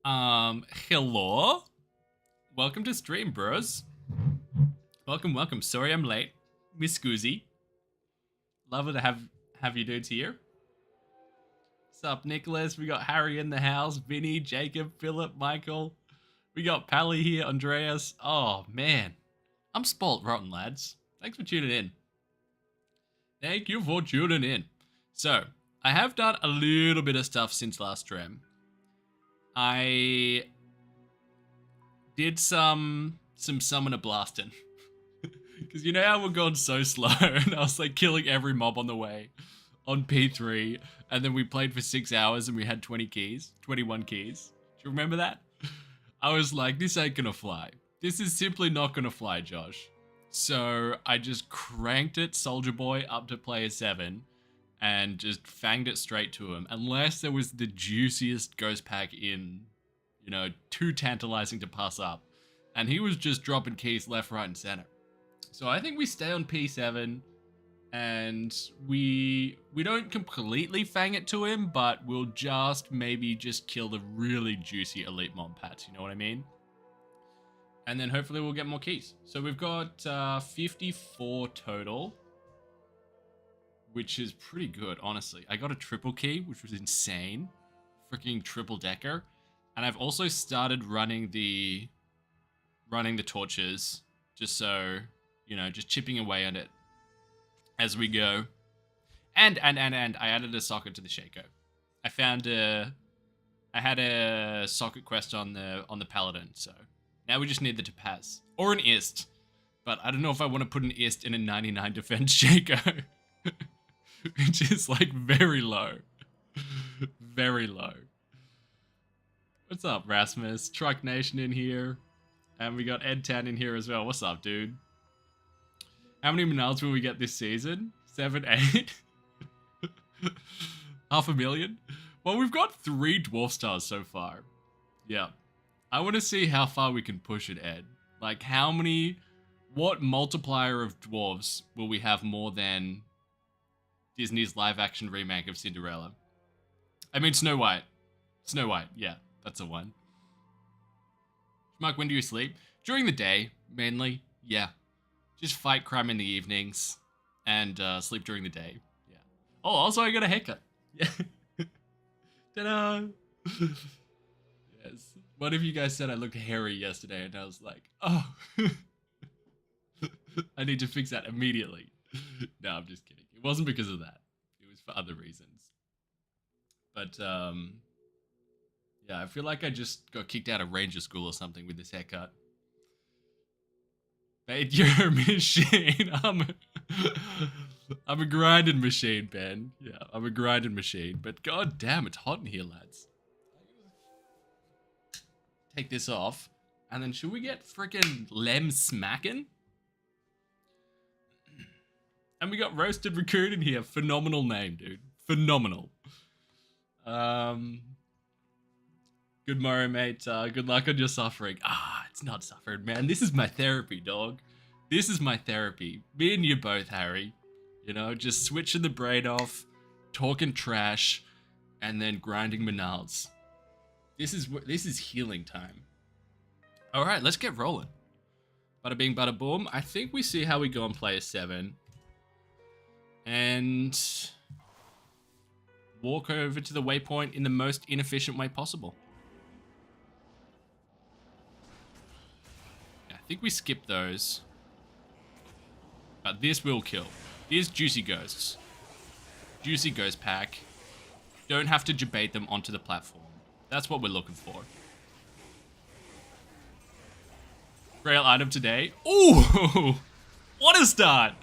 Hello. Welcome to stream, bros. Welcome. Sorry I'm late. Miss Scoozy. Love to have you dudes here. What's up, Nicholas? We got Harry in the house, Vinny, Jacob, Philip, Michael. We got Pally here, Andreas. Oh man. I'm spoilt rotten, lads. Thanks for tuning in. Thank you for tuning in. So, I have done a little bit of stuff since last stream. I did some summoner blasting. Because you know how we're going so slow, and I was like killing every mob on the way on P3, and then we played for 6 hours and we had 21 keys. Do you remember that? I was like, this ain't gonna fly. This is simply not gonna fly, Josh. So I just cranked it, Soldier Boy, up to player 7, and just fanged it straight to him. Unless there was the juiciest ghost pack in, too tantalizing to pass up. And he was just dropping keys left, right, and center. So I think we stay on P7, and we don't completely fang it to him, but we'll maybe kill the really juicy elite mob pats, you know what I mean? And then hopefully we'll get more keys. So we've got 54 total, which is pretty good, honestly. I got a triple key, which was insane. Freaking triple decker. And I've also started running the torches, just so, just chipping away at it as we go. And I added a socket to the Shaco. I had a socket quest on the Paladin, so now we just need the Topaz. Or an Ist. But I don't know if I want to put an Ist in a 99 defense Shaco. Which is like very low. Very low. What's up, Rasmus? Truck Nation in here. And we got Ed Tan in here as well. What's up, dude? How many Manals will we get this season? 7, 8? 500,000? Well, we've got 3 Dwarf Stars so far. Yeah. I want to see how far we can push it, Ed. Like, what multiplier of dwarves will we have more than Disney's live-action remake of Cinderella? I mean, Snow White. Snow White, yeah. That's a one. Mark, when do you sleep? During the day, mainly. Yeah. Just fight crime in the evenings. And sleep during the day. Yeah. Oh, also I got a haircut. Yeah. Ta-da! Yes. One of you guys said I looked hairy yesterday, and I was like, oh. I need to fix that immediately. No, I'm just kidding. It wasn't because of that. It was for other reasons. But, yeah, I feel like I just got kicked out of Ranger School or something with this haircut. Mate, you're a machine. I'm a grinding machine, Ben. Yeah, I'm a grinding machine. But god damn, it's hot in here, lads. Take this off. And then should we get freaking Lem smacking? And we got Roasted Raccoon in here. Phenomenal name, dude. Phenomenal. Good morrow, mate. Good luck on your suffering. It's not suffering, man. This is my therapy, dog. This is my therapy. Me and you both, Harry. Just switching the brain off, talking trash, and then grinding manals. This is healing time. All right, let's get rolling. Bada bing, bada boom. I think we see how we go on player 7. And walk over to the waypoint in the most inefficient way possible. Yeah, I think we skip those. But this will kill. These juicy ghosts. Juicy ghost pack. Don't have to debate them onto the platform. That's what we're looking for. Grail item today. Ooh! What a start!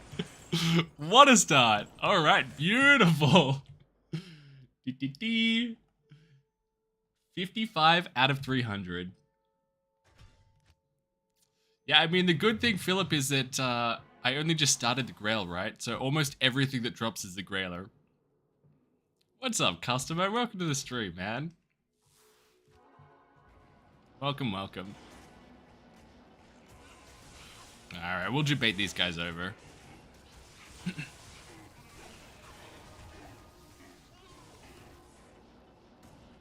What a start! Alright, beautiful! 55 out of 300. Yeah, I mean, the good thing, Philip, is that I only just started the Grail, right? So almost everything that drops is the Grailer. What's up, customer? Welcome to the stream, man. Welcome. Alright, we'll debate these guys over.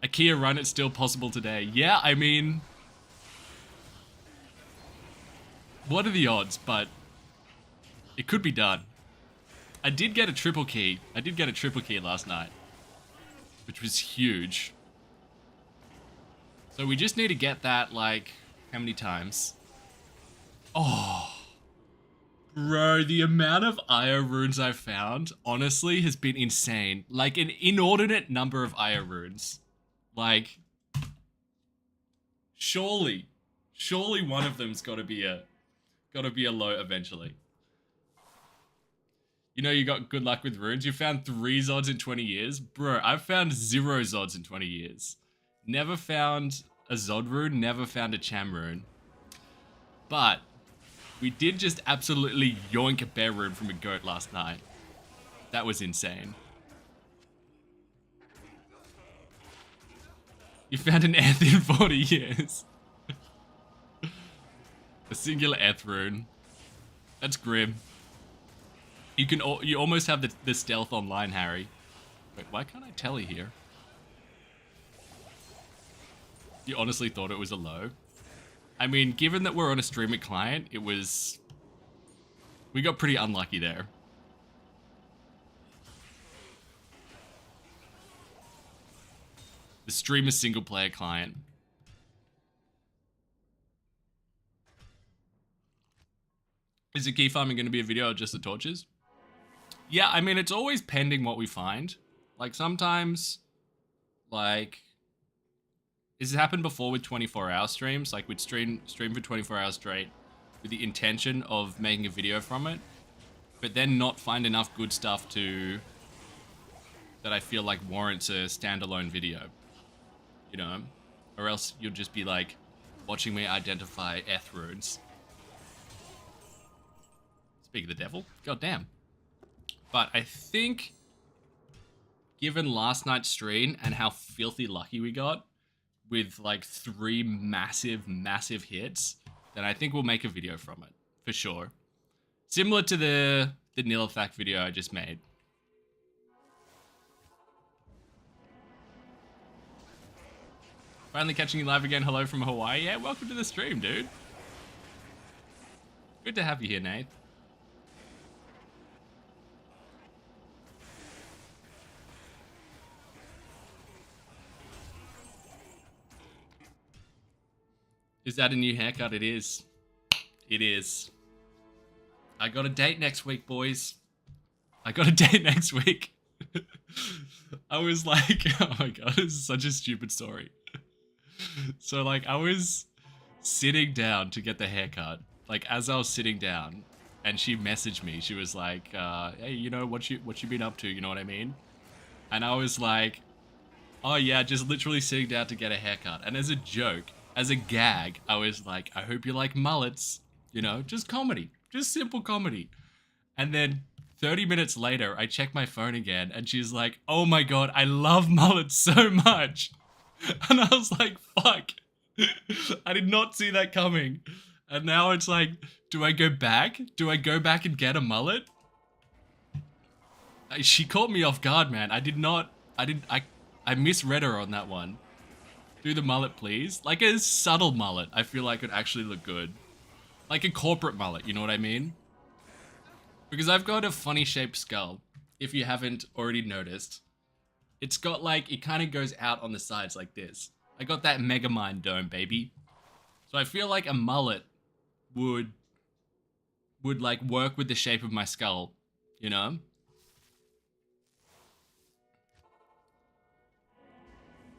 I Kia run, it's still possible today. Yeah, I mean, what are the odds? But it could be done. I did get a triple key. I did get a triple key last night, which was huge. So we just need to get that, like, how many times? Oh. Bro, the amount of Io runes I've found, honestly, has been insane. Like, an inordinate number of Io runes. Like, surely one of them's gotta be a low eventually. You know you got good luck with runes. You found 3 Zods in 20 years? Bro, I've found 0 Zods in 20 years. Never found a Zod rune, never found a Cham rune. But we did just absolutely yoink a bear rune from a goat last night. That was insane. You found an Eth in 40 years. A singular Eth rune. That's grim. You almost have the stealth online, Harry. Wait, why can't I tele here? You honestly thought it was a low? I mean, given that we're on a streaming client, we got pretty unlucky there. The stream is single player client. Is the key farming going to be a video or just the torches? Yeah, I mean, it's always pending what we find. Like, sometimes, like, this has happened before with 24-hour streams. Like, we'd stream for 24 hours straight with the intention of making a video from it, but then not find enough good stuff that I feel like warrants a standalone video, you know? Or else you'll just be, like, watching me identify Eth runes. Speak of the devil. God damn. But I think, given last night's stream and how filthy lucky we got with like 3 massive hits, then I think we'll make a video from it for sure. Similar to the Nilithak video I just made. Finally catching you live again. Hello from Hawaii. Yeah, welcome to the stream, dude. Good to have you here, Nate. Is that a new haircut? It is. It is. I got a date next week, boys. I got a date next week. I was like, oh my god, this is such a stupid story. So, like, I was sitting down to get the haircut. Like, as I was sitting down, and she messaged me. She was like, hey, you know, what you been up to? You know what I mean? And I was like, oh yeah, just literally sitting down to get a haircut. And as a joke, as a gag, I was like, I hope you like mullets. You know, just comedy. Just simple comedy. And then 30 minutes later, I check my phone again, and she's like, oh my god, I love mullets so much. And I was like, fuck. I did not see that coming. And now it's like, do I go back? Do I go back and get a mullet? She caught me off guard, man. I misread her on that one. Do the mullet, please. Like a subtle mullet, I feel like would actually look good. Like a corporate mullet, you know what I mean? Because I've got a funny shaped skull, if you haven't already noticed. It's got like, it kind of goes out on the sides like this. I got that Megamind dome, baby. So I feel like a mullet would like work with the shape of my skull, you know?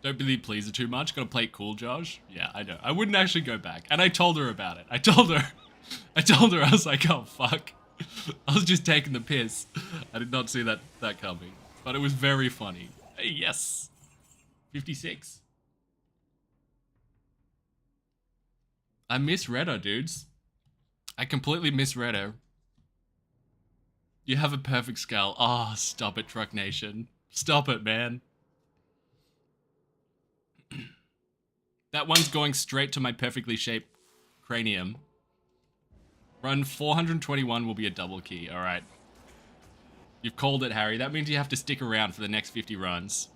Don't believe pleaser too much. Gotta play it cool, Josh. Yeah, I know. I wouldn't actually go back. And I told her about it. I told her, I was like, oh, fuck. I was just taking the piss. I did not see that coming. But it was very funny. Hey, yes. 56. I misread her, dudes. I completely misread her. You have a perfect skull. Oh, stop it, Truck Nation. Stop it, man. That one's going straight to my perfectly shaped cranium. Run 421 will be a double key. All right. You've called it, Harry. That means you have to stick around for the next 50 runs.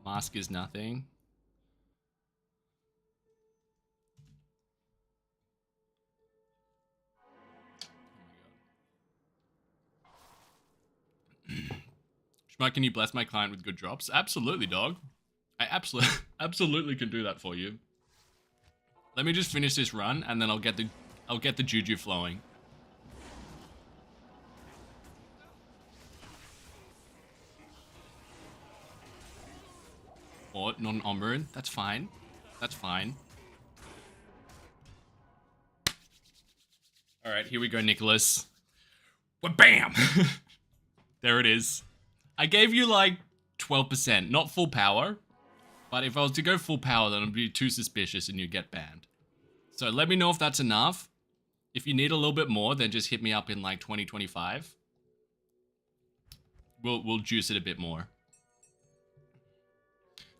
Mask is nothing. Schmuck, can you bless my client with good drops? Absolutely, dog. I absolutely can do that for you. Let me just finish this run, and then I'll get the juju flowing. Or not an Omrune. That's fine. That's fine. All right, here we go, Nicholas. Bam! There it is. I gave you like 12%, not full power. But if I was to go full power, then I'd be too suspicious and you'd get banned. So let me know if that's enough. If you need a little bit more, then just hit me up in like 2025. We'll juice it a bit more.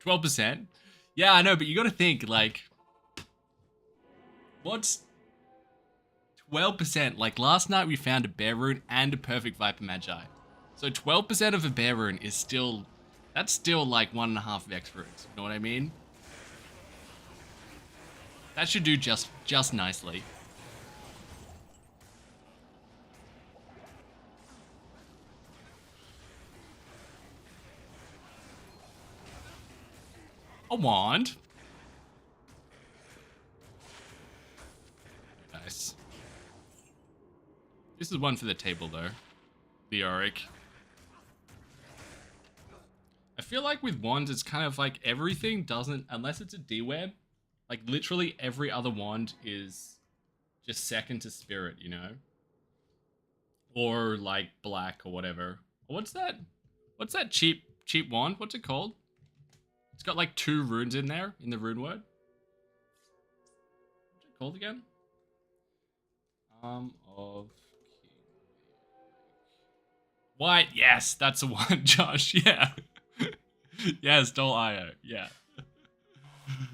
12%? Yeah, I know, but you gotta think, like... What's... 12%? Like, last night we found a Bear Rune and a Perfect Viper Magi. So 12% of a Bear Rune is still... That's still like 1.5 Vex runes. You know what I mean? That should do just nicely. A wand. Nice. This is one for the table though. The Auric. I feel like with wands, it's kind of like everything doesn't, unless it's a D-web, like literally every other wand is just second to spirit, you know? Or like black or whatever. What's that? What's that cheap wand? What's it called? It's got like 2 runes in there, in the rune word. What's it called again? Of King. White, yes, that's the one, Josh, yeah. Yes, Dol Io, yeah.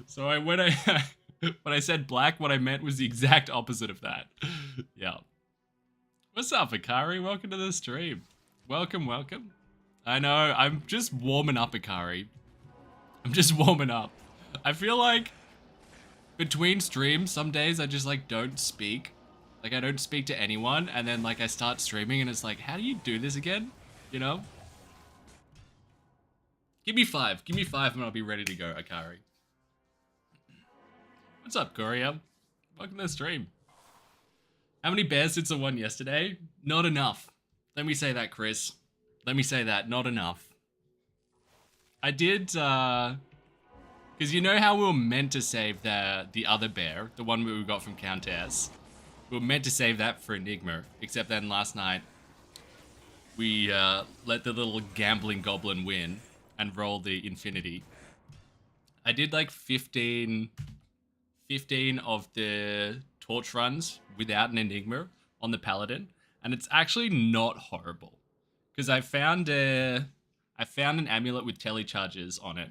So when I said black, what I meant was the exact opposite of that. Yeah. What's up, Akari? Welcome to the stream. Welcome, welcome. I know, I'm just warming up, Akari. I'm just warming up. I feel like between streams, some days I just like don't speak. Like I don't speak to anyone, and then like I start streaming and it's like, how do you do this again? You know? Give me 5 and I'll be ready to go, Akari. What's up, Korea? Welcome to the stream. How many bear sits I won yesterday? Not enough. Let me say that, Chris. Let me say that, not enough. I did, because you know how we were meant to save the other bear, the one we got from Countess? We were meant to save that for Enigma, except then last night, we let the little gambling goblin win and roll the infinity. I did like 15 of the torch runs without an Enigma on the Paladin, and it's actually not horrible. Because I found an amulet with telecharges on it,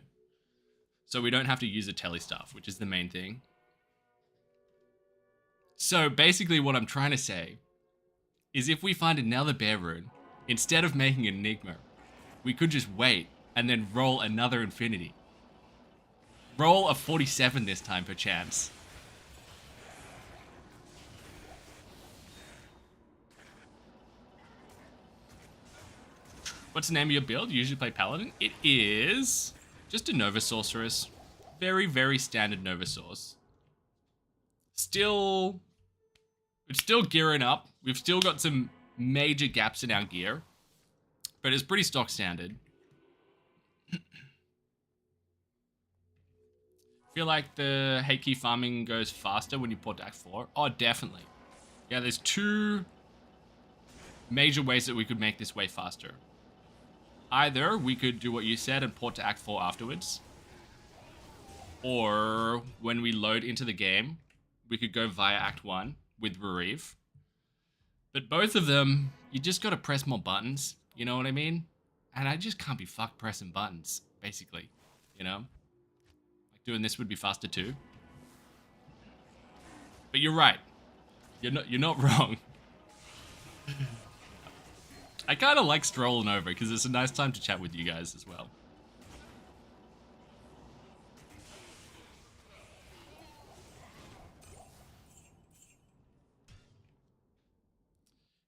so we don't have to use a tele stuff, which is the main thing. So basically what I'm trying to say is if we find another bear rune, instead of making an Enigma, we could just wait and then roll another infinity. Roll a 47 this time, perchance. What's the name of your build? You usually play Paladin? It is just a Nova Sorceress. Very, very standard Nova Source. We're still gearing up. We've still got some major gaps in our gear, but it's pretty stock standard. Feel like the hate key farming goes faster when you port to Act 4? Oh, definitely. Yeah, there's 2 major ways that we could make this way faster. Either we could do what you said and port to Act 4 afterwards, or when we load into the game, we could go via Act 1 with Reeve. But both of them, you just gotta press more buttons, you know what I mean? And I just can't be fucked pressing buttons, basically, you know? Like doing this would be faster too. But you're right. You're not wrong. I kind of like strolling over because it's a nice time to chat with you guys as well.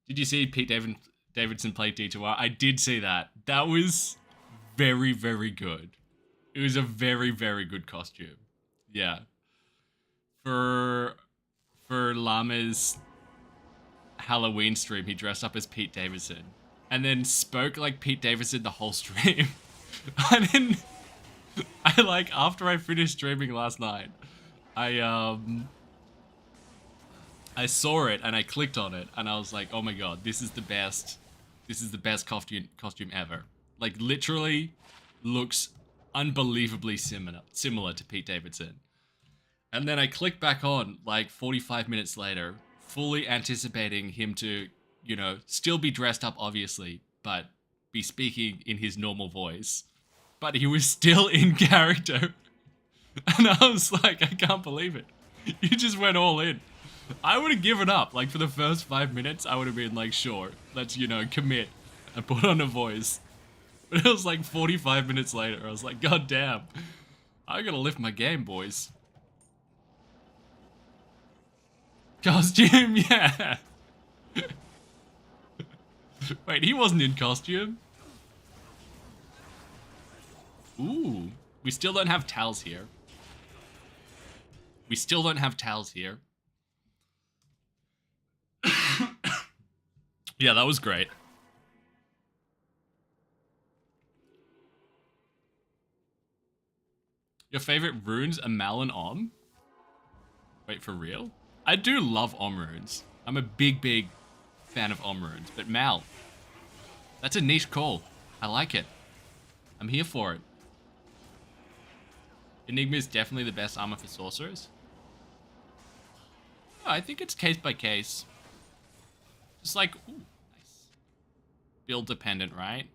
Did you see Davidson play D2R? I did see that. That was very, very good. It was a very, very good costume. Yeah. For Llama's Halloween stream, he dressed up as Pete Davidson and then spoke like Pete Davidson the whole stream. And then after I finished streaming last night, I saw it and I clicked on it and I was like, oh my god, this is the best costume ever. Like, literally looks unbelievably similar to Pete Davidson. And then I clicked back on like 45 minutes later, fully anticipating him to, you know, still be dressed up obviously, but be speaking in his normal voice. But he was still in character. And I was like, I can't believe it. You just went all in. I would have given up. Like, for the first 5 minutes, I would have been like, sure, let's, you know, commit and put on a voice. But it was like 45 minutes later, I was like, god damn. I gotta lift my game, boys. Costume, yeah. Wait, he wasn't in costume. Ooh, we still don't have towels here. Yeah, that was great. Your favorite runes are Mal and Om? Wait, for real? I do love Om runes. I'm a big fan of Om runes, but Mal, that's a niche call. I like it. I'm here for it. Enigma is definitely the best armor for sorcerers. Oh, I think it's case by case. Just like, ooh, nice. Build dependent, right?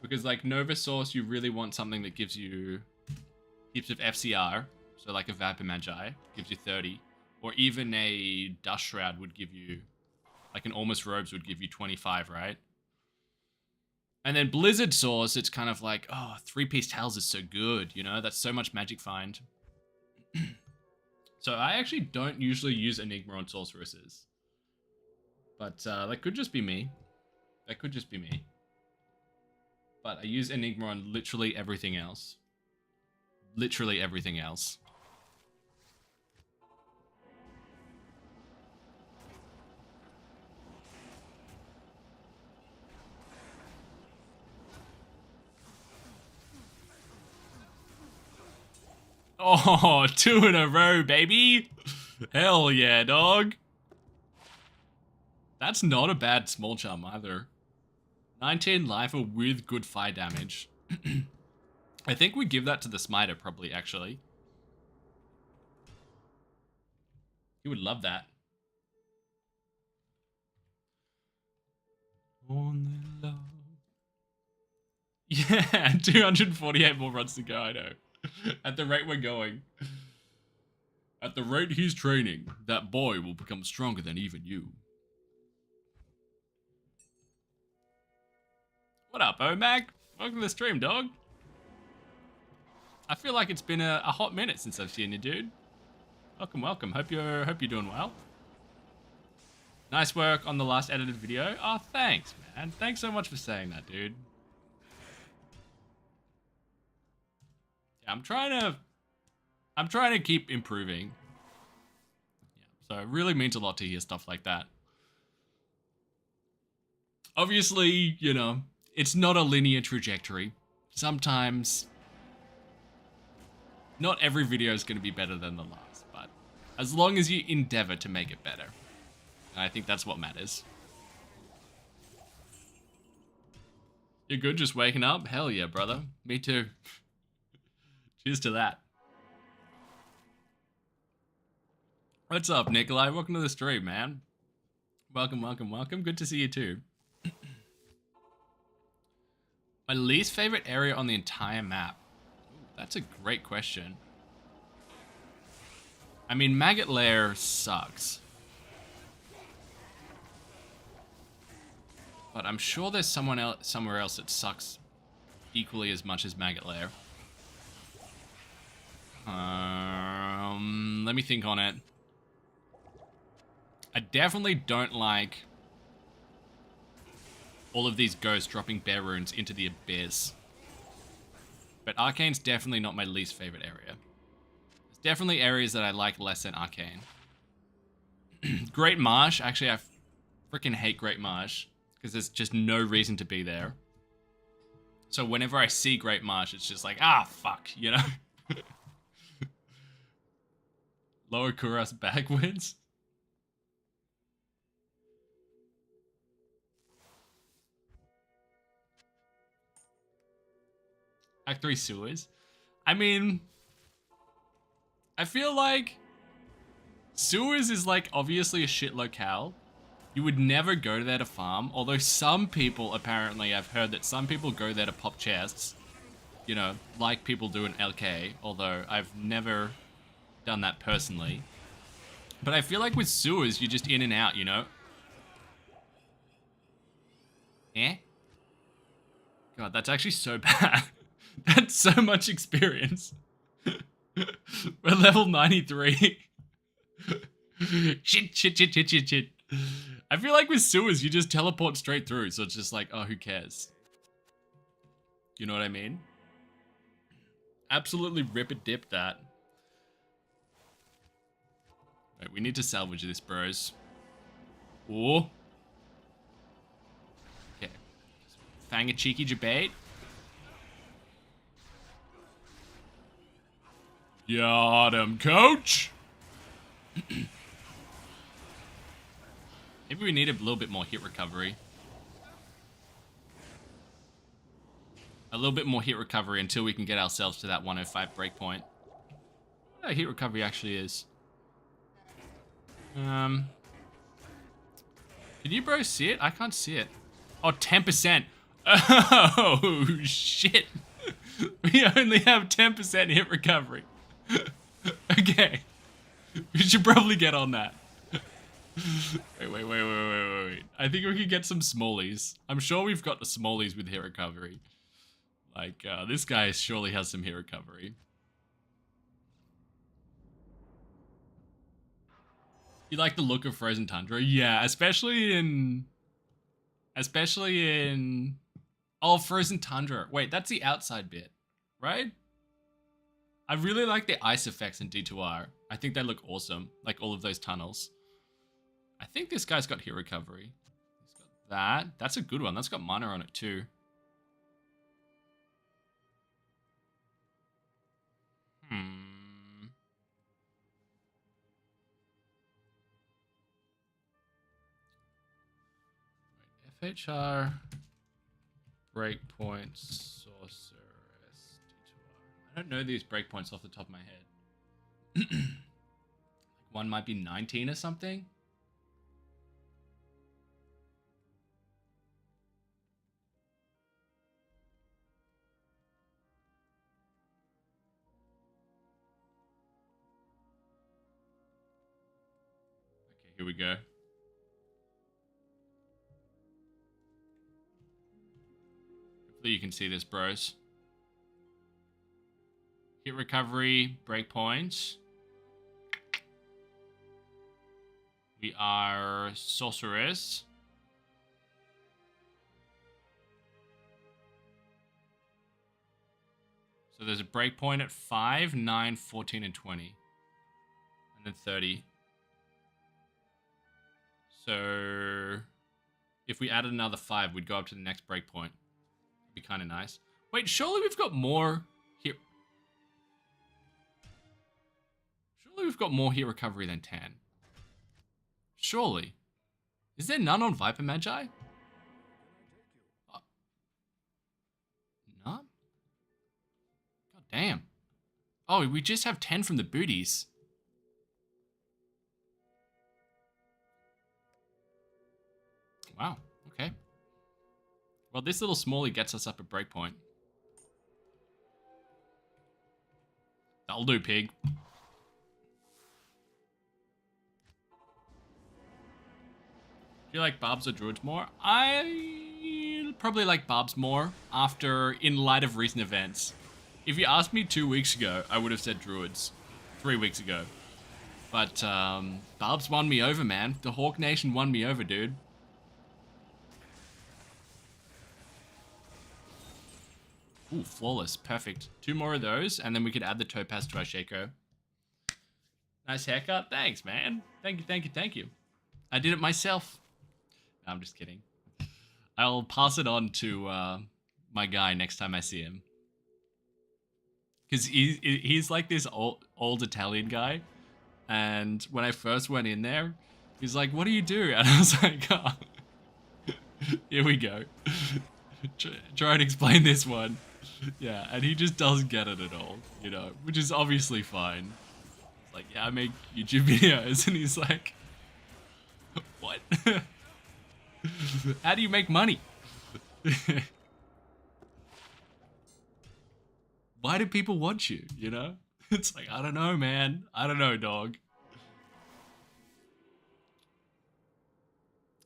Because like Nova Source, you really want something that gives you heaps of FCR. So like a Vapor Magi gives you 30. Or even a Dust Shroud would give you, like an Almost Robes would give you 25, right? And then Blizzard Source, it's kind of like, oh, 3-piece Tails is so good, you know? That's so much Magic Find. So I actually don't usually use Enigma on Sorceresses. But that could just be me. But I use Enigma on literally everything else. Literally everything else. Oh, 2 in a row, baby. Hell yeah, dog. That's not a bad small charm either. 19 lifer with good fire damage. I think we give that to the Smiter probably, actually. He would love that. Only love. Yeah, 248 more runs to go, I know. At the rate we're going. At the rate he's training, that boy will become stronger than even you. What up, OMAG? Welcome to the stream, dog. I feel like it's been a hot minute since I've seen you, dude. Welcome, welcome. Hope you're doing well. Nice work on the last edited video. Oh, thanks, man. Thanks so much for saying that, dude. Yeah, I'm trying to keep improving. Yeah, so it really means a lot to hear stuff like that. Obviously, you know, it's not a linear trajectory. Sometimes not every video is going to be better than the last, but as long as you endeavor to make it better, I think that's what matters. You're good just waking up? Hell yeah, brother. Me too. Cheers to that. What's up, Nikolai? Welcome to the stream, man. Welcome, welcome, welcome. Good to see you too. My least favorite area on the entire map. Ooh, that's a great question. I mean, Maggot Lair sucks. But I'm sure there's somewhere else that sucks equally as much as Maggot Lair. Let me think on it. I definitely don't like all of these ghosts dropping bear runes into the abyss. But Arcane's definitely not my least favorite area. There's definitely areas that I like less than Arcane. Great Marsh, actually I freaking hate Great Marsh because there's just no reason to be there. So whenever I see Great Marsh, it's just like, ah, fuck, you know? Lower Kuras backwards. Act 3 sewers. I mean, I feel like sewers is like obviously a shit locale. You would never go there to farm, although some people, apparently, I've heard that some people go there to pop chests. You know, like people do in LK, although I've never done that personally. But I feel like with sewers, you're just in and out, you know? Eh? God, that's actually so bad. That's so much experience. We're level 93. Shit. I feel like with sewers, you just teleport straight through, so it's just like, oh, who cares? You know what I mean? Absolutely rip a dip that. Wait, we need to salvage this, bros. Oh. Okay. Fang a cheeky jabate. Got him, coach! Maybe we need a little bit more hit recovery. A little bit more hit recovery until we can get ourselves to that 105 breakpoint. What our hit recovery actually is. Can you bros see it? I can't see it. Oh, 10%. Oh, shit. We only have 10% hit recovery. Okay. We should probably get on that. Wait. I think we could get some smallies. I'm sure we've got the smallies with hit recovery. Like, this guy surely has some hit recovery. You like the look of Frozen Tundra? Yeah, especially in... Oh, Frozen Tundra. Wait, that's the outside bit, right? I really like the ice effects in D2R. I think they look awesome, like all of those tunnels. I think this guy's got hit recovery. He's got that. That's a good one. That's got mana on it too. FHR, breakpoint, sorceress, D2R. I don't know these breakpoints off the top of my head. One might be 19 or something. Okay, here we go. Hopefully you can see this, bros. Hit recovery, breakpoints. We are sorceress. So there's a breakpoint at 5, 9, 14, and 20. And then 30. So if we added another 5, we'd go up to the next breakpoint. Be kind of nice. Wait, surely we've got more here. Surely we've got more hit recovery than 10. Surely. Is there none on Viper Magi? None? God damn. Oh, we just have 10 from the booties. Wow, okay. Well, this little smallie gets us up a breakpoint. That'll do, pig. Do you like barbs or druids more? I probably like barbs more in light of recent events. If you asked me 2 weeks ago, I would have said druids. 3 weeks ago. But Barb's won me over, man. The Hawk Nation won me over, dude. Ooh, flawless. Perfect. 2 more of those, and then we could add the topaz to our Shaco. Nice haircut. Thanks, man. Thank you, thank you, thank you. I did it myself. No, I'm just kidding. I'll pass it on to my guy next time I see him. Because he's like this old Italian guy. And when I first went in there, he's like, what do you do? And I was like, oh, here we go. Try and explain this one. Yeah, and he just doesn't get it at all, you know, which is obviously fine. It's like, yeah, I make YouTube videos. And he's like, what? How do you make money? Why do people want you, you know? It's like, I don't know, man. I don't know, dog.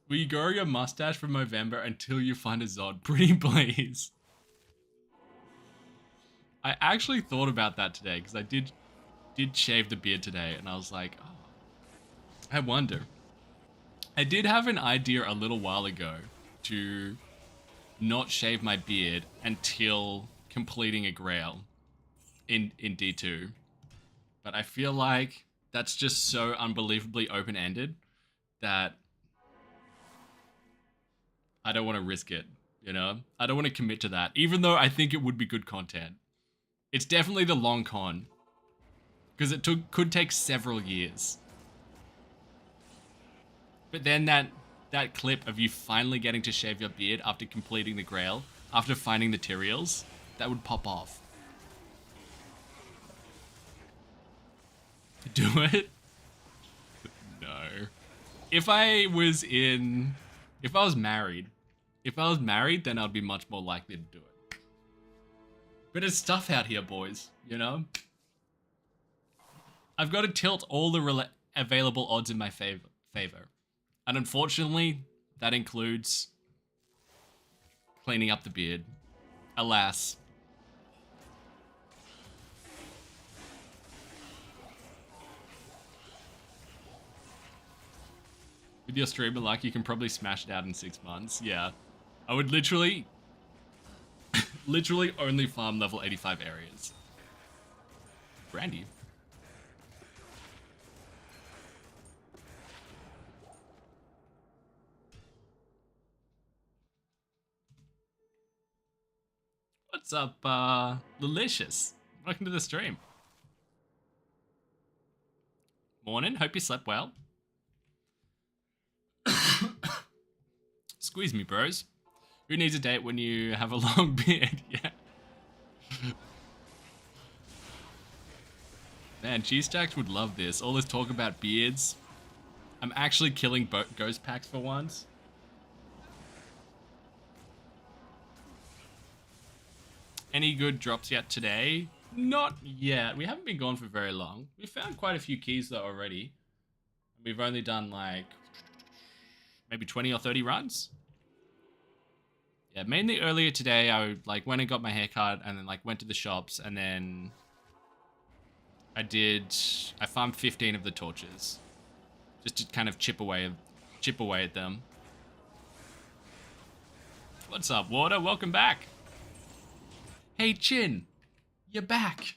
Will you grow your mustache from November until you find a Zod? Pretty please. I actually thought about that today because I did shave the beard today and I was like, oh, I wonder. I did have an idea a little while ago to not shave my beard until completing a Grail in D2. But I feel like that's just so unbelievably open-ended that I don't want to risk it, you know? I don't want to commit to that, even though I think it would be good content. It's definitely the long con, because it could take several years. But then that clip of you finally getting to shave your beard after completing the Grail, after finding the Tyraels, that would pop off. Do it? No. If I was married, then I'd be much more likely to do it. But it's tough out here, boys, you know? I've got to tilt all the available odds in my favor. And unfortunately, that includes cleaning up the beard. Alas. With your streamer luck, you can probably smash it out in 6 months. Yeah. I would literally only farm level 85 areas. Brandy. What's up, Delicious? Welcome to the stream. Morning, hope you slept well. Squeeze me, bros. Who needs a date when you have a long beard? Yeah. Man, G-Stacks would love this. All this talk about beards. I'm actually killing ghost packs for once. Any good drops yet today? Not yet. We haven't been gone for very long. We found quite a few keys though already. We've only done like maybe 20 or 30 runs. Yeah, mainly earlier today I like went and got my haircut and then like went to the shops and then I farmed 15 of the torches. Just to kind of chip away at them. What's up, Water? Welcome back. Hey, Chin. You're back.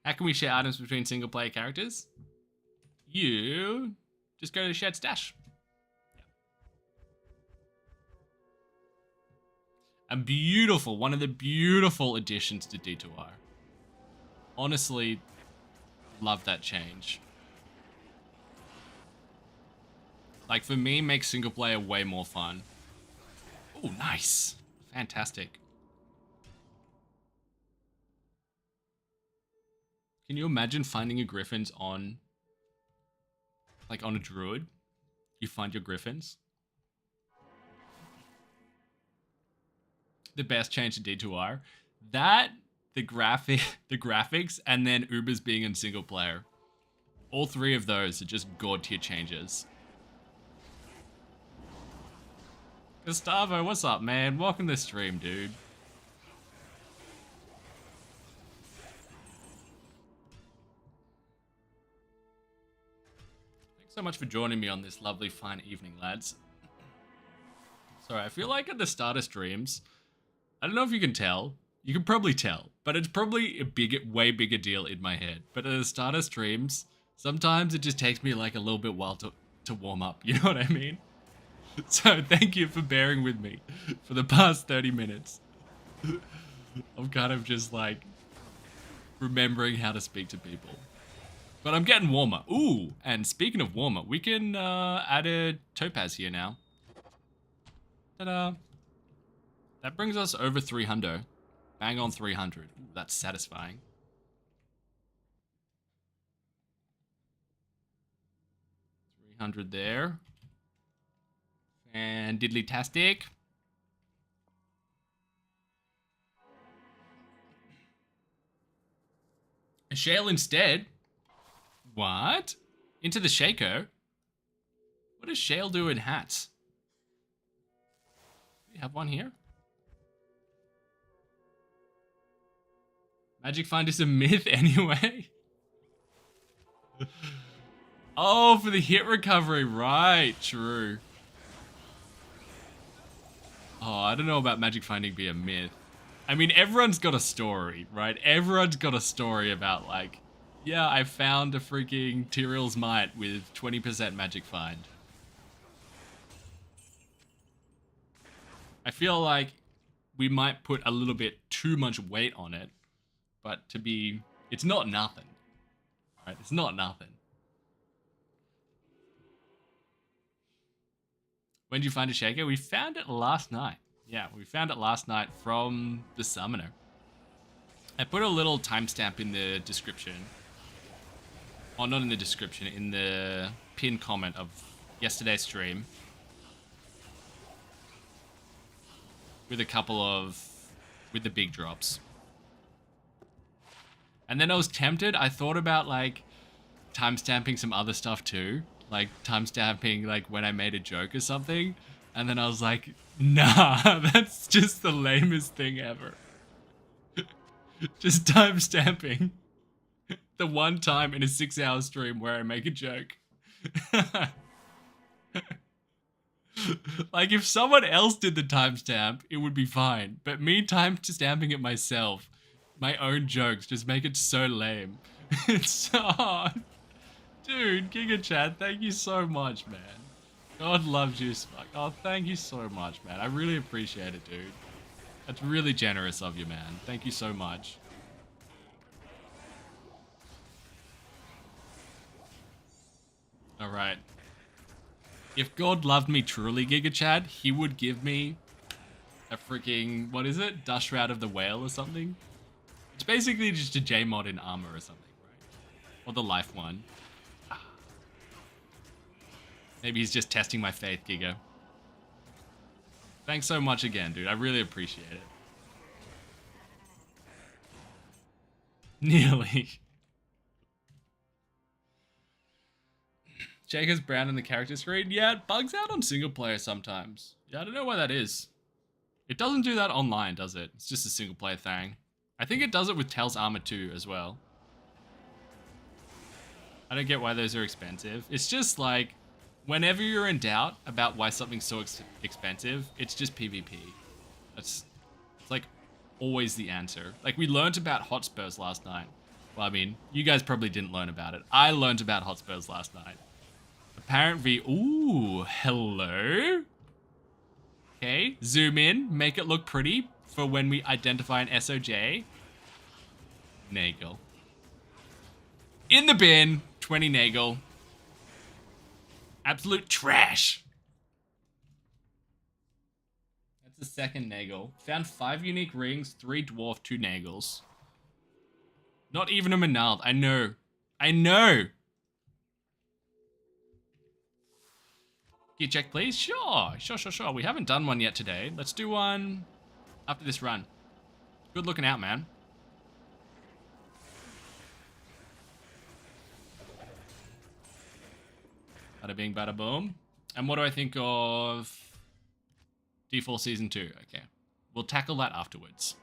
How can we share items between single player characters? You just go to the shared stash. And beautiful, one of the beautiful additions to D2R. Honestly, love that change. Like for me, makes single player way more fun. Oh, nice. Fantastic. Can you imagine finding your griffins on a druid? You find your griffins. The best change to D2R. That, the graphics, and then Ubers being in single player. All 3 of those are just god tier changes. Gustavo, what's up, man? Welcome to the stream, dude. Thanks so much for joining me on this lovely, fine evening, lads. Sorry, I feel like at the start of streams, I don't know if you can tell. You can probably tell, but it's probably a way bigger deal in my head. But at the start of streams, sometimes it just takes me like a little bit while to warm up. You know what I mean? So thank you for bearing with me for the past 30 minutes. I'm kind of just like remembering how to speak to people. But I'm getting warmer. Ooh, and speaking of warmer, we can add a topaz here now. Ta-da. That brings us over 300. Bang on 300. Ooh, that's satisfying. $300 there. And diddly-tastic. A shale instead? What? Into the shaker? What does shale do in hats? Do we have one here? Magic Find is a myth anyway. Oh, for the hit recovery. Right, true. Oh, I don't know about Magic Finding being a myth. I mean, everyone's got a story, right? Everyone's got a story about, like, yeah, I found a freaking Tyrell's Might with 20% Magic Find. I feel like we might put a little bit too much weight on it, but it's not nothing, right? It's not nothing. When did you find a shaker? We found it last night. Yeah, we found it last night from the summoner. I put a little timestamp in the description. Oh, not in the description, in the pinned comment of yesterday's stream. With the big drops. And then I was tempted. I thought about, like, timestamping some other stuff too. Like, timestamping, like, when I made a joke or something. And then I was like, nah, that's just the lamest thing ever. Just timestamping the one time in a 6-hour stream where I make a joke. Like, if someone else did the timestamp, it would be fine. But me timestamping it myself, my own jokes, just make it so lame. It's so hard. Dude, Giga Chad, thank you so much, man. God loves you, Spuck. Oh, thank you so much, man. I really appreciate it, dude. That's really generous of you, man. Thank you so much. Alright. If God loved me truly, Giga Chad, he would give me a freaking, what is it? Dust Shroud of the Whale or something? It's basically just a J-mod in armor or something, right? Or the life one. Maybe he's just testing my faith, Giga. Thanks so much again, dude. I really appreciate it. Nearly. Jacob's brown in the character screen. Yeah, it bugs out on single player sometimes. Yeah, I don't know why that is. It doesn't do that online, does it? It's just a single player thing. I think it does it with Tel's Armor 2 as well. I don't get why those are expensive. It's just like, whenever you're in doubt about why something's so expensive, it's just PvP. It's like always the answer. Like, we learned about Hotspurs last night. Well, I mean, you guys probably didn't learn about it. I learned about Hotspurs last night. Apparent V. Ooh, hello. Okay, zoom in, make it look pretty for when we identify an SOJ. Nagel. In the bin, 20 Nagel. Absolute trash. That's the second Nagel. Found 5 unique rings, 3 dwarf, 2 Nagels. Not even a Menald. I know. I know. Gear check, please. Sure. We haven't done one yet today. Let's do one after this run. Good looking out, man. Bada bing, bada boom. And what do I think of D4 Season 2, okay. We'll tackle that afterwards.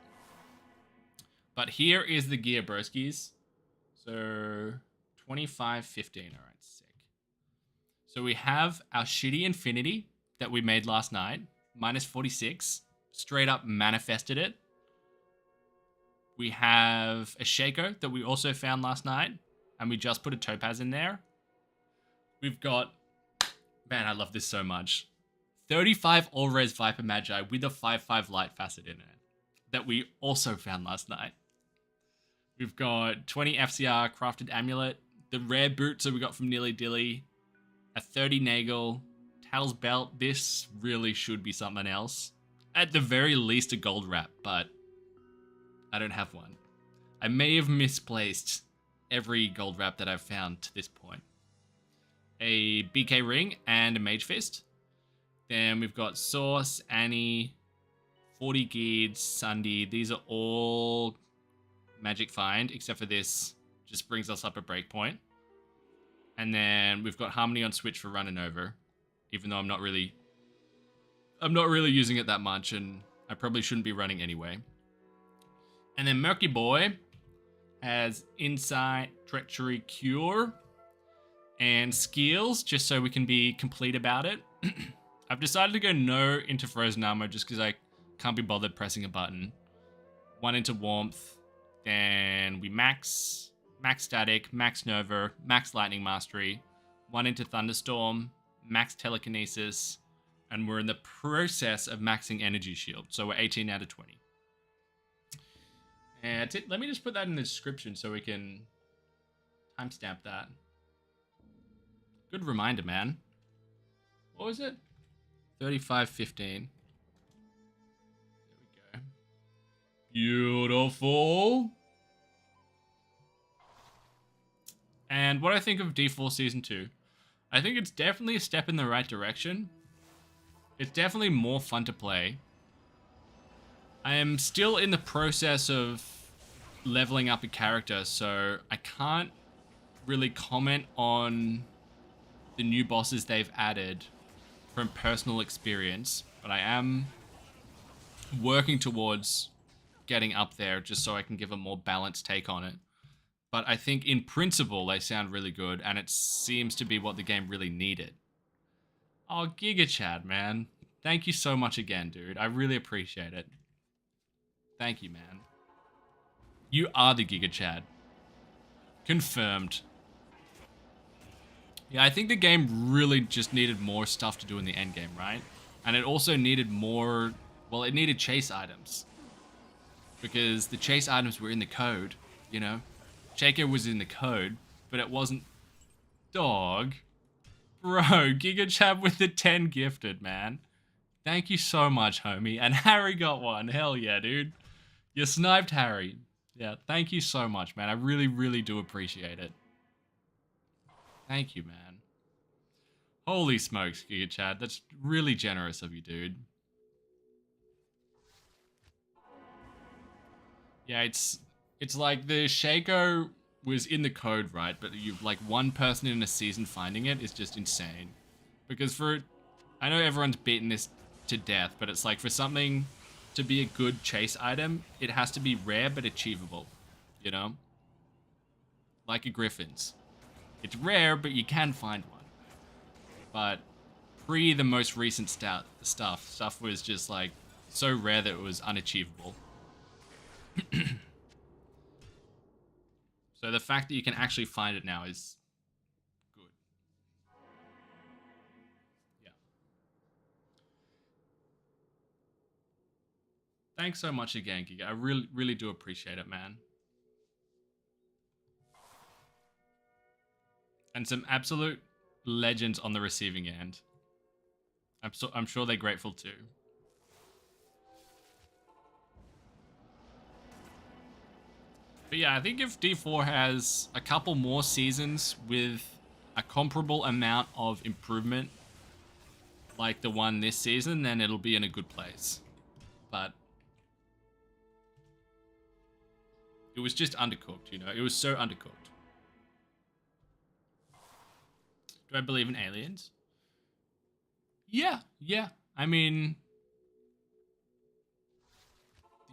But here is the gear, broskies. So, 25.15, alright, sick. So we have our shitty Infinity that we made last night, minus 46. Straight up manifested it. We have a Shaco that we also found last night, and we just put a Topaz in there. We've got, man, I love this so much. 35 All-Res Viper Magi with a 5/5 light facet in it that we also found last night. We've got 20 FCR Crafted Amulet, the rare boots that we got from Nilly Dilly, a 30 Nagel, Tal's Belt. This really should be something else. At the very least a gold wrap, but I don't have one. I may have misplaced every gold wrap that I've found to this point. A BK ring and a Mage Fist. Then we've got Sauce, Annie, 40 Geeds, Sunday. These are all magic find, except for this just brings us up a breakpoint. And then we've got Harmony on Switch for running over, even though I'm not really using it that much, and I probably shouldn't be running anyway. And then Murky Boy has Insight, Treachery, Cure, and Skills, just so we can be complete about it. I've decided to go no into Frozen Armor just because I can't be bothered pressing a button. 1 into Warmth, then we max Static, max Nova, max Lightning Mastery, 1 into Thunderstorm, max Telekinesis, and we're in the process of maxing Energy Shield, so we're 18 out of 20. And let me just put that in the description so we can timestamp that. Good reminder, man. What was it? 35.15. There we go. Beautiful. And what I think of D4 Season 2, I think it's definitely a step in the right direction. It's definitely more fun to play. I am still in the process of leveling up a character, so I can't really comment on the new bosses they've added from personal experience, but I am working towards getting up there just so I can give a more balanced take on it. But I think in principle they sound really good, and it seems to be what the game really needed. Oh, Giga Chad, man. Thank you so much again, dude. I really appreciate it. Thank you, man. You are the Giga Chad. Confirmed. Yeah, I think the game really just needed more stuff to do in the endgame, right? And it also needed more... Well, it needed chase items. Because the chase items were in the code, you know? Shaco was in the code, but it wasn't... Dog. Bro, Giga Chad with the 10 gifted, man. Thank you so much, homie. And Harry got one. Hell yeah, dude. You sniped Harry. Yeah, thank you so much, man. I really, really do appreciate it. Thank you, man. Holy smokes, Giga Chad. That's really generous of you, dude. Yeah, it's like the Shaco was in the code, right? But you've like one person in a season finding it is just insane. Because for... I know everyone's beaten this to death, but it's like for something to be a good chase item, it has to be rare but achievable, you know? Like a Griffin's. It's rare, but you can find one. But pre the most recent stuff was just like so rare that it was unachievable. So the fact that you can actually find it now is good. Yeah. Thanks so much again, Giga. I really, really do appreciate it, man. And some absolute legends on the receiving end. I'm sure they're grateful too. But yeah, I think if D4 has a couple more seasons with a comparable amount of improvement like the one this season, then it'll be in a good place. But it was just undercooked, you know? It was so undercooked. Do I believe in aliens? Yeah. I mean,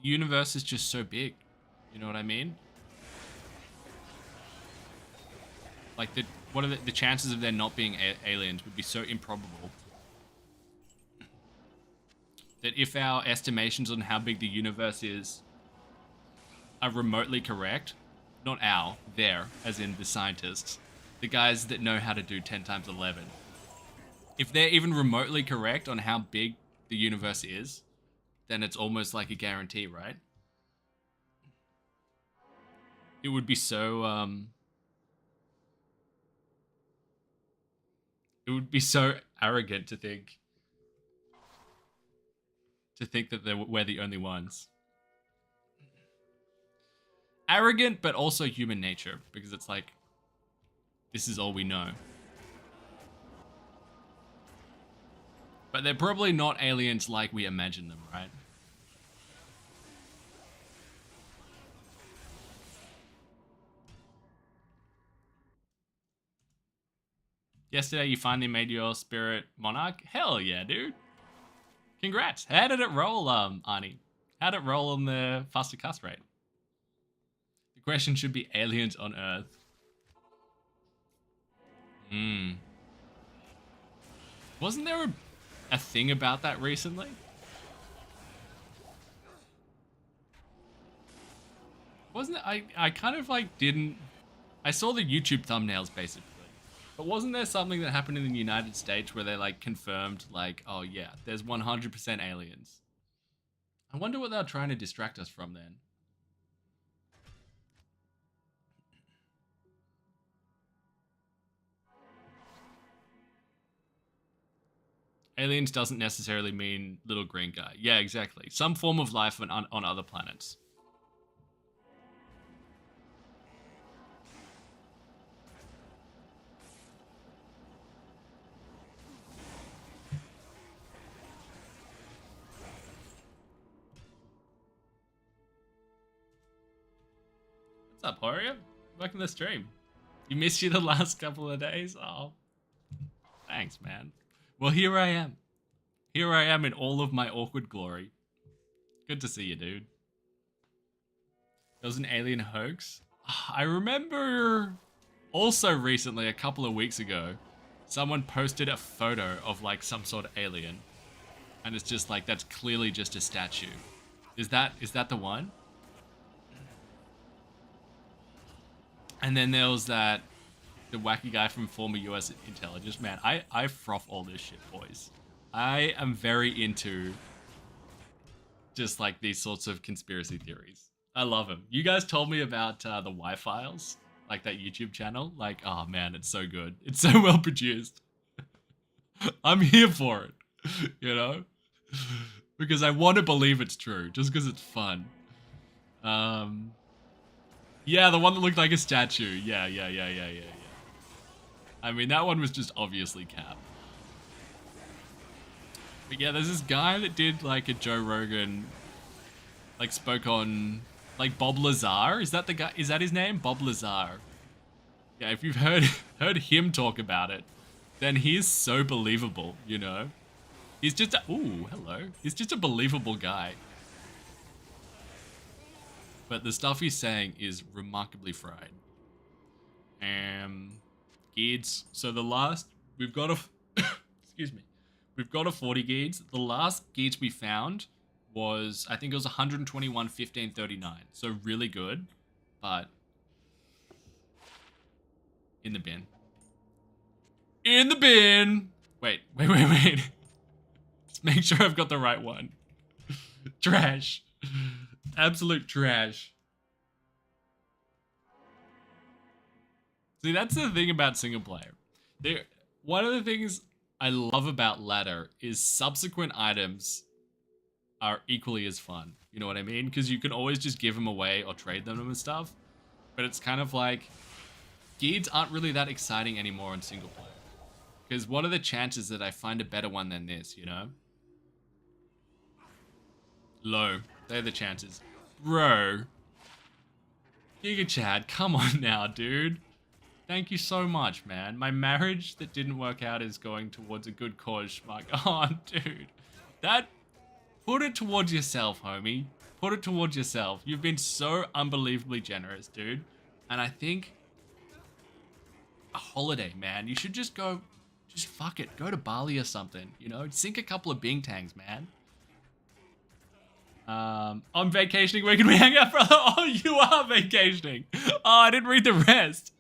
the universe is just so big. You know what I mean? Like, what are the chances of there not being aliens would be so improbable that if our estimations on how big the universe is are remotely correct, not their, as in the scientists, the guys that know how to do 10 times 11, if they're even remotely correct on how big the universe is, then it's almost like a guarantee, right? It would be so, it would be so arrogant to think that we're the only ones. Arrogant, but also human nature, because it's like, this is all we know. But they're probably not aliens like we imagine them, right? Yesterday you finally made your spirit monarch? Hell yeah, dude. Congrats. How did it roll, Arnie? How'd it roll on the faster cast rate? The question should be aliens on Earth. Wasn't there a thing about that recently? Wasn't it? I kind of like didn't... I saw the YouTube thumbnails basically. But wasn't there something that happened in the United States where they like confirmed like, oh yeah, there's 100% aliens? I wonder what they're trying to distract us from then. Aliens doesn't necessarily mean little green guy. Yeah, exactly. Some form of life on other planets. What's up, Horia? Welcome to the stream. You missed you the last couple of days? Oh, thanks, man. Well, here I am. Here I am in all of my awkward glory. Good to see you, dude. It was an alien hoax. I remember also recently, a couple of weeks ago, someone posted a photo of like some sort of alien. And it's just like, that's clearly just a statue. Is that the one? And then there was the wacky guy from former US intelligence. Man, I froth all this shit, boys. I am very into just like these sorts of conspiracy theories. I love them. You guys told me about the Y-Files, like that YouTube channel. Like, oh man, it's so good. It's so well produced. I'm here for it, you know? Because I want to believe it's true, just because it's fun. Yeah, the one that looked like a statue. Yeah. I mean, that one was just obviously cap. But yeah, there's this guy that did like a Joe Rogan, like spoke on, like Bob Lazar. Is that the guy? Is that his name? Bob Lazar. Yeah, if you've heard him talk about it, then he is so believable, you know? He's just ooh, hello. He's just a believable guy. But the stuff he's saying is remarkably fried. Geeds. So the last, we've got a, excuse me. We've got a 40 geeds. The last geeds we found was, I think it was 121, 15, 39. So really good, but in the bin. In the bin! Wait. Let's make sure I've got the right one. Trash. Absolute trash. See, that's the thing about single player. One of the things I love about ladder is subsequent items are equally as fun. You know what I mean? Because you can always just give them away or trade them and stuff. But it's kind of like, geeds aren't really that exciting anymore in single player. Because what are the chances that I find a better one than this, you know? Low. They're the chances. Bro. Giga Chad, come on now, dude. Thank you so much, man. My marriage that didn't work out is going towards a good cause, Schmuck. Oh, dude. Put it towards yourself, homie. Put it towards yourself. You've been so unbelievably generous, dude. And I think a holiday, man. You should just go, just fuck it. Go to Bali or something, you know? Sink a couple of bingtangs, man. I'm vacationing. Where can we hang out, brother? Oh, you are vacationing. Oh, I didn't read the rest.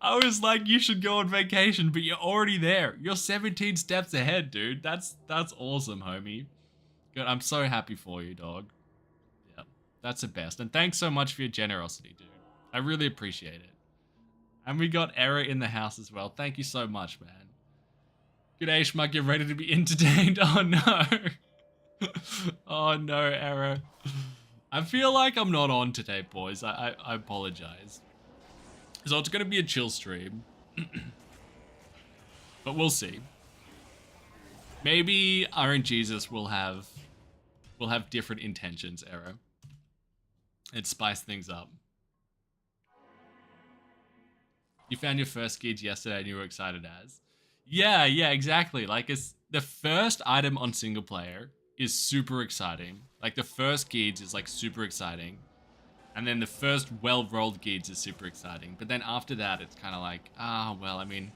I was like, you should go on vacation, but you're already there. You're 17 steps ahead, dude. That's awesome, homie. Good. I'm so happy for you, dog. Yeah, that's the best. And thanks so much for your generosity, dude. I really appreciate it. And we got Error in the house as well. Thank you so much, man. G'day, Schmuck. You're ready to be entertained. Oh, no. Oh, no, Error. I feel like I'm not on today, boys. I apologize. So it's going to be a chill stream. But we'll see. Maybe Iron Jesus will have different intentions, Error. And spice things up. You found your first skid yesterday and you were excited as. Yeah, exactly. Like, it's the first item on single player is super exciting. Like, the first Geeds is, like, super exciting. And then the first well-rolled Geeds is super exciting. But then after that, it's kind of like, well, I mean,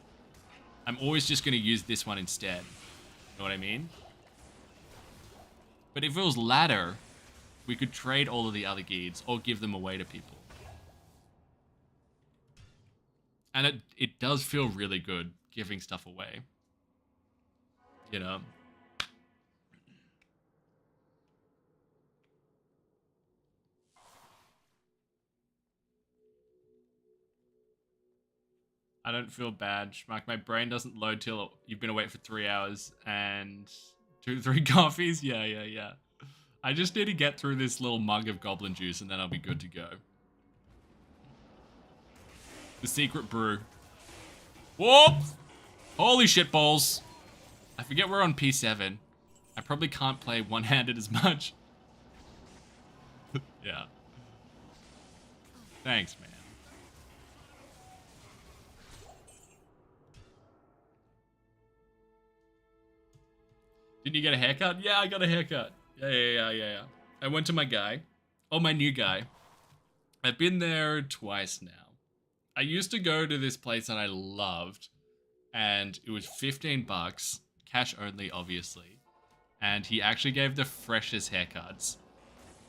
I'm always just going to use this one instead. You know what I mean? But if it was ladder, we could trade all of the other Geeds or give them away to people. And it does feel really good giving stuff away. You know? I don't feel bad, Schmuck. My brain doesn't load till you've been awake for 3 hours and 2-3 coffees. Yeah. I just need to get through this little mug of goblin juice and then I'll be good to go. The secret brew. Whoop! Holy shit balls. I forget we're on P7. I probably can't play one-handed as much. Yeah. Thanks, man. Didn't you get a haircut? Yeah, I got a haircut. Yeah. I went to my guy. Oh, my new guy. I've been there twice now. I used to go to this place that I loved, and it was 15 bucks, cash only, obviously. And he actually gave the freshest haircuts.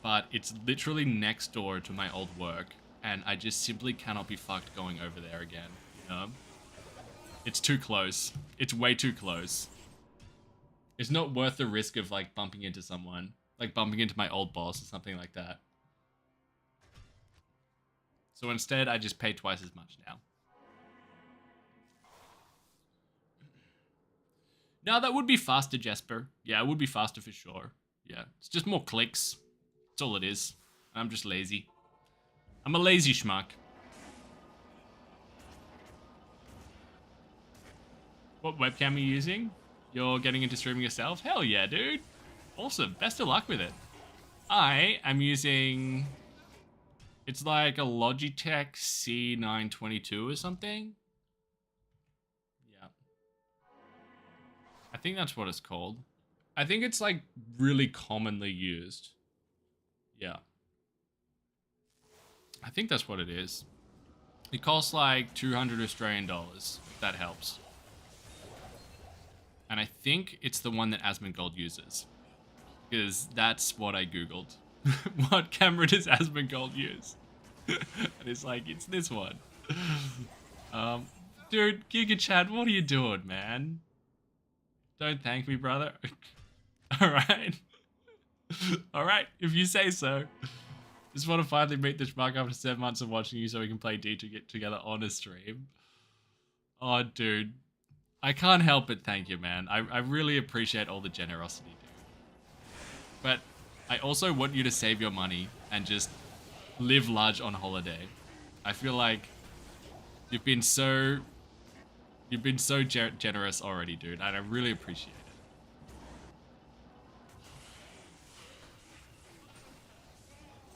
But it's literally next door to my old work, and I just simply cannot be fucked going over there again, you know? It's too close. It's way too close. It's not worth the risk of, like, bumping into someone. Like, bumping into my old boss or something like that. So instead, I just pay twice as much now. No, that would be faster, Jesper. Yeah, it would be faster for sure. Yeah, it's just more clicks. That's all it is. I'm just lazy. I'm a lazy schmuck. What webcam are you using? You're getting into streaming yourself? Hell yeah, dude. Awesome. Best of luck with it. I am using... It's like a Logitech C922 or something. Yeah. I think that's what it's called. I think it's like really commonly used. Yeah. I think that's what it is. It costs like 200 Australian dollars, if that helps. And I think it's the one that Asmongold uses. Because that's what I googled. What camera does Asmongold use? And it's like, it's this one. Dude, Giga Chad, what are you doing, man? Don't thank me, brother. Alright. Alright, if you say so. Just want to finally meet the schmuck after 7 months of watching you so we can play D to get together on a stream. Oh, dude. I can't help but thank you, man. I really appreciate all the generosity, dude. But I also want you to save your money and just live large on holiday. I feel like you've been so generous already, dude, and I really appreciate it.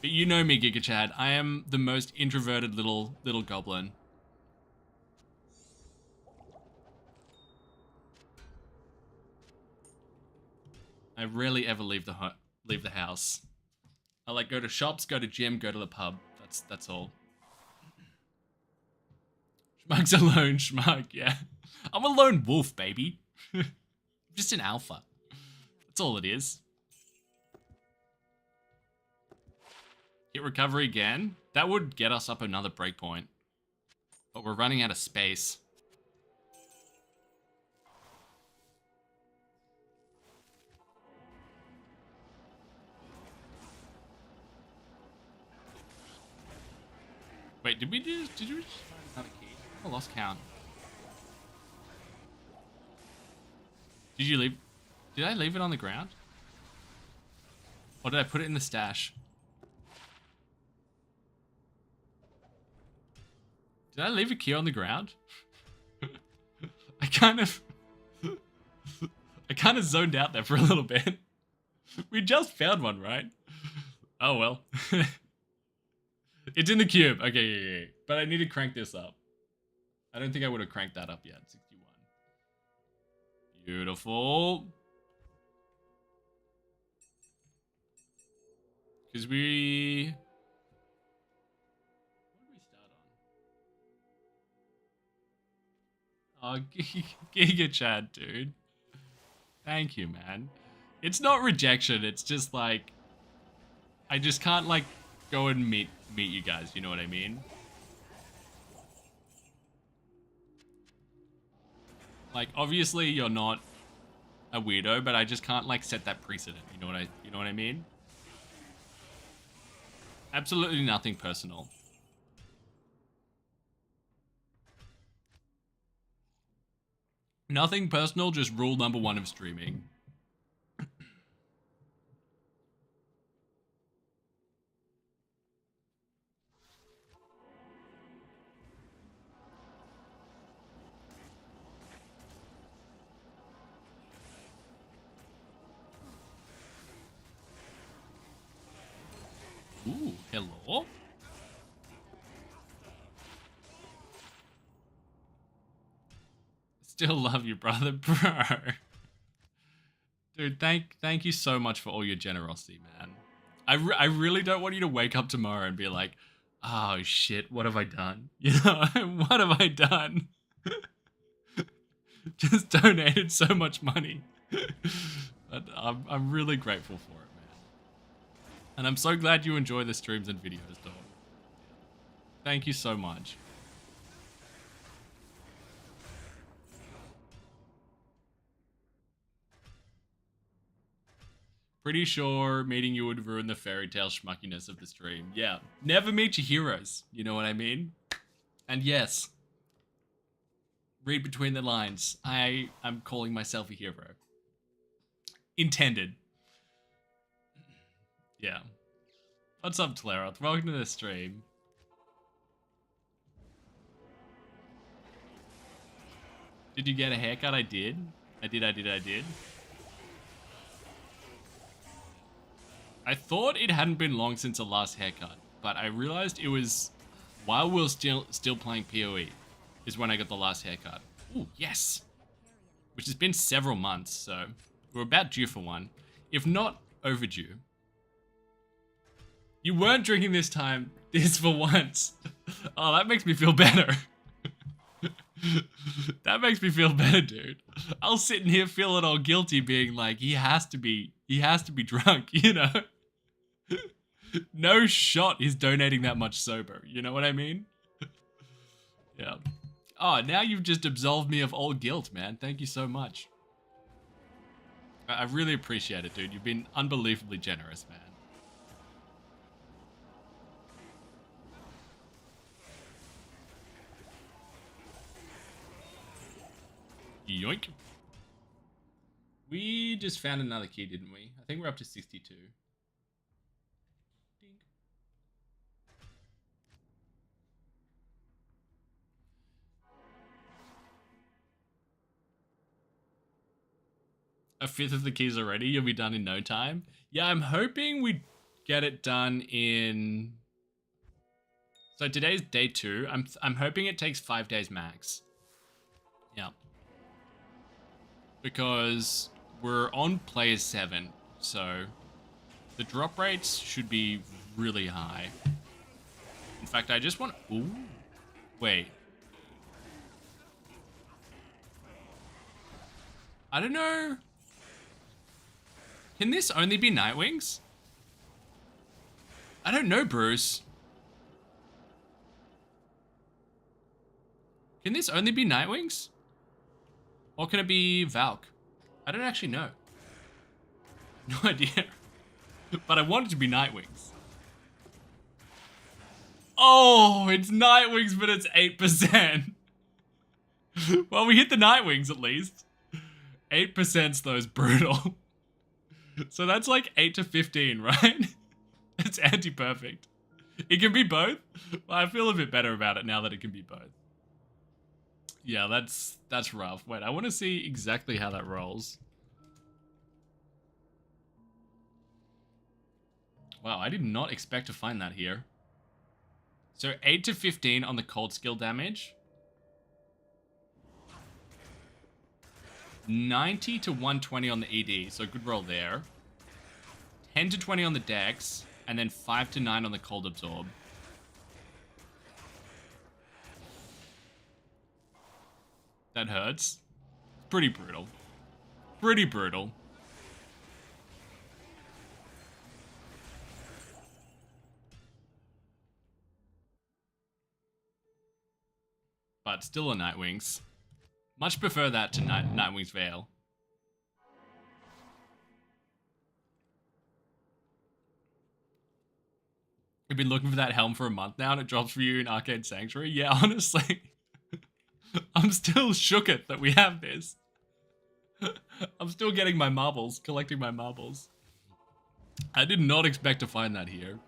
But you know me, Giga Chad. I am the most introverted little goblin. I rarely ever leave the house. I like go to shops, go to gym, go to the pub. That's all. Schmuck's a lone schmuck, yeah. I'm a lone wolf, baby. Just an alpha. That's all it is. Hit recovery again. That would get us up another breakpoint. But we're running out of space. Wait, did we just find another key? I lost count. Did you leave? Did I leave it on the ground? Or did I put it in the stash? Did I leave a key on the ground? I kind of zoned out there for a little bit. We just found one, right? Oh well. It's in the cube. Okay, yeah. But I need to crank this up. I don't think I would have cranked that up yet. 61. Beautiful. Because we... What did we start on? Oh, Giga Chad, dude. Thank you, man. It's not rejection. It's just like... I just can't, like, go and meet you guys. You know what I mean? Like, obviously you're not a weirdo, but I just can't, like, set that precedent. You know what I mean? Absolutely nothing personal. Nothing personal, just rule number 1 of streaming. Ooh, hello? Still love you, brother, bro. Dude, thank you so much for all your generosity, man. I really don't want you to wake up tomorrow and be like, oh shit, what have I done? You know, what have I done? Just donated so much money. But I'm really grateful for it, man. And I'm so glad you enjoy the streams and videos, dog. Thank you so much. Pretty sure meeting you would ruin the fairy tale schmuckiness of the stream. Yeah, never meet your heroes. You know what I mean? And yes, read between the lines. I'm calling myself a hero. Intended. Yeah. What's up, Tlaroth? Welcome to the stream. Did you get a haircut? I did. I did. I thought it hadn't been long since the last haircut, but I realized it was while we were still playing PoE is when I got the last haircut. Ooh, yes! Which has been several months, so we're about due for one. If not overdue. You weren't drinking this time, this for once. Oh, that makes me feel better. That makes me feel better, dude. I'll sit in here feeling all guilty being like, he has to be drunk, you know? No shot he's donating that much sober, you know what I mean? Yeah. Oh, now you've just absolved me of all guilt, man. Thank you so much. I really appreciate it, dude. You've been unbelievably generous, man. Yoink. We just found another key, didn't we? I think we're up to 62. Ding. A fifth of the keys already? You'll be done in no time? Yeah, I'm hoping we get it done in... So today's day 2. I'm hoping it takes 5 days max. Yeah. Because we're on player 7, so The drop rates should be really high. In fact, I just want... Ooh. Wait. I don't know. Can this only be Nightwings? I don't know, Bruce. Can this only be Nightwings? Or can it be Valk? I don't actually know. No idea. But I want it to be Nightwings. Oh, it's Nightwings, but it's 8%. Well, we hit the Nightwings at least. 8% though is brutal. So that's like 8 to 15, right? It's anti-perfect. It can be both. Well, I feel a bit better about it now that it can be both. Yeah, that's rough. Wait, I want to see exactly how that rolls. Wow, I did not expect to find that here. So 8 to 15 on the cold skill damage. 90 to 120 on the ED, so good roll there. 10 to 20 on the dex, and then 5 to 9 on the cold absorb. That hurts. Pretty brutal. Pretty brutal. But still a Nightwings. Much prefer that to Nightwings Veil. You've been looking for that helm for a month now and it drops for you in Arcade Sanctuary? Yeah, honestly. I'm still shooketh that we have this. I'm still getting my marbles, collecting my marbles. I did not expect to find that here.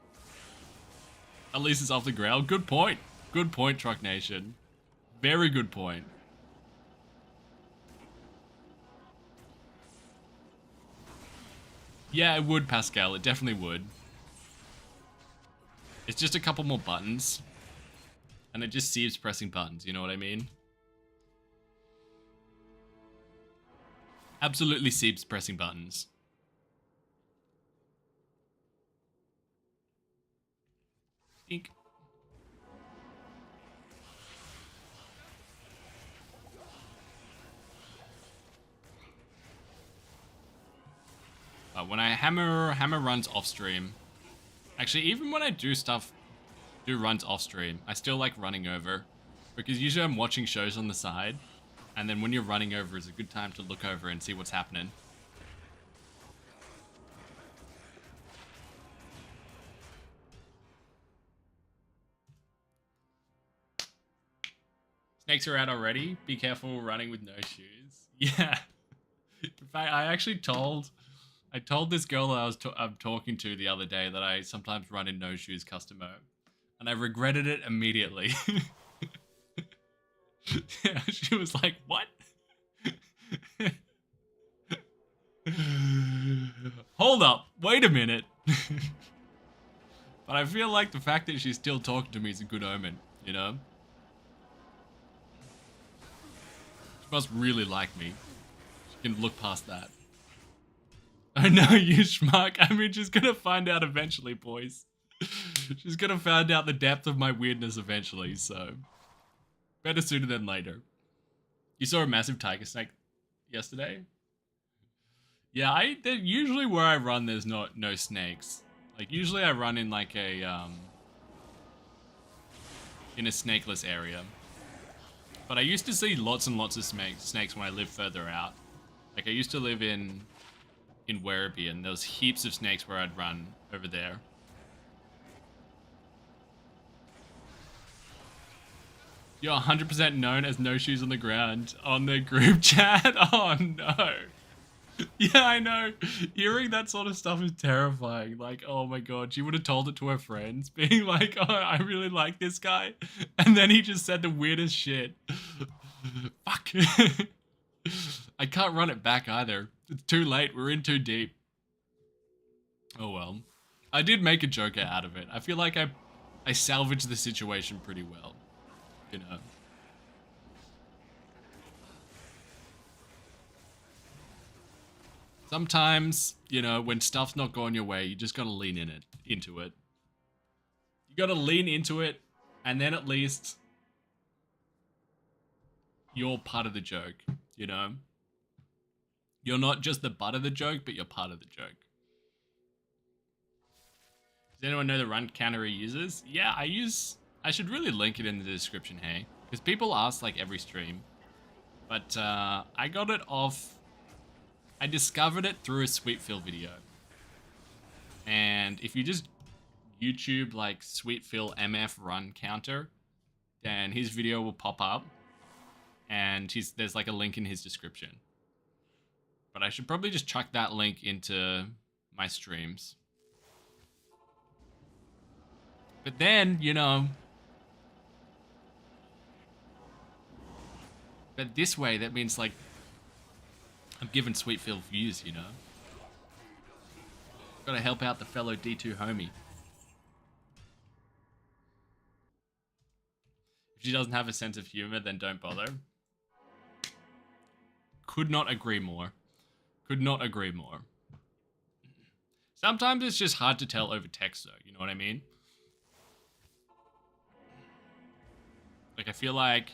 At least it's off the ground. Good point. Good point, Truck Nation. Very good point. Yeah, it would, Pascal. It definitely would. It's just a couple more buttons. And it just saves pressing buttons, you know what I mean? Absolutely seeps pressing buttons. Ink. When I hammer runs off stream. Actually, even when I do runs off stream, I still like running over. Because usually I'm watching shows on the side. And then when you're running over, it's a good time to look over and see what's happening. Snakes are out already. Be careful running with no shoes. Yeah. In fact, I told this girl that I'm talking to the other day that I sometimes run in no shoes custom mode. And I regretted it immediately. Yeah, she was like, what? Hold up, wait a minute. But I feel like the fact that she's still talking to me is a good omen, you know? She must really like me. She can look past that. Oh no, you schmuck. I mean, she's gonna find out eventually, boys. She's gonna find out the depth of my weirdness eventually, so... better sooner than later. You saw a massive tiger snake yesterday? Yeah, usually where I run, there's no snakes. Like, usually I run in like a, in a snakeless area. But I used to see lots and lots of snakes when I lived further out. Like, I used to live in Werribee, and there was heaps of snakes where I'd run over there. You're 100% known as no shoes on the ground on the group chat. Oh no. Yeah, I know. Hearing that sort of stuff is terrifying. Like, oh my god, she would have told it to her friends, being like, oh, I really like this guy. And then he just said the weirdest shit. Fuck. I can't run it back either. It's too late. We're in too deep. Oh well. I did make a joke out of it. I feel like I salvaged the situation pretty well. You know. Sometimes, you know, when stuff's not going your way, you just gotta lean into it. You gotta lean into it, and then at least you're part of the joke, you know? You're not just the butt of the joke, but you're part of the joke. Does anyone know the run counter he uses? Yeah, I should really link it in the description, hey? Because people ask like every stream. But I got it off... I discovered it through a Sweetfill video. And if you just YouTube like Sweetfill MF run counter, then his video will pop up. And there's like a link in his description. But I should probably just chuck that link into my streams. But then, you know... But this way, that means like... I'm giving Sweetfield views, you know? Gotta help out the fellow D2 homie. If she doesn't have a sense of humor, then don't bother. Could not agree more. Could not agree more. Sometimes it's just hard to tell over text though, you know what I mean? Like I feel like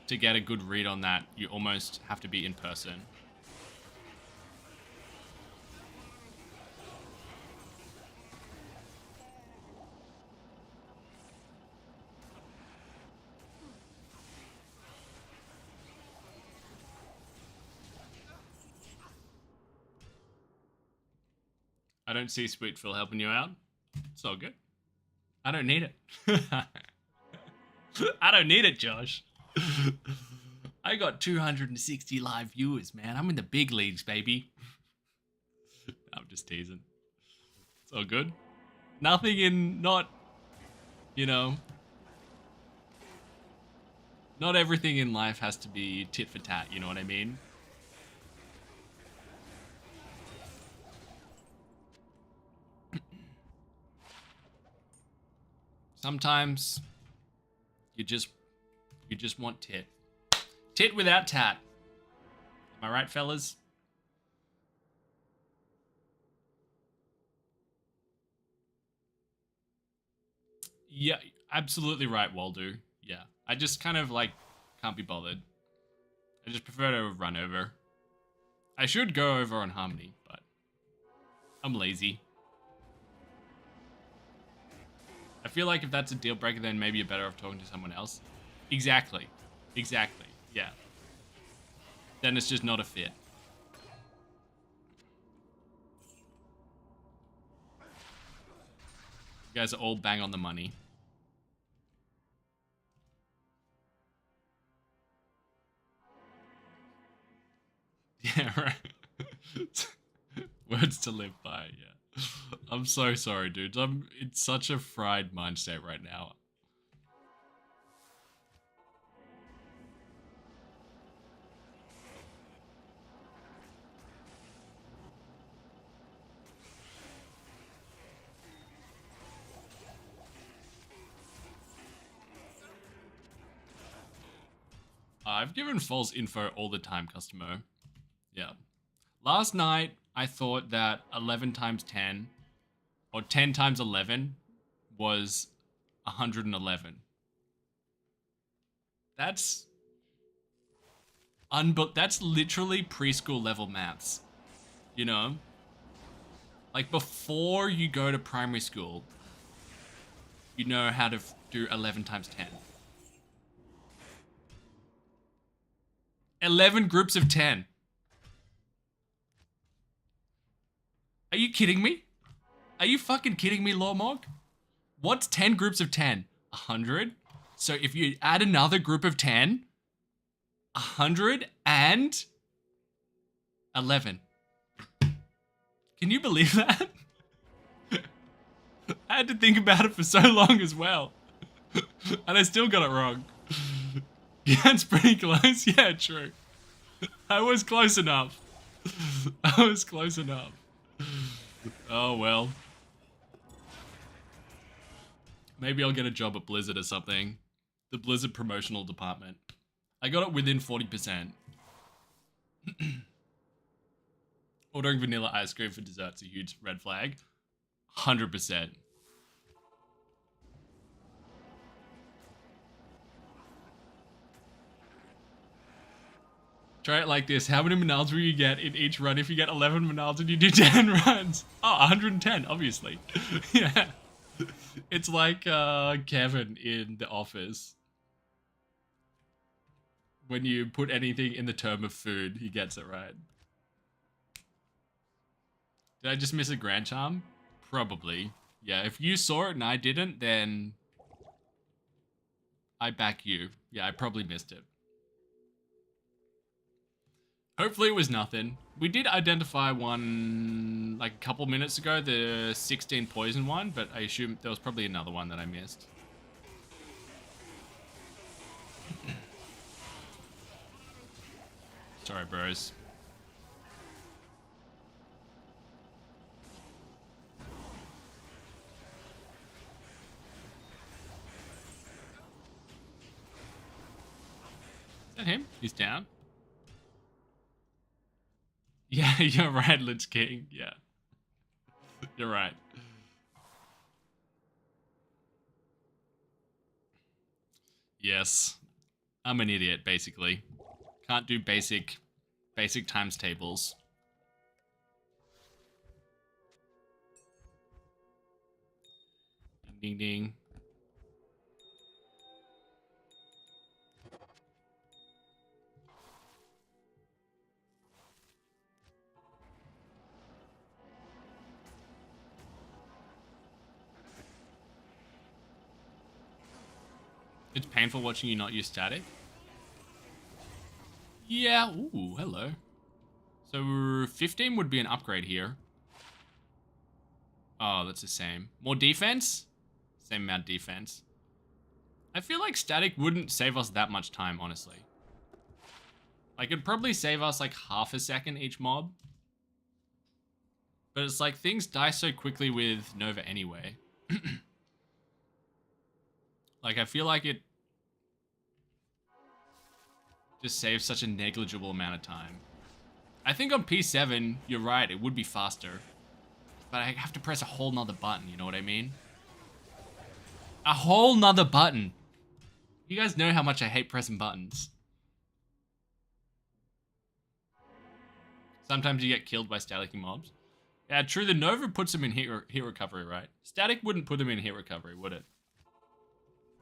to get a good read on that, you almost have to be in person. I don't see Sweetfill helping you out. It's all good. I don't need it. I don't need it, Josh. I got 260 live viewers, man. I'm in the big leagues, baby. I'm just teasing. It's all good. Nothing in, not, you know, not everything in life has to be tit for tat, you know what I mean? Sometimes you just want tit. Tit without tat. Am I right, fellas? Yeah, absolutely right, Waldo. Yeah. I just kind of like can't be bothered. I just prefer to run over. I should go over on Harmony, but I'm lazy. I feel like if that's a deal breaker, then maybe you're better off talking to someone else. Exactly. Exactly. Yeah. Then it's just not a fit. You guys are all bang on the money. Yeah, right. Words to live by, yeah. I'm so sorry, dude. I'm in such a fried mindset right now. I've given false info all the time, customer. Yeah. Last night, I thought that 11 times 10, or 10 times 11, was 111. That's literally preschool level maths. You know? Like, before you go to primary school, you know how to do 11 times 10. 11 groups of 10. Are you kidding me? Are you fucking kidding me, Lawmog? What's 10 groups of 10? 100? So if you add another group of 10, 111. Can you believe that? I had to think about it for so long as well. And I still got it wrong. Yeah, it's pretty close. Yeah, true. I was close enough. I was close enough. Oh, well. Maybe I'll get a job at Blizzard or something. The Blizzard promotional department. I got it within 40%. Ordering vanilla ice cream for dessert's a huge red flag. 100%. Try it like this. How many manals will you get in each run if you get 11 manals and you do 10 runs? Oh, 110, obviously. Yeah. It's like Kevin in The Office. When you put anything in the term of food, he gets it right. Did I just miss a Grand Charm? Probably. Yeah, if you saw it and I didn't, then I back you. Yeah, I probably missed it. Hopefully it was nothing. We did identify one like a couple minutes ago, the 16 poison one, but I assume there was probably another one that I missed. Sorry, bros. Is that him? He's down. Yeah, you're right, Lich King. Yeah. You're right. Yes. I'm an idiot, basically. Can't do basic times tables. Ding, ding, ding. It's painful watching you not use static. Yeah, ooh, hello. So 15 would be an upgrade here. Oh, that's the same. More defense? Same amount of defense. I feel like static wouldn't save us that much time, honestly. Like, it'd probably save us like half a second each mob. But it's like things die so quickly with Nova anyway. Like, I feel like it just saves such a negligible amount of time. I think on P7, you're right, it would be faster. But I have to press a whole nother button, you know what I mean? A whole nother button. You guys know how much I hate pressing buttons. Sometimes you get killed by static mobs. Yeah, true, the Nova puts them in hit recovery, right? Static wouldn't put them in hit recovery, would it?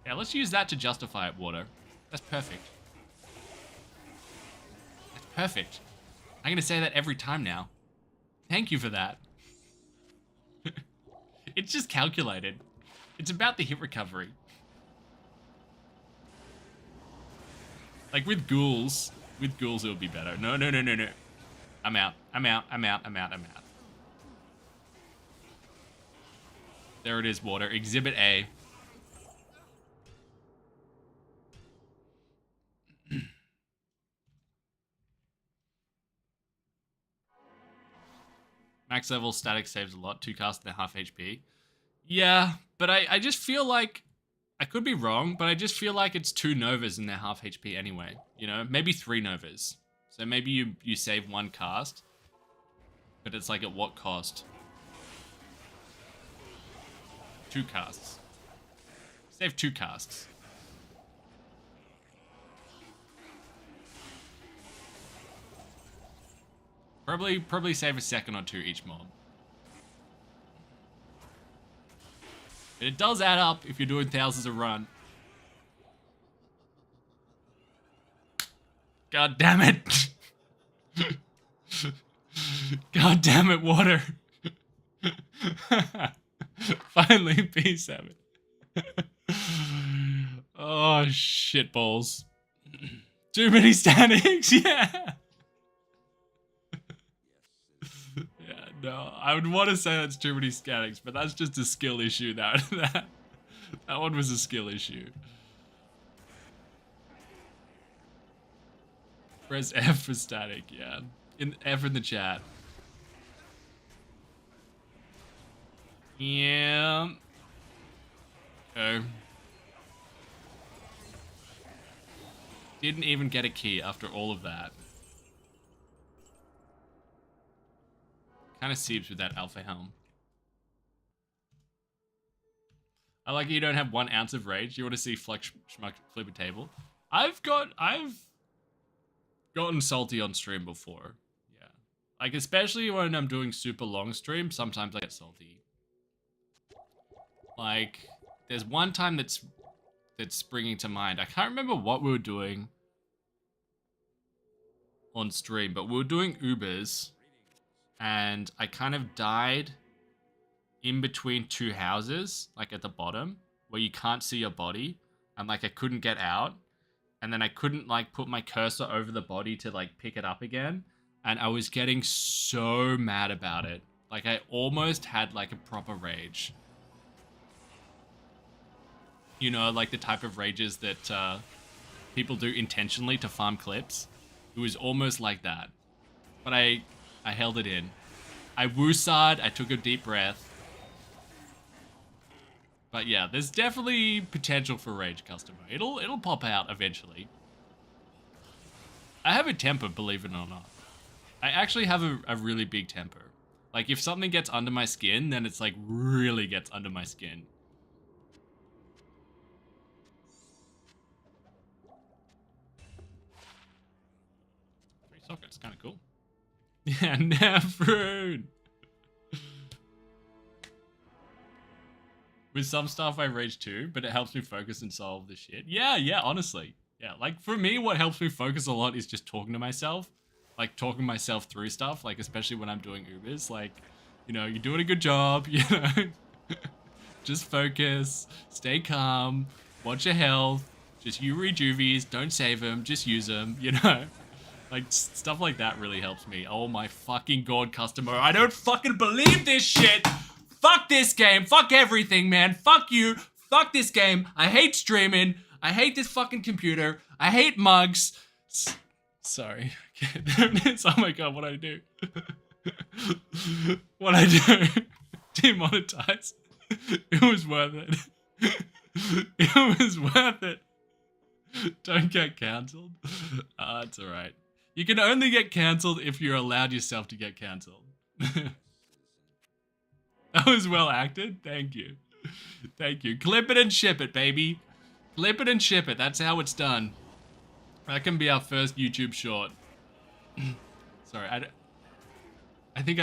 Yeah, let's use that to justify it, Water. That's perfect. That's perfect. I'm gonna say that every time now. Thank you for that. It's just calculated. It's about the hit recovery. Like with ghouls it would be better. No. I'm out. There it is, Water. Exhibit A. Max level static saves a lot. 2 cast and a half HP. Yeah, but I just feel like... I could be wrong, but I just feel like it's 2 Novas in their half HP anyway. You know? Maybe 3 Novas. So maybe you save 1 cast. But it's like at what cost? 2 casts. Save 2 casts. Probably save a second or 2 each mob. But it does add up if you're doing thousands a run. God damn it. God damn it, Water. Finally, P7. Oh, shit balls. Too many statics, yeah. Yeah, no, I would want to say that's too many statics, but that's just a skill issue. That one was a skill issue. Press F for static, yeah. F in the chat. Yeah. Okay. Didn't even get a key after all of that. Kind of seeps with that alpha helm. I like you don't have 1 ounce of rage. You want to see Flex Schmuck flip a table? I've gotten salty on stream before. Yeah. Like, especially when I'm doing super long streams, sometimes I get salty. Like, there's one time that's springing to mind. I can't remember what we were doing on stream, but we were doing Ubers, and I kind of died in between 2 houses, like at the bottom, where you can't see your body, and like I couldn't get out, and then I couldn't like put my cursor over the body to like pick it up again, and I was getting so mad about it. Like I almost had like a proper rage. You know, like the type of rages that people do intentionally to farm clips. It was almost like that. But I held it in. I woosah'd, I took a deep breath. But yeah, there's definitely potential for rage, customer. It'll pop out eventually. I have a temper, believe it or not. I actually have a really big temper. Like if something gets under my skin, then it's like really gets under my skin. 3 sockets, kind of cool. Yeah, never. With some stuff I rage too, but it helps me focus and solve the shit. Yeah, honestly. Yeah, like for me, what helps me focus a lot is just talking to myself. Like talking myself through stuff, like especially when I'm doing Ubers. Like, you know, you're doing a good job, you know. Just focus, stay calm, watch your health. Just you rejuvies, don't save them, just use them, you know. Like, stuff like that really helps me. Oh my fucking god, customer. I don't fucking believe this shit! Fuck this game. Fuck everything, man. Fuck you. Fuck this game. I hate streaming. I hate this fucking computer. I hate mugs. Sorry. Okay, there it is. Oh my god, what I do? What I do? Demonetize. It was worth it. It was worth it. Don't get cancelled. It's alright. You can only get cancelled if you're allowed yourself to get cancelled. That was well acted. Thank you. Thank you. Clip it and ship it, baby. Clip it and ship it. That's how it's done. That can be our first YouTube short. Sorry, I think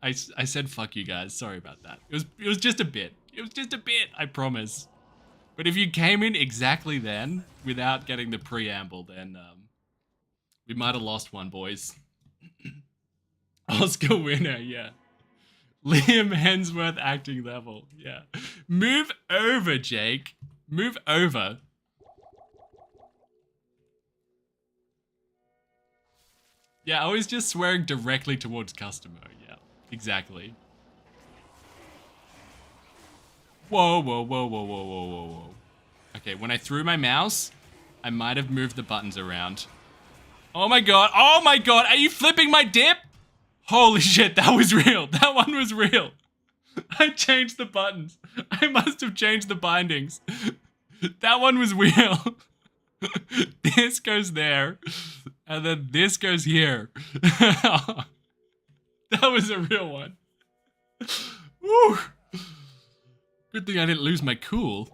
I said fuck you guys. Sorry about that. It was just a bit. It was just a bit, I promise. But if you came in exactly then, without getting the preamble, then we might have lost one, boys. Oscar winner, yeah. Liam Hemsworth acting level, yeah. Move over, Jake. Move over. Yeah, I was just swearing directly towards customer, yeah. Exactly. Whoa. Okay, when I threw my mouse, I might have moved the buttons around. Oh my god, are you flipping my dip? Holy shit, that was real. That one was real. I changed the buttons. I must have changed the bindings. That one was real. This goes there. And then this goes here. That was a real one. Woo. Good thing I didn't lose my cool.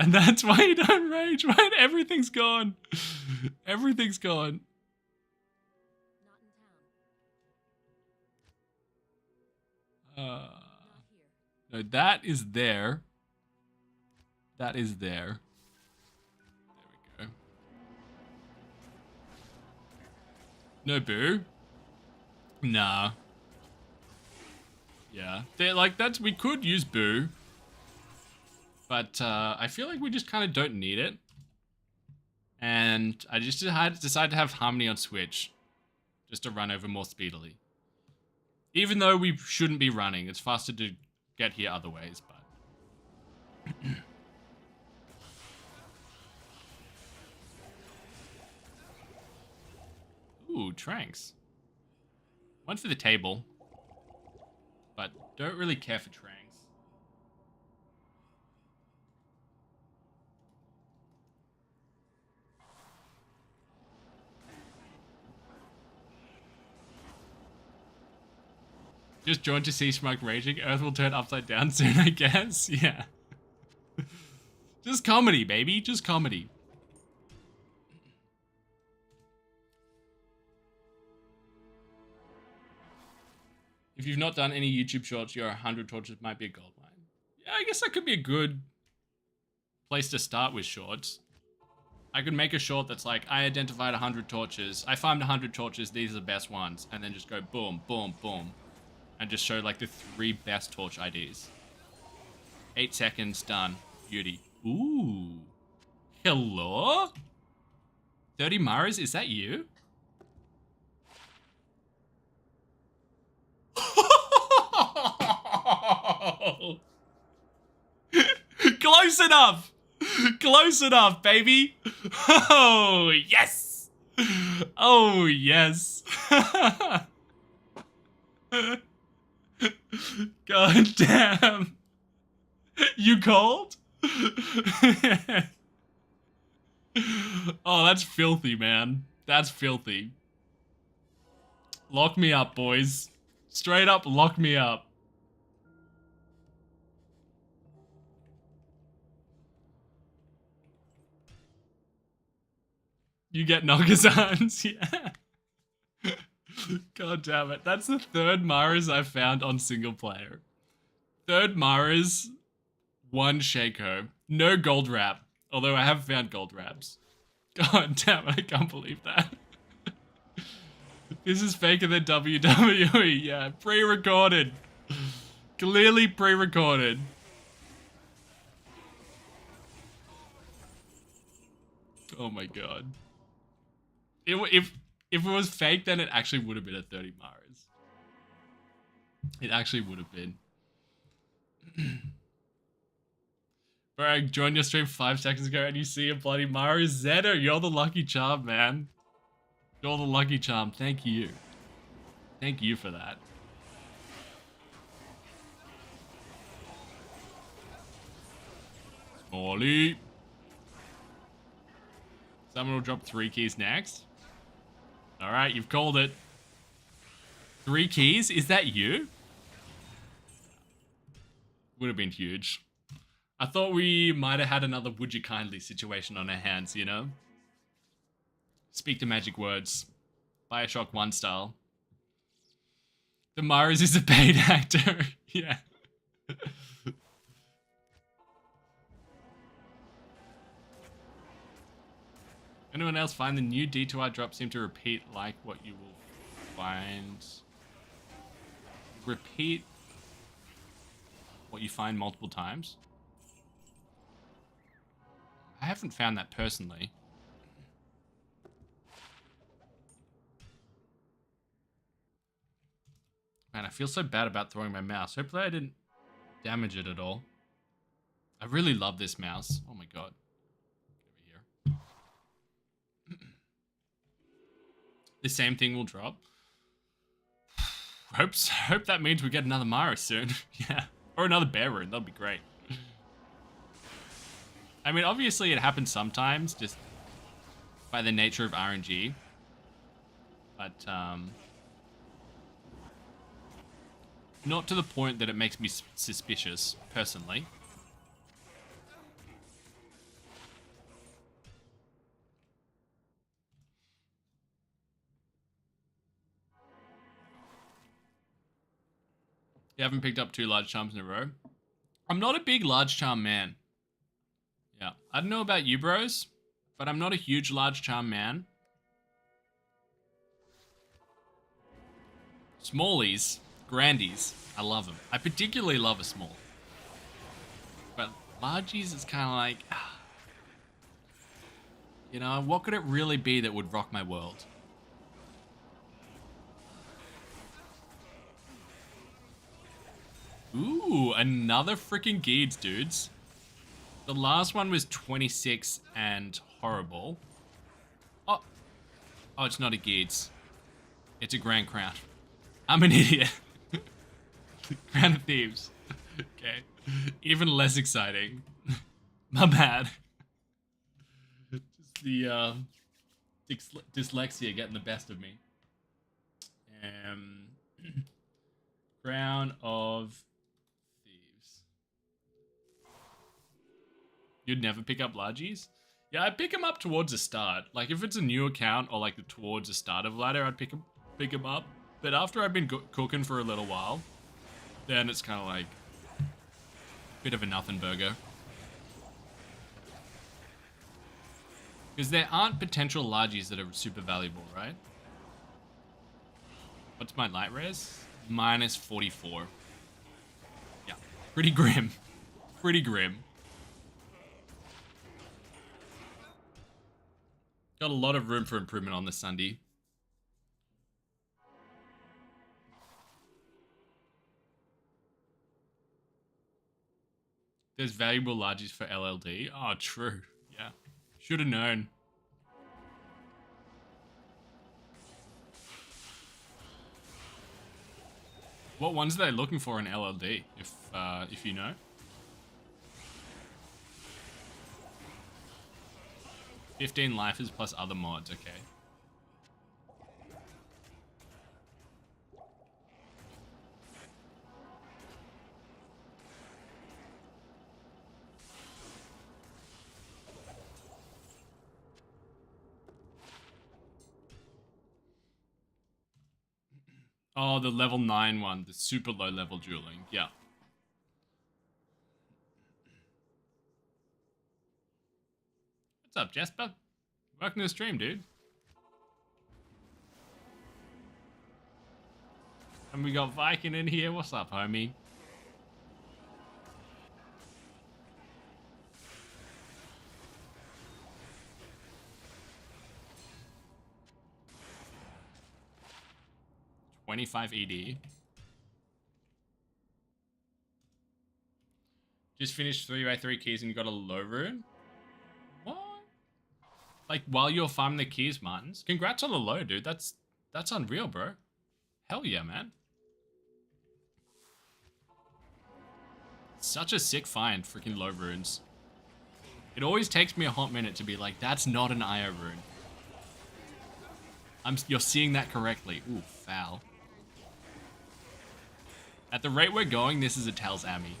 And that's why you don't rage, right? Everything's gone. Everything's gone. No, that is there. That is there. There we go. No boo? Nah. Yeah. They're like, we could use boo. But I feel like we just kind of don't need it. And I just decided to have Harmony on Switch. Just to run over more speedily. Even though we shouldn't be running. It's faster to get here other ways, but... Ooh, Tranks. One for the table. But don't really care for Tranks. Just joined to see Smug raging. Earth will turn upside down soon, I guess. Yeah. Just comedy, baby. Just comedy. If you've not done any YouTube shorts, your 100 torches might be a gold mine. Yeah, I guess that could be a good place to start with shorts. I could make a short that's like, I identified 100 torches. I farmed 100 torches. These are the best ones. And then just go boom, boom, boom. And just show like the 3 best torch IDs. 8 seconds, done. Beauty. Ooh. Hello? 30 Maras, is that you? Close enough! Close enough, baby! Oh, yes! Oh, yes. God damn. You cold? Oh, that's filthy, man. That's filthy. Lock me up, boys. Straight up, lock me up. You get Nogazans, yeah. God damn it. That's the 3rd Maras I've found on single player. 3rd Maras, 1 Shaco. No gold wrap. Although I have found gold wraps. God damn it, I can't believe that. This is faker than WWE. Yeah, pre-recorded. Clearly pre-recorded. Oh my god. If it was fake, then it actually would have been a 30 Maras. It actually would have been. Bro, I joined your stream 5 seconds ago and you see a bloody Mara. Zeta, you're the lucky charm, man. You're the lucky charm. Thank you. Thank you for that. Smalley. Someone will drop 3 keys next. Alright, you've called it. 3 keys? Is that you? Would have been huge. I thought we might have had another would you kindly situation on our hands, you know? Speak the magic words. Bioshock 1 style. The Mars is a paid actor. Yeah. Anyone else find the new D2R drops seem to repeat like what you will find? Repeat what you find multiple times? I haven't found that personally. Man, I feel so bad about throwing my mouse. Hopefully I didn't damage it at all. I really love this mouse. Oh my god. Over here. The same thing will drop. Hope that means we get another Mara soon. Yeah. Or another bear rune. That'd be great. I mean, obviously it happens sometimes, just by the nature of RNG. But, not to the point that it makes me suspicious, personally. You haven't picked up 2 large charms in a row? I'm not a big large charm man. Yeah, I don't know about you bros, but I'm not a huge large charm man. Smallies, grandies, I love them. I particularly love a small. But largies is kind of like, you know, what could it really be that would rock my world? Ooh, another freaking Geeds, dudes. The last one was 26 and horrible. Oh, it's not a Geeds. It's a Grand Crown. I'm an idiot. Crown of Thieves. Okay. Even less exciting. My bad. Just the dyslexia getting the best of me. Crown of Thieves. You'd never pick up Largies? Yeah, I pick them up towards the start. Like, if it's a new account or, like, towards the start of ladder, I'd pick them up. But after I've been cooking for a little while, then it's kind of like a bit of a nothing burger. Because there aren't potential Largies that are super valuable, right? What's my light res? Minus 44. Yeah, pretty grim. Pretty grim. Got a lot of room for improvement on this Sunday. There's valuable Largies for LLD. Oh, true. Yeah. Should have known. What ones are they looking for in LLD, if you know? 15 lifers plus other mods, okay. Oh, the level 9 one, the super low level dueling, yeah. What's up, Jasper? Welcome to the stream, dude. And we got Viking in here. What's up, homie? $25 ED. Just finished 3x3 keys and you got a low rune? What? Like, while you're farming the keys, Martins? Congrats on the low, dude. That's unreal, bro. Hell yeah, man. Such a sick find, freaking low runes. It always takes me a hot minute to be like, that's not an IO rune. You're seeing that correctly. Ooh, foul. At the rate we're going, this is a Tel's Ami.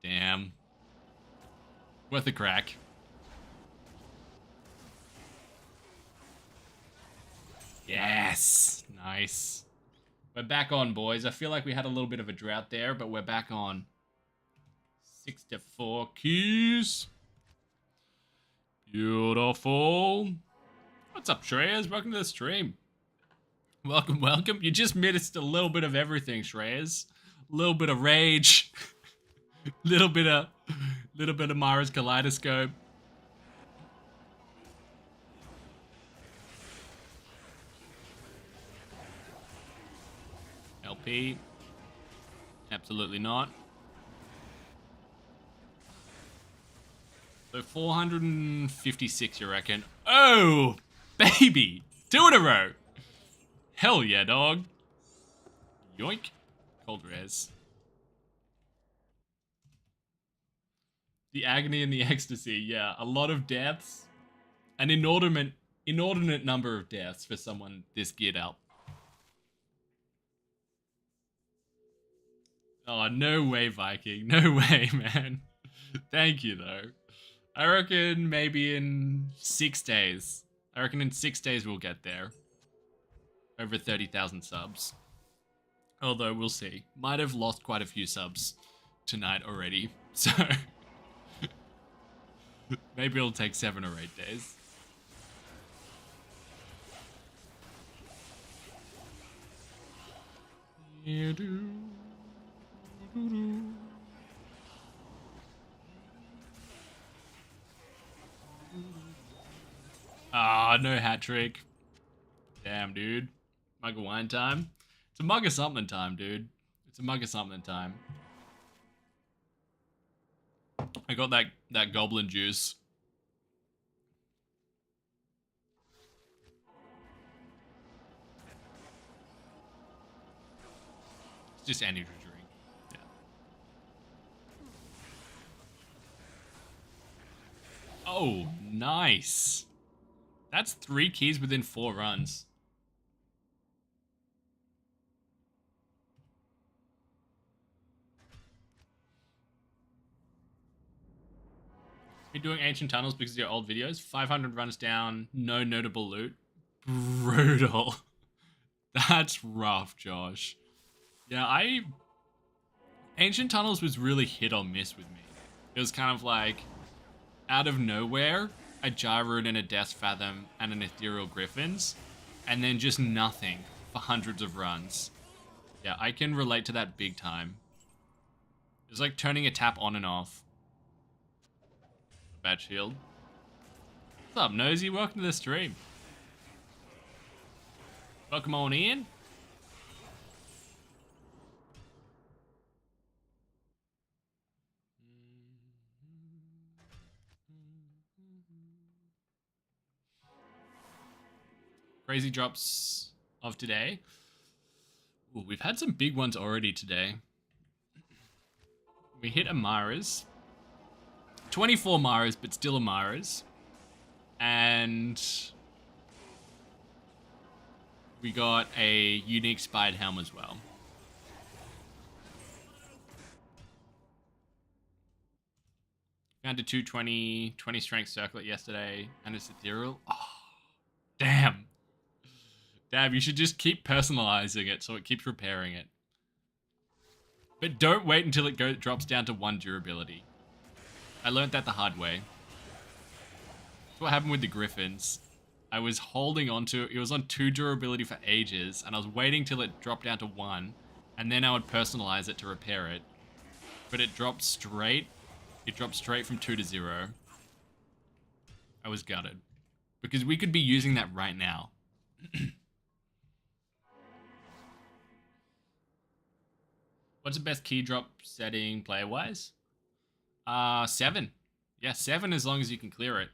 Damn. Worth a crack. Yes! Nice. We're back on, boys. I feel like we had a little bit of a drought there, but we're back on. 64 keys. Beautiful. What's up, Shreyas? Welcome to the stream. Welcome, welcome. You just missed a little bit of everything, Shreyas. A little bit of rage. little bit of Mara's kaleidoscope. LP. Absolutely not. So 456, you reckon? Oh, baby. 2 in a row. Hell yeah, dog. Yoink. Cold res. The agony and the ecstasy. Yeah, a lot of deaths. An inordinate number of deaths for someone this geared up. Oh, no way, Viking. No way, man. Thank you, though. I reckon maybe in 6 days. I reckon in 6 days we'll get there. Over 30,000 subs. Although, we'll see. Might have lost quite a few subs tonight already. So, maybe it'll take 7 or 8 days. Ah, no hat trick. Damn, dude. Mug of wine time? It's a mug of something time, dude. It's a mug of something time. I got that goblin juice. It's just energy drink. Yeah. Oh, nice. That's 3 keys within 4 runs. You're doing Ancient Tunnels because of your old videos. 500 runs down, no notable loot. Brutal. That's rough, Josh. Yeah, Ancient Tunnels was really hit or miss with me. It was kind of like, out of nowhere, a Gyroid and a Death Fathom and an Ethereal Griffins, and then just nothing for hundreds of runs. Yeah, I can relate to that big time. It was like turning a tap on and off. Bad shield. What's up, Nosy? Welcome to the stream. Welcome on in. Crazy drops of today. Ooh, we've had some big ones already today. We hit Amara's. 24 Maras, but still Amara's. And we got a unique Spied Helm as well. Found a 220, 20 strength circlet yesterday, and it's ethereal. Oh, damn. Damn, you should just keep personalizing it so it keeps repairing it. But don't wait until it drops down to 1 durability. I learned that the hard way. That's what happened with the Griffins. I was holding on to it. Was on 2 durability for ages, and I was waiting till it dropped down to 1, and then I would personalize it to repair it. But it dropped straight. It dropped straight from 2 to 0. I was gutted. Because we could be using that right now. What's the best key drop setting player-wise? 7. Yeah, 7 as long as you can clear it.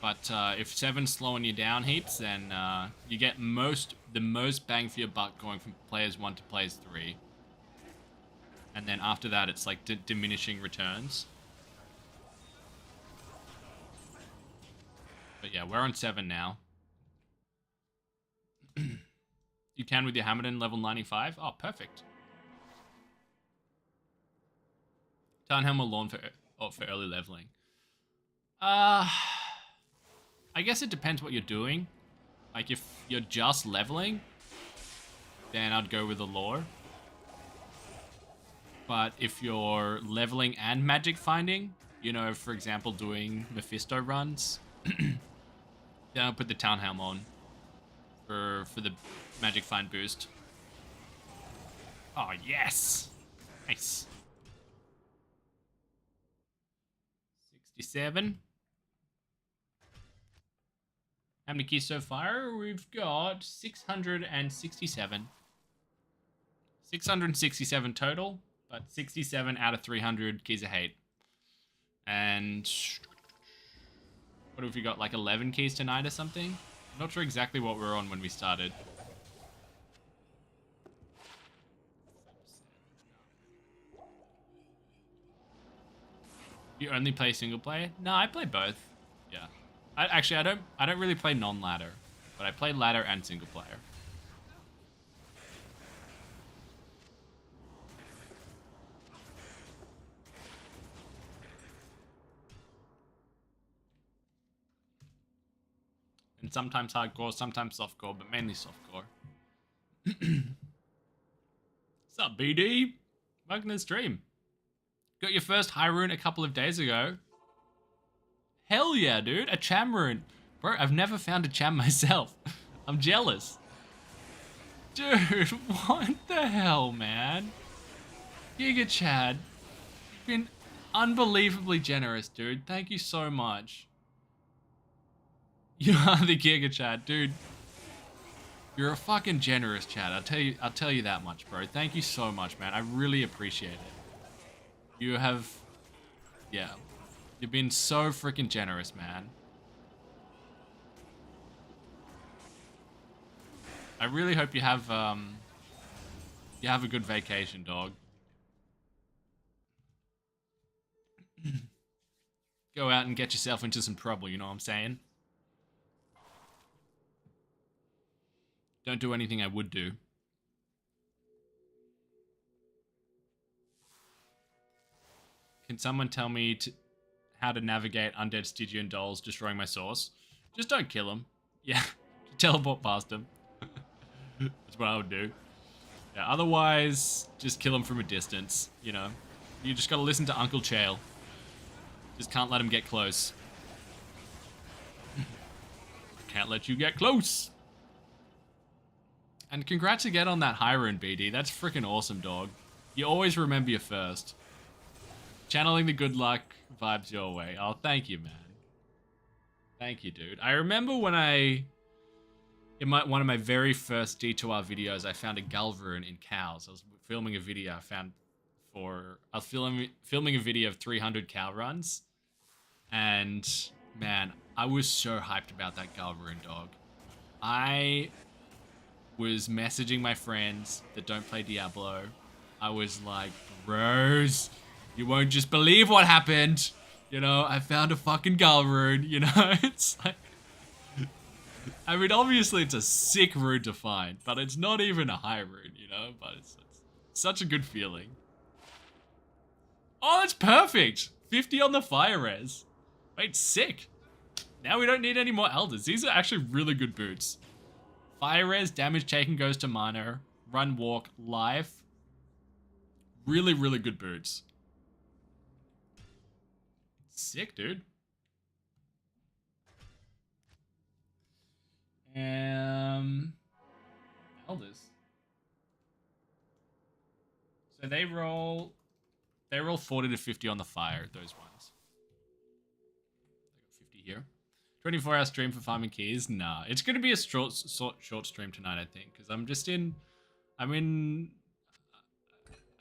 But if 7's slowing you down heaps, then you get the most bang for your buck going from players 1 to players 3. And then after that, it's like diminishing returns. But yeah, we're on 7 now. You can with your Hamilton level 95. Oh, perfect. Tarnhelm or Lawn for early leveling. I guess it depends what you're doing. Like, if you're just leveling, then I'd go with the lore. But if you're leveling and magic finding, you know, for example, doing Mephisto runs, then I'll put the Townhelm on for the magic find boost. Oh, yes! Nice. 67. How many keys so far? We've got 667. 667 total, but 67 out of 300 keys of hate. And what have we got, like 11 keys tonight or something? I'm not sure exactly what we're on when we started. You only play single player? No, I play both. Yeah. I don't really play non-ladder, but I play ladder and single player. And sometimes hardcore, sometimes softcore, but mainly softcore. What's up, BD? Welcome to the stream. Got your first high rune a couple of days ago. Hell yeah, dude. A Cham rune. Bro, I've never found a Cham myself. I'm jealous. Dude, what the hell, man? Giga Chad. You've been unbelievably generous, dude. Thank you so much. You are the Giga Chad, dude. You're a fucking generous Chad. I'll tell you that much, bro. Thank you so much, man. I really appreciate it. You have, yeah, you've been so freaking generous, man. I really hope you have a good vacation, dog. Go out and get yourself into some trouble, you know what I'm saying? Don't do anything I would do. someone tell me how to navigate undead Stygian dolls destroying my source, just don't kill them. Yeah, teleport past them. That's what I would do. Yeah, otherwise, just kill them from a distance, you know. You just gotta listen to Uncle Chael. Just can't let him get close. Can't let you get close. And congrats again on that Hyrule, BD. That's freaking awesome, dog. You always remember your first. Channeling the good luck vibes your way. Oh, thank you, man. Thank you, dude. I remember when in one of my very first D2R videos, I found a Galvarune in cows. I was filming a video I was filming a video of 300 cow runs. And, man, I was so hyped about that Galvarune, dog. I was messaging my friends that don't play Diablo. I was like, bros, you won't just believe what happened. You know, I found a fucking Galvarune, you know? It's like... I mean, obviously it's a sick rune to find, but it's not even a high rune, you know? But it's such a good feeling. Oh, that's perfect! 50 on the fire res. Wait, sick. Now we don't need any more elders. These are actually really good boots. Fire res, damage taken goes to minor. Run, walk, life. Really, really good boots. Sick, dude. Elders. So they roll 40 to 50 on the fire, those ones. I got 50 here. 24-hour stream for farming keys? Nah. It's gonna be a short stream tonight, I think. Because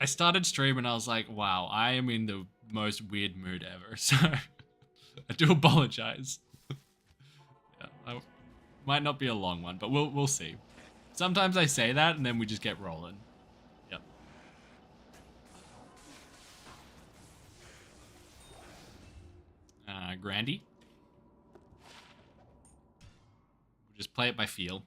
I started stream and I was like, wow, I am in the most weird mood ever. So I do apologize. Yeah, might not be a long one, but we'll see. Sometimes I say that and then we just get rolling. Yep. Grandy. We'll just play it by feel.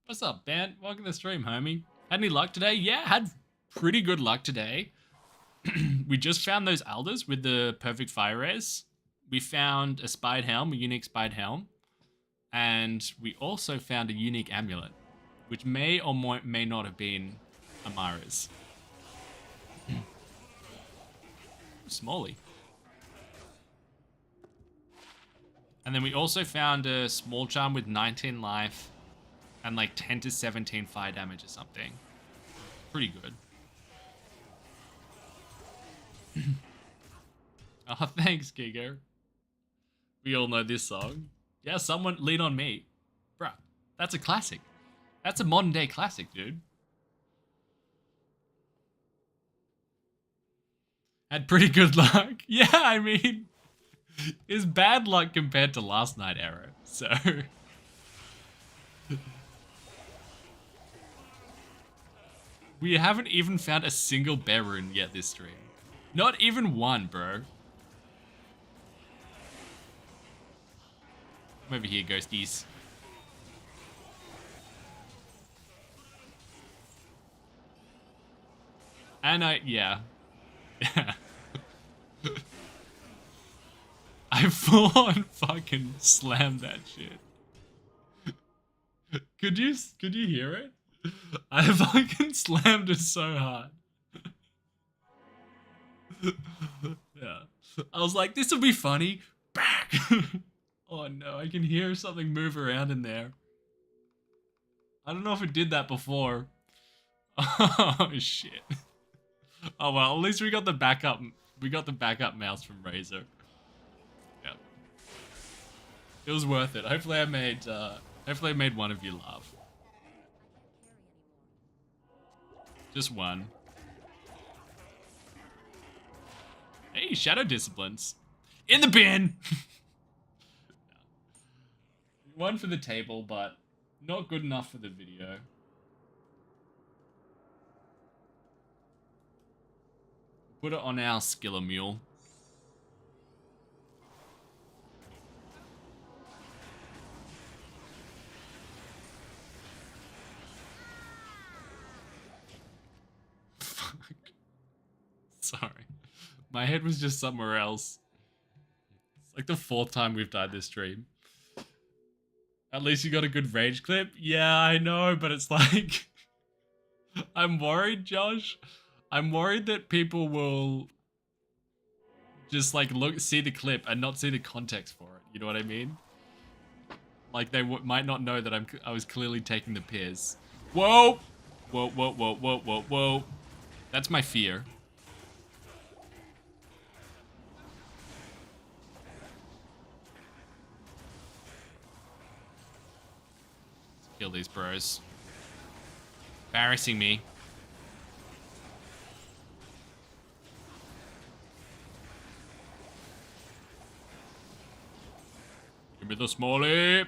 What's up, Ben? Welcome to the stream, homie. Had any luck today? Yeah, had pretty good luck today. We just found those elders with the perfect fire res. We found a spied helm, a unique spied helm. And we also found a unique amulet, which may or may not have been Amara's. Smalley. And then we also found a small charm with 19 life and like 10 to 17 fire damage or something. Pretty good. Oh, thanks, Giga. We all know this song. Yeah, someone lean on me. Bruh, that's a classic. That's a modern day classic, dude. Had pretty good luck. Yeah, I mean, it's bad luck compared to last night era, so. We haven't even found a single bear rune yet this stream. Not even one, bro. Come over here, ghosties. And yeah. I full on fucking slammed that shit. Could you hear it? I fucking slammed it so hard. Yeah. I was like, this will be funny. Back. Oh no, I can hear something move around in there. I don't know if it did that before. Oh shit. Oh well, at least we got the backup. We got the backup mouse from Razer. Yeah. It was worth it. Hopefully I made one of you laugh. Just one. Hey, Shadow Disciplines. In the bin! One for the table, but not good enough for the video. Put it on our Skiller Mule. Fuck. Sorry. My head was just somewhere else. It's like the 4th time we've died this stream. At least you got a good rage clip. Yeah, I know, but it's like... I'm worried, Josh. I'm worried that people will just like see the clip and not see the context for it. You know what I mean? Like they might not know that I was clearly taking the piss. Whoa! Whoa, whoa, whoa, whoa, whoa, whoa. That's my fear. Let's kill these bros. Embarrassing me. Give me the smalley.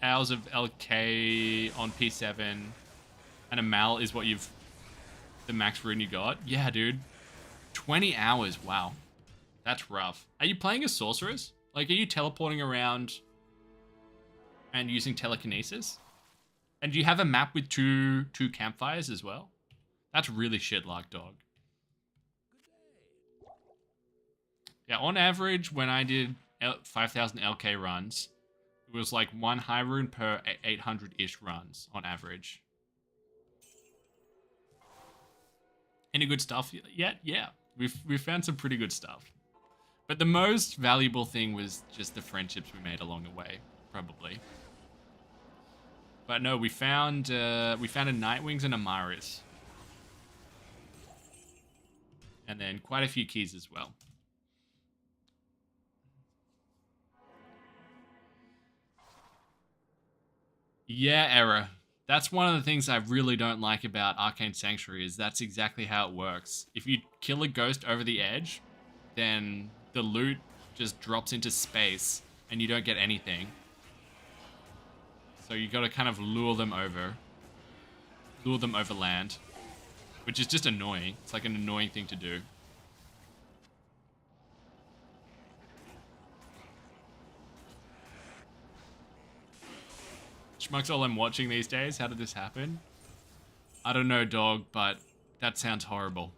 Hours of LK on P7 and a mal is what the max rune you got? Yeah, dude. 20 hours, wow. That's rough. Are you playing a sorceress? Like, are you teleporting around and using telekinesis? And do you have a map with two campfires as well? That's really shit luck, dog. Yeah, on average, when I did 5,000 LK runs, it was like 1 high rune per 800-ish runs on average. Any good stuff yet? Yeah, we've found some pretty good stuff. But the most valuable thing was just the friendships we made along the way, probably. But no, we found a Nightwings and a Maris. And then quite a few keys as well. Yeah, error. That's one of the things I really don't like about Arcane Sanctuary is that's exactly how it works. If you kill a ghost over the edge, then the loot just drops into space and you don't get anything. So you gotta kind of lure them over land, which is just annoying. It's like an annoying thing to do. Schmuck's all I'm watching these days. How did this happen? I don't know, dog, but that sounds horrible.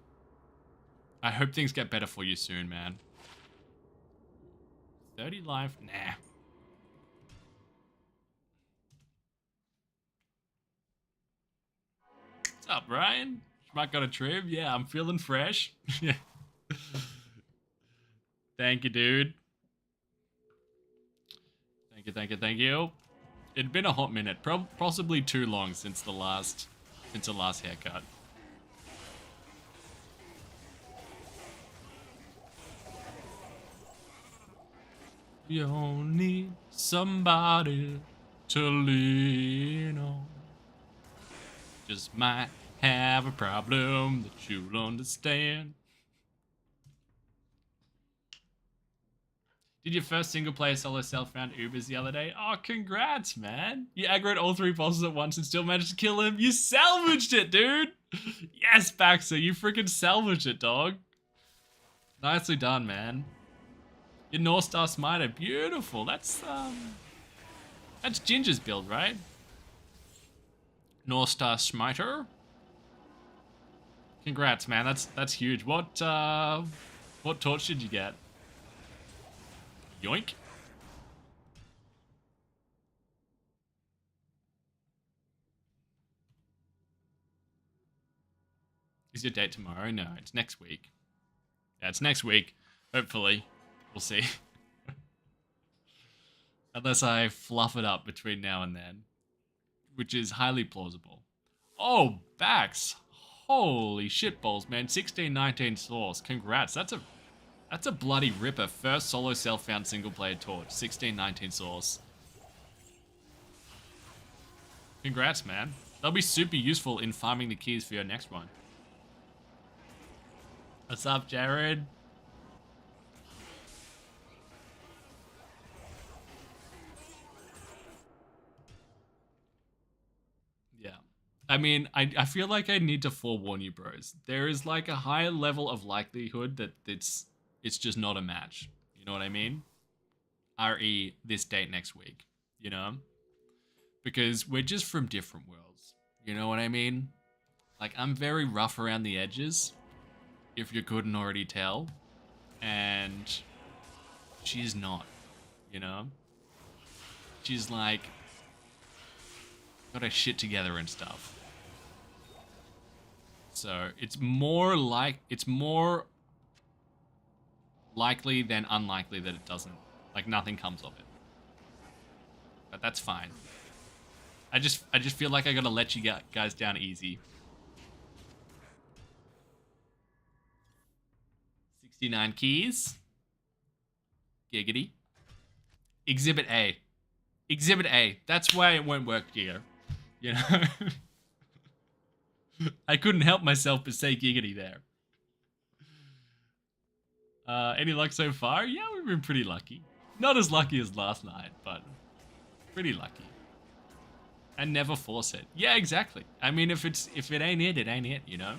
I hope things get better for you soon, man. 30 life? Nah. What's up, Ryan? Schmuck got a trim? Yeah, I'm feeling fresh. Yeah. Thank you, dude. Thank you, thank you, thank you. It'd been a hot minute, possibly too long since the last haircut. You don't need somebody to lean on. Just might have a problem that you'll understand. Did your first single-player solo self-found Ubers the other day? Oh, congrats, man. You aggroed all 3 bosses at once and still managed to kill him. You salvaged it, dude. Yes, Baxter, you freaking salvaged it, dog. Nicely done, man. Your North Star Smiter, beautiful. That's Ginger's build, right? North Star Smiter. Congrats, man. That's huge. What torch did you get? Yoink. Is your date tomorrow? No, it's next week. Yeah, it's next week. Hopefully. We'll see. Unless I fluff it up between now and then. Which is highly plausible. Oh, Bax. Holy shitballs, man. 1619 source. Congrats. That's a bloody ripper. First solo self-found single-player torch. 1619 source. Congrats, man. They'll be super useful in farming the keys for your next one. What's up, Jared? Yeah. I mean, I feel like I need to forewarn you, bros. There is like a higher level of likelihood that it's just not a match. You know what I mean? RE this date next week, you know? because we're just from different worlds. You know what I mean? Like, I'm very rough around the edges, if you couldn't already tell. And she's not, you know? She's like, got her shit together and stuff. So it's more likely than unlikely that it doesn't, like, nothing comes of it. But that's fine. I just feel like I gotta let you guys down easy. 69 keys. Giggity. Exhibit A. Exhibit A. That's why it won't work here. You know? I couldn't help myself but say giggity there. Any luck so far? Yeah, we've been pretty lucky. Not as lucky as last night, but pretty lucky. And never force it. Yeah, exactly. I mean, if it ain't it, it ain't it, you know?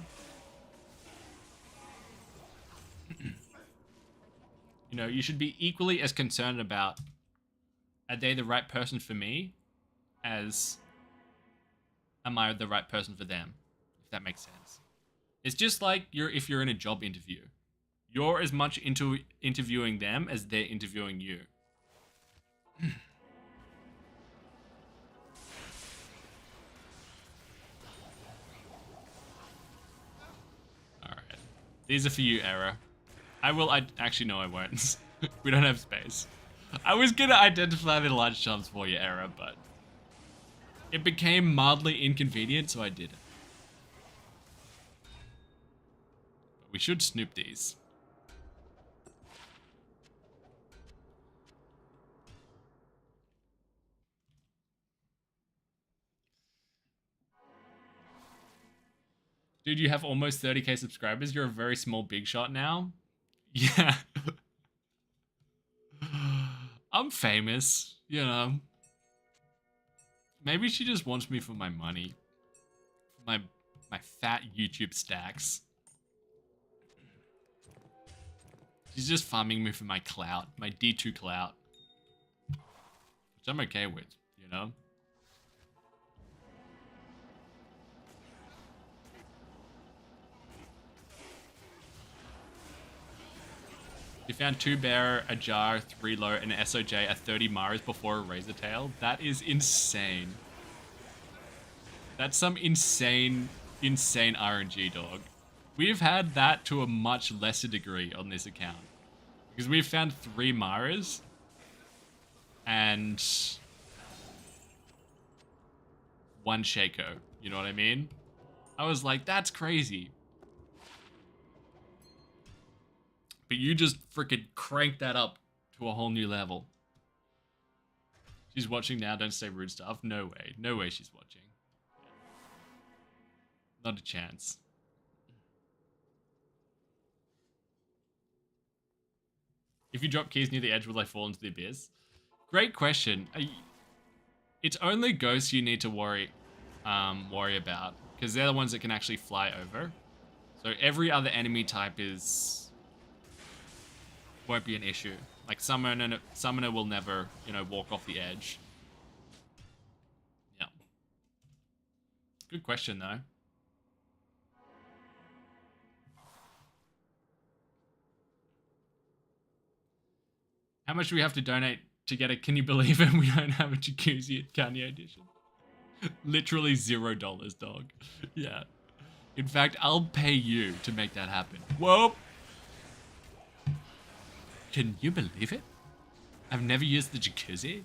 You know, you should be equally as concerned about, are they the right person for me as am I the right person for them, if that makes sense. It's just like if you're in a job interview. You're as much into interviewing them as they're interviewing you. Alright. These are for you, Error. Actually, no, I won't. We don't have space. I was gonna identify the large chums for you, Error, but it became mildly inconvenient, so I did it. But we should snoop these. Dude, you have almost 30k subscribers. You're a very small big shot now. Yeah. I'm famous, you know. Maybe she just wants me for my money. My fat YouTube stacks. She's just farming me for my clout, my D2 clout. Which I'm okay with, you know? You found 2 bear, a jar, 3 low, and an SOJ at 30 Maras before a razor tail. That is insane. That's some insane RNG, dog. We've had that to a much lesser degree on this account. Because we've found 3 Maras. And 1 Shaco. You know what I mean? I was like, that's crazy. But you just freaking crank that up to a whole new level. She's watching now, don't say rude stuff. No way. No way she's watching. Not a chance. If you drop keys near the edge, will they fall into the abyss? Great question. It's only ghosts you need to worry about. Because they're the ones that can actually fly over. So every other enemy type won't be an issue. Like summoner will never, you know, walk off the edge. Yeah. Good question though. How much do we have to donate to get a Can You Believe It? We don't have a jacuzzi at Kanye edition. Literally $0, dog. Yeah. In fact, I'll pay you to make that happen. Whoa! Can you believe it? I've never used the jacuzzi.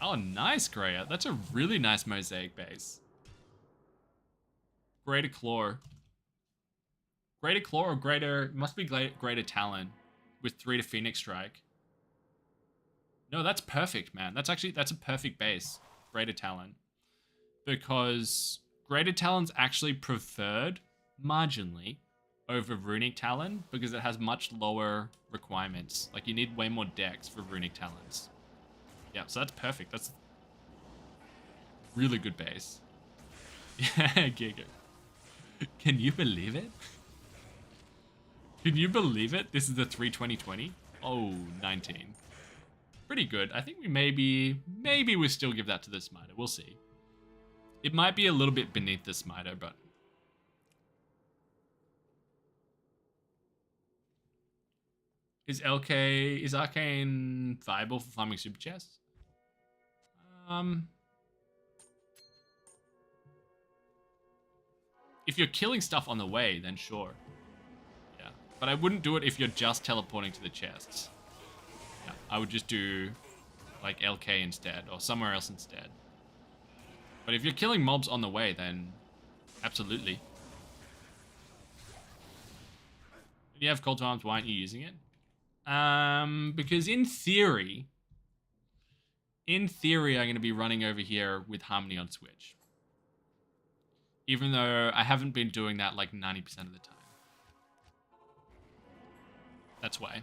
Oh, nice, Greya. That's a really nice mosaic base. Greater Claw. Greater Claw or greater... Must be greater Talon with 3 to Phoenix Strike. No, that's perfect, man. That's a perfect base. Greater Talon. Because Greater Talon's actually preferred, marginally, over Runic Talon because it has much lower requirements. Like, you need way more dex for Runic Talons. Yeah, so that's perfect. That's really good base. Yeah, Giga. Can you believe it? Can you believe it? This is the 32020. Oh, 19. Pretty good. I think we maybe we still give that to the Smiter. We'll see. It might be a little bit beneath the Smiter, but... Is Arcane viable for farming super chests? If you're killing stuff on the way, then sure. Yeah. But I wouldn't do it if you're just teleporting to the chests. Yeah. I would just do like LK instead, or somewhere else instead. But if you're killing mobs on the way, then absolutely. When you have Call to Arms, why aren't you using it? Because in theory, I'm going to be running over here with Harmony on Switch. Even though I haven't been doing that like 90% of the time. That's why.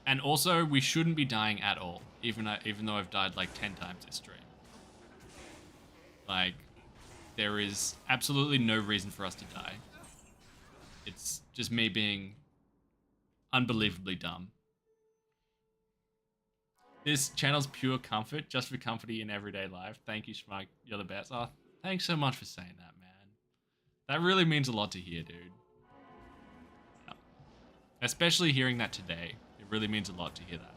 And also, we shouldn't be dying at all, even though I've died like 10 times this stream. Like, there is absolutely no reason for us to die. It's just me being unbelievably dumb. This channel's pure comfort, just for comforty in everyday life. Thank you, Schmuck. You're the best. Oh, thanks so much for saying that, man. That really means a lot to hear, dude. Yeah. Especially hearing that today. It really means a lot to hear that.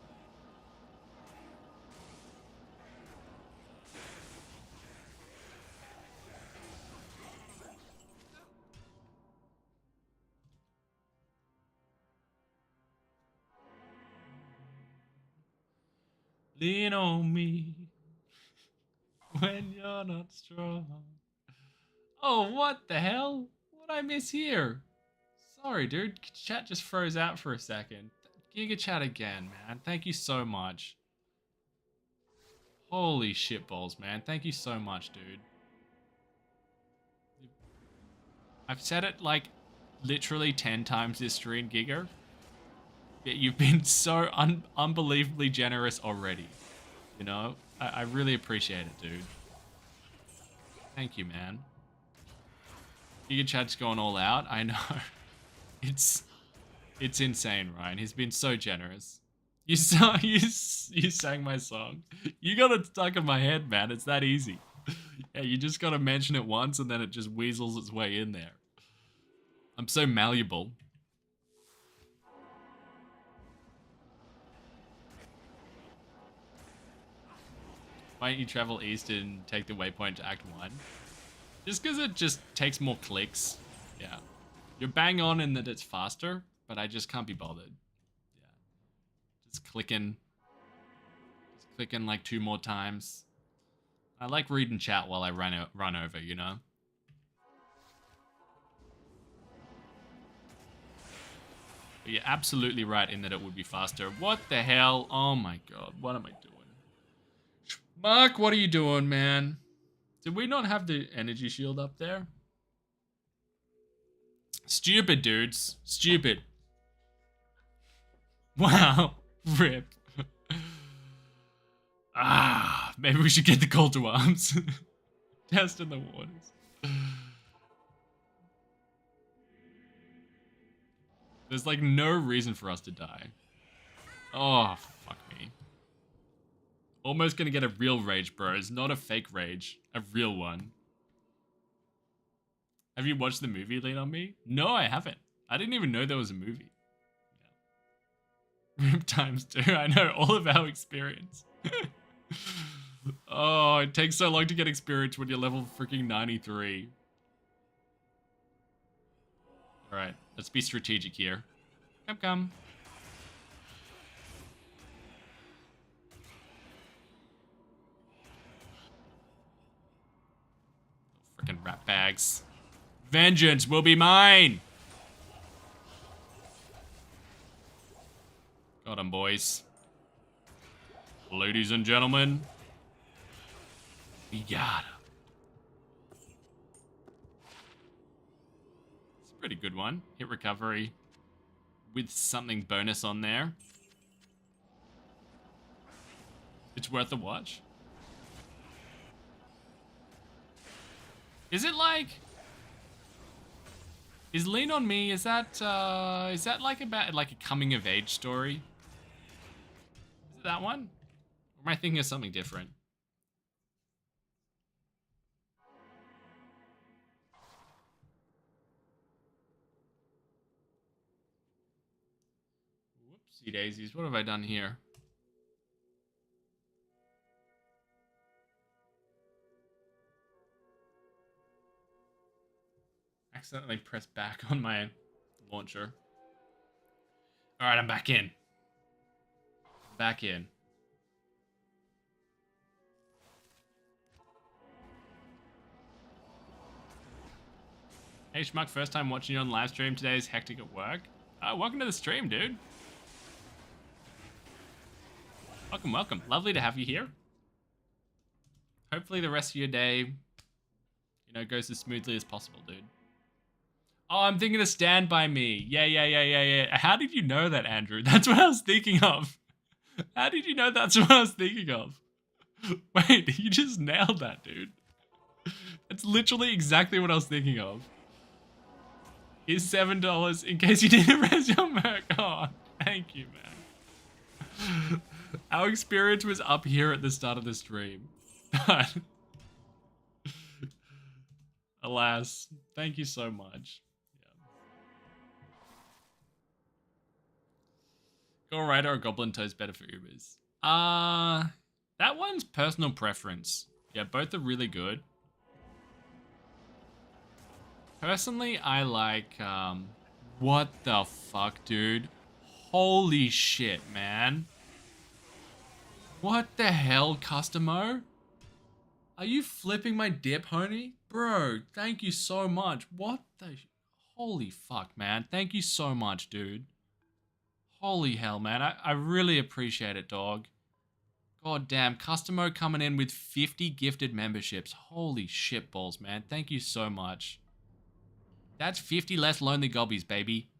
Lean on me when you're not strong. Oh, what the hell? What'd I miss here? Sorry, dude. Chat just froze out for a second. Giga chat again, man. Thank you so much. Holy shitballs, man. Thank you so much, dude. I've said it like literally 10 times this stream, Giga. Yeah, you've been so unbelievably generous already. You know? I really appreciate it, dude. Thank you, man. Giga Chat's gone all out. I know. It's insane, Ryan. He's been so generous. You sang my song. You got it stuck in my head, man. It's that easy. Yeah, you just gotta mention it once and then it just weasels its way in there. I'm so malleable. Why don't you travel east and take the waypoint to Act 1? Just because it just takes more clicks. Yeah. You're bang on in that it's faster, but I just can't be bothered. Yeah. Just clicking like 2 more times. I like reading chat while I run over, you know? But you're absolutely right in that it would be faster. What the hell? Oh my god, what am I doing? Mark, what are you doing, man? Did we not have the energy shield up there? Stupid, dudes. Stupid. Wow. Rip. Maybe we should get the call to arms. Test in the waters. There's like no reason for us to die. Oh, fuck me. Almost gonna get a real rage, bros. Not a fake rage. A real one. Have you watched the movie Lean On Me? No, I haven't. I didn't even know there was a movie. Yeah. Rip times 2. I know, all of our experience. Oh, it takes so long to get experience when you're level freaking 93. Alright, let's be strategic here. Come. Freaking rat bags. Vengeance will be mine! Got him, boys. Ladies and gentlemen. We got him. It's a pretty good one. Hit recovery with something bonus on there. It's worth a watch. Is it like... Is Lean on Me, is that like about like a coming of age story? Is it that one? Or am I thinking of something different? Whoopsie daisies, what have I done here? Accidentally pressed back on my launcher. Alright, I'm back in. Back in. Hey Schmuck, first time watching you on live stream. Today is hectic at work. Welcome to the stream, dude. Welcome, welcome. Lovely to have you here. Hopefully the rest of your day, you know, goes as smoothly as possible, dude. Oh, I'm thinking of Stand By Me. Yeah. How did you know that, Andrew? That's what I was thinking of. How did you know that's what I was thinking of? Wait, you just nailed that, dude. That's literally exactly what I was thinking of. Here's $7 in case you didn't raise your merc. Oh, thank you, man. Our experience was up here at the start of the stream. Alas, thank you so much. Go Rider or Goblin Toe's better for Ubers? That one's personal preference. Yeah, both are really good. Personally, I like, what the fuck, dude? Holy shit, man. What the hell, Customo? Are you flipping my dip, honey? Bro, thank you so much. What the... Holy fuck, man. Thank you so much, dude. Holy hell, man. I really appreciate it, dog. God damn, Customo coming in with 50 gifted memberships. Holy shit balls, man. Thank you so much. That's 50 less lonely gobbies, baby.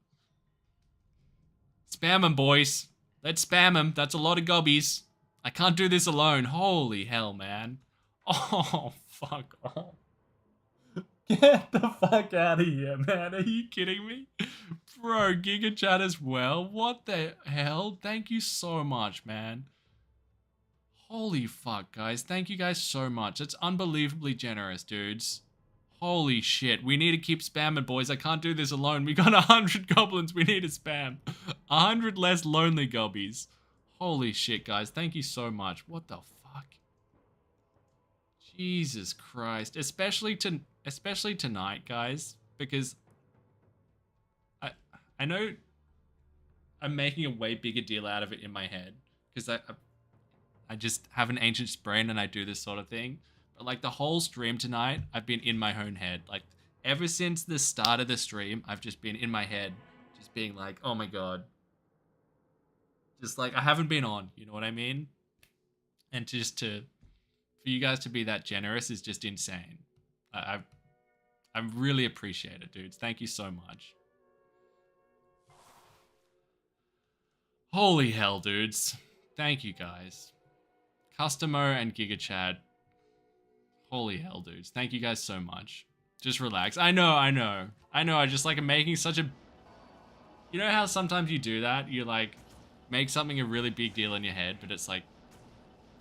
Spam them, boys. Let's spam them. That's a lot of gobbies. I can't do this alone. Holy hell, man. Oh, fuck off. Get the fuck out of here, man. Are you kidding me? Bro, Giga Chat as well? What the hell? Thank you so much, man. Holy fuck, guys. Thank you guys so much. It's unbelievably generous, dudes. Holy shit. We need to keep spamming, boys. I can't do this alone. We got 100 goblins. We need to spam. 100 less lonely gobbies. Holy shit, guys. Thank you so much. What the fuck? Jesus Christ. Especially tonight, guys. Because I know I'm making a way bigger deal out of it in my head. Because I just have an ancient brain and I do this sort of thing. But like the whole stream tonight, I've been in my own head. Like ever since the start of the stream, I've just been in my head, just being like, oh my god. Just like I haven't been on, you know what I mean? And for you guys to be that generous is just insane. I really appreciate it, dudes. Thank you so much. Holy hell, dudes. Thank you, guys. Customo and Giga Chad. Holy hell, dudes. Thank you guys so much. Just relax. I know. I just like am making such a... You know how sometimes you do that? You like make something a really big deal in your head, but it's like,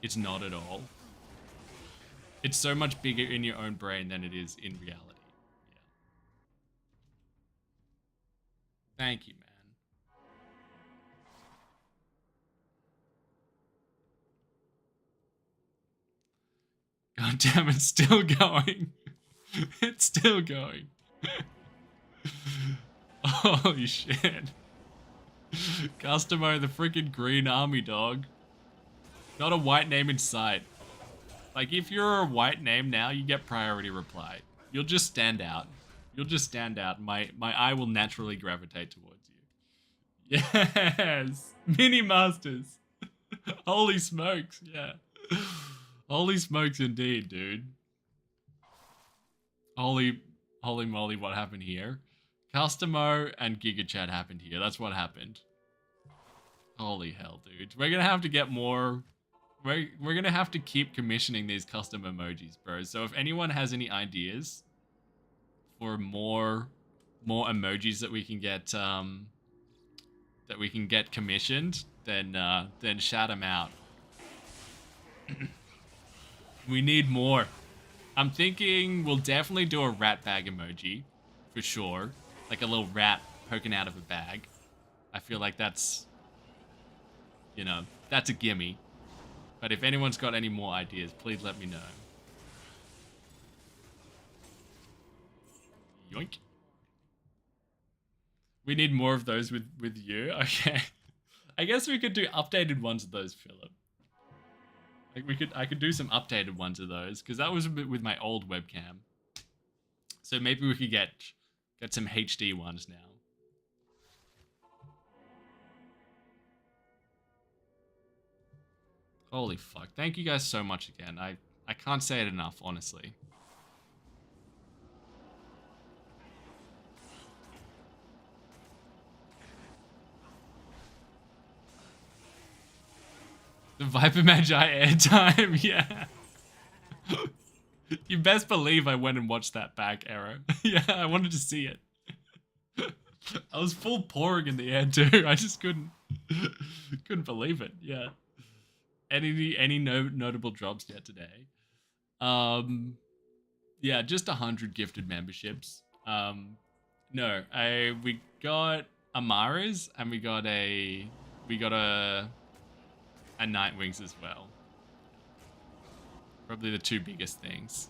it's not at all. It's so much bigger in your own brain than it is in reality. Yeah. Thank you, man. God damn, it's still going. It's still going. Holy shit. Customo, the freaking green army, dog. Not a white name in sight. Like, if you're a white name now, you get priority reply. You'll just stand out. You'll just stand out. My eye will naturally gravitate towards you. Yes! Mini Masters! Holy smokes, yeah. Holy smokes indeed, dude. Holy moly, what happened here? Customo and Giga Chat happened here. That's what happened. Holy hell, dude. We're gonna have to get more... We're gonna have to keep commissioning these custom emojis, bro. So if anyone has any ideas for more more emojis that we can get commissioned, then shout them out. We need more. I'm thinking we'll definitely do a rat bag emoji, for sure. Like a little rat poking out of a bag. I feel like that's, you know, that's a gimme. But if anyone's got any more ideas, please let me know. Yoink. We need more of those with you. Okay. I guess we could do updated ones of those, Philip. Like I could do some updated ones of those because that was a bit with my old webcam. So maybe we could get some HD ones now. Holy fuck. Thank you guys so much again. I can't say it enough, honestly. The Viper Magi airtime, yeah. You best believe I went and watched that back, Arrow. Yeah, I wanted to see it. I was full pouring in the air too. I just couldn't believe it. Yeah. Any notable drops yet today? Yeah, just 100 gifted memberships. No, we got Amara's and we got a Nightwings as well. Probably the two biggest things.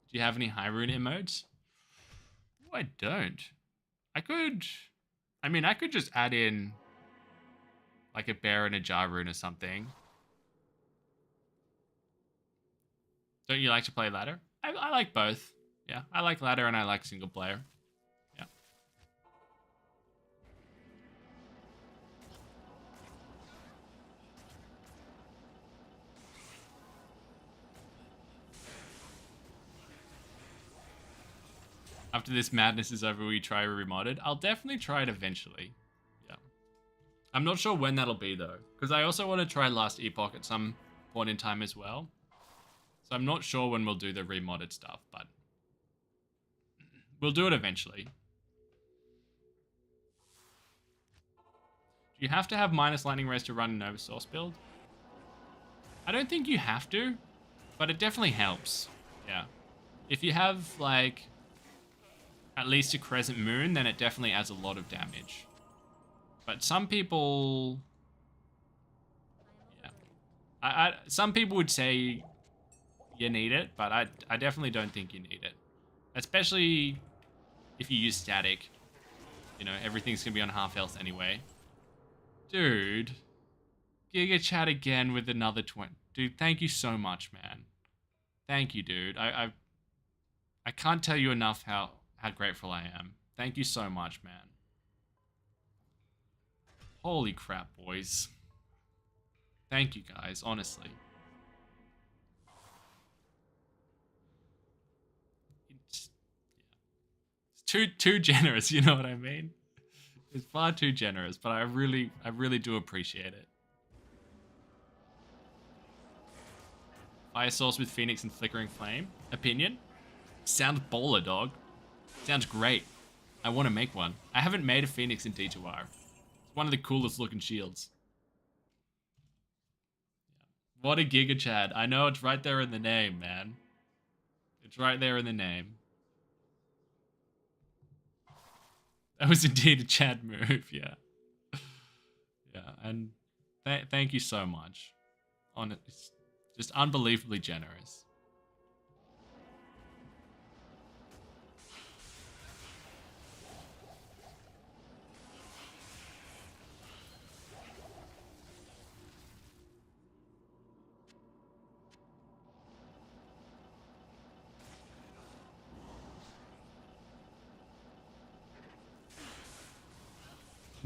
Do you have any high rune emotes? Oh, I don't. I could just add in like a bear and a jar rune or something. Don't you like to play ladder? I like both. Yeah, I like ladder and I like single player. Yeah. After this madness is over, we try remodded. I'll definitely try it eventually. Yeah. I'm not sure when that'll be though, because I also want to try Last Epoch at some point in time as well. So I'm not sure when we'll do the remodded stuff, but we'll do it eventually. Do you have to have minus lightning rays to run a Nova Source build? I don't think you have to, but it definitely helps. Yeah. If you have like at least a crescent moon, then it definitely adds a lot of damage. But some people, yeah, some people would say you need it, but I definitely don't think you need it, especially if you use static. You know, everything's gonna be on half health anyway. Dude, Giga Chat again with another 20. Dude, thank you so much, man. Thank you, dude. I can't tell you enough how grateful I am. Thank you so much, man. Holy crap, boys. Thank you, guys, honestly. It's too generous, you know what I mean? It's far too generous, but I really do appreciate it. Fire Source with Phoenix and Flickering Flame. Opinion? Sounds baller, dog. Sounds great. I want to make one. I haven't made a Phoenix in D2R. It's one of the coolest looking shields. What a Giga Chad. I know, it's right there in the name, man. It's right there in the name. That was indeed a Chad move, yeah. Yeah, and thank you so much. It's just unbelievably generous.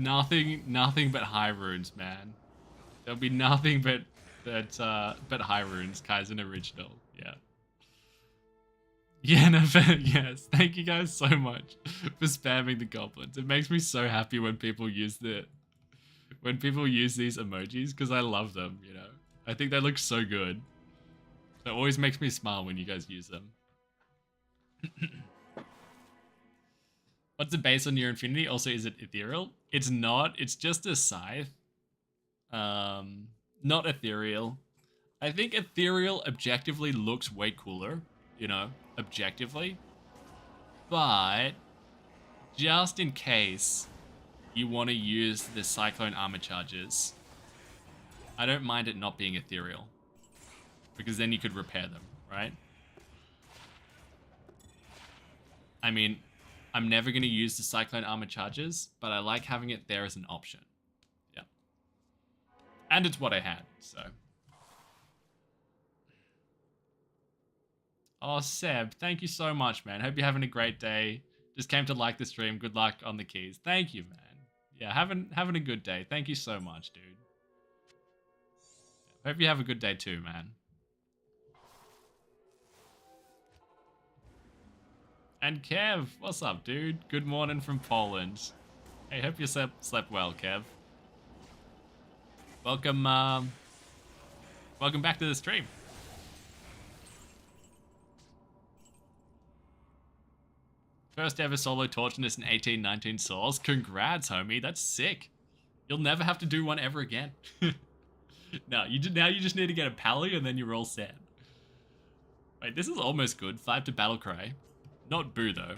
Nothing but high runes, man. There'll be nothing but high runes, Kaizen original. Yeah. Yeah, no, yes. Thank you guys so much for spamming the goblins. It makes me so happy when people use these emojis because I love them, you know. I think they look so good. It always makes me smile when you guys use them. What's the base on your Infinity? Also, is it ethereal? It's not. It's just a scythe. Not ethereal. I think ethereal objectively looks way cooler, you know, objectively. But just in case you want to use the Cyclone armor charges, I don't mind it not being ethereal, because then you could repair them, right? I mean, I'm never going to use the Cyclone armor charges, but I like having it there as an option. Yeah. And it's what I had, so. Oh, Seb, thank you so much, man. Hope you're having a great day. Just came to like the stream. Good luck on the keys. Thank you, man. Yeah, having a good day. Thank you so much, dude. Hope you have a good day too, man. And Kev, what's up, dude? Good morning from Poland. Hey, hope you slept well, Kev. Welcome, welcome back to the stream. First ever solo torchiness in 1819 souls. Congrats, homie. That's sick. You'll never have to do one ever again. No, now you just need to get a pally and then you're all set. Wait, this is almost good. 5 to battle cry. Not boo though.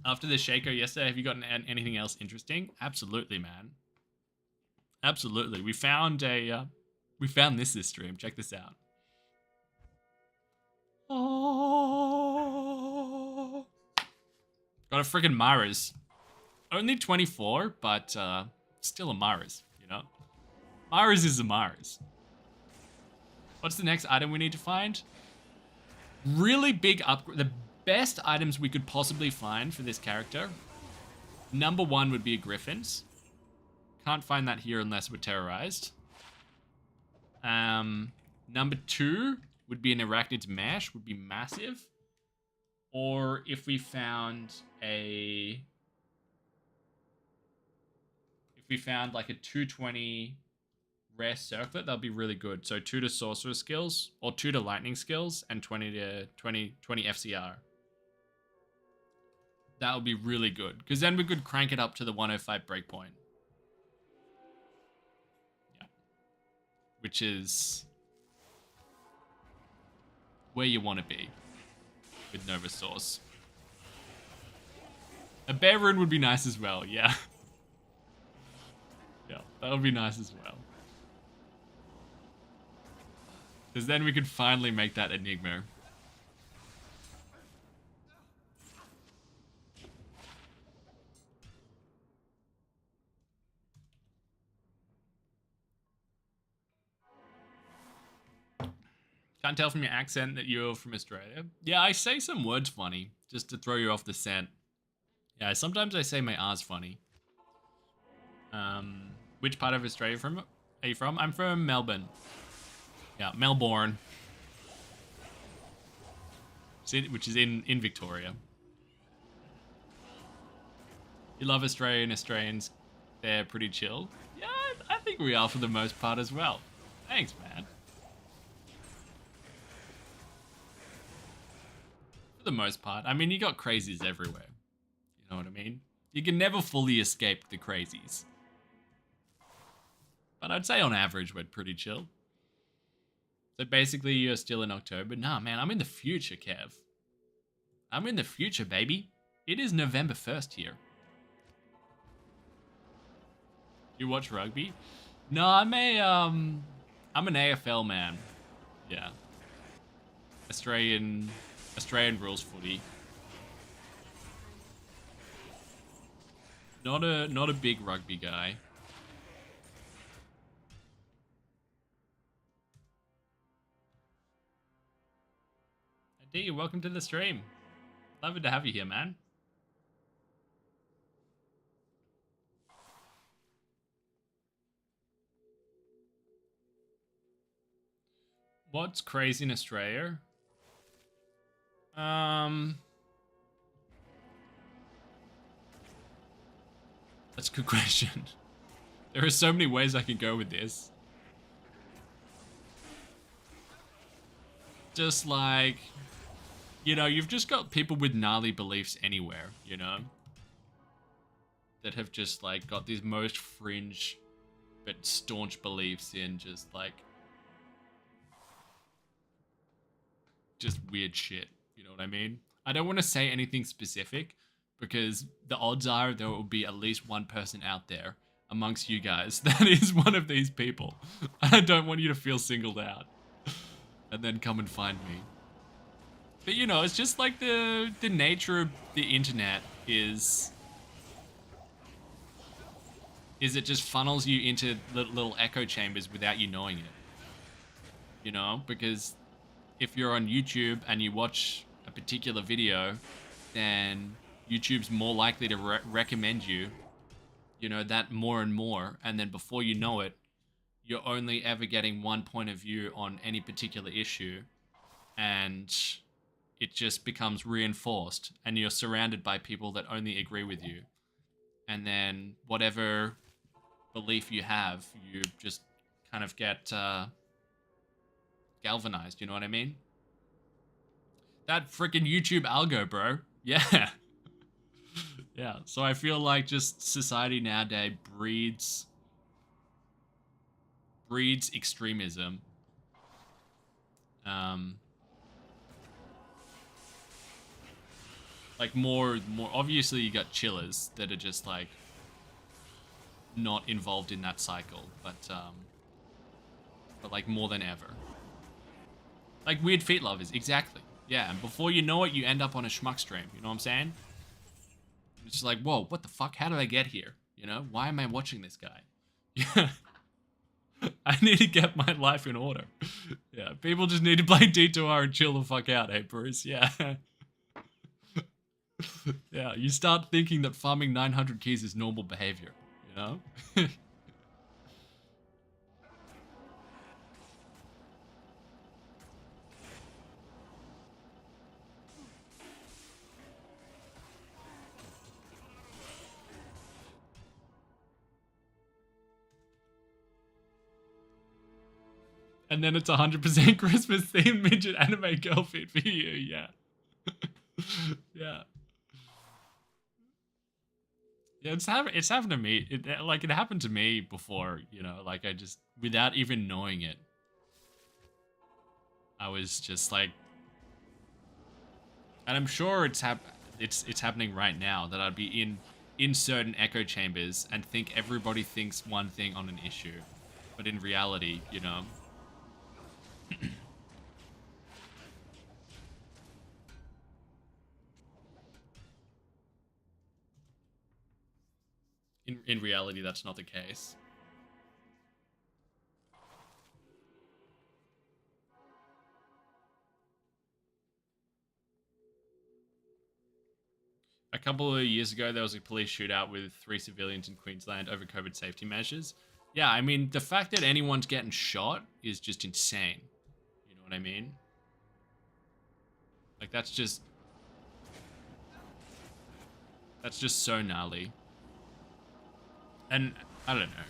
After the Shaco yesterday, have you gotten anything else interesting? Absolutely, man. Absolutely. We found this stream. Check this out. Oh. Got a friggin' Maris. Only 24, but still a Maris, you know? Maris is a Maris. What's the next item we need to find? Really big upgrade. The best items we could possibly find for this character. Number 1 would be a Griffin's. Can't find that here unless we're terrorized. Number 2 would be an Arachnid's Mesh, would be massive. Or if we found like a 220 rare circlet, that'd be really good. So 2 to sorcerer skills, or 2 to lightning skills, and 20 FCR. That would be really good, because then we could crank it up to the 105 breakpoint. Yeah. Which is where you want to be with Nova Source. A bear rune would be nice as well, yeah. Yeah, that would be nice as well. Because then we could finally make that Enigma. Can't tell from your accent that you're from Australia. Yeah, I say some words funny, just to throw you off the scent. Yeah, sometimes I say my R's funny. Which part of Australia are you from? I'm from Melbourne. Yeah, Melbourne. Which is in Victoria. You love Australia and Australians. They're pretty chill. Yeah, I think we are for the most part as well. Thanks, man. For the most part. I mean, you got crazies everywhere. You know what I mean? You can never fully escape the crazies. But I'd say on average, we're pretty chill. So basically, you're still in October. Nah, man, I'm in the future, Kev. I'm in the future, baby. It is November 1st here. You watch rugby? No, I'm an AFL man. Yeah. Australian rules footy. Not a big rugby guy. D, welcome to the stream. Lovely to have you here, man. What's crazy in Australia? That's a good question. There are so many ways I can go with this. Just like, you know, you've just got people with gnarly beliefs anywhere, you know? That have just like got these most fringe but staunch beliefs in just like just weird shit. You know what I mean? I don't want to say anything specific because the odds are there will be at least one person out there amongst you guys that is one of these people. I don't want you to feel singled out and then come and find me. But you know, it's just like the nature of the internet is it just funnels you into little echo chambers without you knowing it. You know, because if you're on YouTube and you watch a particular video, then YouTube's more likely to recommend you, you know, that more and more. And then before you know it, you're only ever getting one point of view on any particular issue. And it just becomes reinforced. And you're surrounded by people that only agree with you. And then whatever belief you have, you just kind of get galvanized, you know what I mean? That freaking YouTube algo, bro. Yeah. Yeah, so I feel like just society nowadays breeds extremism. Like more obviously you got chillers that are just like not involved in that cycle, but like more than ever. Like weird feet lovers, exactly. Yeah, and before you know it, you end up on a schmuck stream. You know what I'm saying? It's just like, whoa, what the fuck? How did I get here? You know, why am I watching this guy? Yeah, I need to get my life in order. Yeah, people just need to play D2R and chill the fuck out, hey Bruce? Yeah. Yeah, you start thinking that farming 900 keys is normal behavior, you know? And then it's 100% Christmas themed midget anime girl feed for you, yeah. Yeah. Yeah, it's happened to me. It happened to me before, you know, like I just, without even knowing it, I was just like, and I'm sure it's happening right now, that I'd be in certain echo chambers and think everybody thinks one thing on an issue, but in reality, you know, in reality that's not the case. A couple of years ago, there was a police shootout with 3 civilians in Queensland over COVID safety measures. Yeah, I mean, the fact that anyone's getting shot is just insane. You know what I mean? Like, that's just so gnarly. And, I don't know.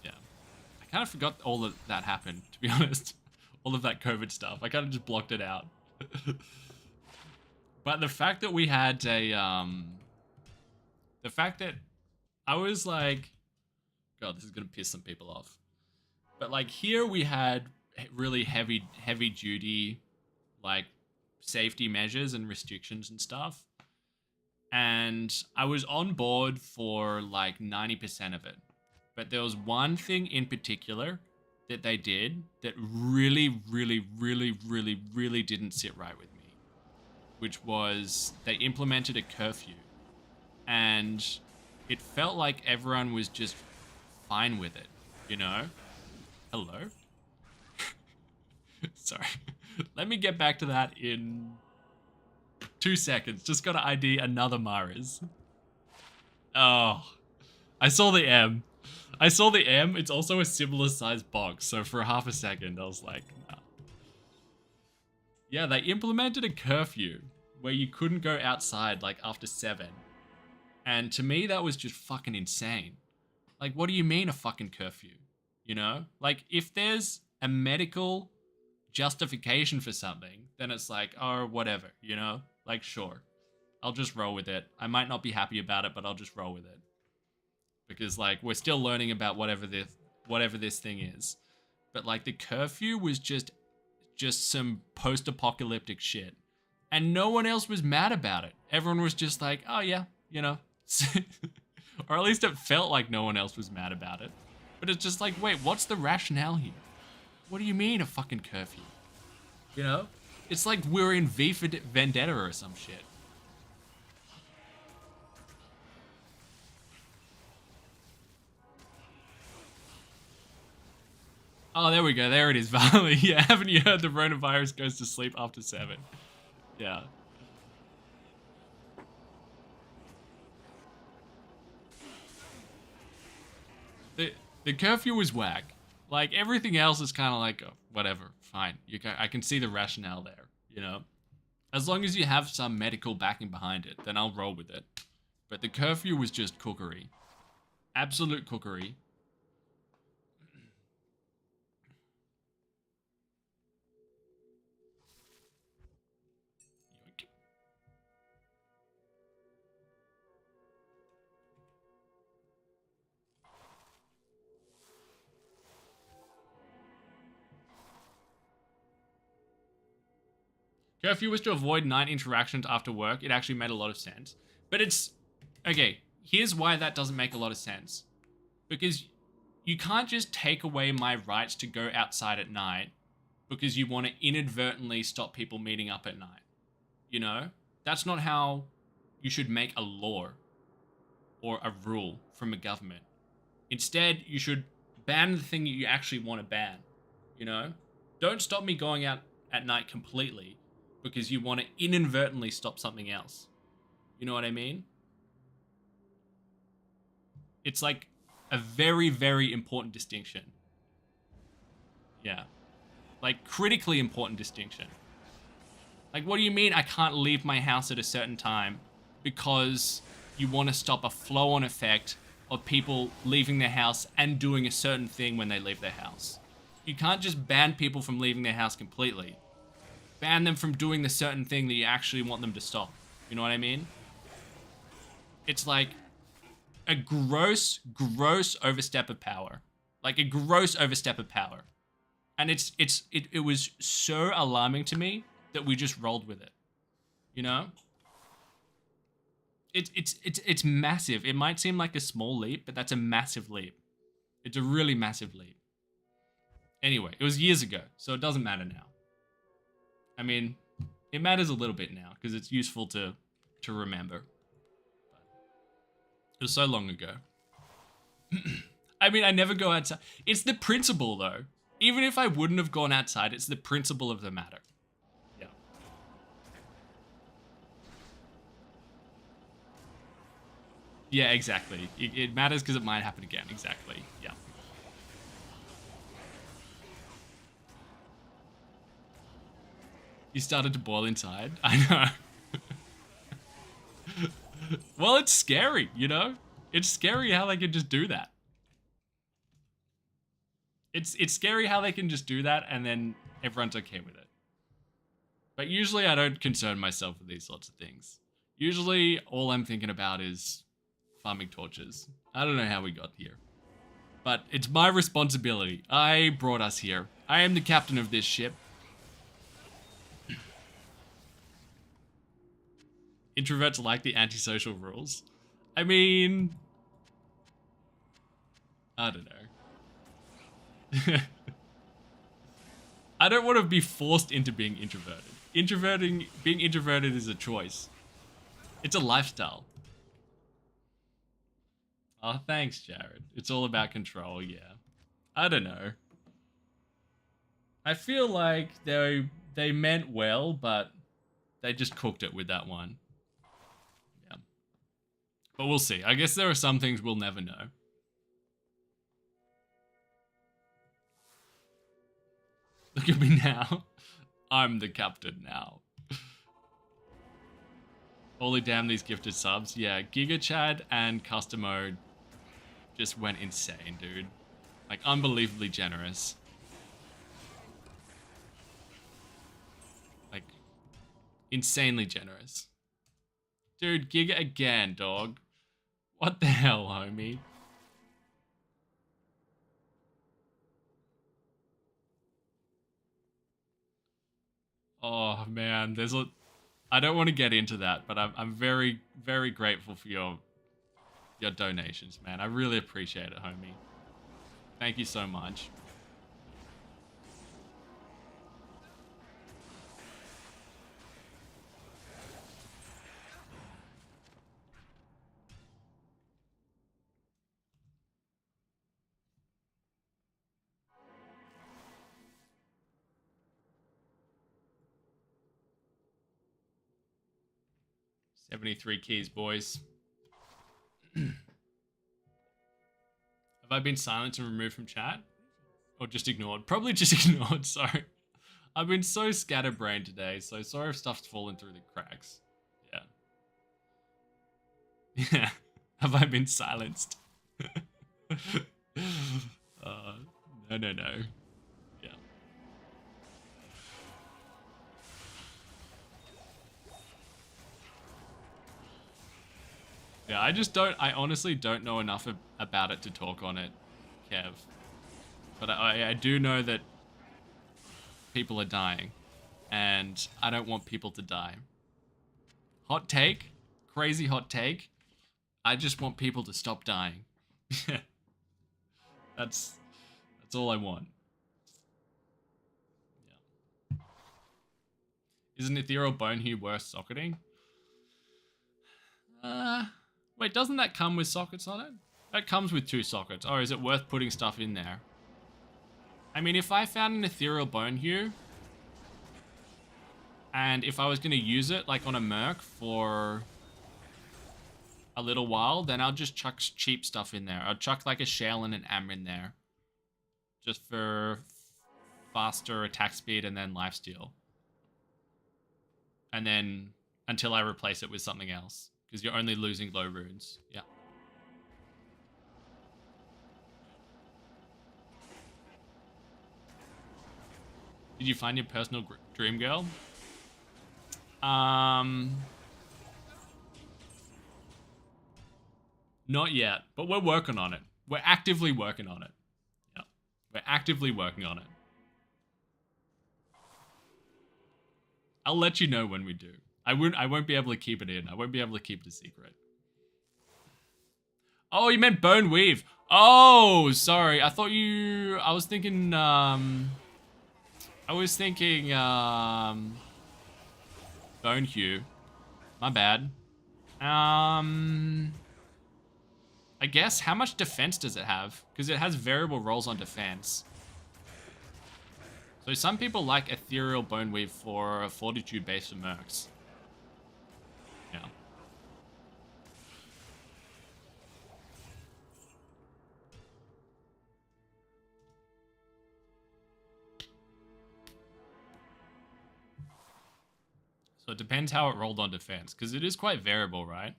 Yeah. I kind of forgot all of that happened, to be honest. All of that COVID stuff. I kind of just blocked it out. But the fact that we had a, the fact that I was like, God, this is going to piss some people off. But like here we had really heavy duty, like safety measures and restrictions and stuff. And I was on board for like 90% of it. But there was one thing in particular that they did that really didn't sit right with me, which was they implemented a curfew. And it felt like everyone was just fine with it, you know? Hello? Sorry. Let me get back to that in 2 seconds. Just gotta ID another Maris. Oh. I saw the M. It's also a similar sized box, so for half a second I was like, nah. Yeah, they implemented a curfew where you couldn't go outside like after 7. And to me, that was just fucking insane. Like, what do you mean a fucking curfew? You know? Like, if there's a medical justification for something, then it's like, oh, whatever, you know? Like, sure. I'll just roll with it. I might not be happy about it, but I'll just roll with it. Because, like, we're still learning about whatever this thing is. But, like, the curfew was just some post-apocalyptic shit. And no one else was mad about it. Everyone was just like, oh, yeah, you know. Or at least it felt like no one else was mad about it. But it's just like, wait, what's the rationale here? What do you mean a fucking curfew? You know? It's like we're in V for Vendetta or some shit. Oh, there we go. There it is, Valley. Yeah, haven't you heard the coronavirus goes to sleep after 7? Yeah. The curfew was whack. Like, everything else is kind of like, oh, whatever, fine. I can see the rationale there, you know? As long as you have some medical backing behind it, then I'll roll with it. But the curfew was just cookery. Absolute cookery. Curfew was to avoid night interactions after work. It actually made a lot of sense. But it's... Okay, here's why that doesn't make a lot of sense. Because you can't just take away my rights to go outside at night because you want to inadvertently stop people meeting up at night. You know? That's not how you should make a law or a rule from a government. Instead, you should ban the thing that you actually want to ban. You know? Don't stop me going out at night completely because you want to inadvertently stop something else. You know what I mean? It's like a very, very important distinction. Yeah. Like, critically important distinction. Like, what do you mean I can't leave my house at a certain time because you want to stop a flow-on effect of people leaving their house and doing a certain thing when they leave their house? You can't just ban people from leaving their house completely. Ban them from doing the certain thing that you actually want them to stop. You know what I mean? It's like a gross overstep of power. Like a gross overstep of power. And it was so alarming to me that we just rolled with it. You know? It's massive. It might seem like a small leap, but that's a massive leap. It's a really massive leap. Anyway, it was years ago, so it doesn't matter now. I mean, it matters a little bit now because it's useful to remember. But it was so long ago. I mean, I never go outside. It's the principle, though. Even if I wouldn't have gone outside, it's the principle of the matter. Yeah. Yeah, exactly. It matters because it might happen again. Exactly. Yeah. You started to boil inside. I know. Well, it's scary, you know? It's scary how they can just do that. It's scary how they can just do that and then everyone's okay with it. But usually I don't concern myself with these sorts of things. Usually all I'm thinking about is farming torches. I don't know how we got here. But it's my responsibility. I brought us here. I am the captain of this ship. Introverts like the antisocial rules. I mean... I don't know. I don't want to be forced into being introverted. Being introverted is a choice. It's a lifestyle. Oh, thanks, Jared. It's all about control, yeah. I don't know. I feel like they meant well, but they just cooked it with that one. Yeah. But we'll see. I guess there are some things we'll never know. Look at me now. I'm the captain now. Holy damn, these gifted subs. Yeah, Giga Chad and Custom Mode just went insane, dude. Like, unbelievably generous. Like, insanely generous. Dude, Giga again, dog. What the hell, homie? Oh, man, there's a... I don't want to get into that, but I'm very, very grateful for your donations, man. I really appreciate it, homie. Thank you so much. $73 keys, boys. Have I been silenced and removed from chat? Or just ignored? Probably just ignored, sorry. I've been so scatterbrained today, so sorry if stuff's fallen through the cracks. Yeah. Yeah. Have I been silenced? No. Yeah. Yeah, I honestly don't know enough about it to talk on it, Kev. But I do know that people are dying, and I don't want people to die. Hot take, crazy hot take. I just want people to stop dying. that's all I want. Yeah. Isn't Ethereal Bone Hue worth socketing? Wait, doesn't that come with sockets on it? That comes with 2 sockets. Or is it worth putting stuff in there? I mean, if I found an Ethereal Bone Hue, and if I was going to use it, like on a Merc for a little while, then I'll just chuck cheap stuff in there. I'll chuck like a Shale and an Am in there. Just for faster attack speed and then lifesteal. And then until I replace it with something else. Because you're only losing low runes. Yeah. Did you find your personal dream girl? Not yet, but we're working on it. We're actively working on it. Yeah. We're actively working on it. I'll let you know when we do. I won't be able to keep it in. I won't be able to keep it a secret. Oh, you meant Bone Weave. Oh, sorry. I thought you... I was thinking, Bone Hue. My bad. I guess, how much defense does it have? Because it has variable rolls on defense. So some people like Ethereal Bone Weave for a Fortitude base for Mercs. Yeah. So it depends how it rolled on defense, because it is quite variable, right?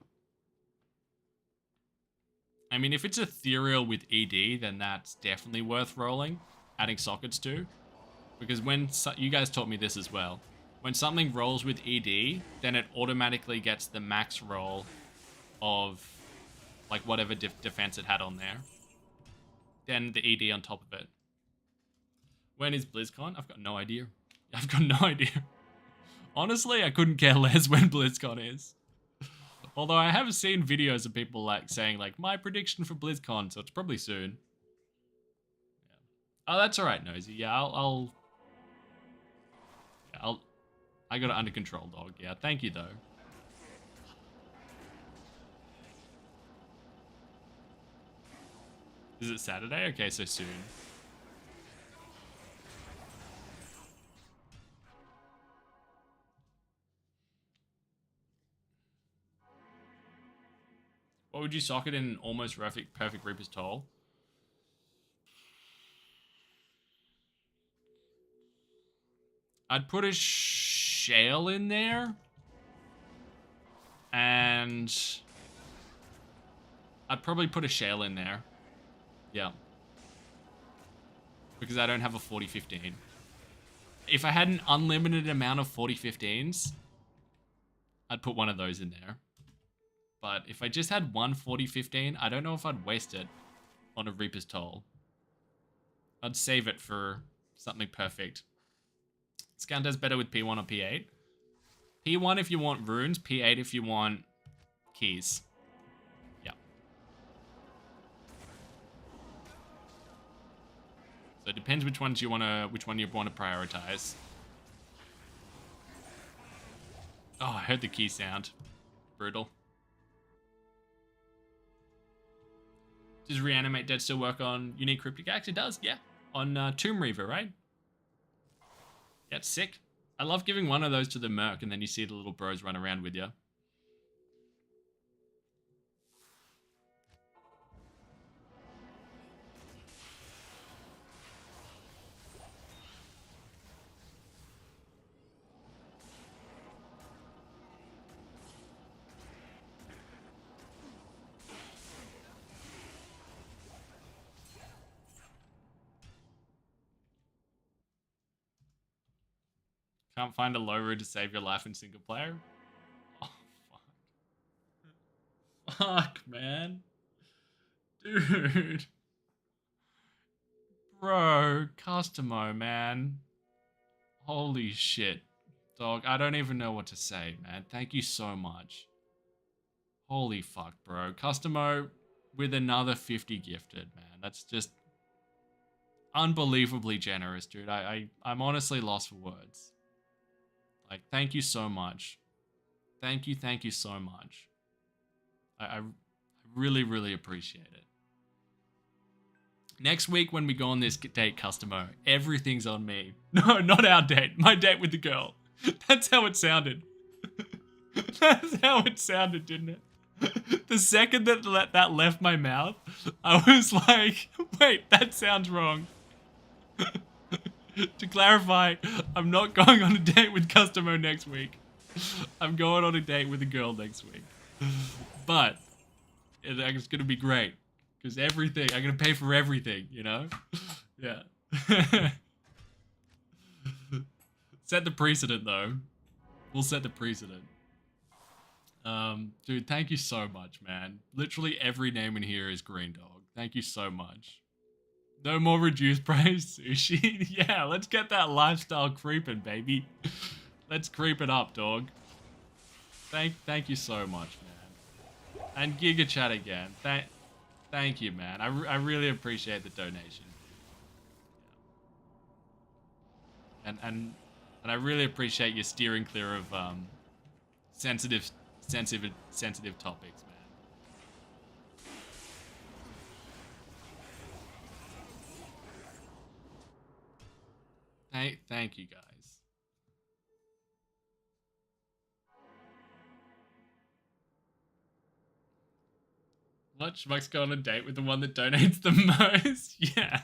I mean, if it's ethereal with ED, then that's definitely worth rolling, adding sockets to. Because when you guys taught me this as well, when something rolls with ED, then it automatically gets the max roll of like whatever defense it had on there. Then the ED on top of it. When is BlizzCon? I've got no idea. I've got no idea. Honestly, I couldn't care less when BlizzCon is. Although I have seen videos of people like saying like my prediction for BlizzCon, so it's probably soon. Yeah. Oh, that's all right, Nosy. Yeah, I got it under control, dog. Yeah, thank you though. Is it Saturday? Okay, so soon. What would you socket in almost perfect Reaper's Toll? I'd put a Shale in there. And I'd probably put a shale in there. Yeah. Because I don't have a 40-15. If I had an unlimited amount of 40-15s, I'd put one of those in there. But if I just had one 40-15, I don't know if I'd waste it on a Reaper's Toll. I'd save it for something perfect. Scan does better with P1 or P8. P1 if you want runes, P8 if you want keys. Yeah. So it depends which one you want to prioritize. Oh, I heard the key sound. Brutal. Does Reanimate Dead still work on Unique Cryptic Axe? It does, yeah. On Tomb Reaver, right? Yeah, it's sick. I love giving one of those to the Merc and then you see the little bros run around with you. Can't find a low road to save your life in single player? Oh, fuck. Fuck, man. Dude. Bro, Customo, man. Holy shit. Dog, I don't even know what to say, man. Thank you so much. Holy fuck, bro. Customo with another 50 gifted, man. That's just unbelievably generous, dude. I'm honestly lost for words. Like, thank you so much. Thank you so much. I really, really appreciate it. Next week when we go on this date, Customo, everything's on me. No, not our date. My date with the girl. That's how it sounded. That's how it sounded, didn't it? The second that that left my mouth, I was like, wait, that sounds wrong. To clarify, I'm not going on a date with Customo next week. I'm going on a date with a girl next week. But it's going to be great. Because everything, I'm going to pay for everything, you know? Yeah. Set the precedent, though. We'll set the precedent. Dude, thank you so much, man. Literally every name in here is Green Dog. Thank you so much. No more reduced price sushi. Yeah, let's get that lifestyle creeping, baby. Let's creep it up, dog. Thank you so much, man. And Giga Chat again. Thank you, man. I really appreciate the donation. And I really appreciate you steering clear of sensitive topics, man. Thank you, guys. What? Schmuck's go on a date with the one that donates the most? Yeah.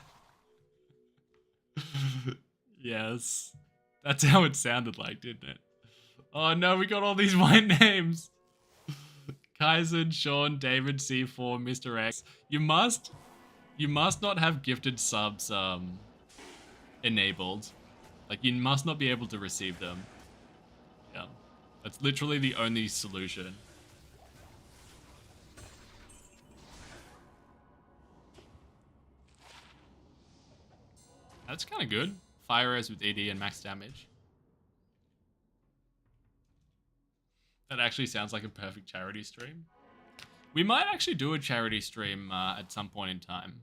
Yes. That's how it sounded like, didn't it? Oh no, we got all these white names. Kaizen, Sean, David, C4, Mr. X. You must not have gifted subs enabled. Like, you must not be able to receive them. Yeah. That's literally the only solution. That's kind of good. Fire res with ED and max damage. That actually sounds like a perfect charity stream. We might actually do a charity stream at some point in time.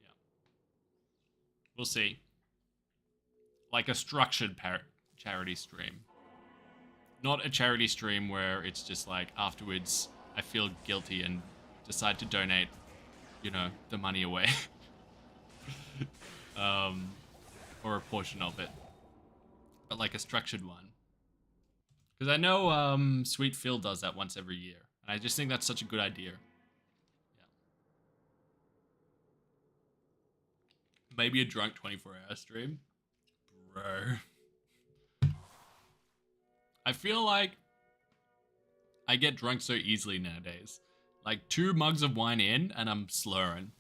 Yeah. We'll see. Like a structured charity stream. Not a charity stream where it's just like afterwards I feel guilty and decide to donate, you know, the money away. Or a portion of it. But like a structured one. Because I know Sweet Phil does that once every year. And I just think that's such a good idea. Yeah. Maybe a drunk 24-hour stream. Bro. I feel like I get drunk so easily nowadays. Like 2 mugs of wine in and I'm slurring.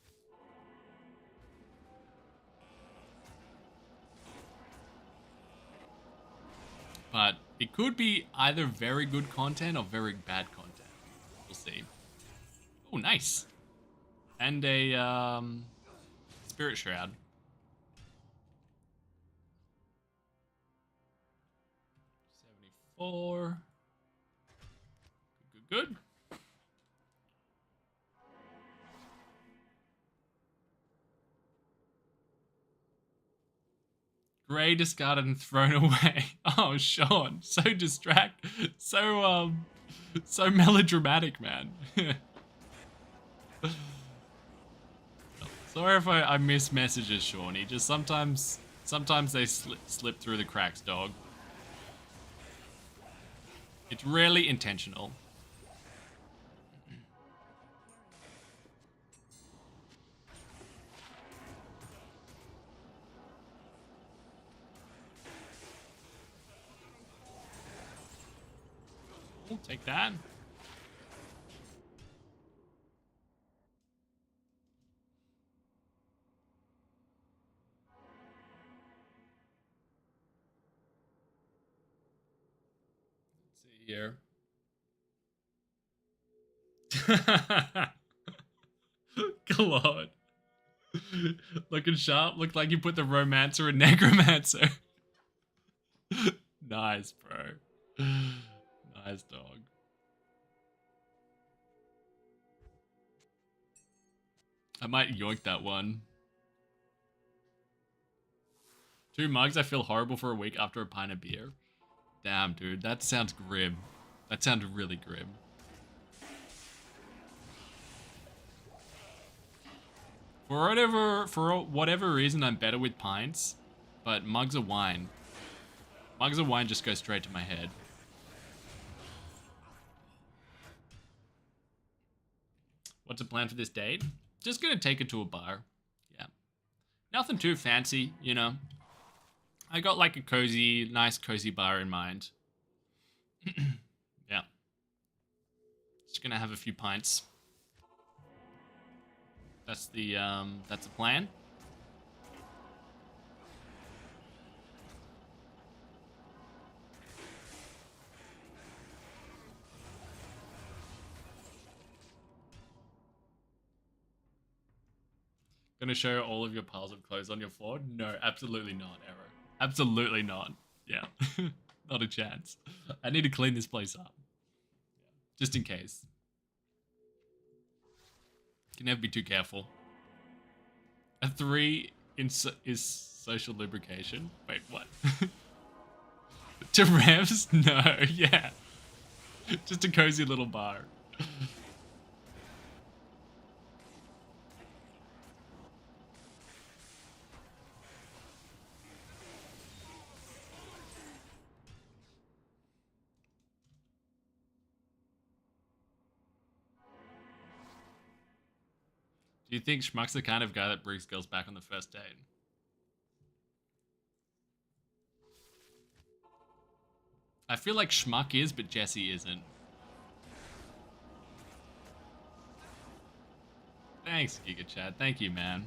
But it could be either very good content or very bad content. We'll see. Oh, nice. And a spirit shroud. 74. Good. Gray discarded and thrown away. Oh, Sean, so so melodramatic, man. Sorry if I miss messages, Shawnee. Just sometimes they slip through the cracks, dog. It's rarely intentional. We'll take that. Let's see here. God. Looking sharp. Looked like you put the romancer and necromancer. Nice, bro. Nice, dog. I might yoink that one. 2 mugs, I feel horrible for a week after a pint of beer. Damn, dude, that sounds grim. That sounds really grim. For whatever reason, I'm better with pints, but mugs of wine just go straight to my head. What's the plan for this date? Just gonna take it to a bar. Yeah. Nothing too fancy, you know. I got like a nice cozy bar in mind. Yeah. Just gonna have a few pints. That's the plan. Gonna show all of your piles of clothes on your floor? No, absolutely not, Arrow. Absolutely not. Yeah. Not a chance. I need to clean this place up. Just in case. Can never be too careful. A 3 is social lubrication. Wait, what? To revs? No, yeah. Just a cozy little bar. Do you think Schmuck's the kind of guy that brings girls back on the first date? I feel like Schmuck is, but Jesse isn't. Thanks, Giga Chad. Thank you, man.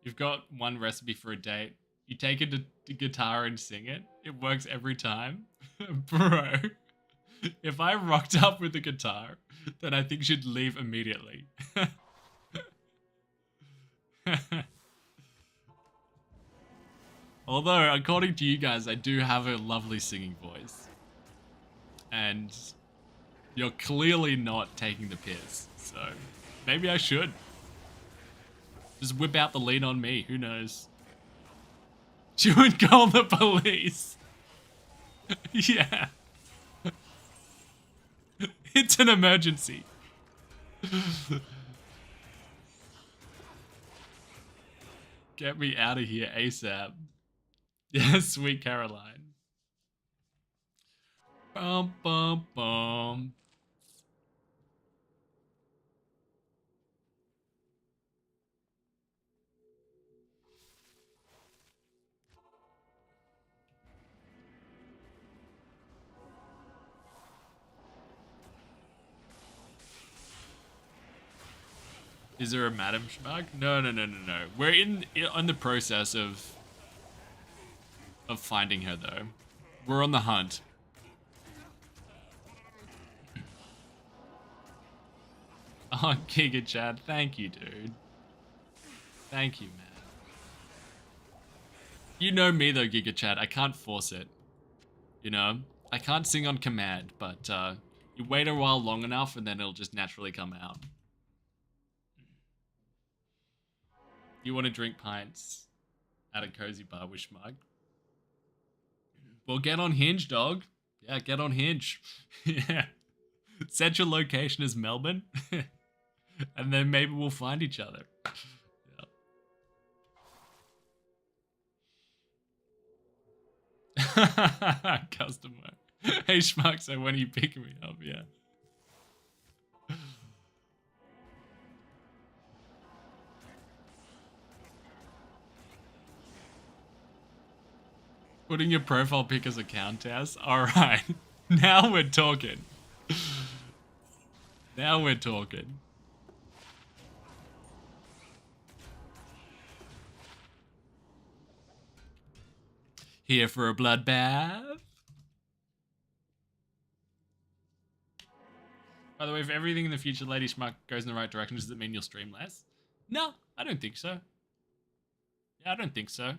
You've got one recipe for a date. You take it to guitar and sing it. It works every time. Bro, if I rocked up with a guitar, then I think she'd leave immediately. Although, according to you guys, I do have a lovely singing voice. And you're clearly not taking the piss. So, maybe I should. Just whip out the lead on me. Who knows? She would call the police. Yeah. It's an emergency. Get me out of here ASAP. Yeah, sweet Caroline. Bum, bum, bum. Is there a Madam Schmuck? No, no, no, no, no. We're in the process of finding her though. We're on the hunt. Oh, Giga Chad, thank you, dude. Thank you, man. You know me though, Giga Chad. I can't force it. You know, I can't sing on command, but you wait a while long enough, and then it'll just naturally come out. You want to drink pints at a cozy bar with Schmug? Well, get on Hinge, dog. Yeah, get on Hinge. Yeah. Set your location as Melbourne, and then maybe we'll find each other. Yeah. Customer. Hey, Schmuck, so when are you picking me up? Yeah. Putting your profile pic as a countess? Alright. Now we're talking. Now we're talking. Here for a bloodbath? By the way, if everything in the future, Lady Schmuck, goes in the right direction, does it mean you'll stream less? No, I don't think so. Yeah, I don't think so.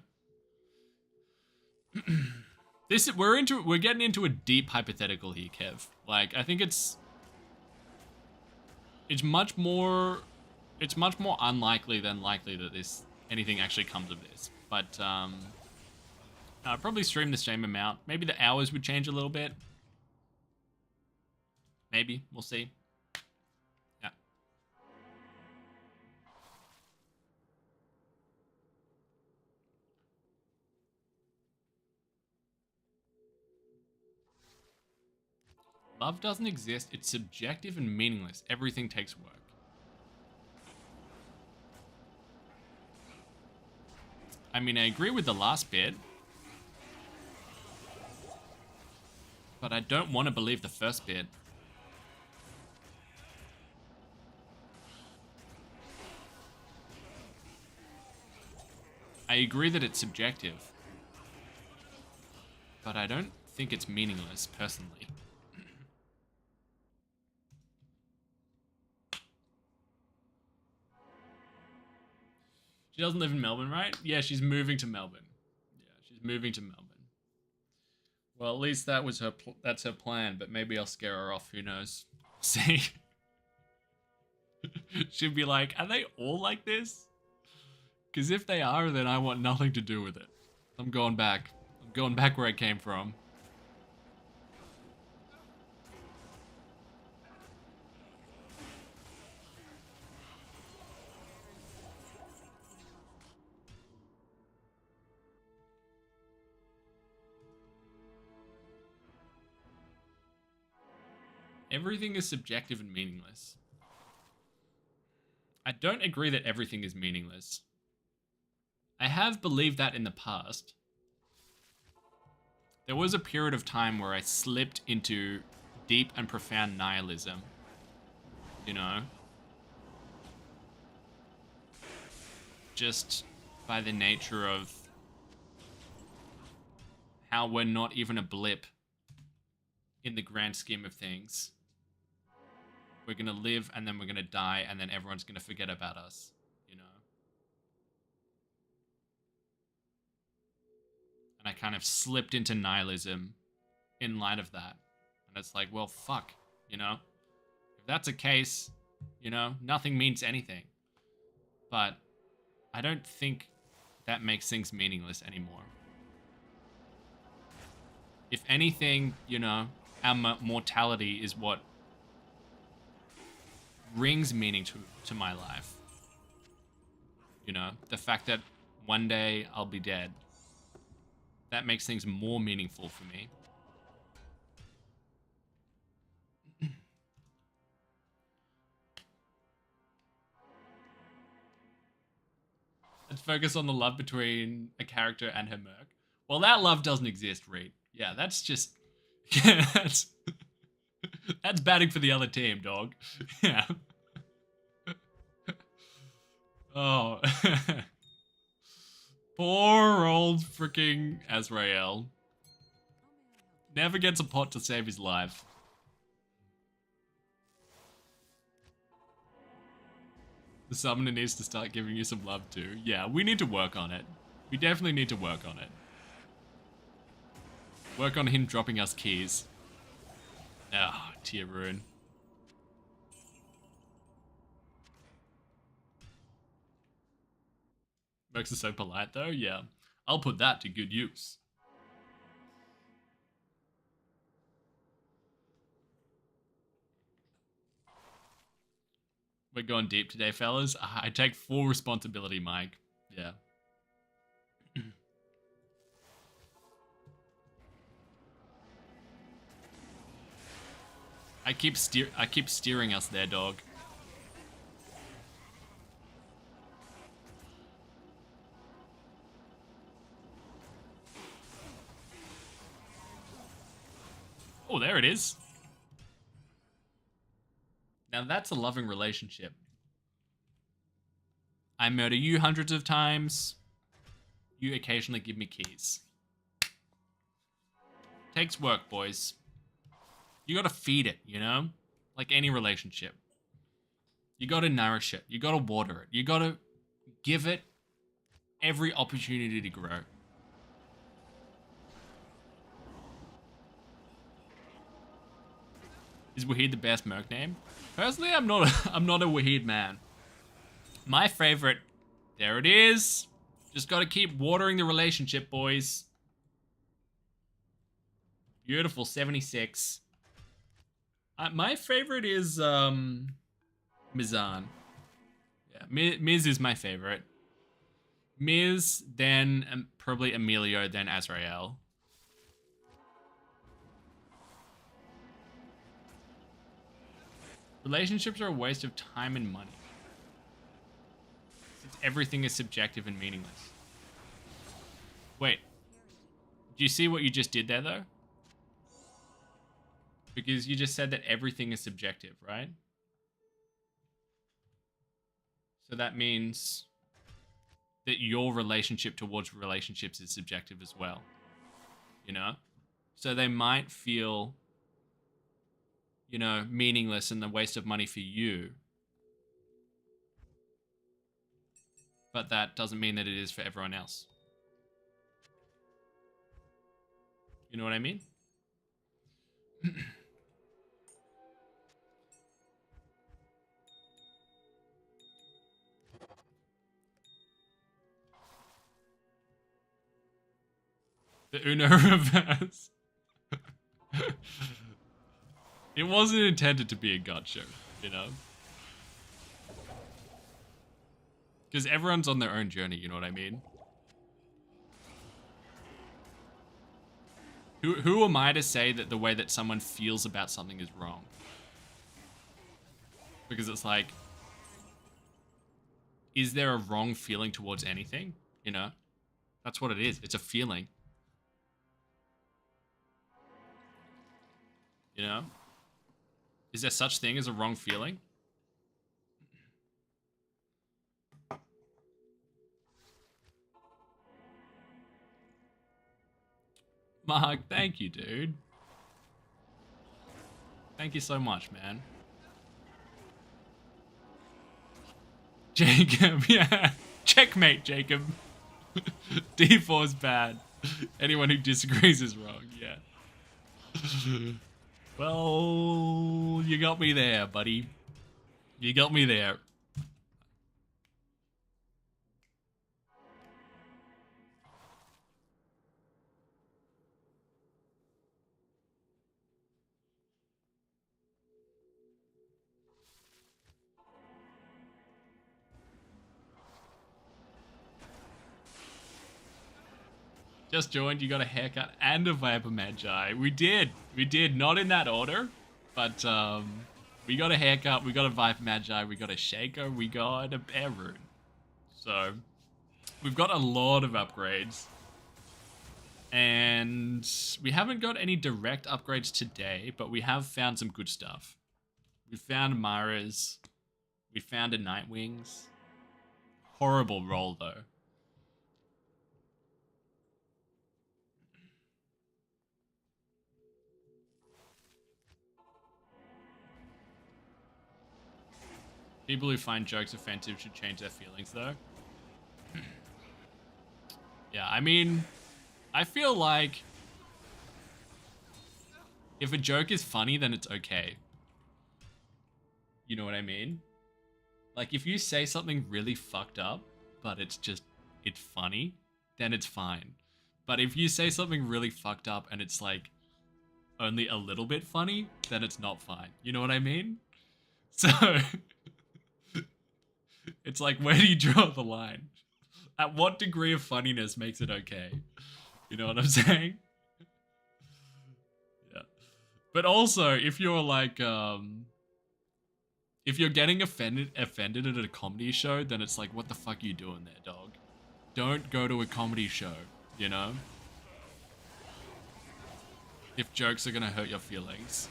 We're getting into a deep hypothetical here, Kev. Like, I think it's much more unlikely than likely that anything actually comes of this. But I'd probably stream the same amount. Maybe the hours would change a little bit. Maybe, we'll see. Yeah. Love doesn't exist. It's subjective and meaningless. Everything takes work. I mean, I agree with the last bit. But I don't want to believe the first bit. I agree that it's subjective. But I don't think it's meaningless, personally. She doesn't live in Melbourne, right? Yeah, she's moving to Melbourne. Yeah, she's moving to Melbourne. Well, at least that's her plan, but maybe I'll scare her off, who knows. See? She'll be like, are they all like this? Because if they are, then I want nothing to do with it. I'm going back. I'm going back where I came from. Everything is subjective and meaningless. I don't agree that everything is meaningless. I have believed that in the past. There was a period of time where I slipped into deep and profound nihilism. You know? Just by the nature of how we're not even a blip in the grand scheme of things. We're gonna live and then we're gonna die and then everyone's gonna forget about us, you know? And I kind of slipped into nihilism in light of that. And it's like, well, fuck, you know? If that's a case, you know, nothing means anything. But I don't think that makes things meaningless anymore. If anything, you know, our mortality is what brings meaning to my life. You know, the fact that one day I'll be dead. That makes things more meaningful for me. Let's focus on the love between a character and her merc. Well, that love doesn't exist, Reed. Yeah, that's just... Yeah, that's batting for the other team, dog. Yeah. Oh. Poor old freaking Azrael. Never gets a pot to save his life. The summoner needs to start giving you some love too. Yeah, we need to work on it. We definitely need to work on it. Work on him dropping us keys. Ah, oh, Tear Rune. Mercs are so polite though, yeah. I'll put that to good use. We're going deep today, fellas. I take full responsibility, Mike. Yeah. I keep steering us there, dog. Oh, there it is. Now that's a loving relationship. I murder you hundreds of times. You occasionally give me keys. Takes work, boys. You gotta feed it, you know? Like any relationship. You gotta nourish it. You gotta water it. You gotta give it every opportunity to grow. Is Wahid the best merc name? Personally, I'm not a Wahid man. My favorite, there it is. Just gotta keep watering the relationship, boys. Beautiful, 76. My favorite is Mizan. Yeah, Miz is my favorite. Miz, then probably Emilio, then Azrael. Relationships are a waste of time and money. Since everything is subjective and meaningless. Wait. Do you see what you just did there, though? Because you just said that everything is subjective, right? So that means that your relationship towards relationships is subjective as well. You know? So they might feel, you know, meaningless and a waste of money for you. But that doesn't mean that it is for everyone else. You know what I mean? The Uno reverse. It wasn't intended to be a gotcha, you know? Because everyone's on their own journey, you know what I mean? Who am I to say that the way that someone feels about something is wrong? Because it's like, is there a wrong feeling towards anything? You know? That's what it is. It's a feeling. You know? Is there such thing as a wrong feeling? Mark, thank you, dude. Thank you so much, man. Jacob, yeah. Checkmate, Jacob. D4 is bad. Anyone who disagrees is wrong, yeah. Well, you got me there, buddy. You got me there. Just joined, you got a haircut and a Viper Magi. We did. Not in that order, but we got a haircut, we got a Viper Magi, we got a Shaker, we got a Bear Rune. So, we've got a lot of upgrades. And we haven't got any direct upgrades today, but we have found some good stuff. We found Myra's. We found a Nightwings. Horrible roll, though. People who find jokes offensive should change their feelings, though. Yeah, I mean, I feel like if a joke is funny, then it's okay. You know what I mean? Like, if you say something really fucked up, but it's funny, then it's fine. But if you say something really fucked up and it's like only a little bit funny, then it's not fine. You know what I mean? So it's like, where do you draw the line? At what degree of funniness makes it okay? You know what I'm saying? Yeah. But also, if you're like, if you're getting offended at a comedy show, then it's like, what the fuck are you doing there, dog? Don't go to a comedy show, you know? If jokes are gonna hurt your feelings.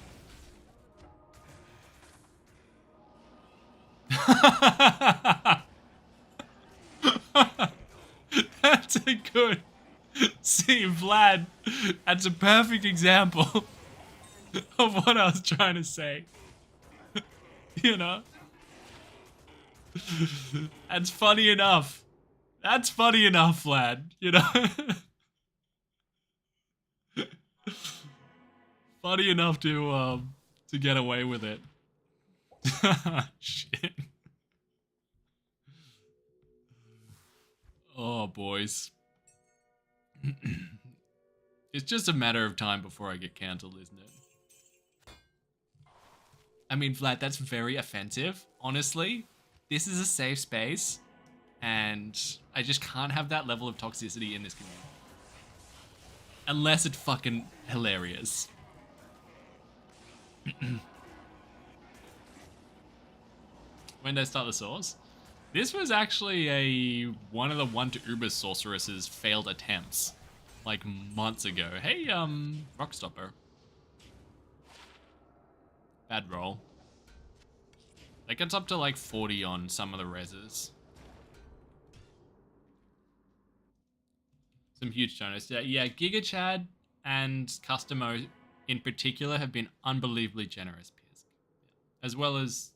That's a good... See, Vlad, that's a perfect example of what I was trying to say. You know? That's funny enough. That's funny enough, Vlad. You know? Funny enough to get away with it. Shit. Oh, boys. It's just a matter of time before I get cancelled, isn't it? I mean, Vlad, that's very offensive. Honestly, this is a safe space, and I just can't have that level of toxicity in this community. Unless it's fucking hilarious. When did I start the source? This was actually one of the 1 to Uber sorceresses failed attempts, like months ago. Hey, Rockstopper. Bad roll. That gets up to like 40 on some of the reses. Some huge donors. Yeah, Giga Chad and Customo in particular have been unbelievably generous, Piers. As well as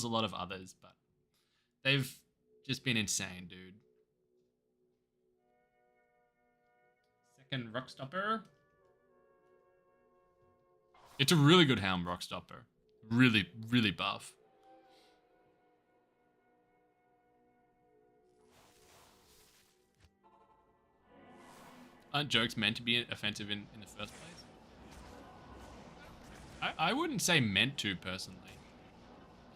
a lot of others, but they've just been insane, dude. Second Rockstopper. It's a really good Helm Rockstopper. Really, really buff. Aren't jokes meant to be offensive in the first place? I wouldn't say meant to, personally.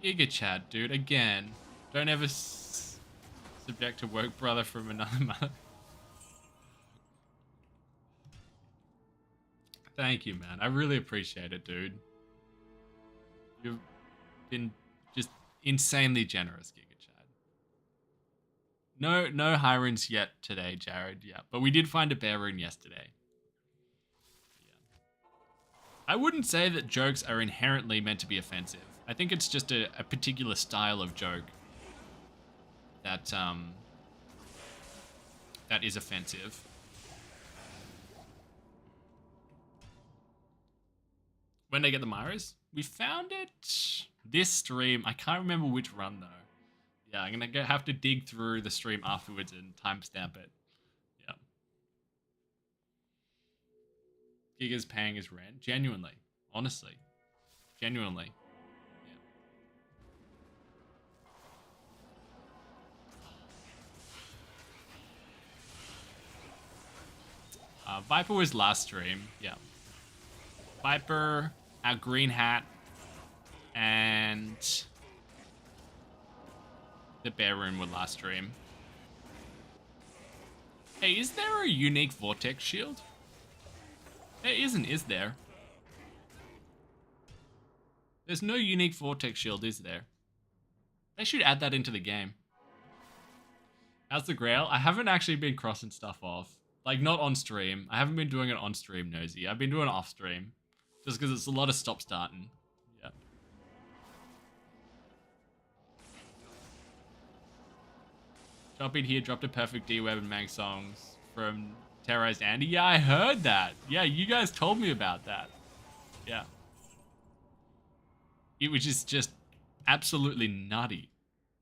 Giga Chad, dude, again. Don't ever subject to work brother from another mother. Thank you, man. I really appreciate it, dude. You've been just insanely generous, Giga Chad. No high runes yet today, Jared. Yeah, but we did find a bear rune yesterday. Yeah. I wouldn't say that jokes are inherently meant to be offensive. I think it's just a particular style of joke that that is offensive. When they get the Myras? We found it this stream. I can't remember which run, though. Yeah, I'm going to have to dig through the stream afterwards and timestamp it. Yeah. Giga's paying his rent. Genuinely. Honestly. Genuinely. Yeah. Viper was last stream. Yeah. Viper, our green hat, and the bear rune were last stream. Hey, is there a unique vortex shield? There isn't, is there? There's no unique vortex shield, is there? They should add that into the game. How's the Grail? I haven't actually been crossing stuff off. Like, not on stream. I haven't been doing it on stream, Nosy. I've been doing it off stream. Just because it's a lot of stop-starting. Yeah. Chopping here dropped a perfect D-Web and Mag songs from Terrorized Andy. Yeah, I heard that. Yeah, you guys told me about that. Yeah. It was just absolutely nutty.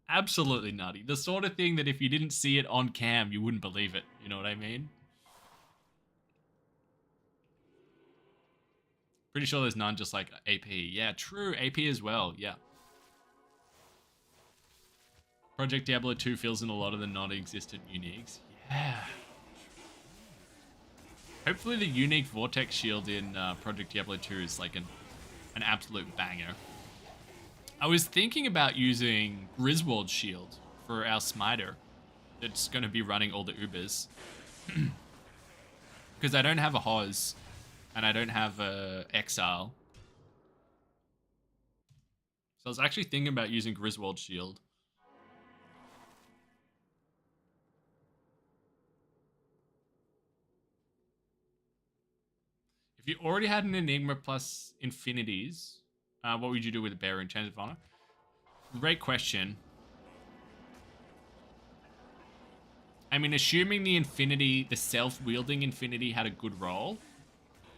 Absolutely nutty. The sort of thing that if you didn't see it on cam, you wouldn't believe it. You know what I mean? Pretty sure there's none just like AP. Yeah, true. AP as well. Yeah. Project Diablo 2 fills in a lot of the non-existent uniques. Yeah. Hopefully the unique Vortex Shield in Project Diablo 2 is like an absolute banger. I was thinking about using Griswold's shield for our smiter that's going to be running all the Ubers. Because I don't have a Hoz and I don't have a Exile. So I was actually thinking about using Griswold's shield. If you already had an Enigma plus Infinities, what would you do with a Bear in Chains of Honor? Great question. I mean, assuming the Infinity, the self-wielding Infinity had a good roll,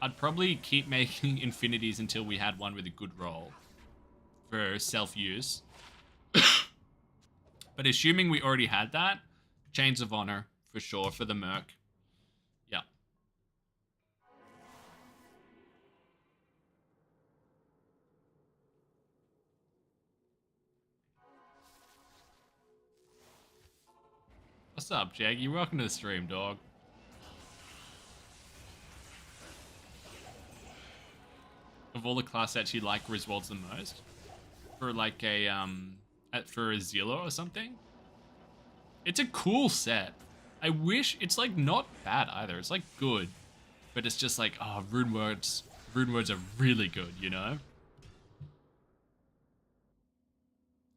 I'd probably keep making Infinities until we had one with a good roll for self-use. But assuming we already had that, Chains of Honor for sure for the Merc. Yeah. What's up, Jag? You're welcome to the stream, dog. Of all the class sets you like Griswold's the most? For like a, for a Zilla or something? It's a cool set. I wish, it's like not bad either. It's like good. But it's just like, oh, rune words are really good, you know?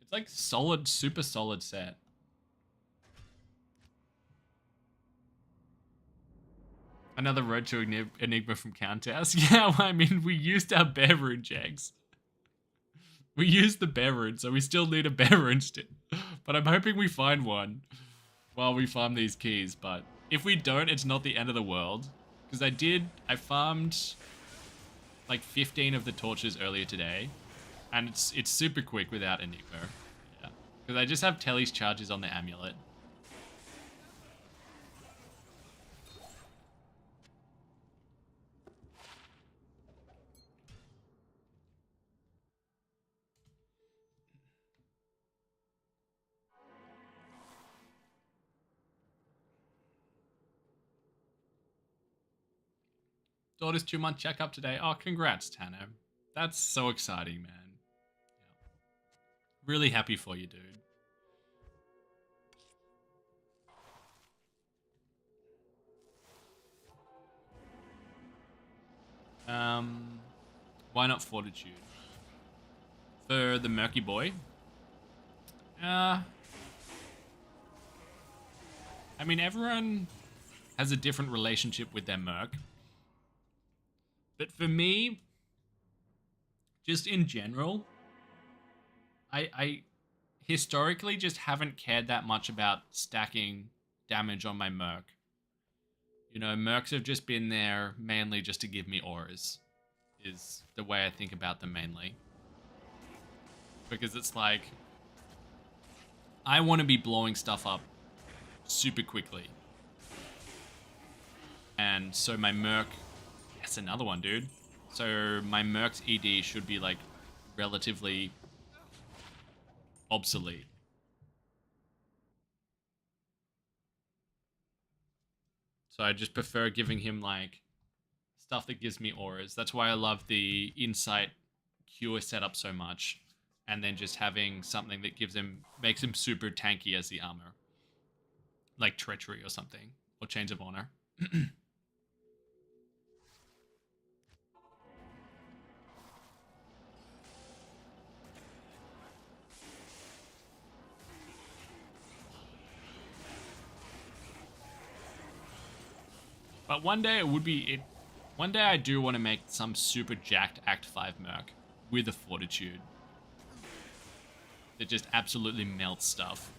It's like solid, super solid set. Another road to Enigma from Countess. Yeah, well, I mean, we used our bear rune, Jags. We used the bear rune, so we still need a bear rune still. But I'm hoping we find one while we farm these keys. But if we don't, it's not the end of the world. Because I farmed like 15 of the torches earlier today. And it's super quick without Enigma. Yeah. Because I just have Telly's charges on the amulet. Daughter's 2-month checkup today. Oh, congrats, Tanner. That's so exciting, man. Yeah. Really happy for you, dude. Why not Fortitude? For the Murky Boy? I mean, everyone has a different relationship with their Merc. But for me, just in general, I historically just haven't cared that much about stacking damage on my Merc. You know, Mercs have just been there mainly just to give me auras, is the way I think about them mainly. Because it's like, I want to be blowing stuff up super quickly. And so my Merc, that's another one, dude. So my Merc's ED should be like relatively obsolete. So I just prefer giving him like stuff that gives me auras. That's why I love the Insight Cure setup so much. And then just having something that makes him super tanky as the armor. Like Treachery or something. or Chains of Honor. But one day it would be it. One day I do want to make some super jacked Act 5 merc with a fortitude that just absolutely melts stuff.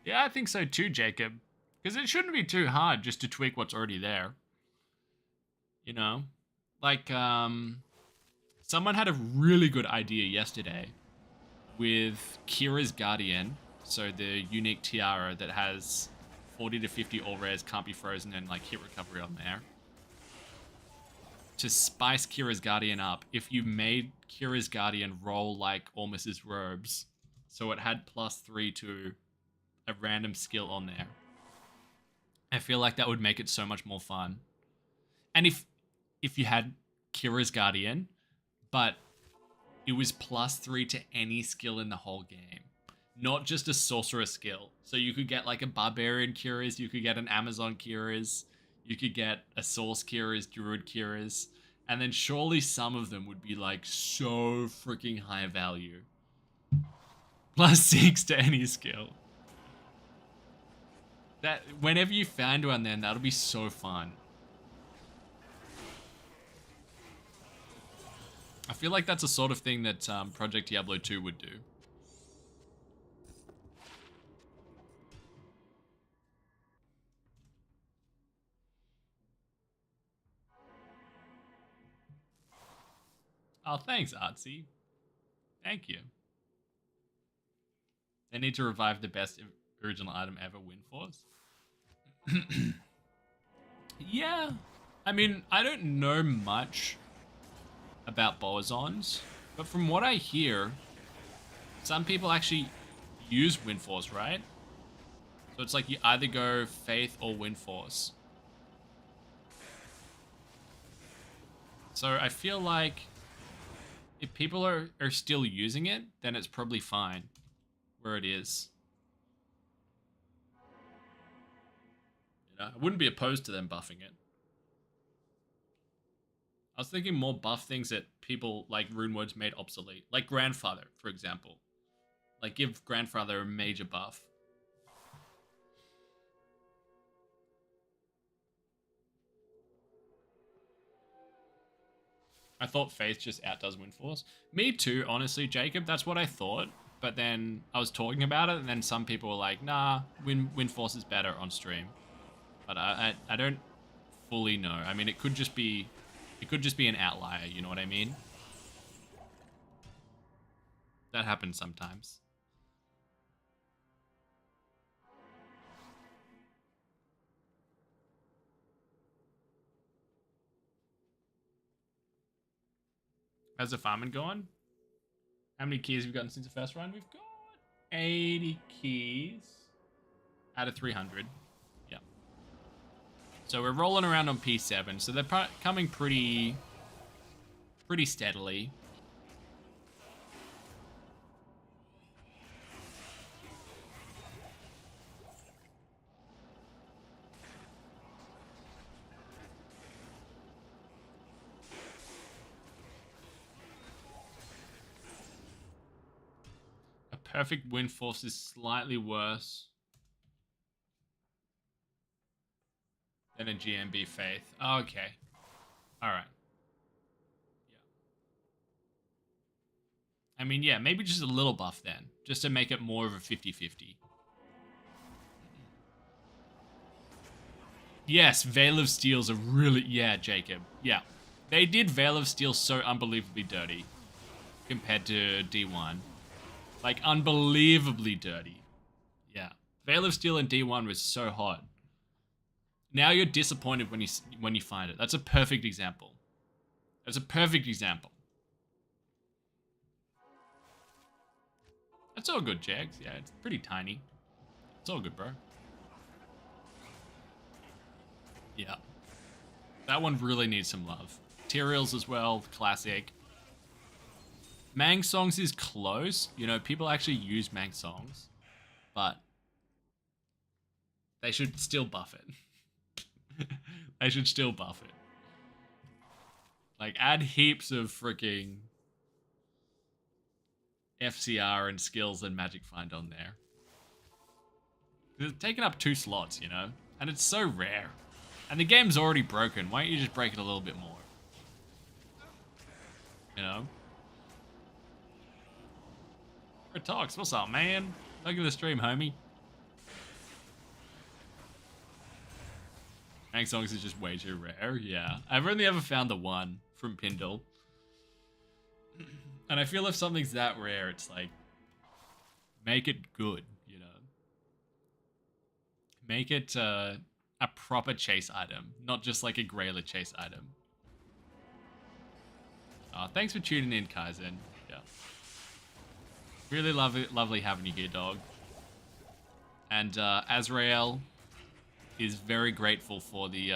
Yeah, I think so too, Jacob. Because it shouldn't be too hard just to tweak what's already there. You know? Like, someone had a really good idea yesterday with Kira's Guardian, so the unique tiara that has 40 to 50 all rares, can't be frozen, and like hit recovery on there. To spice Kira's Guardian up, if you made Kira's Guardian roll like Ormus's robes, so it had +3 to a random skill on there, I feel like that would make it so much more fun. And if you had Kira's Guardian, but it was +3 to any skill in the whole game, not just a sorcerer skill. So you could get like a barbarian Kira's, you could get an Amazon Kira's, you could get a source Kira's, druid Kira's, and then surely some of them would be like so freaking high value. +6 to any skill. That whenever you find one, then that'll be so fun. I feel like that's a sort of thing that Project Diablo 2 would do. Oh, thanks, Artsy. Thank you. They need to revive the best original item ever, Windforce. Yeah. I mean, I don't know much about Boazons, but from what I hear, some people actually use Windforce, right? So it's like you either go Faith or Windforce. So I feel like if people are still using it, then it's probably fine where it is. You know, I wouldn't be opposed to them buffing it. I was thinking more buff things that people like Runewords made obsolete. Like Grandfather, for example. Like give Grandfather a major buff. I thought Faith just outdoes Windforce. Me too, honestly, Jacob. That's what I thought. But then I was talking about it, and then some people were like, nah, Windforce is better on stream. But I don't fully know. I mean, it could just be an outlier, you know what I mean? That happens sometimes. How's the farming going? How many keys have we gotten since the first run? We've got 80 keys out of 300. Yeah. So we're rolling around on P7. So they're coming pretty steadily. Perfect Windforce is slightly worse than a GMB Faith. Oh, okay. Alright. Yeah. I mean, yeah, maybe just a little buff then. Just to make it more of a 50-50. Yes, Veil of Steel's a really... Yeah, Jacob. Yeah. They did Veil of Steel so unbelievably dirty compared to D1. Like, unbelievably dirty. Yeah. Veil of Steel in D1 was so hot. Now you're disappointed when you find it. That's a perfect example. That's a perfect example. That's all good, Jags. Yeah, it's pretty tiny. It's all good, bro. Yeah. That one really needs some love. Materials as well, classic. Mang songs is close. You know, people actually use Mang songs, but they should still buff it. They should still buff it. Like, add heaps of freaking FCR and skills and Magic Find on there. It's taking up 2 slots, you know? And it's so rare. And the game's already broken. Why don't you just break it a little bit more? You know? Talks, what's up, man? Look at the stream, homie. Mang songs is just way too rare. Yeah. I've only ever found the one from Pindle. And I feel if something's that rare, it's like, make it good, you know? Make it a proper chase item, not just like a Grayler chase item. Thanks for tuning in, Kaizen. Yeah. Really lovely having you here, dog. And Azrael is very grateful for the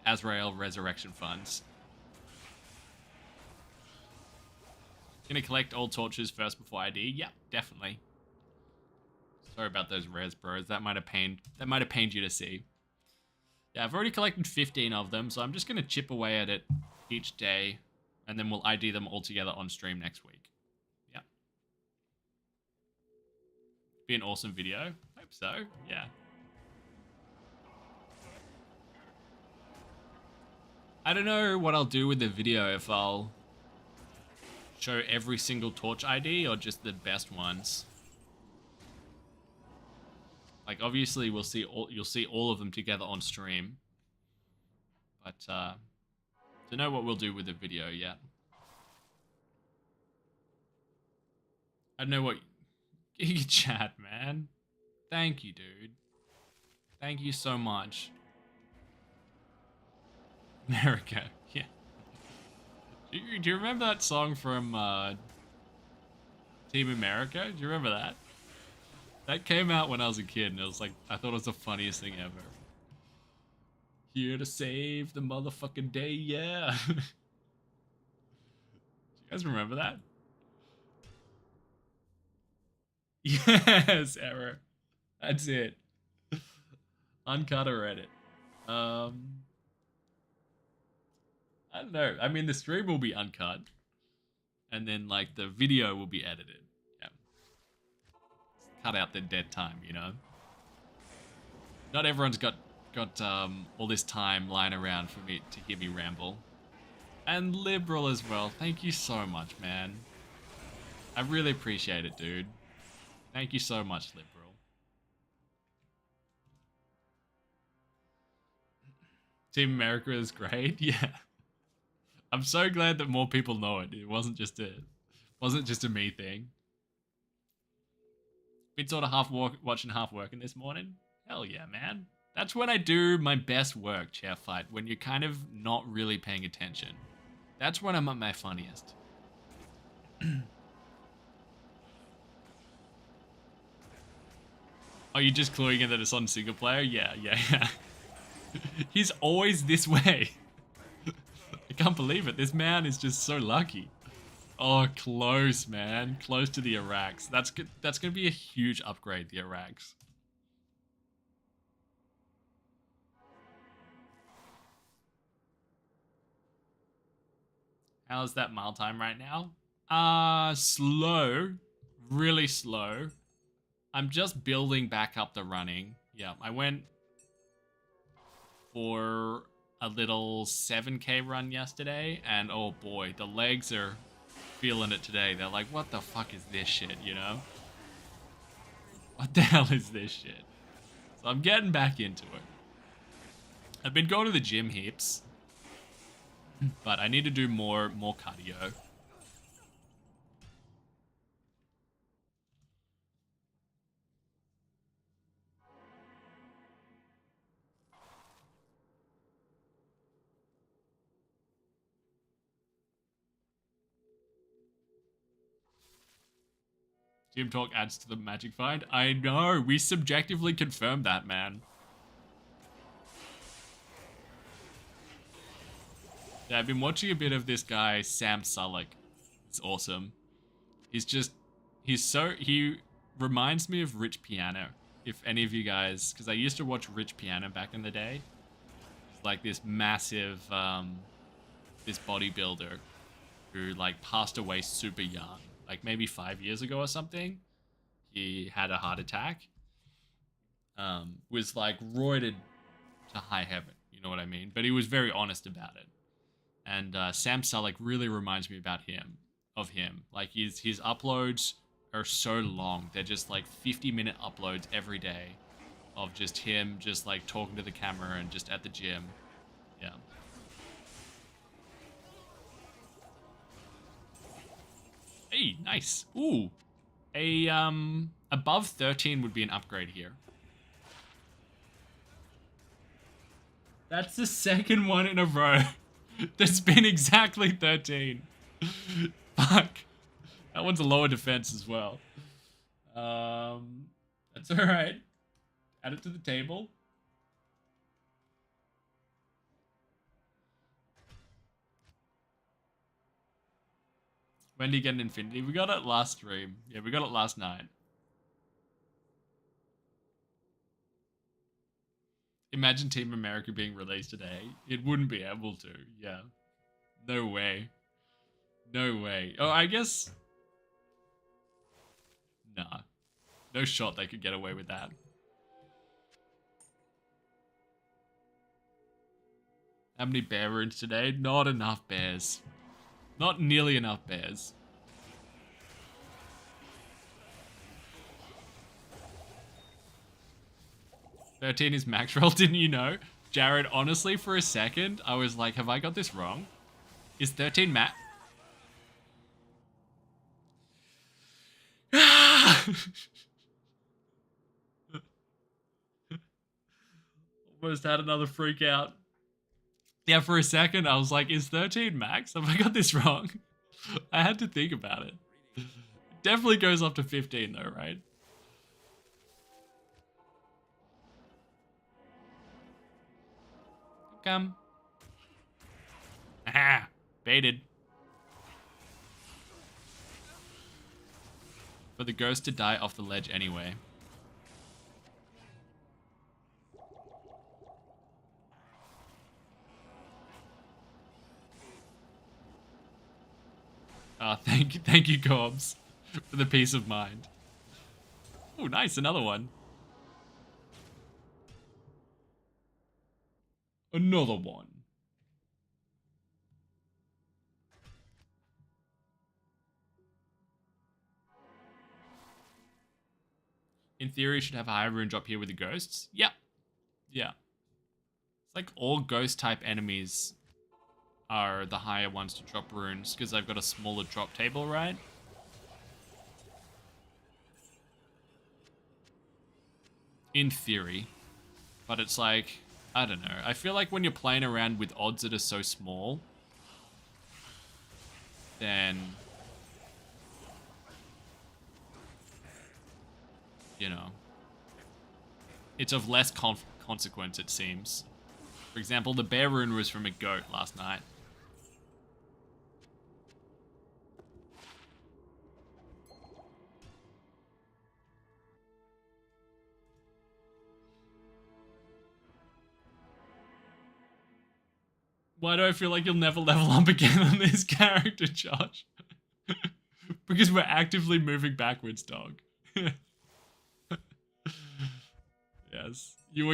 Azrael Resurrection funds. Gonna collect all torches first before ID? Yeah, definitely. Sorry about those res, bros. That might have pained you to see. Yeah, I've already collected 15 of them, so I'm just gonna chip away at it each day, and then we'll ID them all together on stream next week. Yeah. Be an awesome video. Hope so. Yeah. I don't know what I'll do with the video, if I'll show every single torch ID or just the best ones. Like, obviously you'll see all of them together on stream. But don't know what we'll do with the video yet. I don't know what Giga chat, man. Thank you, dude. Thank you so much. America, yeah. Do you remember that song from Team America? Do you remember that? That came out when I was a kid, and it was like, I thought it was the funniest thing ever. Here to save the motherfucking day, yeah. Do you guys remember that? Yes, error. That's it. Uncut or edit. I don't know. I mean, the stream will be uncut, and then like the video will be edited. Yeah. Cut out the dead time, you know. Not everyone's got all this time lying around for me to hear me ramble. And Liberal as well. Thank you so much, man. I really appreciate it, dude. Thank you so much, Liberal. Team America is great. Yeah. I'm so glad that more people know it. It wasn't just a me thing. Been sort of half watching, half working this morning. Hell yeah, man. That's when I do my best work, chair fight. When you're kind of not really paying attention. That's when I'm at my funniest. Oh, you're just cluing in that it's on single player? Yeah. He's always this way. I can't believe it. This man is just so lucky. Oh, close, man. Close to the Iraqs. That's good. That's going to be a huge upgrade, the Iraqs. How's that mile time right now? Slow. Really slow. I'm just building back up the running. Yeah, I went for a little 7K run yesterday, and oh boy, the legs are feeling it today. They're like, what the fuck is this shit, you know? What the hell is this shit? So I'm getting back into it. I've been going to the gym heaps, but I need to do more cardio. Gym talk adds to the magic find. I know, we subjectively confirmed that, man. Yeah, I've been watching a bit of this guy, Sam Sullick. It's awesome. He reminds me of Rich Piano. If any of you guys, because I used to watch Rich Piano back in the day. He's like this massive, this bodybuilder who like passed away super young, like maybe 5 years ago or something. He had a heart attack. Was like roided to high heaven, you know what I mean? But he was very honest about it. And Samsa like really reminds me about of him. Like his uploads are so long. They're just like 50-minute uploads every day of just him just like talking to the camera and just at the gym. Yeah. Hey, nice. Ooh. Above 13 would be an upgrade here. That's the second one in a row that's been exactly 13. Fuck. That one's a lower defense as well. That's alright. Add it to the table. When do you get an infinity? We got it last stream. Yeah, we got it last night. Imagine Team America being released today. It wouldn't be able to. Yeah. No way. No way. Oh, I guess... Nah. No shot they could get away with that. How many bear runes today? Not enough bears. Not nearly enough bears. "13 is max roll," didn't you know? Jared, honestly, for a second, I was like, have I got this wrong? Is 13 max? Almost had another freak out. Yeah, for a second, I was like, is 13 max? Have I got this wrong? I had to think about it. It definitely goes up to 15 though, right? Come. Aha! Baited. For the ghost to die off the ledge anyway. Thank you, Cobbs, for the peace of mind. Oh, nice, another one. Another one. In theory, should have a higher rune drop here with the ghosts. Yep. Yeah. It's like all ghost type enemies are the higher ones to drop runes because they've got a smaller drop table, right? In theory. But it's like, I don't know. I feel like when you're playing around with odds that are so small, then, you know, it's of less consequence, it seems. For example, the bear rune was from a goat last night. Why do I feel like you'll never level up again on this character, Josh? Because we're actively moving backwards, dog. Yes. You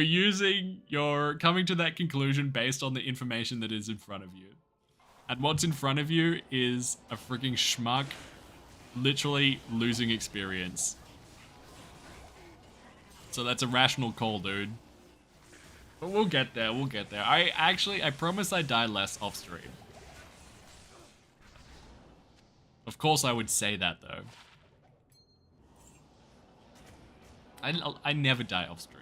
are coming to that conclusion based on the information that is in front of you. And what's in front of you is a freaking schmuck literally losing experience. So that's a rational call, dude. But we'll get there, we'll get there. I promise I die less off stream. Of course I would say that, though. I never die off stream.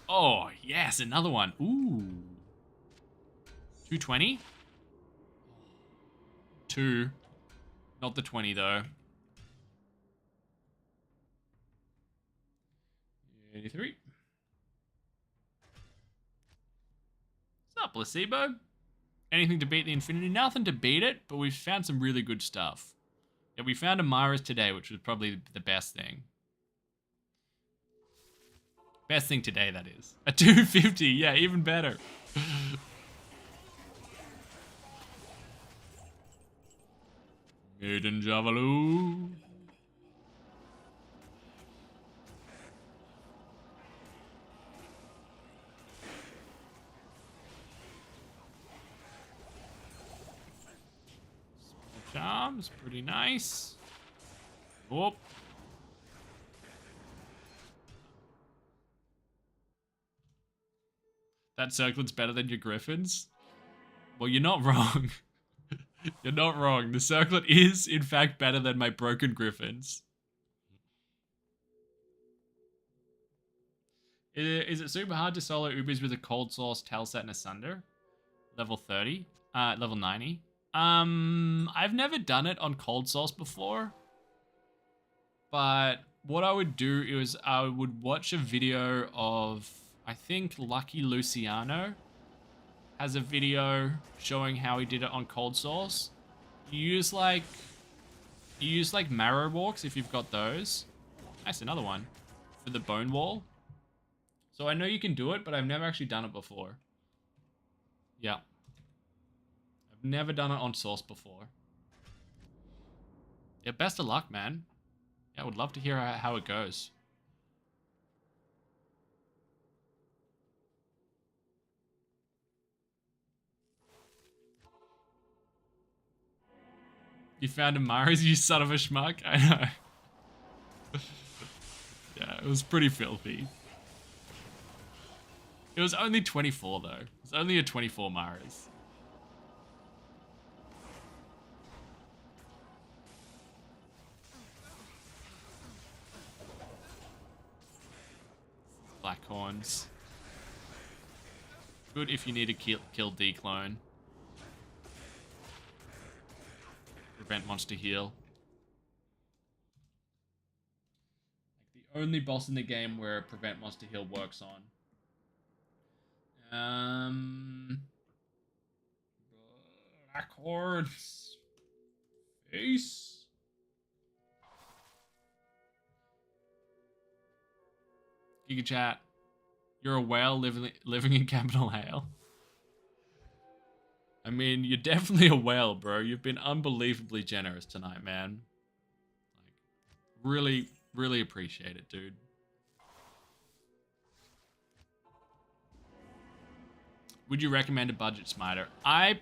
Oh, yes, another one. Ooh. 220? 2. Not the 20, though. 83. What's up, placebo? Anything to beat the Infinity? Nothing to beat it, but we've found some really good stuff. Yeah, we found a Myra's today, which was probably the best thing. Best thing today, that is. A 250, yeah, even better. Maiden Javeloo. Charms, pretty nice. Oh. That circlet's better than your griffins? Well, you're not wrong. You're not wrong. The circlet is, in fact, better than my broken griffins. Is it super hard to solo Ubers with a cold source, Telset, and a Sunder? Level 30? Level 90? I've never done it on cold source before. But what I would do is I would watch a video of, I think Lucky Luciano has a video showing how he did it on cold source. You use like marrow walks if you've got those. Nice, another one for the bone wall. So I know you can do it, but I've never actually done it before. Yeah. I've never done it on source before. Yeah, best of luck, man. Yeah, I would love to hear how it goes. You found a Mars, you son of a schmuck? I know. Yeah, it was pretty filthy. It was only 24, though. It was only a 24 Mars. Black horns. Good if you need to kill D-clone. Prevent monster heal. Like the only boss in the game where prevent monster heal works on. Black horns. Face. Giga chat. You're a whale living in Capitol Hale. I mean, you're definitely a whale, bro. You've been unbelievably generous tonight, man. Like, really, really appreciate it, dude. Would you recommend a budget smiter? I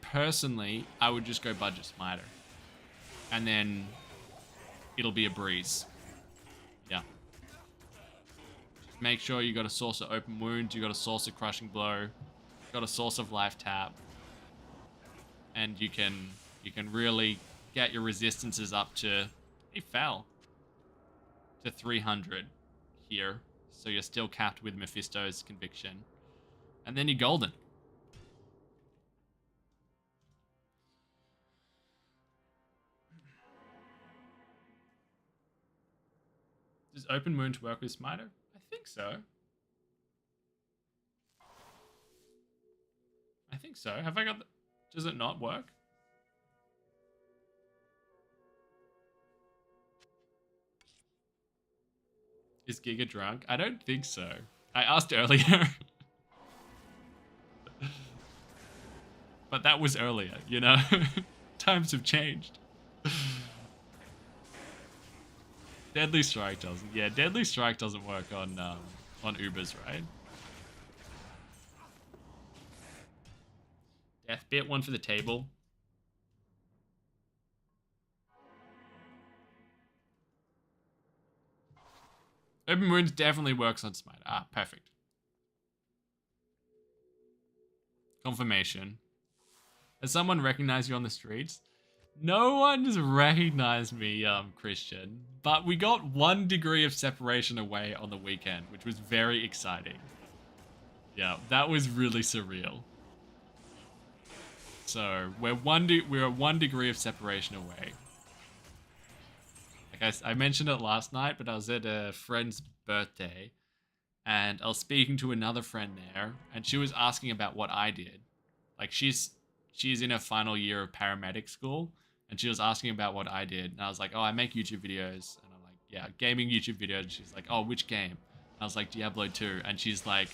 would just go budget smiter. And then it'll be a breeze. Yeah. Just make sure you got a source of open wounds, you got a source of crushing blow, you got a source of life tap. And you can really get your resistances up to, he fell, to 300 here. So you're still capped with Mephisto's conviction. And then you're golden. Does open wound work with smiter? I think so. I think so. Have I got the... Does it not work? Is Giga drunk? I don't think so. I asked earlier. But that was earlier, you know? Times have changed. Deadly Strike doesn't. Yeah, Deadly Strike doesn't work on Ubers, right? Death bit, one for the table. Open wounds definitely works on smite. Ah, perfect. Confirmation. Has someone recognized you on the streets? No one has recognized me, Christian. But we got 1 degree of separation away on the weekend, which was very exciting. Yeah, that was really surreal. So we're 1 degree of separation away. Like I mentioned it last night, but I was at a friend's birthday, and I was speaking to another friend there, and she was asking about what I did. Like she's she's in her final year of paramedic school, and she was asking about what I did, and I was like, oh, I make YouTube videos, and I'm like, yeah, gaming YouTube videos. And she's like, oh, which game? And I was like, Diablo 2, and she's like,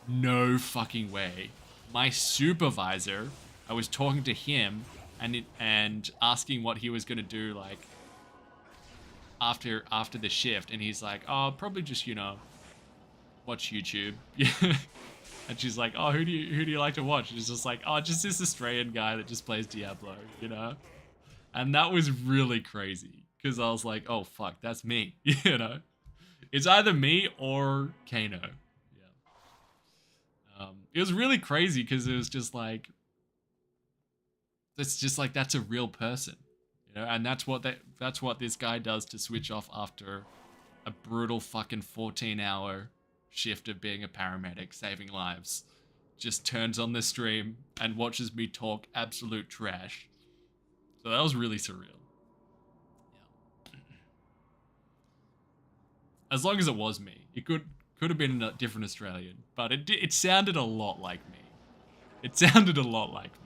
no fucking way. My supervisor, I was talking to him and asking what he was gonna do like after the shift, and he's like, oh, probably just, you know, watch YouTube. And she's like, oh, who do you like to watch? And it's just like, oh, just this Australian guy that just plays Diablo, you know? And that was really crazy because I was like, oh fuck, that's me. You know? It's either me or Kano. Yeah. It was really crazy because it was just like, it's just like, that's a real person. You know, and that's what this guy does to switch off after a brutal fucking 14-hour shift of being a paramedic saving lives. Just turns on the stream and watches me talk absolute trash. So that was really surreal. Yeah. As long as it was me. It could have been a different Australian, but it sounded a lot like me. It sounded a lot like me.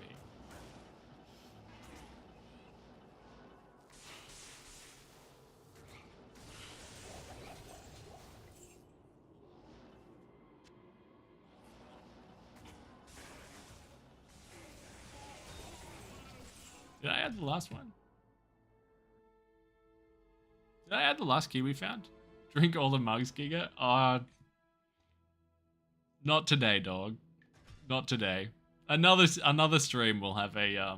Did I add the last one? Did I add the last key we found? Drink all the mugs, Giga? Not today, dog. Not today. Another stream will have a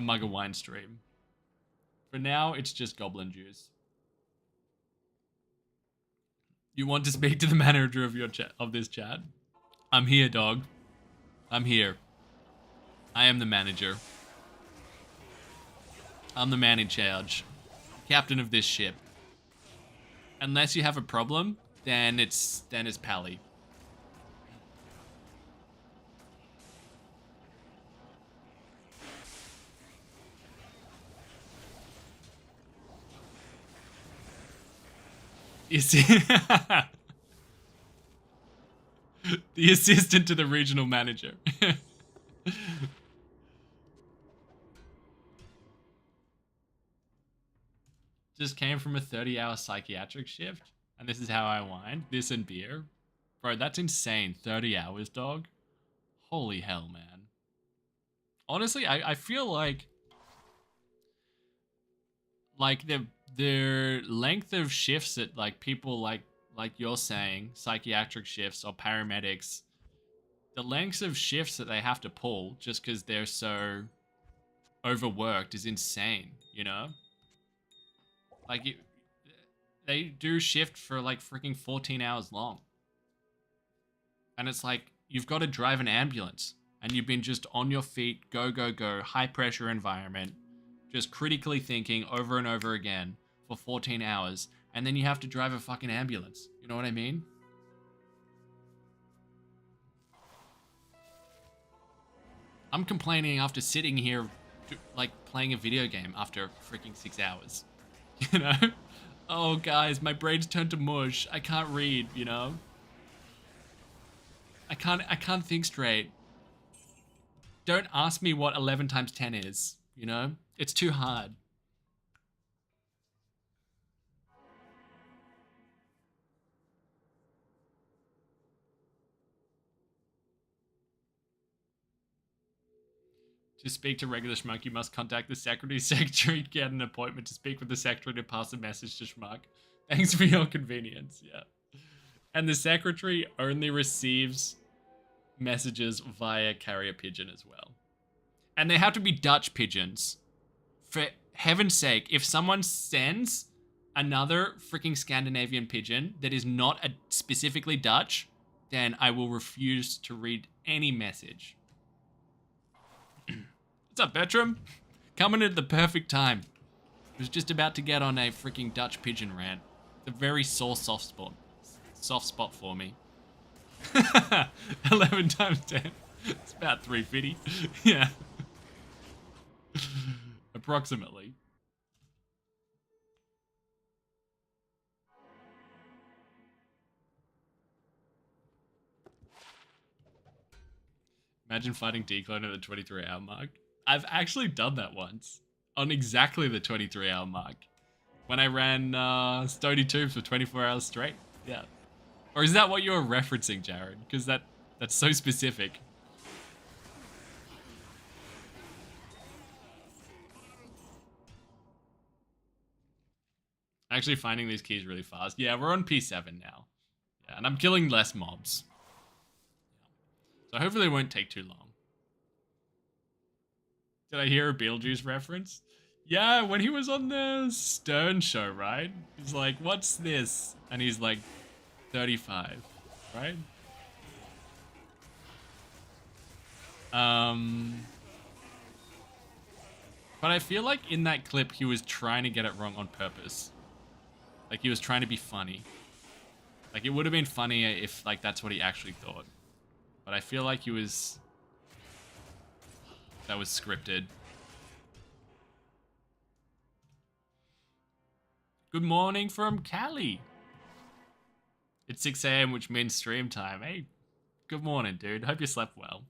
mug of wine stream. For now, it's just goblin juice. You want to speak to the manager of this chat? I'm here, dog. I'm here. I am the manager. I'm the man in charge. Captain of this ship. Unless you have a problem, then it's Pally. You see, the assistant to the regional manager. Just came from a 30-hour psychiatric shift, and this is how I wind. This and beer. Bro, that's insane. 30 hours, dog. Holy hell, man. Honestly, I feel like the length of shifts that like people like you're saying, psychiatric shifts or paramedics, the lengths of shifts that they have to pull just because they're so overworked is insane, you know? Like, they do shift for like freaking 14 hours long. And it's like, you've got to drive an ambulance and you've been just on your feet, go, high pressure environment, just critically thinking over and over again for 14 hours. And then you have to drive a fucking ambulance. You know what I mean? I'm complaining after sitting here, like, playing a video game after freaking 6 hours. You know? Oh, guys, my brain's turned to mush. I can't read, you know? I can't think straight. Don't ask me what 11 times 10 is, you know? It's too hard. To speak to regular Schmuck, you must contact the secretary, get an appointment to speak with the secretary to pass a message to Schmuck. Thanks for your convenience, yeah. And the secretary only receives messages via carrier pigeon as well. And they have to be Dutch pigeons. For heaven's sake, if someone sends another freaking Scandinavian pigeon that is not specifically Dutch, then I will refuse to read any message. What's up, Bertram? Coming at the perfect time. I was just about to get on a freaking Dutch pigeon rant. It's a very sore soft spot for me. 11 times 10. It's about 350. Yeah. Approximately. Imagine fighting Declone at the 23-hour mark. I've actually done that once. On exactly the 23-hour mark. When I ran Stony Tubes for 24 hours straight. Yeah. Or is that what you're referencing, Jared? Because that's so specific. Actually finding these keys really fast. Yeah, we're on P7 now. Yeah, and I'm killing less mobs. So hopefully it won't take too long. Did I hear a Beetlejuice reference? Yeah, when he was on the Stern show, right? He's like, what's this? And he's like, 35, right? But I feel like in that clip, he was trying to get it wrong on purpose. Like, he was trying to be funny. Like, it would have been funnier if, like, that's what he actually thought. But I feel like that was scripted. Good morning from Cali. It's 6 a.m., which means stream time. Hey, good morning, dude. Hope you slept well.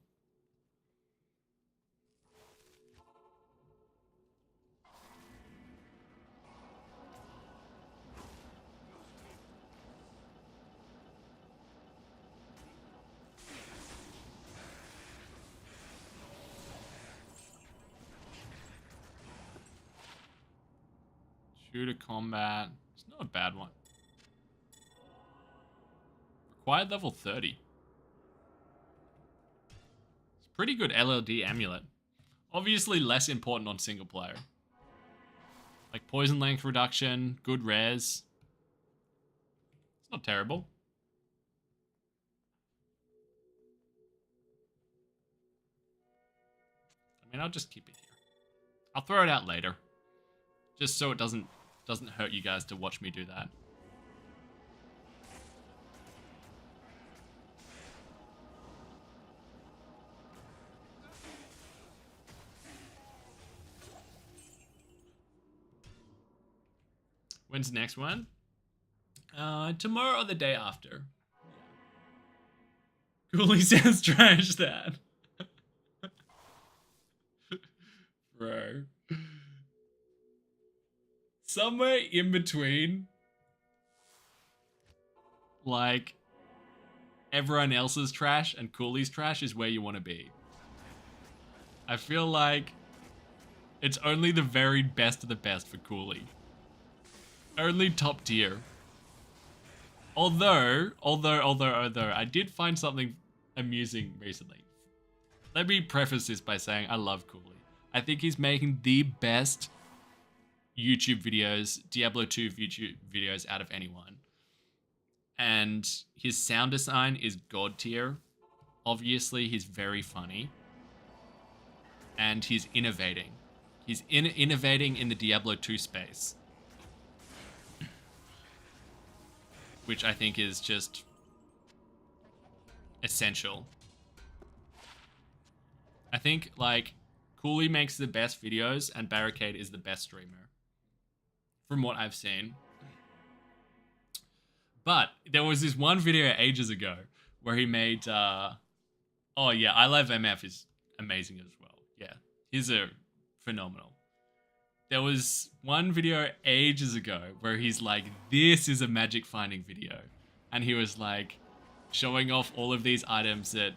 Shooter combat. It's not a bad one. Required level 30. It's pretty good LLD amulet. Obviously less important on single player. Like poison length reduction, good rares. It's not terrible. I mean, I'll just keep it here. I'll throw it out later. Just so it doesn't hurt you guys to watch me do that. When's the next one? Tomorrow or the day after. Coolly sounds trash, that. Bro. Somewhere in between, like, everyone else's trash and Cooley's trash is where you want to be. I feel like it's only the very best of the best for Cooley. Only top tier. Although, I did find something amusing recently. Let me preface this by saying I love Cooley. I think he's making the best YouTube videos, Diablo 2 YouTube videos out of anyone. And his sound design is god tier. Obviously, he's very funny. And he's innovating. He's innovating in the Diablo 2 space. Which I think is just essential. I think, like, Cooley makes the best videos and Barricade is the best streamer. From what I've seen. But there was this one video ages ago where he made, oh yeah, I Love MF is amazing as well. Yeah, he's a phenomenal. There was one video ages ago where he's like, this is a magic finding video. And he was like showing off all of these items that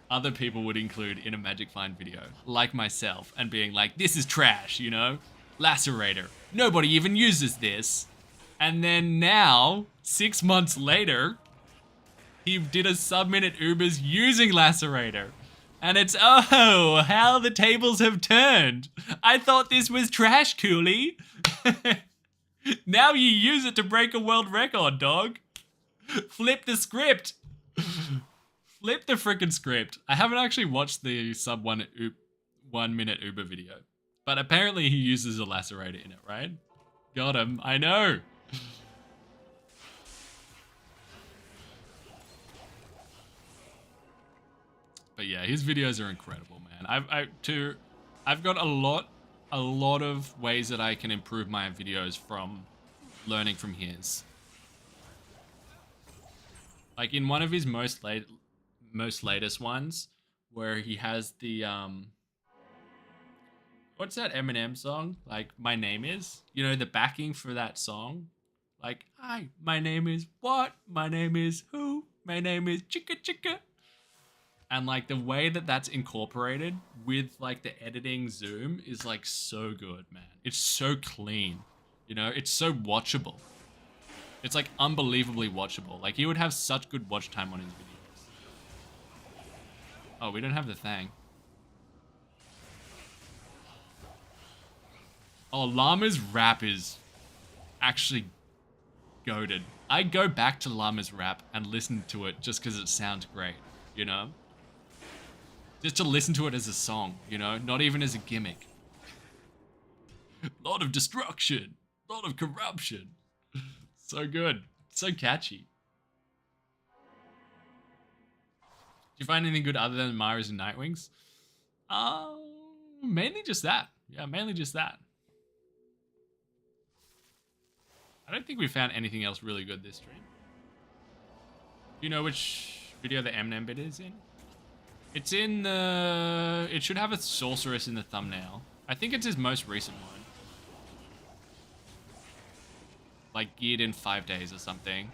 other people would include in a magic find video, like myself, and being like, this is trash, you know? Lacerator. Nobody even uses this. And then now, 6 months later, he did a sub-minute Ubers using Lacerator. And it's, oh, how the tables have turned. I thought this was trash, Cooley. Now you use it to break a world record, dog. Flip the script. Flip the frickin' script. I haven't actually watched the sub 1 minute Uber video. But apparently he uses a lacerator in it, right? Got him. I know. But yeah, his videos are incredible, man. I've got a lot of ways that I can improve my videos from learning from his. Like in one of his most latest ones, where he has the what's that Eminem song? Like My Name Is? You know, the backing for that song? Like, hi, my name is what? My name is who? My name is Chicka Chicka. And like the way that that's incorporated with like the editing zoom is like so good, man. It's so clean. You know, it's so watchable. It's like unbelievably watchable. Like he would have such good watch time on his videos. Oh, we don't have the thing. Oh, Llama's rap is actually goated. I go back to Llama's rap and listen to it just because it sounds great, you know? Just to listen to it as a song, you know? Not even as a gimmick. Lot of destruction. Lot of corruption. So good. So catchy. Did you find anything good other than Myra's and Nightwings? Mainly just that. Yeah, mainly just that. I don't think we found anything else really good this stream. Do you know which video the Eminem bit is in? It's in the... It should have a sorceress in the thumbnail. I think it's his most recent one. Like geared in 5 days or something.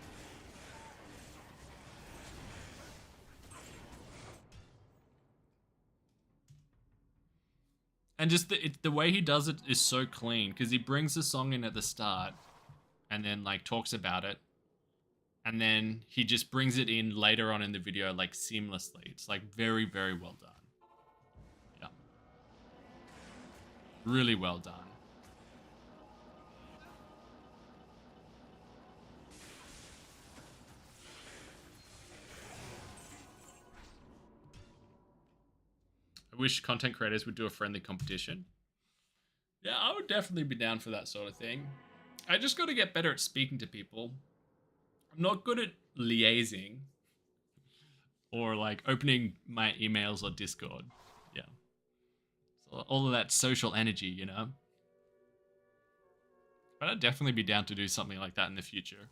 And just the way he does it is so clean because he brings the song in at the start and then like talks about it. And then he just brings it in later on in the video like seamlessly. It's like very, very well done. Yeah. Really well done. I wish content creators would do a friendly competition. Yeah, I would definitely be down for that sort of thing. I just got to get better at speaking to people. I'm not good at liaising or like opening my emails or Discord. Yeah. So all of that social energy, you know? But I'd definitely be down to do something like that in the future.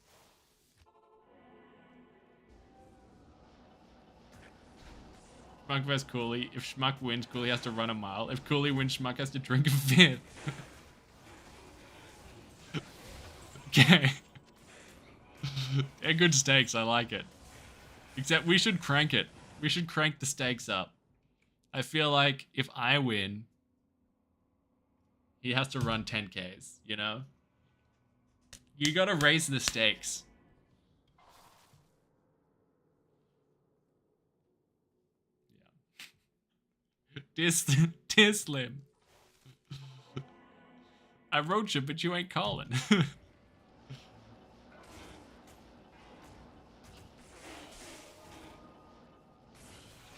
Schmuck vs. Cooley. If Schmuck wins, Cooley has to run a mile. If Cooley wins, Schmuck has to drink a fifth. Okay. They're good stakes, I like it. Except we should crank it. We should crank the stakes up. I feel like if I win, he has to run 10Ks, you know? You gotta raise the stakes. Yeah. Dear Slim. I wrote you, but you ain't calling.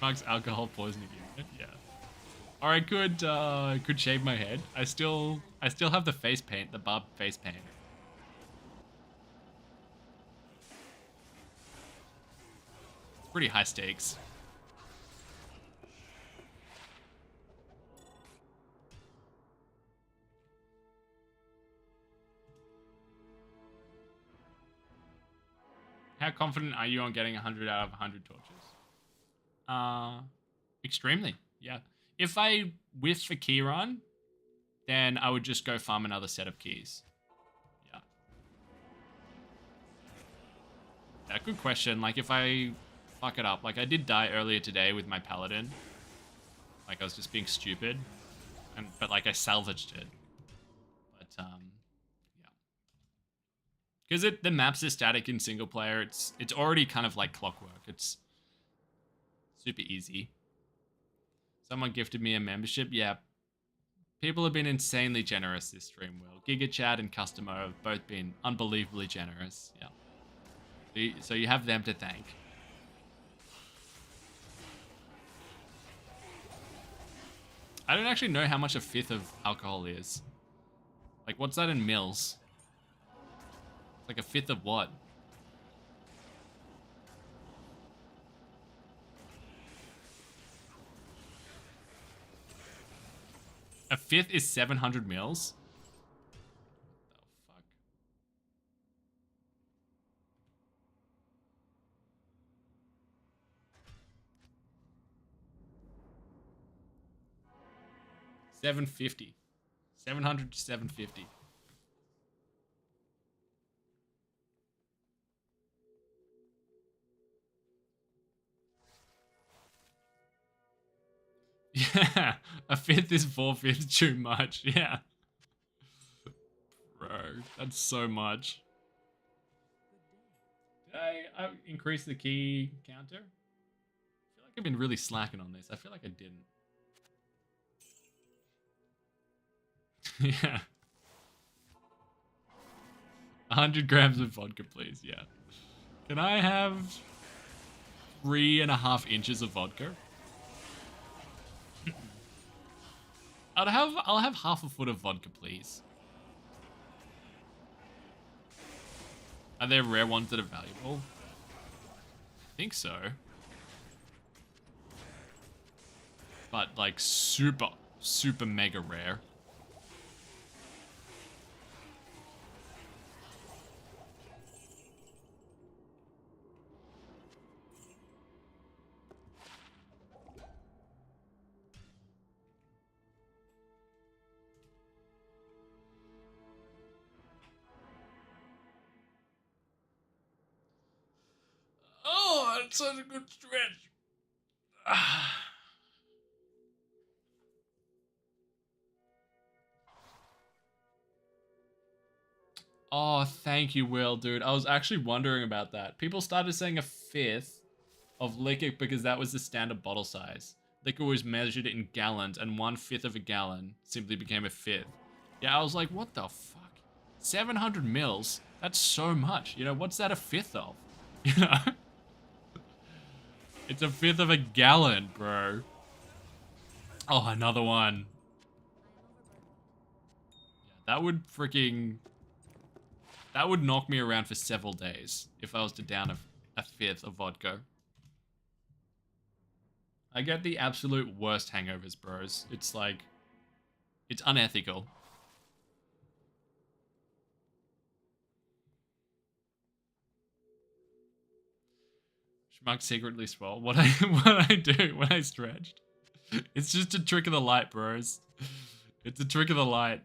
Mark's alcohol poisoning unit, yeah. Or I could shave my head. I still have the face paint, the barb face paint. It's pretty high stakes. How confident are you on getting 100 out of 100 torches? Extremely, yeah. If I whiff for key run, then I would just go farm another set of keys. Yeah. Yeah, good question. Like, if I fuck it up, like I did die earlier today with my paladin. Like, I was just being stupid. But like, I salvaged it. But, yeah. Because the maps are static in single player, it's already kind of like clockwork. It's super easy. Someone gifted me a membership. Yeah. People have been insanely generous this stream, Will. GigaChad and Customer have both been unbelievably generous. Yeah. So you have them to thank. I don't actually know how much a fifth of alcohol is. Like, what's that in mils? Like a fifth of what? A fifth is 700 mils? What the fuck? 750. 700 to 750. Yeah, a fifth is 4/5 too much. Yeah. Bro, that's so much. Did I increase the key counter? I feel like I've been really slacking on this. I feel like I didn't. Yeah. 100 grams of vodka, please. Yeah. Can I have 3.5 inches of vodka? I'll have half a foot of vodka, please. Are there rare ones that are valuable? I think so. But like super, super mega rare. Oh, that's such a good stretch. Oh, thank you, Will, dude. I was actually wondering about that. People started saying a fifth of liquor because that was the standard bottle size. Liquor was measured in gallons, and 1/5 of a gallon simply became a fifth. Yeah, I was like, what the fuck? 700 mils? That's so much. You know, what's that a fifth of? You know? It's a fifth of a gallon, bro. Oh, another one. Yeah, that would freaking... That would knock me around for several days if I was to down a fifth of vodka. I get the absolute worst hangovers, bros. It's like... It's unethical. Schmuck secretly swell. What I do when I stretched. It's just a trick of the light, bros. It's a trick of the light.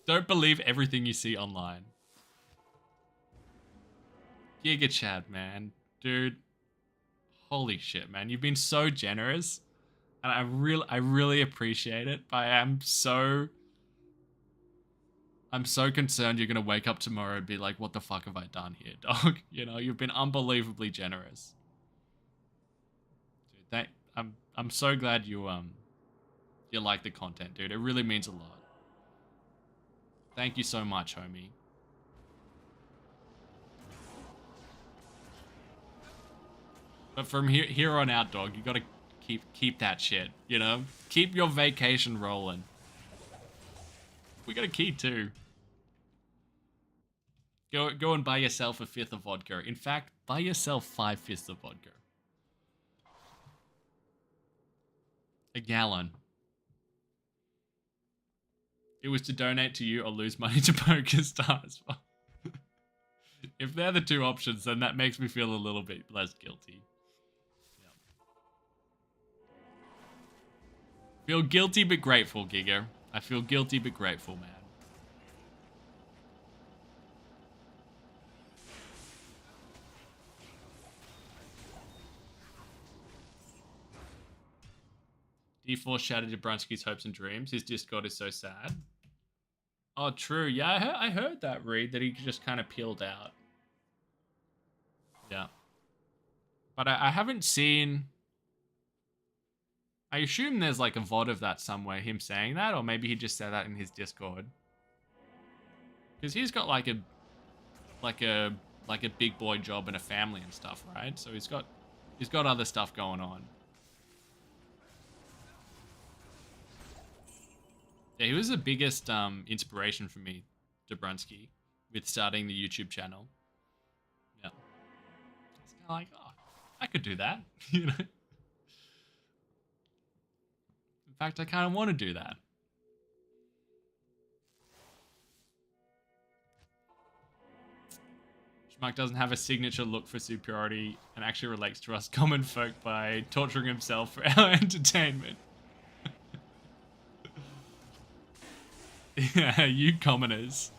Don't believe everything you see online. Giga Chad, man. Dude. Holy shit, man. You've been so generous. And I really appreciate it. But I'm so concerned you're gonna wake up tomorrow and be like, what the fuck have I done here, dog? You know, you've been unbelievably generous. Dude, I'm so glad you like the content, dude. It really means a lot. Thank you so much, homie. But from here on out, dog, you gotta keep that shit, you know? Keep your vacation rolling. We got a key too. Go and buy yourself a fifth of vodka. In fact, buy yourself 5/5 of vodka. A gallon. It was to donate to you or lose money to Poker Stars. If they're the two options, then that makes me feel a little bit less guilty. Yep. Feel guilty but grateful, Giga. I feel guilty but grateful, man. D4 shattered Jabrunski's hopes and dreams. His Discord is so sad. Oh, true. Yeah, I heard that, Reed, that he just kind of peeled out. Yeah. But I haven't seen... I assume there's like a VOD of that somewhere, him saying that, or maybe he just said that in his Discord. Because he's got like a big boy job and a family and stuff, right? So he's got other stuff going on. Yeah, he was the biggest inspiration for me, Jabrunski, with starting the YouTube channel. Yeah. It's kind of like, oh, I could do that, you know? In fact, I kind of want to do that. Schmuck doesn't have a signature look for superiority and actually relates to us common folk by torturing himself for our entertainment. Yeah, you commoners.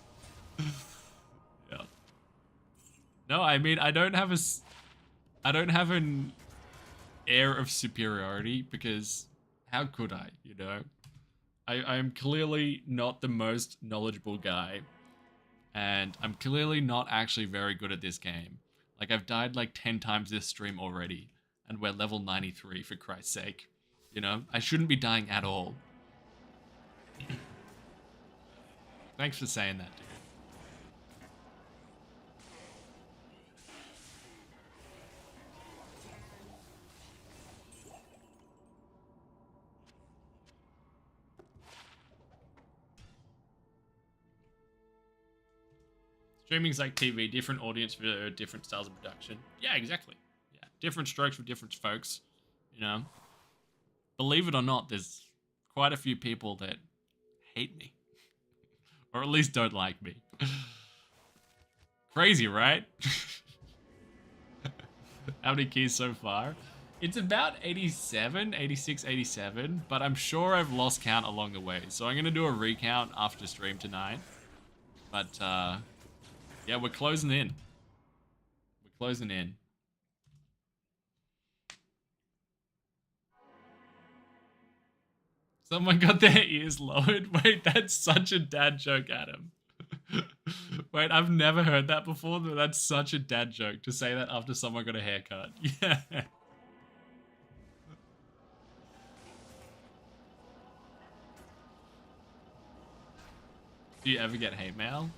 Yeah. No, I mean, I don't have an air of superiority because how could I, you know? I'm clearly not the most knowledgeable guy, and I'm clearly not actually very good at this game. Like, I've died like 10 times this stream already, and we're level 93 for Christ's sake. You know, I shouldn't be dying at all. Thanks for saying that, dude. Streaming's like TV, different audience for different styles of production. Yeah, exactly. Yeah, different strokes for different folks. You know, believe it or not, there's quite a few people that hate me, or at least don't like me. Crazy, right? How many keys so far? It's about 87, 86, 87, but I'm sure I've lost count along the way. So I'm going to do a recount after stream tonight. But, yeah, we're closing in. We're closing in. Someone got their ears lowered. Wait, that's such a dad joke, Adam. Wait, I've never heard that before, but that's such a dad joke to say that after someone got a haircut. Yeah. Do you ever get hate mail?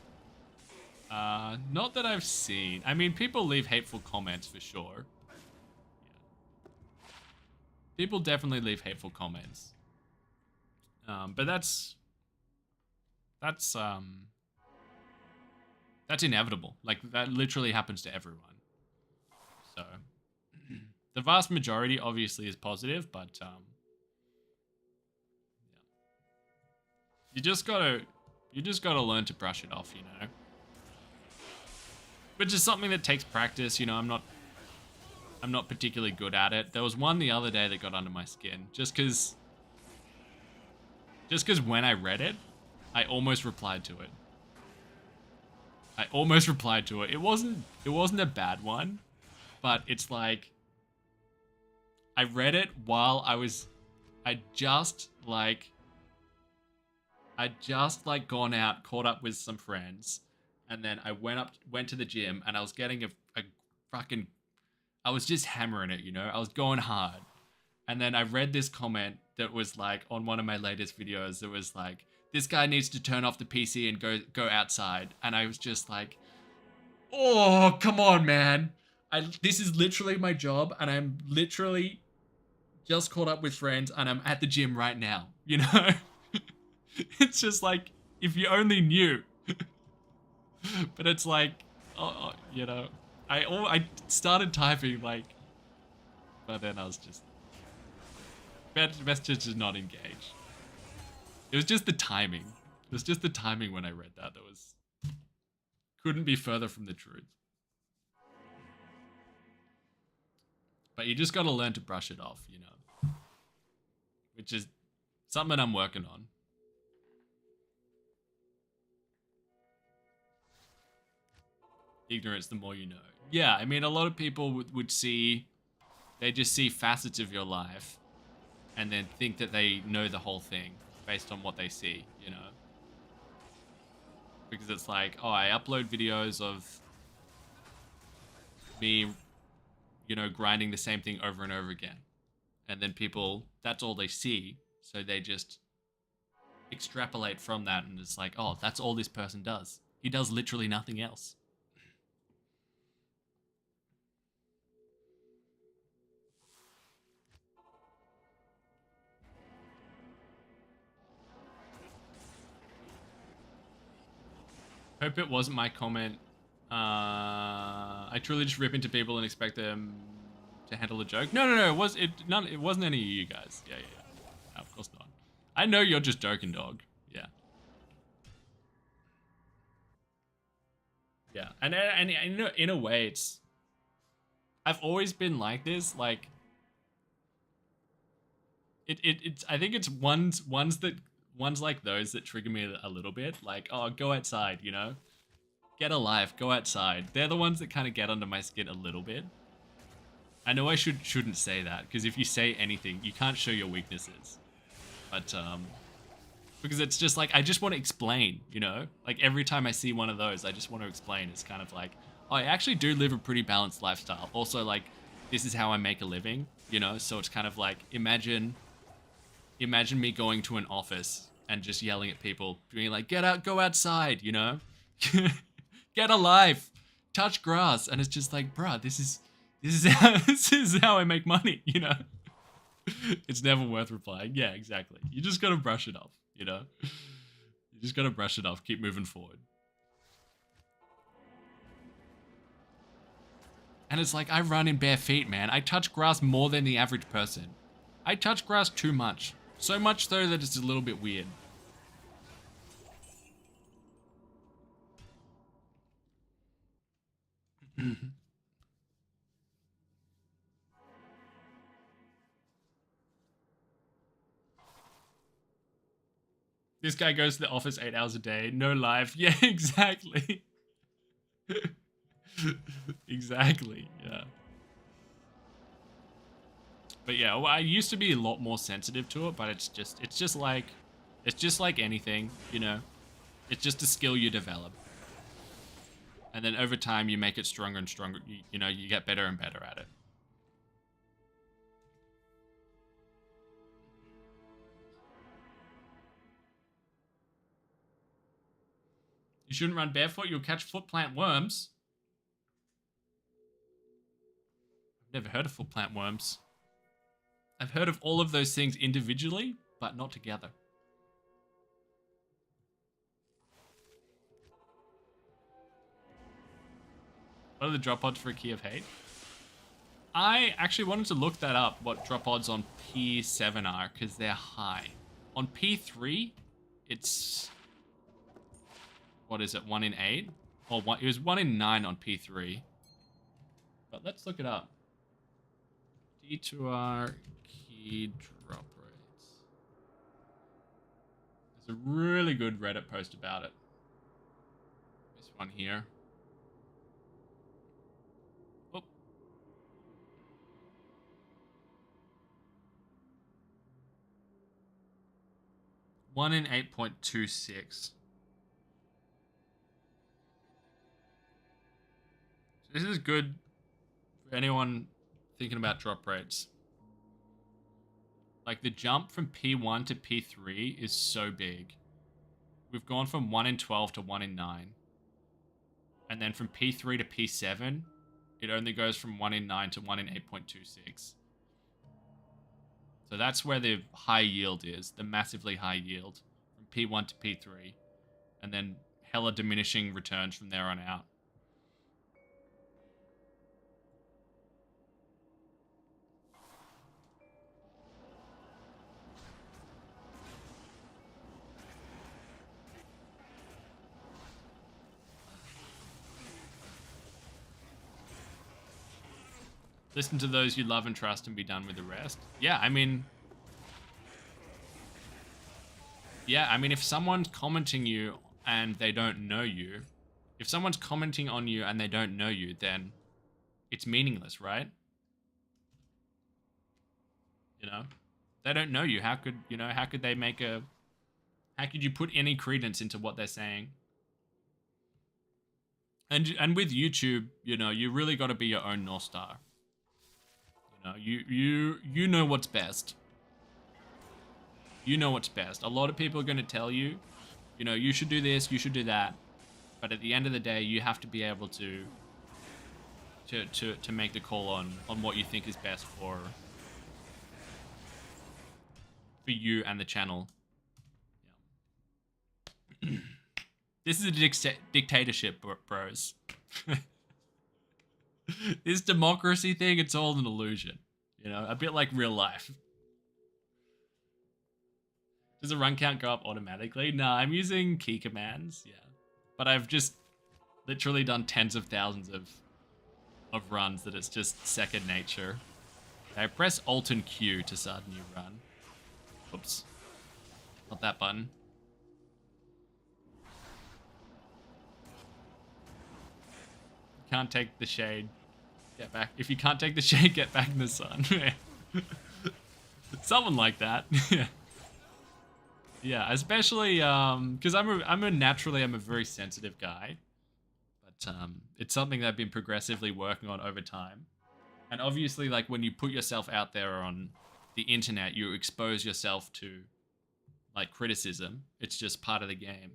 Not that I've seen. I mean, people leave hateful comments for sure. Yeah. People definitely leave hateful comments. But that's inevitable. Like, that literally happens to everyone. So, the vast majority obviously is positive, but yeah. You just gotta learn to brush it off, you know. Which is something that takes practice, you know. I'm not particularly good at it. There was one the other day that got under my skin, just because when I read it, I almost replied to it. It wasn't a bad one, but it's like I read it while I'd just gone out, caught up with some friends, and then I went to the gym, and I was getting I was just hammering it, you know? I was going hard. And then I read this comment that was like on one of my latest videos that was like, this guy needs to turn off the PC and go outside. And I was just like, oh, come on, man. This is literally my job, and I'm literally just caught up with friends, and I'm at the gym right now, you know? It's just like, if you only knew. But it's like, you know, I started typing like, but then I was just best to just not engage. It was just the timing. It was just the timing when I read that couldn't be further from the truth. But you just gotta learn to brush it off, you know, which is something I'm working on. Ignorance, the more you know. Yeah, I mean, a lot of people would see, they just see facets of your life and then think that they know the whole thing based on what they see, you know? Because it's like, oh, I upload videos of me, you know, grinding the same thing over and over again. And then people, that's all they see. So they just extrapolate from that, and it's like, oh, that's all this person does. He does literally nothing else. Hope it wasn't my comment. I truly just rip into people and expect them to handle a joke. No, it wasn't any of you guys. Yeah. No, of course not. I know you're just joking, dog. Yeah. Yeah, and in a way, I've always been like this. Like, it's I think it's ones that ones like those that trigger me a little bit, like, oh, go outside, you know? Get a life, go outside. They're the ones that kind of get under my skin a little bit. I know I shouldn't say that, because if you say anything, you can't show your weaknesses. But, because it's just like, I just want to explain, you know? Like, every time I see one of those, I just want to explain. It's kind of like, oh, I actually do live a pretty balanced lifestyle. Also, like, this is how I make a living, you know? So it's kind of like, imagine me going to an office and just yelling at people, being like, get out, go outside, you know? Get a life, touch grass. And it's just like, bruh, this is how I make money, you know? It's never worth replying. Yeah, exactly. You just gotta brush it off, you know? You just gotta brush it off, keep moving forward. And it's like, I run in bare feet, man. I touch grass more than the average person. I touch grass too much. So much so that it's a little bit weird. This guy goes to the office 8 hours a day, no life. Yeah, exactly. Exactly, yeah. But yeah, well, I used to be a lot more sensitive to it, but it's just like anything, you know. It's just a skill you develop. And then over time you make it stronger and stronger. You know, you get better and better at it. You shouldn't run barefoot, you'll catch foot plant worms. I've never heard of foot plant worms. I've heard of all of those things individually, but not together. What are the drop odds for a Key of Hate? I actually wanted to look that up, what drop odds on P7 are, because they're high. On P3, it's... what is it, 1 in 8? Or it was 1 in 9 on P3. But let's look it up. D2R key drop rates. There's a really good Reddit post about it. This one here. Oh. One in 8.26. This is good for anyone thinking about drop rates. Like, the jump from P1 to P3 is so big. We've gone from 1 in 12 to 1 in 9. And then from P3 to P7, it only goes from 1 in 9 to 1 in 8.26. So that's where the high yield is, the massively high yield, from P1 to P3. And then hella diminishing returns from there on out. Listen to those you love and trust and be done with the rest. Yeah, I mean, if someone's commenting you and they don't know you, if someone's commenting on you and they don't know you, then it's meaningless, right? You know, they don't know you. How could they how could you put any credence into what they're saying? And with YouTube, you know, you really got to be your own North Star. You know what's best. You know what's best. A lot of people are going to tell you, you know, you should do this, you should do that. But at the end of the day, you have to be able to make the call on what you think is best for you and the channel. Yeah. This is a dictatorship, bros. This democracy thing, it's all an illusion. You know, a bit like real life. Does the run count go up automatically? Nah, I'm using key commands, yeah. But I've just literally done tens of thousands of runs that it's just second nature. I press Alt and Q to start a new run. Oops. Not that button. Can't take the shade. Get back. If you can't take the shade, get back in the sun. Someone like that. Yeah. Yeah, especially because I'm a very sensitive guy, but it's something that I've been progressively working on over time. And obviously, like when you put yourself out there on the internet, you expose yourself to like criticism. It's just part of the game.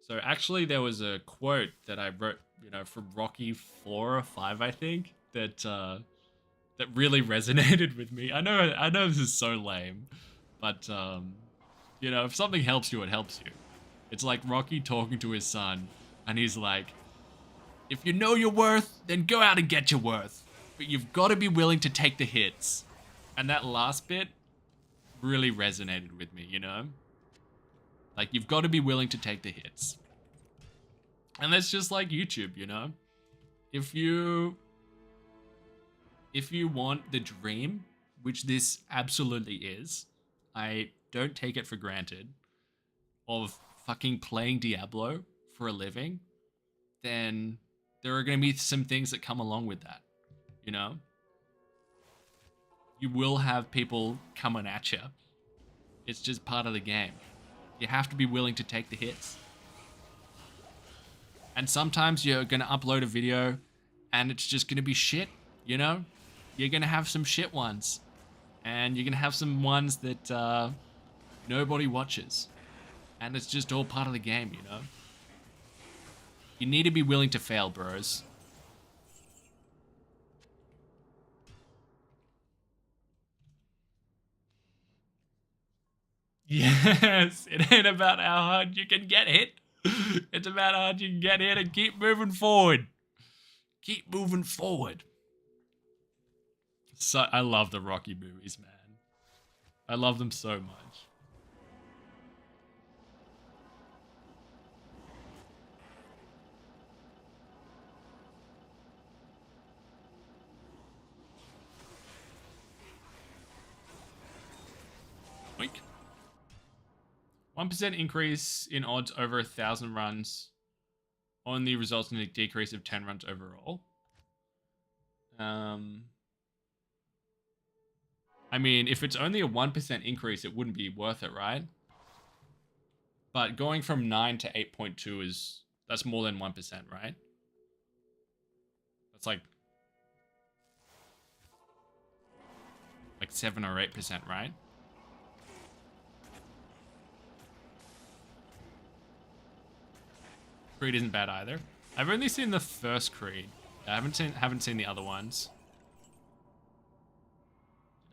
So actually, there was a quote that I wrote, from Rocky 4 or 5, I think, that really resonated with me. I know this is so lame, but if something helps you, it helps you. It's like Rocky talking to his son, and he's like, if you know your worth, then go out and get your worth. But you've got to be willing to take the hits. And that last bit really resonated with me, Like, you've got to be willing to take the hits. And that's just like YouTube, If you want the dream, which this absolutely is, I don't take it for granted, of fucking playing Diablo for a living, then there are going to be some things that come along with that, You will have people coming at you. It's just part of the game. You have to be willing to take the hits. And sometimes you're going to upload a video and it's just going to be shit, You're going to have some shit ones. And you're going to have some ones that nobody watches. And it's just all part of the game, You need to be willing to fail, bros. Yes, it ain't about how hard you can get hit. It's about how hard you can get hit and keep moving forward. Keep moving forward. So I love the Rocky movies, man. I love them so much. Oink. 1% increase in odds over 1,000 runs only results in a decrease of 10 runs overall. I mean, if it's only a 1% increase, it wouldn't be worth it, right? But going from 9 to 8.2 that's more than 1%, right? That's like 7 or 8%, right? Creed isn't bad either. I've only seen the first Creed. I haven't seen the other ones.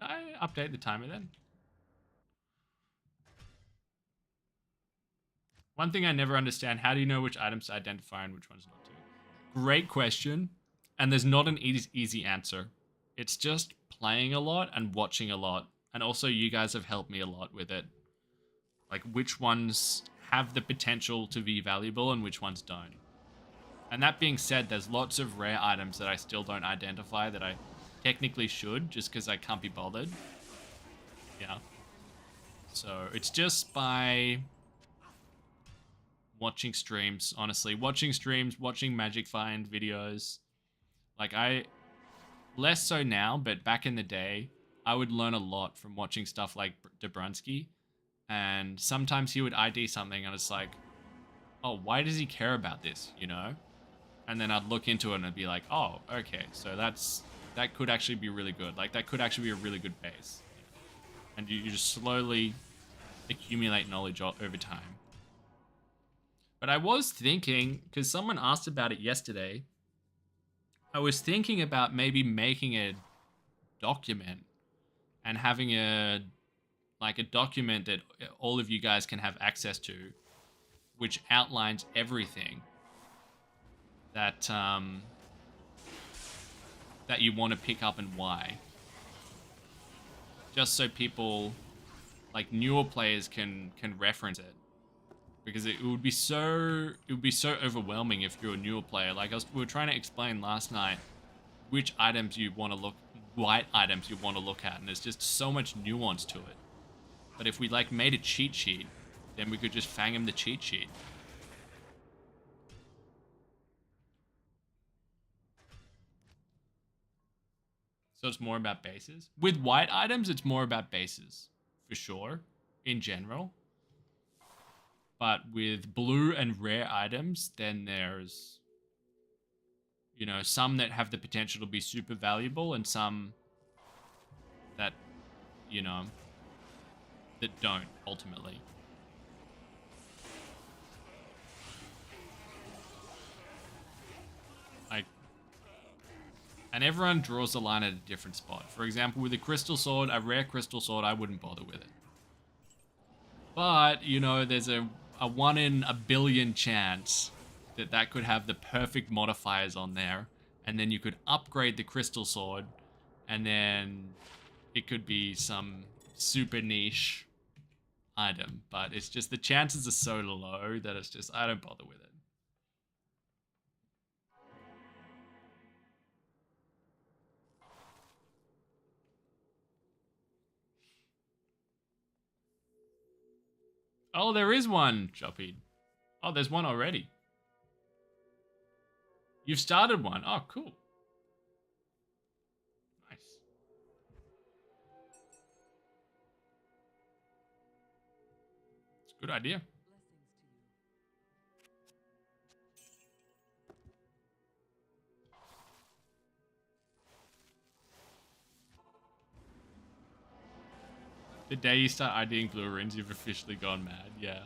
Did I update the timer then? One thing I never understand, how do you know which items to identify and which ones not to? Great question. And there's not an easy answer. It's just playing a lot and watching a lot. And also you guys have helped me a lot with it. Like which ones have the potential to be valuable and which ones don't. And that being said, there's lots of rare items that I still don't identify that I technically should, just because I can't be bothered. Yeah. So it's just by watching streams, honestly. Watching streams, watching Magic Find videos. Like less so now, but back in the day, I would learn a lot from watching stuff like Dobrunsky. And sometimes he would ID something and it's like, oh, why does he care about this, And then I'd look into it and I'd be like, oh, okay, so that could actually be really good. Like, that could actually be a really good base. And you just slowly accumulate knowledge over time. But I was thinking, because someone asked about it yesterday, I was thinking about maybe making a document and having a document that all of you guys can have access to, which outlines everything that that you want to pick up and why. Just so people, like newer players, can reference it, because it would be so overwhelming if you're a newer player. Like we were trying to explain last night which items you want to look, white items you want to look at, and there's just so much nuance to it. But if we like made a cheat sheet, then we could just fang him the cheat sheet. So it's more about bases. With white items, it's more about bases, for sure, in general. But with blue and rare items, then there's, you know, some that have the potential to be super valuable and some that, you know, that don't, ultimately. And everyone draws the line at a different spot. For example, with a crystal sword, a rare crystal sword, I wouldn't bother with it. But, you know, there's a 1 in a billion chance that that could have the perfect modifiers on there. And then you could upgrade the crystal sword. And then it could be some super niche item. But it's just the chances are so low that it's just, I don't bother with it. Oh, there is one, Choppy. Oh, there's one already. You've started one. Oh, cool. Nice. It's a good idea. The day you start IDing blue rings, you've officially gone mad. Yeah.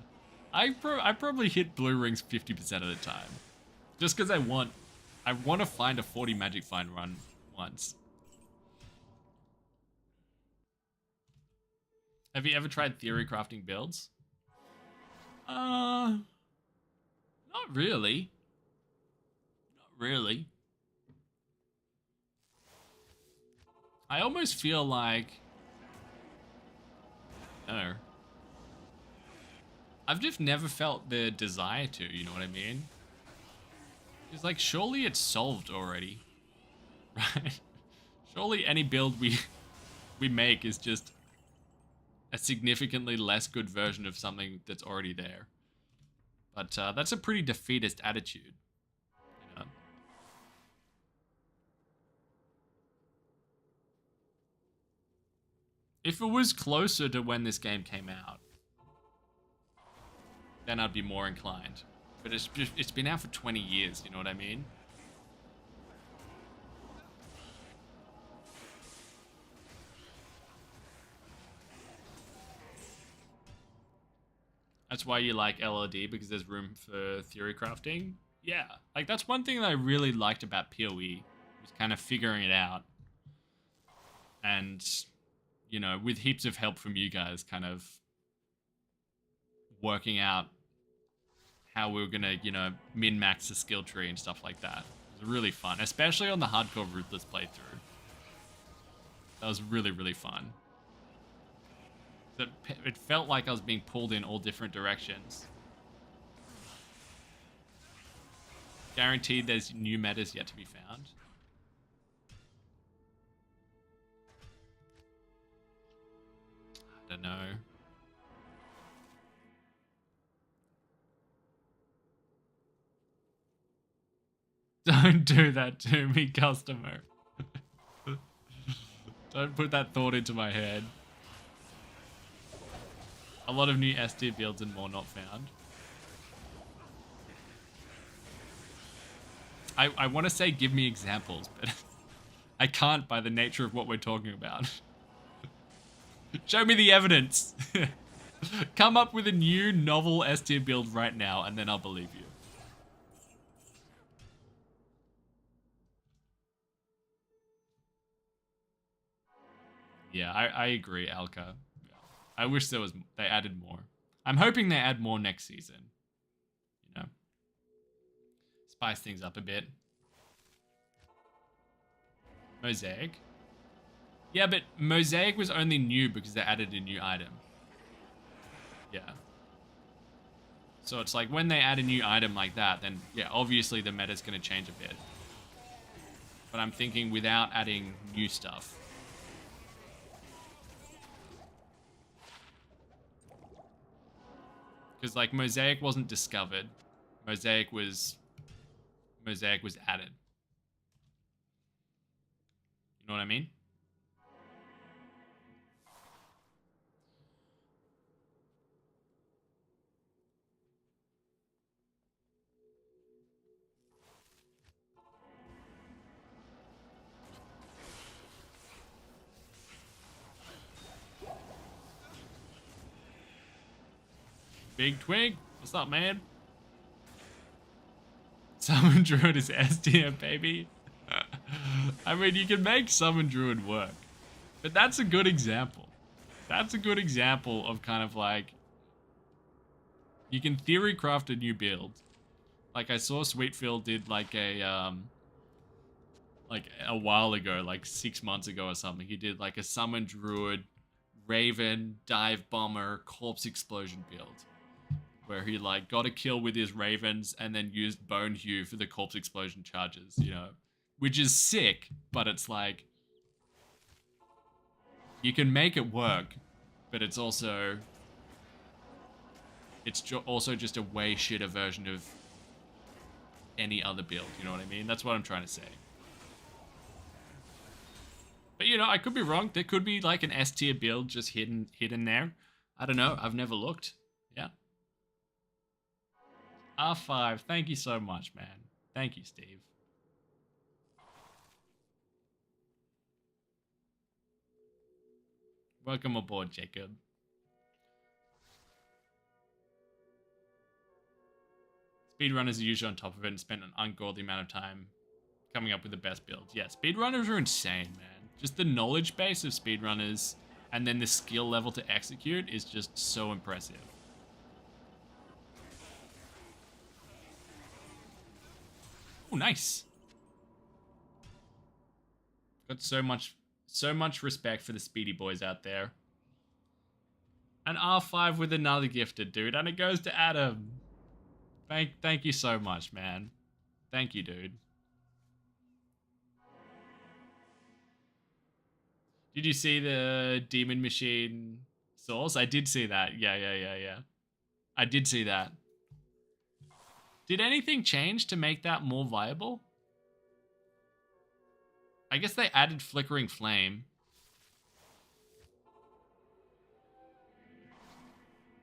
I probably hit blue rings 50% of the time. Just because I want to find a 40 magic find run once. Have you ever tried theory crafting builds? Not really. Not really. I almost feel like, no. I've just never felt the desire to, you know what I mean? It's like, surely it's solved already, right? Surely any build we make is just a significantly less good version of something that's already there. But that's a pretty defeatist attitude, you know? If it was closer to when this game came out, then I'd be more inclined. But it's been out for 20 years, you know what I mean? That's why you like LOD, because there's room for theory crafting. Yeah, like that's one thing that I really liked about PoE, was kind of figuring it out. And, you know, with heaps of help from you guys, kind of working out how we were gonna, you know, min-max the skill tree and stuff like that. It was really fun, especially on the hardcore Ruthless playthrough. That was really, really fun. It felt like I was being pulled in all different directions. Guaranteed there's new metas yet to be found. I don't know. Don't do that to me, customer. Don't put that thought into my head. A lot of new S tier builds and more not found. I want to say give me examples, but I can't by the nature of what we're talking about. Show me the evidence. Come up with a new novel S tier build right now and then I'll believe you. Yeah, I agree, Alka. I wish they added more. I'm hoping they add more next season. You know, spice things up a bit. Mosaic. Yeah, but Mosaic was only new because they added a new item. Yeah. So it's like when they add a new item like that, then yeah, obviously the meta's going to change a bit. But I'm thinking without adding new stuff. Because like Mosaic wasn't discovered. Mosaic was added. You know what I mean? Big Twig, what's up, man? Summon Druid is S tier, baby. I mean, you can make Summon Druid work. But that's a good example. That's a good example of kind of like... You can theory craft a new build. Like, I saw Sweetfield did like a while ago, like 6 months ago or something. He did like a Summon Druid, Raven, Dive Bomber, Corpse Explosion build. Where he like got a kill with his Ravens and then used Bone Hue for the Corpse Explosion charges, you know. Which is sick, but it's like... You can make it work, but it's also... It's also just a way shitter version of any other build, you know what I mean? That's what I'm trying to say. But you know, I could be wrong. There could be like an S tier build just hidden there. I don't know. I've never looked. Yeah. R5, thank you so much, man. Thank you, Steve. Welcome aboard, Jacob. Speedrunners are usually on top of it and spend an ungodly amount of time coming up with the best builds. Yeah, speedrunners are insane, man. Just the knowledge base of speedrunners and then the skill level to execute is just so impressive. Oh, nice. Got so much respect for the speedy boys out there. An R5 with another gifted, dude, and it goes to Adam. Thank you so much, man. Thank you, dude. Did you see the Demon Machine source? I did see that. Yeah. I did see that. Did anything change to make that more viable? I guess they added Flickering Flame.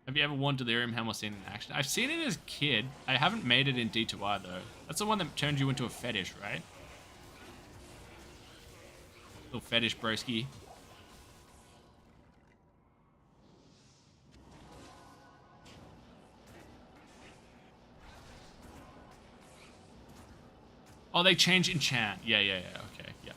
Have you ever worn Delirium Helm or seen it in action? I've seen it as a kid. I haven't made it in D2R though. That's the one that turned you into a fetish, right? Little fetish broski. Oh, they change enchant. Yeah. Okay, yeah.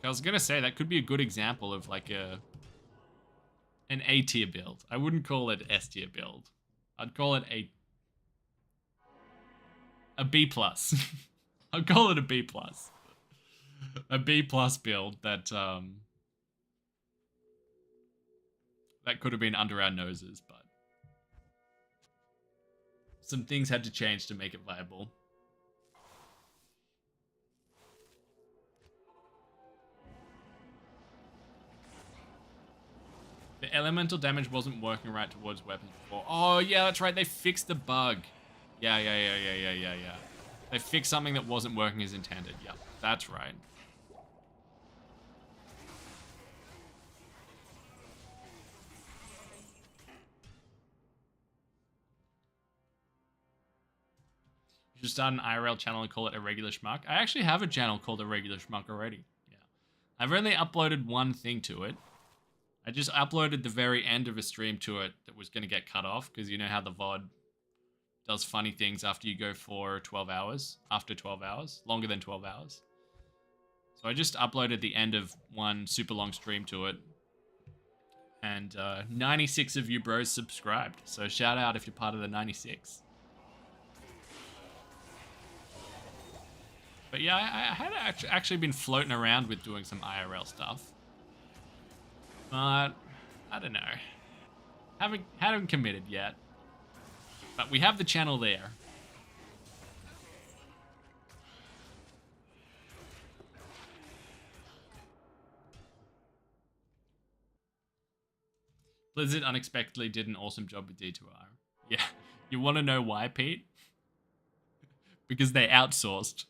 I was gonna say that could be a good example of like an A tier build. I wouldn't call it S tier build. I'd call it a B plus. I'd call it a B plus. A B plus build that that could have been under our noses, but some things had to change to make it viable. The elemental damage wasn't working right towards weapons before. Oh, yeah, that's right. They fixed the bug. Yeah. They fixed something that wasn't working as intended. Yeah, that's right. You should start an IRL channel and call it Irregular Schmuck. I actually have a channel called Irregular Schmuck already. Yeah. I've only uploaded one thing to it. I just uploaded the very end of a stream to it that was going to get cut off because you know how the VOD does funny things after you go for 12 hours, after 12 hours, longer than 12 hours. So I just uploaded the end of one super long stream to it. And 96 of you bros subscribed. So shout out if you're part of the 96. But yeah, I had actually been floating around with doing some IRL stuff. But I don't know. Haven't committed yet. But we have the channel there. Blizzard unexpectedly did an awesome job with D2R. Yeah. You want to know why, Pete? Because they outsourced.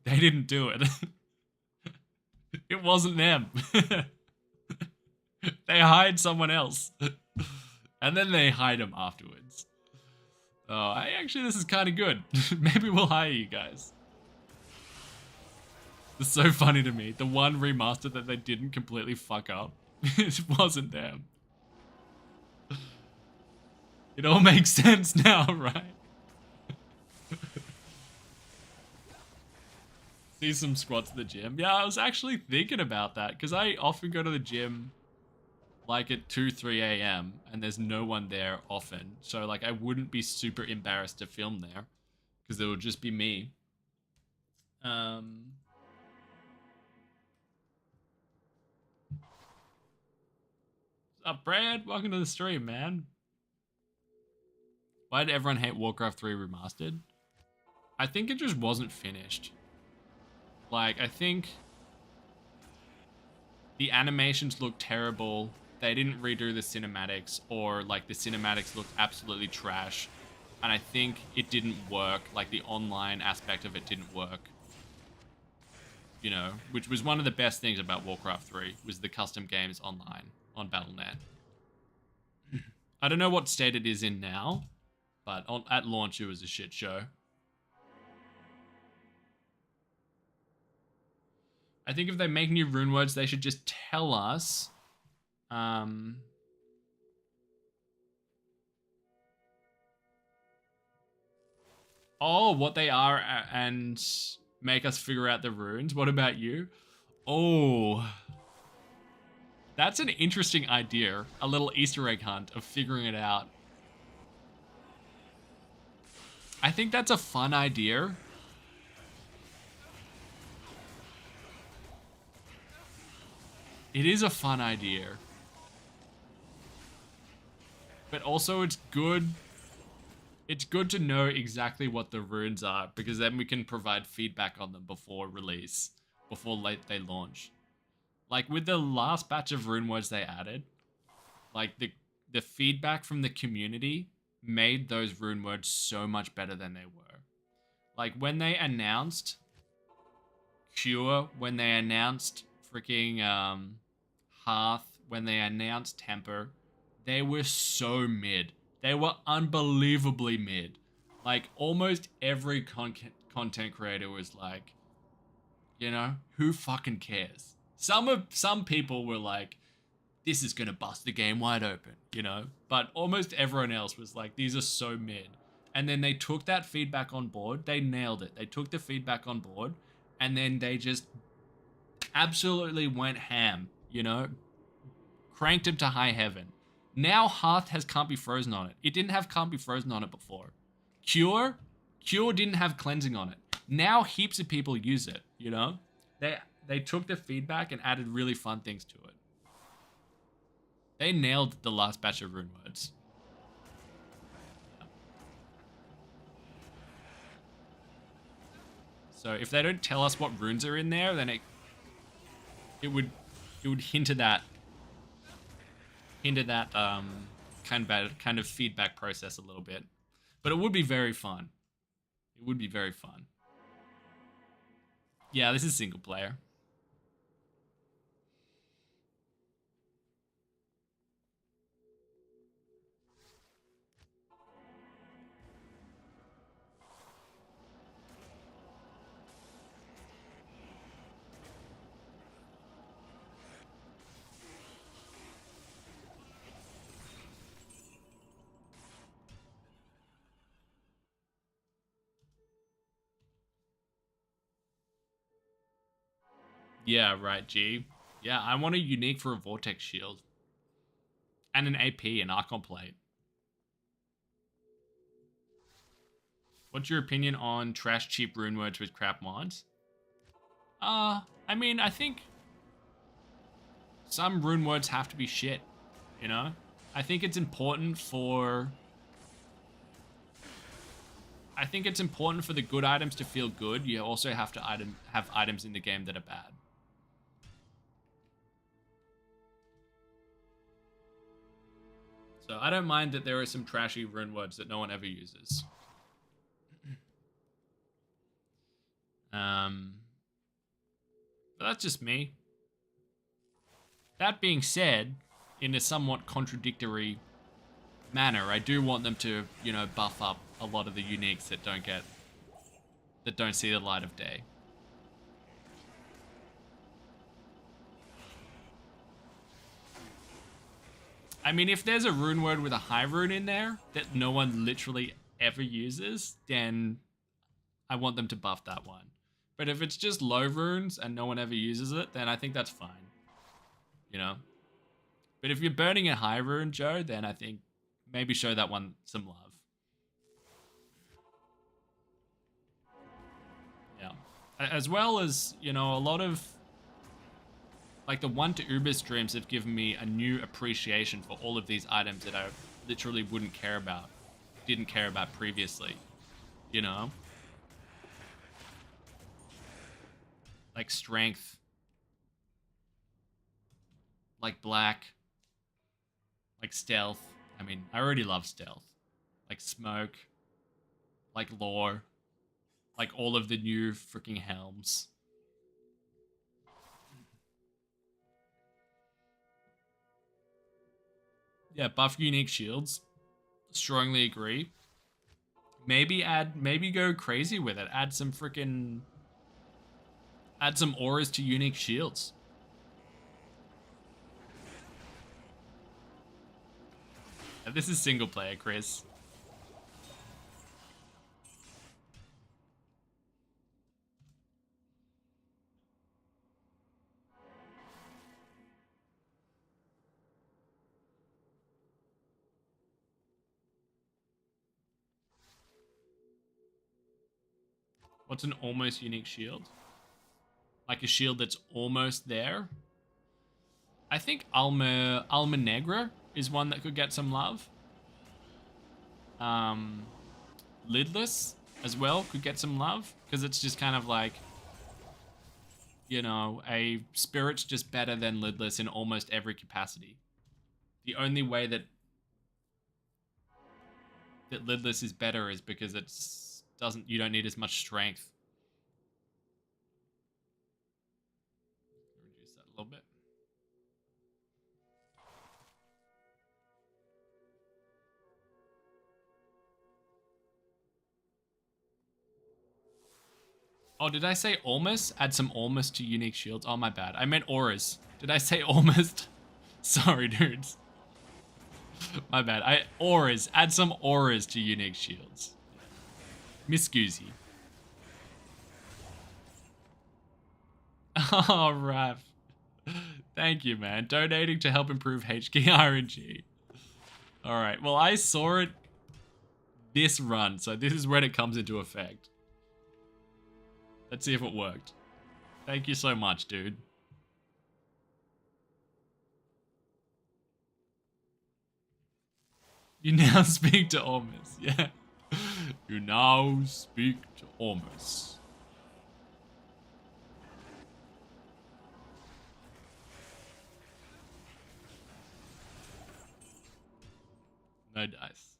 They didn't do it. It wasn't them. They hired someone else. And then they hired them afterwards. Oh, actually, this is kind of good. Maybe we'll hire you guys. It's so funny to me. The one remaster that they didn't completely fuck up, it wasn't them. It all makes sense now, right? See some squats at the gym. Yeah, I was actually thinking about that because I often go to the gym like at 2, 3 a.m. and there's no one there often. So like I wouldn't be super embarrassed to film there because it would just be me. What's up, Brad? Welcome to the stream, man. Why did everyone hate Warcraft 3 Remastered? I think it just wasn't finished. Like, I think the animations looked terrible. They didn't redo the cinematics, or like the cinematics looked absolutely trash. And I think it didn't work. Like the online aspect of it didn't work. You know, which was one of the best things about Warcraft 3 was the custom games online on Battle.net. I don't know what state it is in now, but at launch it was a shit show. I think if they make new rune words, they should just tell us. What they are and make us figure out the runes. What about you? Oh, that's an interesting idea. A little Easter egg hunt of figuring it out. I think that's a fun idea. It is a fun idea. But also it's good. It's good to know exactly what the runes are because then we can provide feedback on them before release, before they launch. Like with the last batch of rune words they added, like the feedback from the community made those rune words so much better than they were. Like when they announced Cure, when they announced freaking Hearth, when they announced Temper, they were so mid. They were unbelievably mid. Like almost every content creator was like, you know, who fucking cares? Some people were like, this is gonna bust the game wide open, you know? But almost everyone else was like, these are so mid. And then they took that feedback on board. They nailed it. They took the feedback on board and then they just absolutely went ham, you know? Cranked him to high heaven. Now Hearth has Can't Be Frozen on it. It didn't have Can't Be Frozen on it before. Cure didn't have cleansing on it. Now heaps of people use it, you know? They took the feedback and added really fun things to it. They nailed the last batch of rune words. So if they don't tell us what runes are in there, then it would hint at that kind of feedback process a little bit. But it would be very fun. It would be very fun. Yeah, this is single player. Yeah, right, G. Yeah, I want a unique for a Vortex Shield. And an AP, an Archon Plate. What's your opinion on trash cheap rune words with crap mods? I mean, I think some rune words have to be shit, you know? I think it's important for the good items to feel good. You also have to have items in the game that are bad. So I don't mind that there are some trashy rune words that no one ever uses. But that's just me. That being said, in a somewhat contradictory manner, I do want them to, you know, buff up a lot of the uniques that don't see the light of day. I mean, if there's a rune word with a high rune in there that no one literally ever uses, then I want them to buff that one. But if it's just low runes and no one ever uses it, then I think that's fine. You know? But if you're burning a high rune, Joe, then I think maybe show that one some love. Yeah. As well as, you know, a lot of... Like, the 1 to Uber streams have given me a new appreciation for all of these items that I literally didn't care about previously. You know? Like strength. Like black. Like stealth. I mean, I already love stealth. Like smoke. Like lore. Like all of the new freaking helms. Yeah, buff unique shields. Strongly agree. Maybe go crazy with it. Add some auras to unique shields. Yeah, this is single player, Chris. What's an almost unique shield? Like a shield that's almost there? I think Alma Negra is one that could get some love. Lidless as well could get some love, because it's just kind of like, you know, a spirit's just better than Lidless in almost every capacity. The only way that Lidless is better is because you don't need as much strength. Reduce that a little bit. Oh, did I say almost? Add some almost to unique shields. Oh, my bad. I meant auras. Did I say almost? Sorry, dudes. My bad. Auras. Add some auras to unique shields. Miss Goozy. Oh, Raph. Thank you, man. Donating to help improve HK RNG. Alright, well, I saw it this run, so this is when it comes into effect. Let's see if it worked. Thank you so much, dude. You now speak to Ormus. Yeah. You now speak to Ormus. No dice.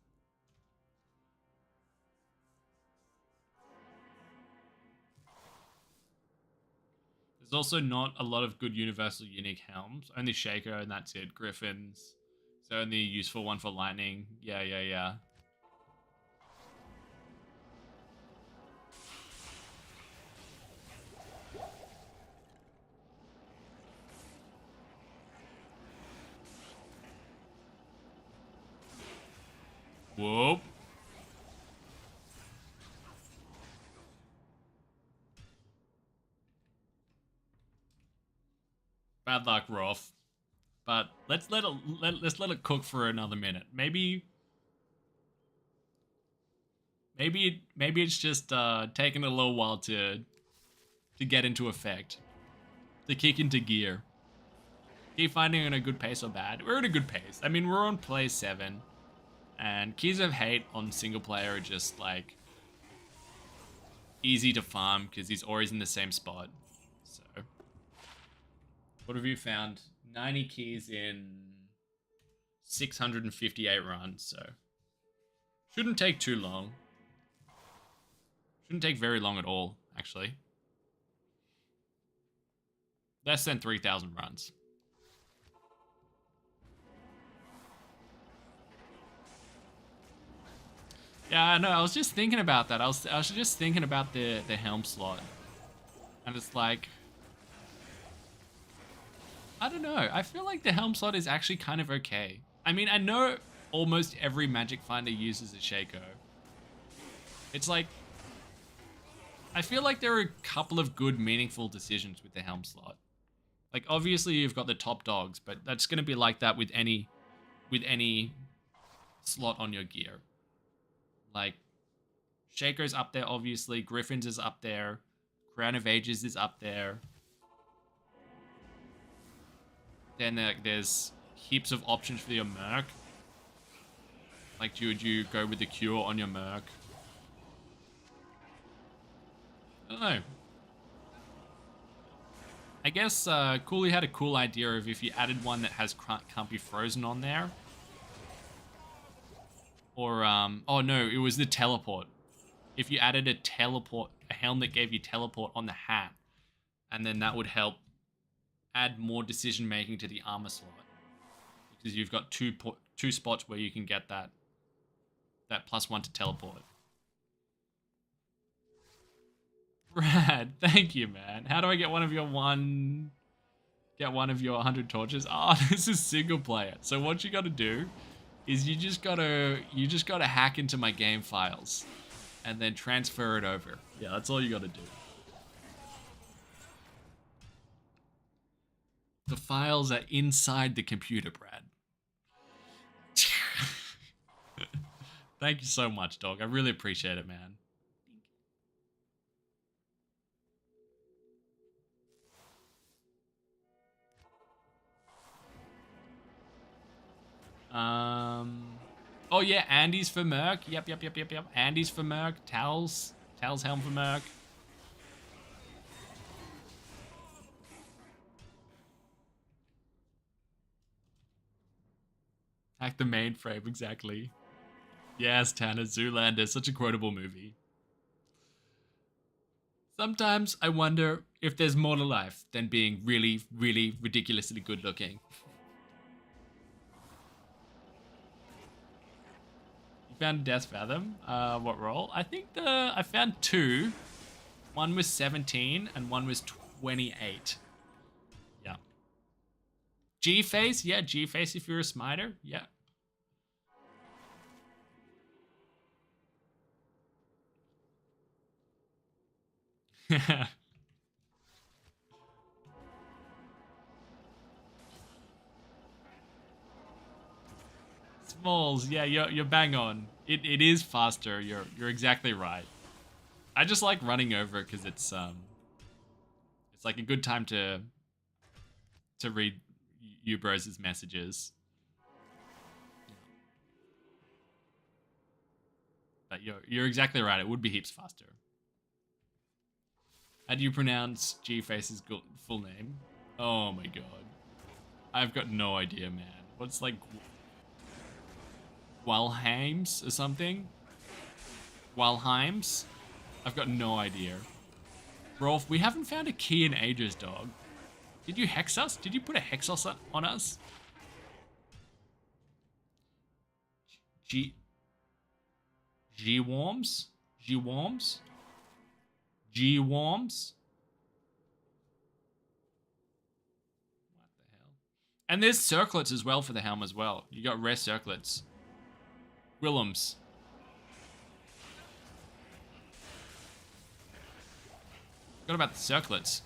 There's also not a lot of good universal unique helms. Only Shaker and that's it. Griffins. It's the only useful one for lightning. Yeah. Whoa. Bad luck, Roth. But let's let it cook for another minute. Maybe it's just taking a little while to get into effect, to kick into gear. Keep finding in a good pace or bad? We're in a good pace. I mean, we're on play 7, and Keys of Hate on single player are just like easy to farm because he's always in the same spot. So, what have you found? 90 keys in 658 runs, so shouldn't take too long. Shouldn't take very long at all, actually. Less than 3,000 runs. Yeah, no, I was just thinking about that. I was just thinking about the helm slot. And it's like, I don't know. I feel like the helm slot is actually kind of okay. I mean, I know almost every Magic Finder uses a Shaco. It's like, I feel like there are a couple of good, meaningful decisions with the helm slot. Like, obviously you've got the top dogs, but that's going to be like that with any slot on your gear. Like, Shaco's up there, obviously. Griffin's is up there. Crown of Ages is up there. Then there's heaps of options for your Merc. Like, would you go with the Cure on your Merc? I don't know. I guess Cooley had a cool idea of if you added one that can't be frozen on there. Or, oh no, it was the teleport. If you added a helm that gave you teleport on the hat, and then that would help add more decision making to the armor slot. Because you've got two spots where you can get that +1 to teleport. Rad, thank you, man. How do I get one of your 100 torches? Oh, this is single player. So what you gotta do is you just gotta hack into my game files and then transfer it over. Yeah, that's all you gotta do. The files are inside the computer, Brad. Thank you so much, dog. I really appreciate it, man. Oh yeah, Andy's for Merc. Yep. Andy's for Merc. Tal's helm for Merc. Hack the mainframe, exactly. Yes, Tanner, Zoolander, such a quotable movie. Sometimes I wonder if there's more to life than being really, really ridiculously good looking. You found Death Fathom? What role? I think I found 2. One was 17 and one was 28. Yeah. G-Face? Yeah, G-Face if you're a smiter. Yeah. Smalls, yeah, you're bang on. It is faster. You're exactly right. I just like running over it because it's like a good time to read you bros' messages. But you're exactly right. It would be heaps faster. How do you pronounce G-Face's full name? Oh my god. I've got no idea, man. What's like Walheims or something? Walheims? I've got no idea. Rolf, we haven't found a key in ages, dog. Did you hex us? Did you put a hex on us? G-worms? G-worms? G-worms? What the hell? And there's circlets as well for the helm as well. You got rare circlets. Willems. Forgot about the circlets.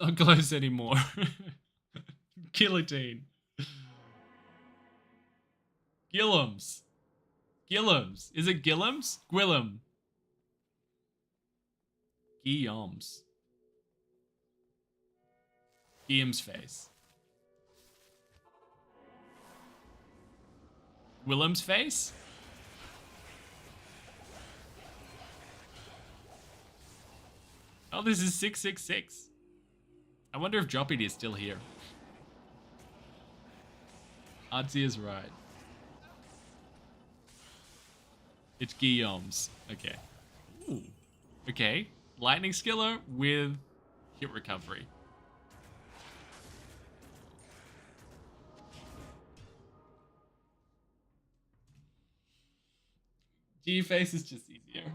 Not close anymore. Guillotine. Gillums. Gillums. Is it Gillums? Gwillem. Guillaume's. Guillaume's face. Willem's face? Oh, this is 666. I wonder if Joppy is still here. Artsy is right. It's Guillaume's. Okay. Ooh. Okay. Lightning Skiller with hit recovery. G-Face is just easier.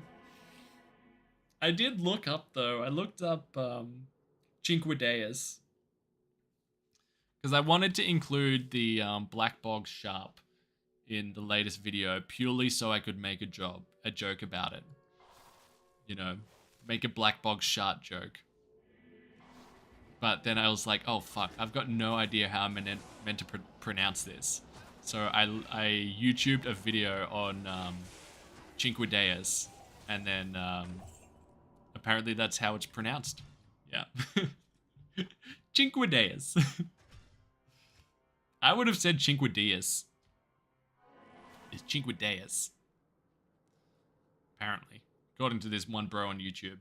I did look up, though. I looked up Cinque Deus. Because I wanted to include the Black Bog Sharp in the latest video purely so I could make a joke about it. You know, make a Black Bog Sharp joke. But then I was like, oh fuck, I've got no idea how I'm meant to pronounce this. So I YouTubed a video on Cinque Deus, and then apparently that's how it's pronounced. Yeah. Cinque Deus. I would have said Cinque Deus. It's Cinque Deus. Apparently. According to this one bro on YouTube.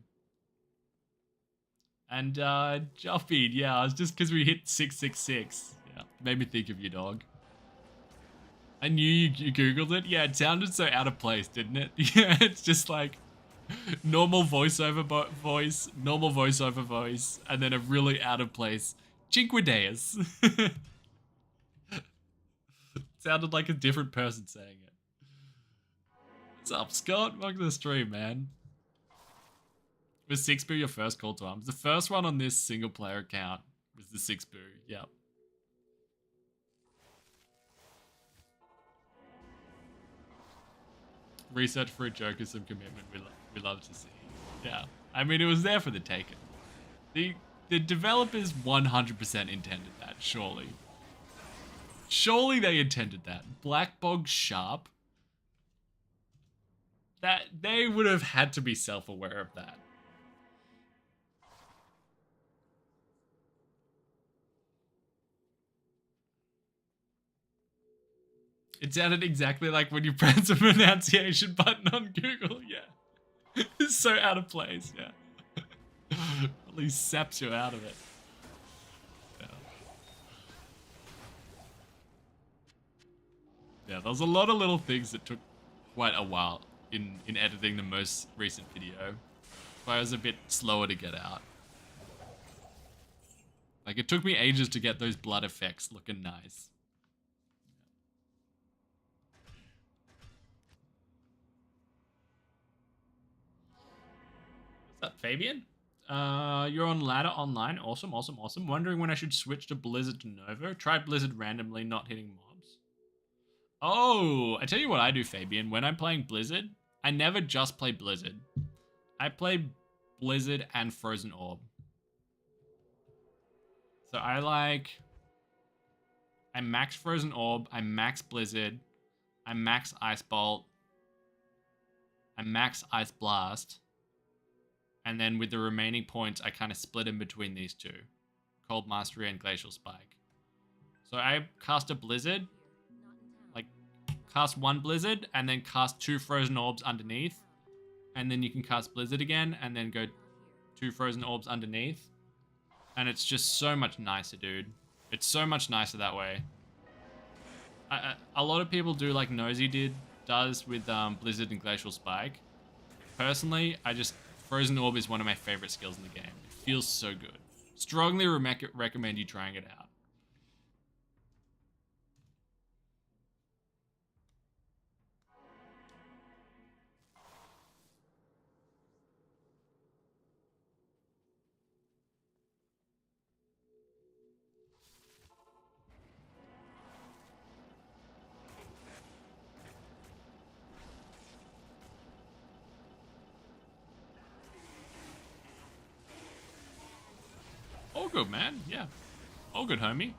And Joffeed, yeah, it's just because we hit 666. Yeah, made me think of you, dog. I knew you Googled it. Yeah, it sounded so out of place, didn't it? Yeah, it's just like normal voiceover voice, normal voiceover voice, and then a really out of place Cinque Deus. Sounded like a different person saying it. What's up, Scott? Welcome to the stream, man. Was 6-boo your first call to arms? The first one on this single player account was the 6-boo, yep. Research for a joke is some commitment we love to see. Yeah, I mean, it was there for the taking. The developers 100% intended that, surely. Surely they intended that. Black Bog Sharp. That they would have had to be self-aware of that. It sounded exactly like when you press a pronunciation button on Google, yeah. It's so out of place, yeah. At least saps you out of it. Yeah. Yeah, there was a lot of little things that took quite a while in editing the most recent video. So I was a bit slower to get out. Like, it took me ages to get those blood effects looking nice. What's up, Fabian? You're on ladder online. Awesome. Wondering when I should switch to Blizzard to Nova. Try Blizzard randomly, not hitting mobs. Oh, I tell you what I do, Fabian. When I'm playing Blizzard, I never just play Blizzard. I play Blizzard and Frozen Orb. So I max Frozen Orb, I max Blizzard, I max Ice Bolt, I max Ice Blast, and then with the remaining points, I kind of split in between these two, Cold Mastery and Glacial Spike. So I cast a Blizzard, like cast one Blizzard, and then cast 2 Frozen Orbs underneath, and then you can cast Blizzard again, and then go 2 Frozen Orbs underneath. And it's just so much nicer, dude. It's so much nicer that way. A lot of people do like Nosy does with Blizzard and Glacial Spike. Personally, Frozen Orb is one of my favorite skills in the game. It feels so good. Strongly recommend you trying it out. All good, man. Yeah. All good, homie.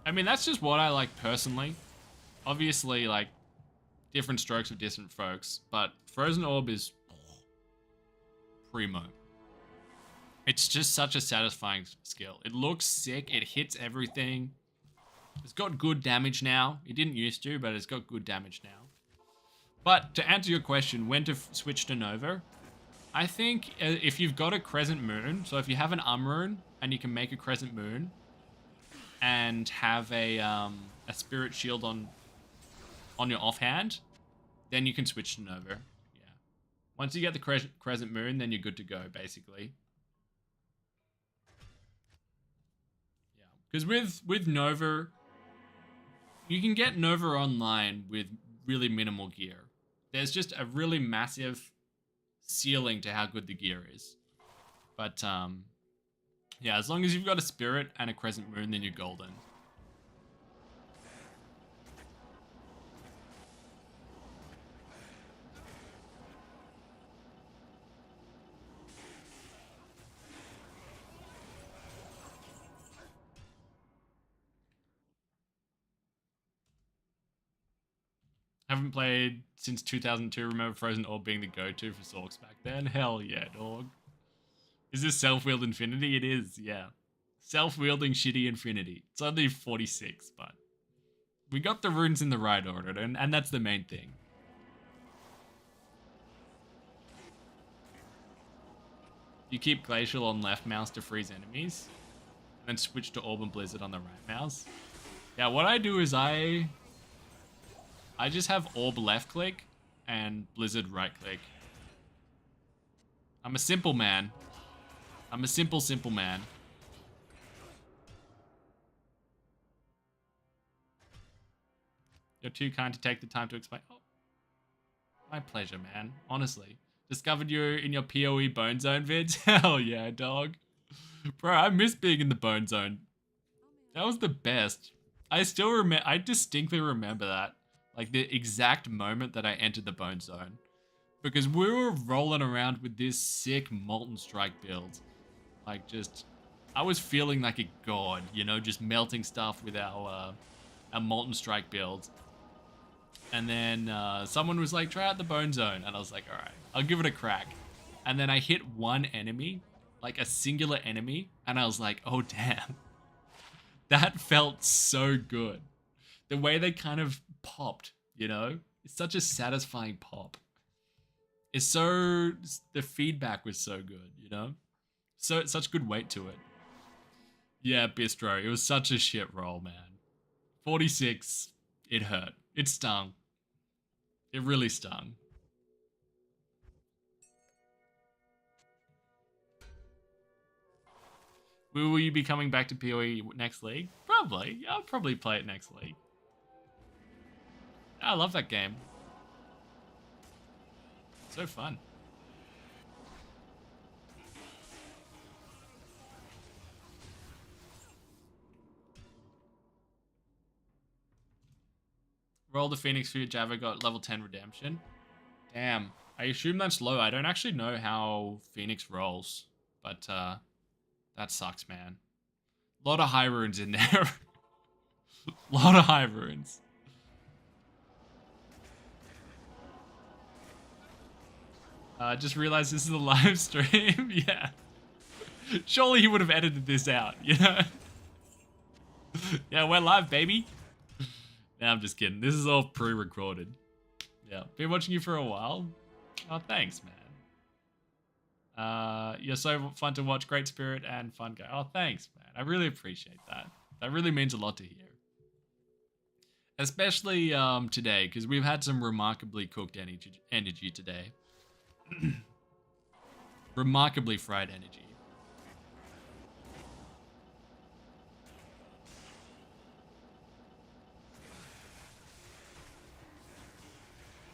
I mean, that's just what I like personally. Obviously, like, different strokes of different folks, but Frozen Orb is primo. It's just such a satisfying skill. It looks sick. It hits everything. It's got good damage now. It didn't used to, but it's got good damage now. But to answer your question, when to switch to Nova, I think if you've got a Crescent Moon, so if you have an Rune and you can make a Crescent Moon and have a Spirit Shield on your offhand, then you can switch to Nova. Yeah. Once you get the Crescent Moon, then you're good to go, basically. Yeah. Because with Nova, you can get Nova online with really minimal gear. There's just a really massive ceiling to how good the gear is. But, yeah, as long as you've got a Spirit and a Crescent Moon, then you're golden. Haven't played since 2002. Remember Frozen Orb being the go-to for Sorks back then? Hell yeah, dog. Is this self-wheeled Infinity? It is, yeah. Self-wielding shitty Infinity. It's only 46, but we got the runes in the right order, and that's the main thing. You keep Glacial on left mouse to freeze enemies, and then switch to Orb and Blizzard on the right mouse. Yeah, what I do is I just have Orb left click and Blizzard right click. I'm a simple man. I'm a simple man. You're too kind to take the time to explain. Oh, my pleasure, man. Honestly. Discovered you in your PoE Bone Zone vids? Hell yeah, dog. Bro, I miss being in the Bone Zone. That was the best. I distinctly remember that. Like the exact moment that I entered the Bone Zone. Because we were rolling around with this sick Molten Strike build. Like just, I was feeling like a god, you know, just melting stuff with our Molten Strike build. And then someone was like, try out the Bone Zone. And I was like, all right, I'll give it a crack. And then I hit one enemy, like a singular enemy. And I was like, oh, damn. That felt so good. The way they kind of popped, you know? It's such a satisfying pop. The feedback was so good, you know? So it's such good weight to it. Yeah, Bistro. It was such a shit roll, man. 46, it hurt. It stung. It really stung. Will you be coming back to PoE next league? Probably. Yeah, I'll probably play it next league. I love that game. So fun. Roll the Phoenix for your Java, got level 10 redemption. Damn. I assume that's low. I don't actually know how Phoenix rolls. But that sucks, man. A lot of high runes in there. A lot of high runes. Just realized this is a live stream. Yeah. Surely he would have edited this out, you know? Yeah, we're live, baby. Nah, I'm just kidding. This is all pre-recorded. Yeah, been watching you for a while. Oh, thanks, man. You're so fun to watch. Great spirit and fun guy. Oh, thanks, man. I really appreciate that. That really means a lot to hear. Especially today, because we've had some remarkably cooked energy today. Remarkably fried energy.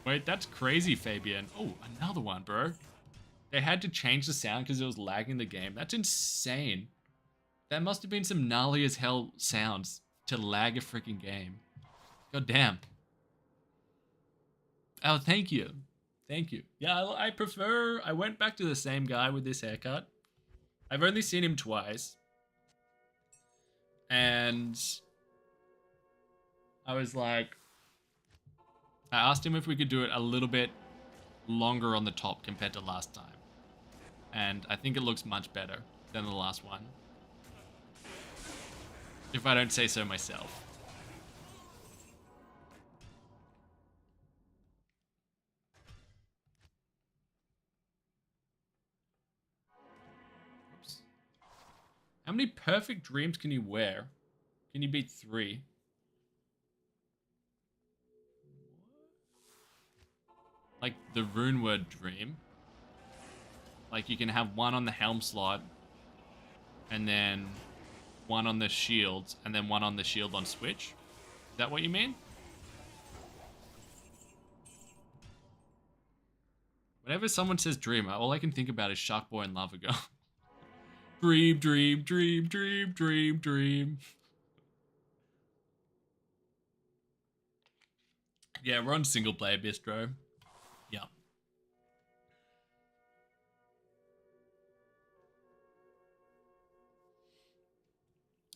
Wait, that's crazy, Fabian. Oh, another one, bro. They had to change the sound because it was lagging the game. That's insane. That must have been some gnarly as hell sounds to lag a freaking game. God damn. Oh, thank you. Thank you. Yeah, I went back to the same guy with this haircut. I've only seen him twice. And I was like, I asked him if we could do it a little bit longer on the top compared to last time. And I think it looks much better than the last one. If I don't say so myself. many perfect dreams can you wear? Can you beat 3? Like the rune word dream. Like you can have 1 on the helm slot, and then 1 on the shields, and then 1 on the shield on switch. Is that what you mean? Whenever someone says dream, all I can think about is Shark Boy and Lava Girl. Dream, dream, dream, dream, dream, dream. Yeah, we're on single player bistro. Yeah.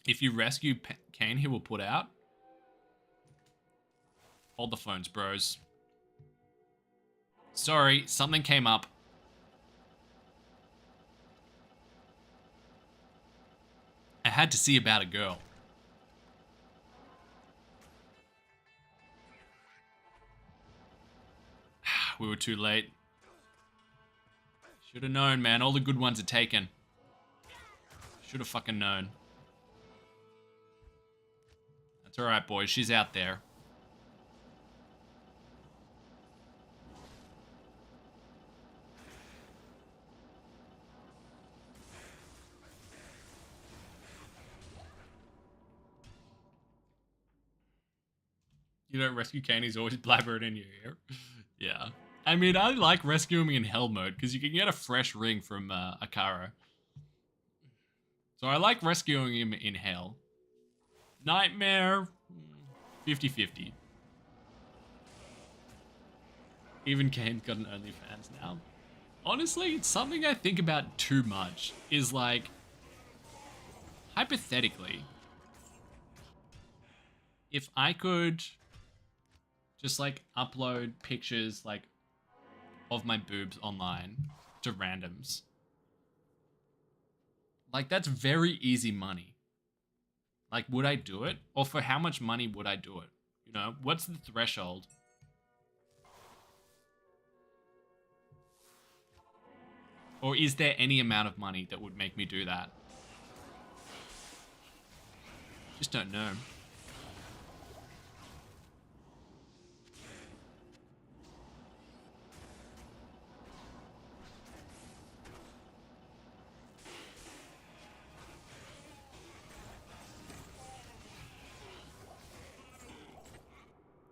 If you rescue Kane, he will put out. Hold the phones, bros. Sorry, something came up. I had to see about a girl. We were too late. Should have known, man. All the good ones are taken. Should have fucking known. That's alright, boys. She's out there. You don't rescue Kane, he's always blabbering in your ear. Yeah. I mean, I like rescuing him in hell mode, because you can get a fresh ring from Akara. So I like rescuing him in hell. Nightmare, 50-50. Even Kane's got an OnlyFans now. Honestly, it's something I think about too much. Is like, hypothetically, if I could just like upload pictures like of my boobs online to randoms, like that's very easy money. Like, would I do it? Or for how much money would I do it? You know, what's the threshold? Or is there any amount of money that would make me do that? Just don't know.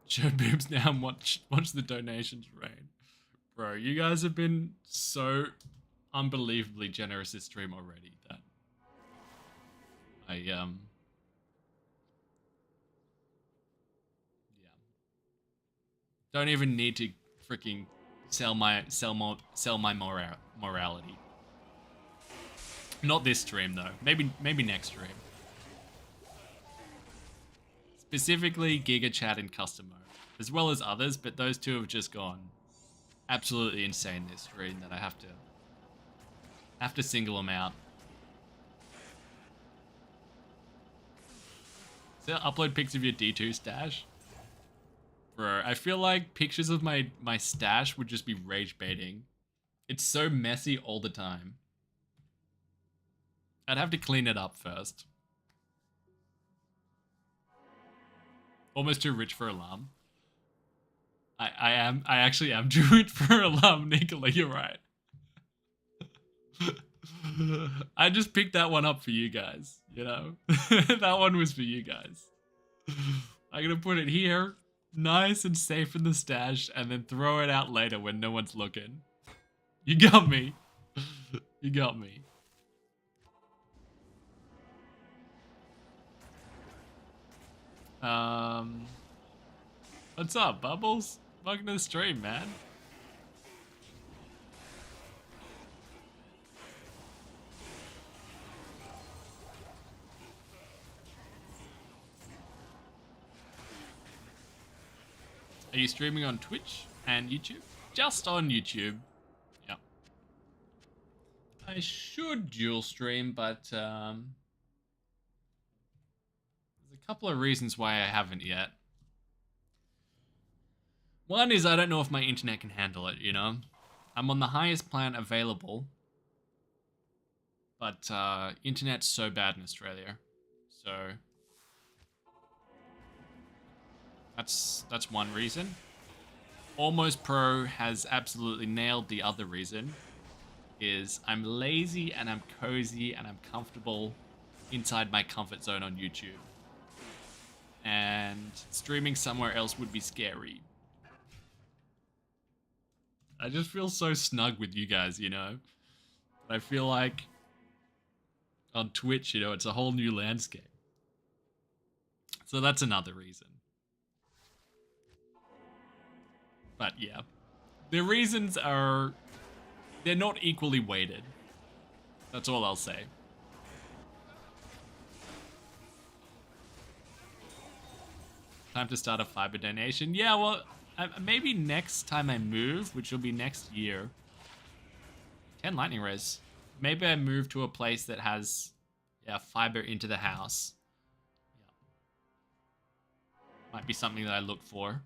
Show boobs now and watch the donations rain. Bro, you guys have been so unbelievably generous this stream already that yeah. Don't even need to freaking sell my morality. Not this stream though. Maybe next stream. Specifically Giga Chat and Custom Mode, as well as others, but those two have just gone absolutely insane this stream that I have to single them out. So upload pics of your D2 stash? Bro, I feel like pictures of my stash would just be rage baiting. It's so messy all the time. I'd have to clean it up first. Almost too rich for alarm. I actually am too rich for alarm, Nicola, you're right. I just picked that one up for you guys, you know? That one was for you guys. I'm gonna put it here, nice and safe in the stash, and then throw it out later when no one's looking. You got me. You got me. What's up, Bubbles? Welcome to the stream, man. Are you streaming on Twitch and YouTube? Just on YouTube. Yep. I should dual stream, but there's a couple of reasons why I haven't yet. One is I don't know if my internet can handle it, you know? I'm on the highest plan available. But internet's so bad in Australia. So that's one reason. Almost Pro has absolutely nailed the other reason. Is I'm lazy and I'm cozy and I'm comfortable inside my comfort zone on YouTube. And streaming somewhere else would be scary. I just feel so snug with you guys, you know? I feel like on Twitch, you know, it's a whole new landscape. So that's another reason. But yeah, the reasons are, they're not equally weighted. That's all I'll say. Time to start a fiber donation. Yeah, well, maybe next time I move, which will be next year. 10 lightning res. Maybe I move to a place that has, yeah, fiber into the house. Yeah. Might be something that I look for.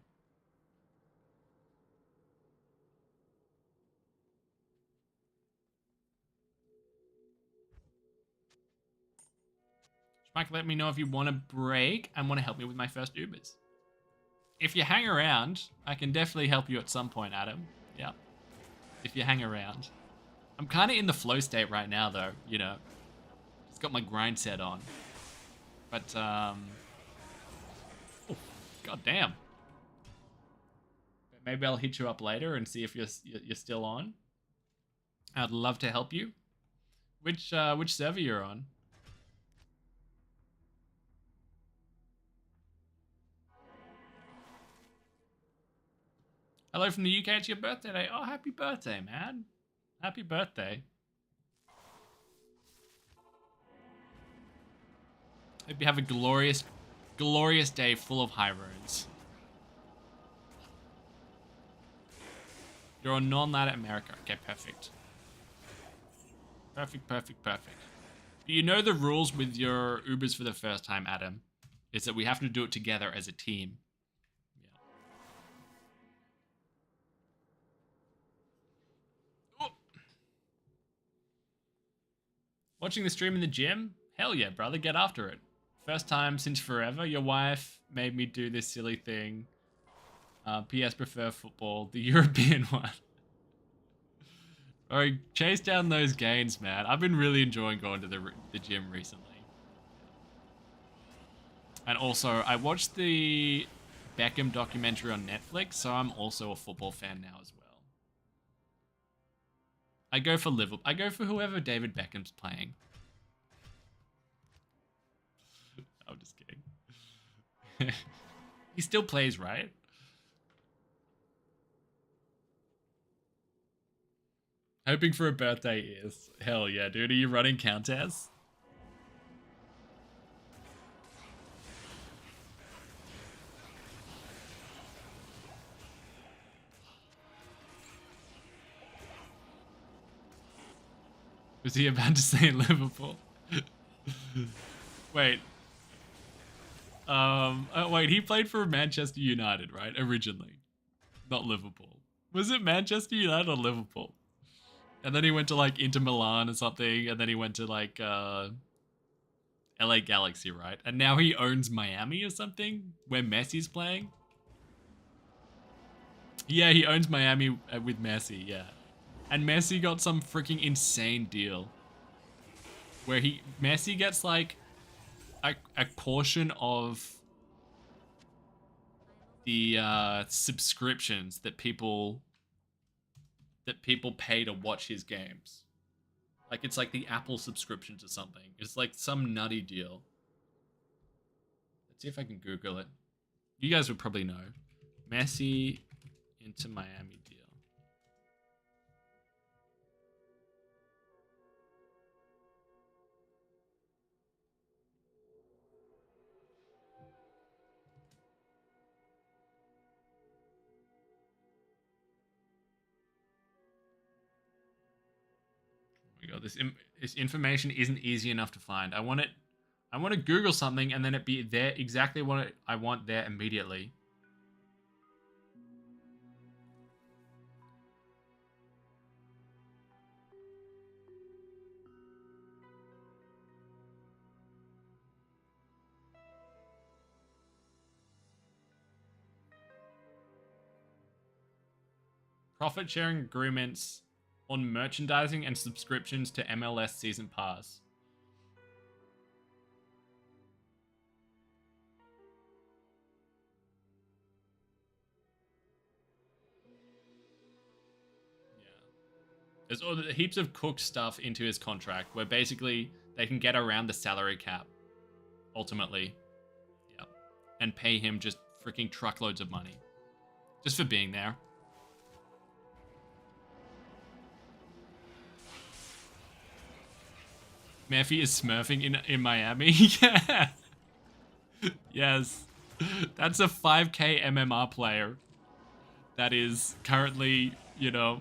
Mike, let me know if you want a break and want to help me with my first Ubers. If you hang around, I can definitely help you at some point, Adam. Yeah. If you hang around. I'm kind of in the flow state right now, though, you know. Just got my grind set on. But, oh, god damn. Maybe I'll hit you up later and see if you're still on. I'd love to help you. Which server you're on? Hello from the UK, it's your birthday today. Oh, happy birthday, man. Happy birthday. Hope you have a glorious, glorious day full of high runes. You're on non-ladder America. Okay, perfect. Perfect, perfect, perfect. Do you know the rules with your Ubers for the first time, Adam? Is that we have to do it together as a team. Watching the stream in the gym? Hell yeah, brother, get after it. First time since forever. Your wife made me do this silly thing. PS prefer football, the European one. Alright, chase down those gains, man. I've been really enjoying going to the gym recently. And also, I watched the Beckham documentary on Netflix, so I'm also a football fan now as well. I go for Liverpool. I go for whoever David Beckham's playing. I'm just kidding. He still plays, right? Hoping for a birthday is. Hell yeah, dude. Are you running countess? Was he about to say Liverpool? Wait. Wait, he played for Manchester United, right? Originally. Not Liverpool. Was it Manchester United or Liverpool? And then he went to like Inter Milan or something, and then he went to like LA Galaxy, right? And now he owns Miami or something, where Messi's playing. Yeah, he owns Miami with Messi, yeah. And Messi got some freaking insane deal. Where Messi gets like a portion of the subscriptions that people pay to watch his games. Like it's like the Apple subscriptions or something. It's like some nutty deal. Let's see if I can Google it. You guys would probably know. Messi into Miami deal. Oh my god, this information isn't easy enough to find. I want to Google something and then it be there exactly what I want there immediately. profit sharing agreements on merchandising and subscriptions to MLS Season Pass. There's heaps of cooked stuff into his contract where basically they can get around the salary cap, ultimately. Yeah. And pay him just freaking truckloads of money. Just for being there. Murphy is smurfing in Miami. Yeah. Yes. That's a 5K MMR player that is currently, you know,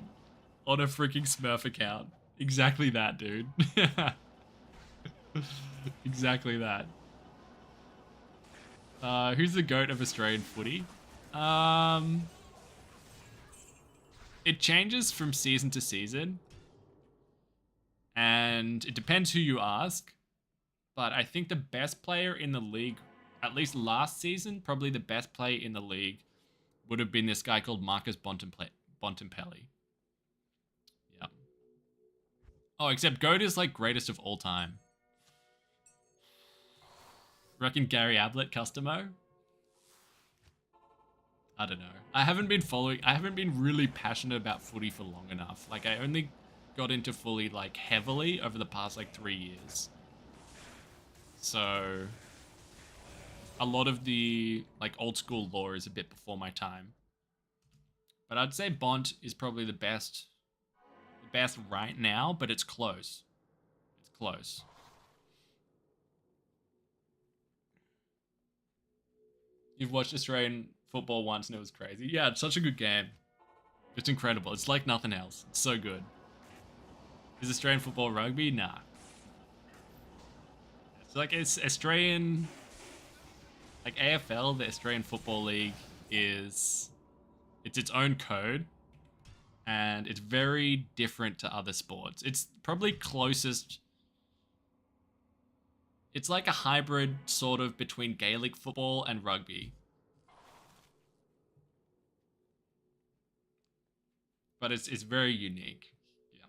on a freaking Smurf account. Exactly that, dude. Exactly that. Who's the GOAT of Australian footy? It changes from season to season. And it depends who you ask. But I think the best player in the league, at least last season, probably the best player in the league would have been this guy called Marcus Bontempelli. Yeah. Oh, except GOAT is like greatest of all time. Reckon Gary Ablett Customo? I don't know. I haven't been really passionate about footy for long enough. Like, I only got into fully, like, heavily over the past, like, 3 years. So, a lot of the, like, old school lore is a bit before my time. But I'd say Bont is probably the best right now, but it's close. It's close. You've watched Australian football once and it was crazy. Yeah, it's such a good game. It's incredible. It's like nothing else. It's so good. Is Australian football rugby? Nah. It's Australian, like AFL, the Australian Football League it's its own code and it's very different to other sports. It's probably closest. It's like a hybrid sort of between Gaelic football and rugby. But it's very unique. Yeah.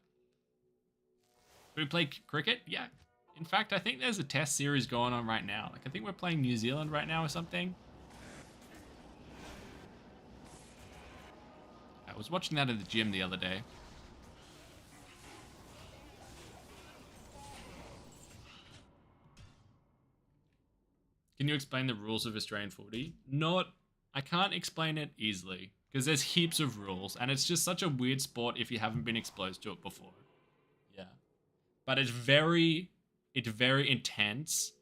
We play cricket? Yeah. In fact, I think there's a test series going on right now. Like, I think we're playing New Zealand right now or something. I was watching that at the gym the other day. Can you explain the rules of Australian footy? I can't explain it easily because there's heaps of rules and it's just such a weird sport if you haven't been exposed to it before. Yeah. But it's very intense.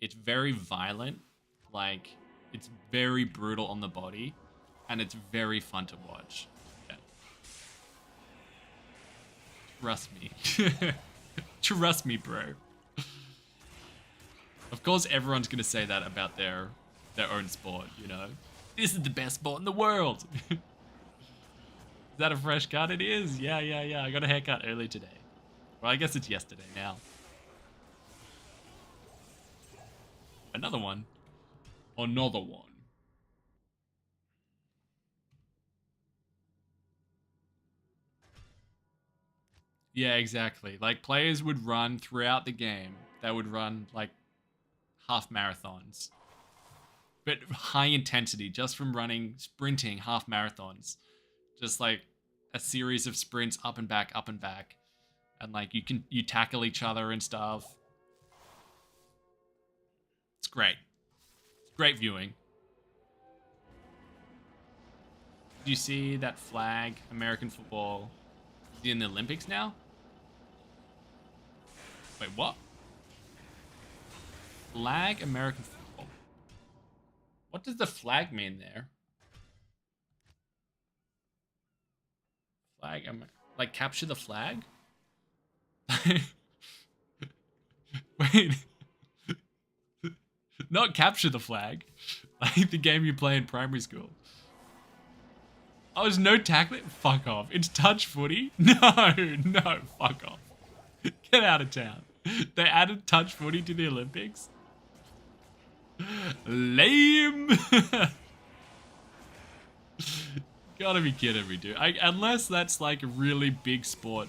It's very violent. Like, it's very brutal on the body and it's very fun to watch. Yeah. Trust me. Trust me, bro. Of course, everyone's going to say that about their own sport, you know? This is the best sport in the world. Is that a fresh cut? It is. Yeah. I got a haircut early today. Well, I guess it's yesterday now. Another one. Another one. Yeah, exactly. Like, players would run throughout the game. They would run, like, half marathons. But high intensity, just from sprinting half marathons. Just, like, a series of sprints up and back. And, like, you tackle each other and stuff. It's great. It's great viewing. Did you see that flag, American football, in the Olympics now? Wait, what? Flag, American football. What does the flag mean there? Flag, like capture the flag? Wait. Not capture the flag. Like the game you play in primary school. Oh, there's no tackling? Fuck off. It's touch footy? No, fuck off. Get out of town. They added touch footy to the Olympics? Lame. Gotta be kidding me, dude. Unless that's like a really big sport.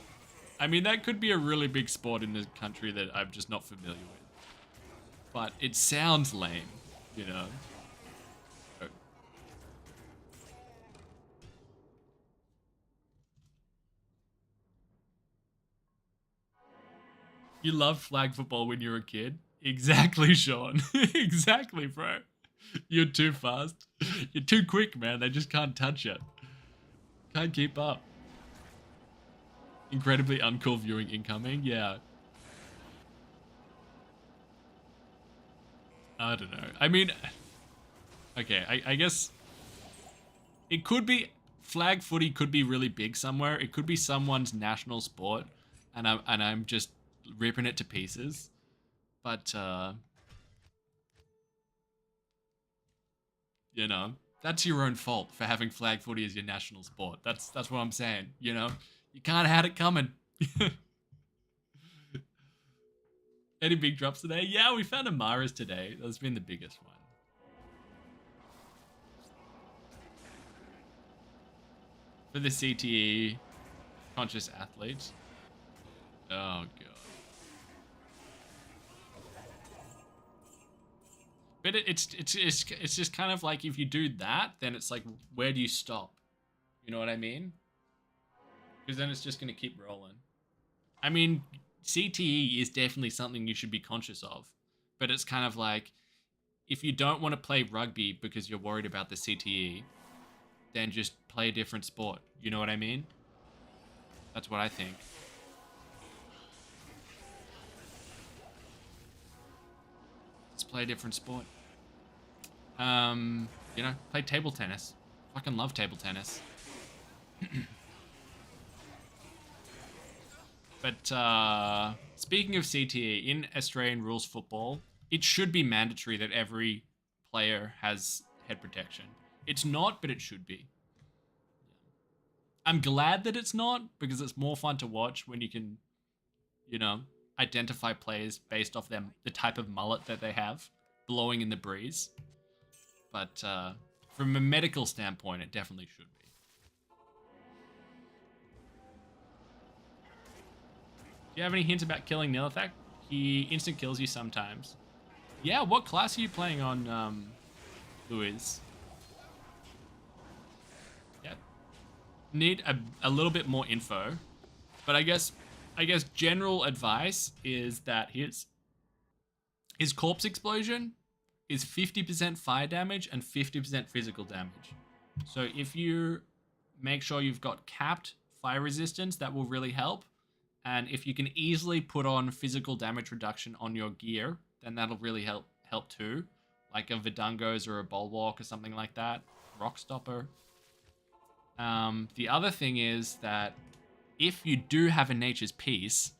I mean, that could be a really big sport in a country that I'm just not familiar with. But it sounds lame, you know? You loved flag football when you were a kid? Exactly, Sean. Exactly, bro. You're too fast. You're too quick, man. They just can't touch it. Can't keep up. Incredibly uncool viewing incoming. Yeah. I don't know. I mean, okay, I guess it could be flag footy could be really big somewhere. It could be someone's national sport, and I'm just ripping it to pieces. But you know, that's your own fault for having flag footy as your national sport. That's what I'm saying. You know, you can't have had it coming. Any big drops today? Yeah, we found Amara's today. That's been the biggest one. For the CTE conscious athletes. Oh god. But it's just kind of like if you do that, then it's like where do you stop? You know what I mean? Because then it's just gonna keep rolling. I mean, CTE is definitely something you should be conscious of, but it's kind of like if you don't want to play rugby because you're worried about the CTE, then just play a different sport. You know what I mean? That's what I think. Let's play a different sport. You know, play table tennis. Fucking love table tennis. But speaking of CTE, in Australian rules football, it should be mandatory that every player has head protection. It's not, but it should be. I'm glad that it's not because it's more fun to watch when you can, you know, identify players based off them the type of mullet that they have blowing in the breeze. But from a medical standpoint, it definitely should be. Do you have any hints about killing Nilithak? He instant kills you sometimes. Yeah, what class are you playing on, Louise? Yeah. Need a little bit more info. But I guess general advice is that his corpse explosion is 50% fire damage and 50% physical damage. So if you make sure you've got capped fire resistance, that will really help. And if you can easily put on physical damage reduction on your gear, then that'll really help too. Like a Vidungos or a Bulwark or something like that. Rock Stopper. The other thing is that if you do have a Nature's Peace,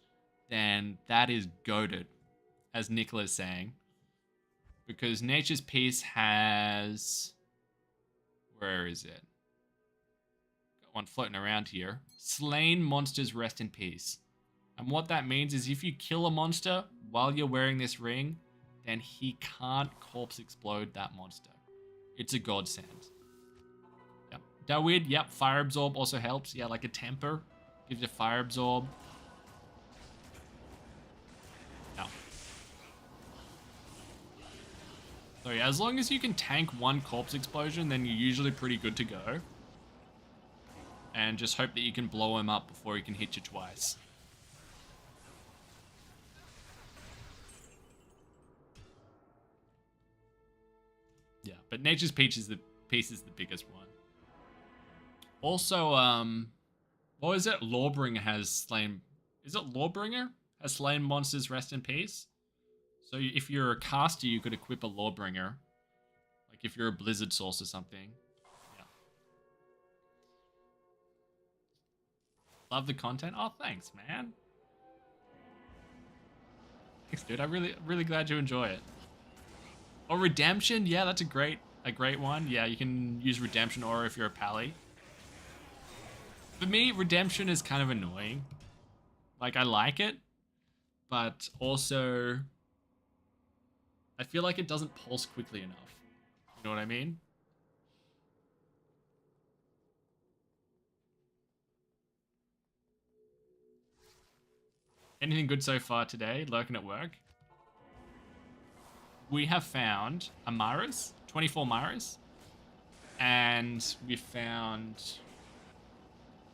then that is goated, as Nicola's saying. Because Nature's Peace has... Where is it? Got one floating around here. Slain monsters rest in peace. And what that means is if you kill a monster while you're wearing this ring, then he can't corpse explode that monster. It's a godsend. Yep. Dawid, yep, fire absorb also helps. Yeah, like a temper gives you fire absorb. No. So yeah, as long as you can tank one corpse explosion, then you're usually pretty good to go. And just hope that you can blow him up before he can hit you twice. Yeah, but Nature's Peace is the biggest one. Also, what was it? Lawbringer has slain... Is it Lawbringer? Has slain monsters rest in peace? So if you're a caster, you could equip a Lawbringer. Like if you're a Blizzard Source or something. Yeah. Love the content. Oh, thanks, man. Thanks, dude. I'm really glad you enjoy it. Or Redemption, yeah, that's a great one. Yeah, you can use Redemption Aura if you're a Pally. For me, Redemption is kind of annoying. Like, I like it, but also I feel like it doesn't pulse quickly enough. You know what I mean? Anything good so far today, lurking at work? We have found a Myras, 24 Myras, and we found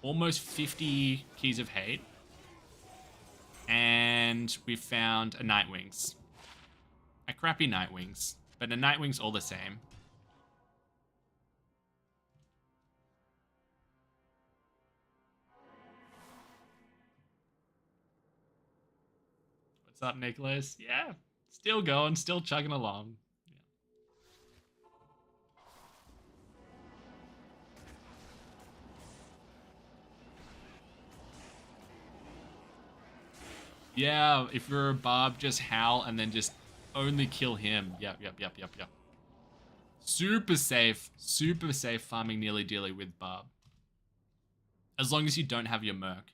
almost 50 Keys of Hate, and we found a Nightwings. A crappy Nightwings, but a Nightwings all the same. What's up, Nicholas? Yeah, still going, still chugging along. Yeah, if you're a Barb, just howl and then just only kill him. Yep. Super safe farming nearly dealy with Barb. As long as you don't have your Merc.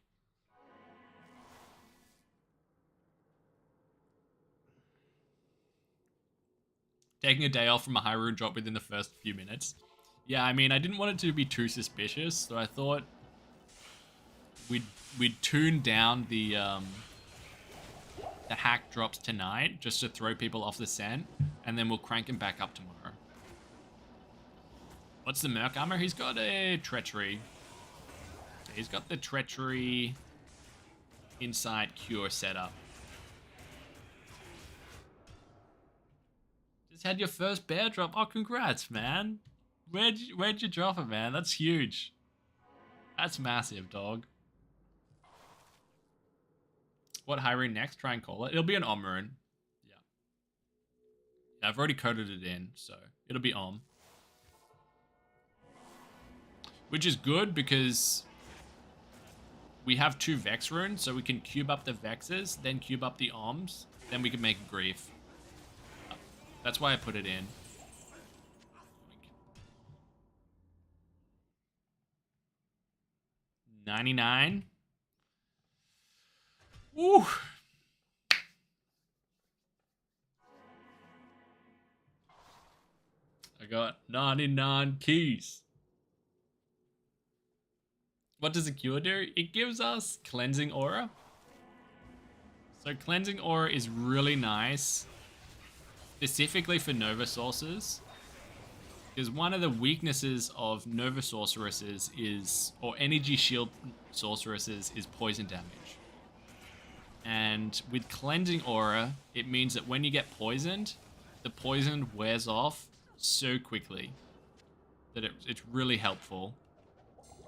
Taking a day off from a high rune drop within the first few minutes. Yeah, I mean, I didn't want it to be too suspicious, so I thought we'd tune down the hack drops tonight just to throw people off the scent, and then we'll crank him back up tomorrow. What's the Merc armor? He's got a Treachery. He's got the Treachery Insight Cure setup. Just had your first bear drop. Oh, congrats, man. Where'd you drop it, man? That's huge. That's massive, dog. What high rune next? Try and call it. It'll be an Om rune. Yeah. I've already coded it in, so it'll be Om. Which is good because we have 2 Vex runes, so we can cube up the Vexes, then cube up the Oms, then we can make a Grief. That's why I put it in. 99. Woo! I got 99 keys. What does a cure do? It gives us Cleansing Aura. So Cleansing Aura is really nice, specifically for Nova Sources. Because one of the weaknesses of Nova Sorceresses is, or Energy Shield Sorceresses, is poison damage. And with Cleansing Aura, it means that when you get poisoned, the poison wears off so quickly that it's really helpful,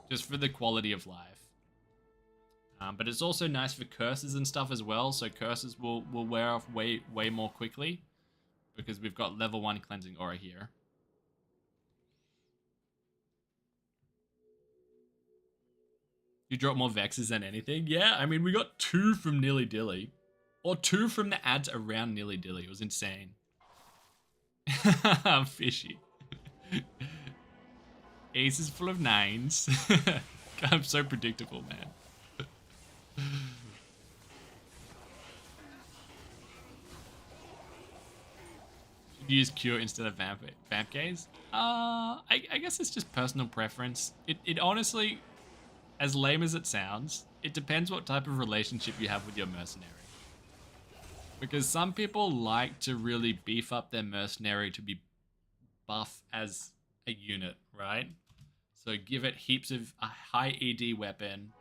just for the quality of life. But it's also nice for curses and stuff as well, so curses will wear off way more quickly, because we've got level 1 Cleansing Aura here. You drop more Vexes than anything? Yeah, I mean, we got 2 from Nilly Dilly. Or 2 from the ads around Nilly Dilly. It was insane. Fishy. Ace is full of 9s. God, I'm so predictable, man. Should use Cure instead of Vamp Gaze? I guess it's just personal preference. It honestly, as lame as it sounds, it depends what type of relationship you have with your mercenary. Because some people like to really beef up their mercenary to be buff as a unit, right? So give it heaps of a high ED weapon,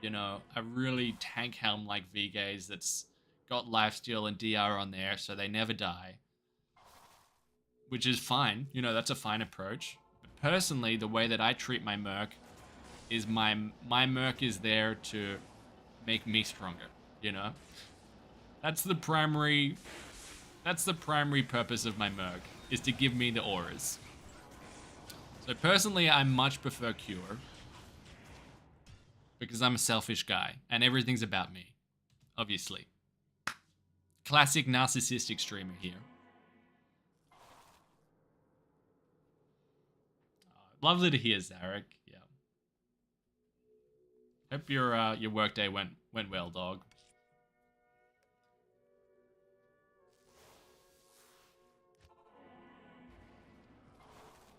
you know, a really tank helm like V-Gaze that's got lifesteal and DR on there so they never die. Which is fine, you know, that's a fine approach. But personally, the way that I treat my Merc is my Merc is there to make me stronger, you know? That's the primary purpose of my Merc, is to give me the auras. So personally, I much prefer Cure, because I'm a selfish guy, and everything's about me, obviously. Classic narcissistic streamer here. Lovely to hear, Zarek. Yeah. Hope your workday went well, dog.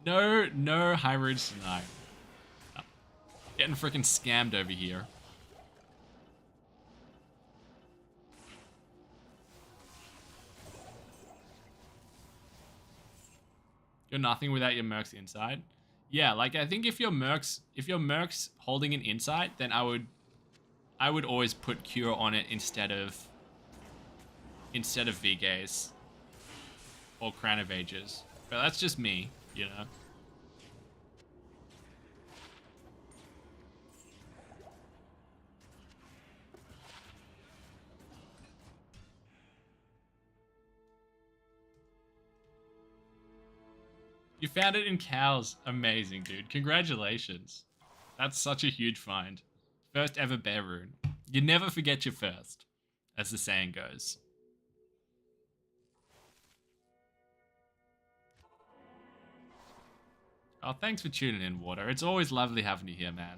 No high roads tonight. Oh, getting freaking scammed over here. You're nothing without your mercs inside. Yeah, like I think if your mercs holding an insight, then I would always put cure on it instead of V-Gaze or Crown of Ages. But that's just me, you know. You found it in cows. Amazing, dude. Congratulations. That's such a huge find. First ever bear rune. You never forget your first, as the saying goes. Oh, thanks for tuning in, Water. It's always lovely having you here, man.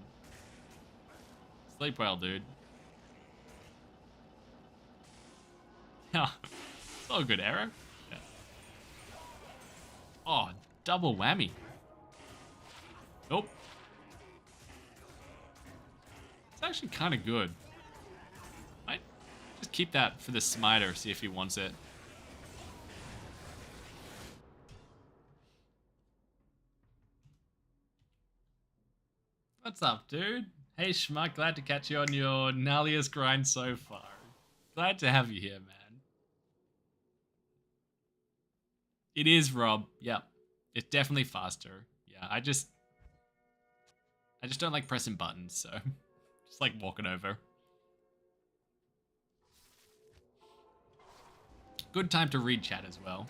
Sleep well, dude. Yeah, it's all good, Arrow. Yeah. Oh, double whammy. Nope. It's actually kind of good. Might just keep that for the smiter, see if he wants it. What's up, dude? Hey, Schmuck, glad to catch you on your gnarliest grind so far. Glad to have you here, man. It is, Rob. Yep. It's definitely faster. Yeah, I just don't like pressing buttons, so just like walking over. Good time to read chat as well.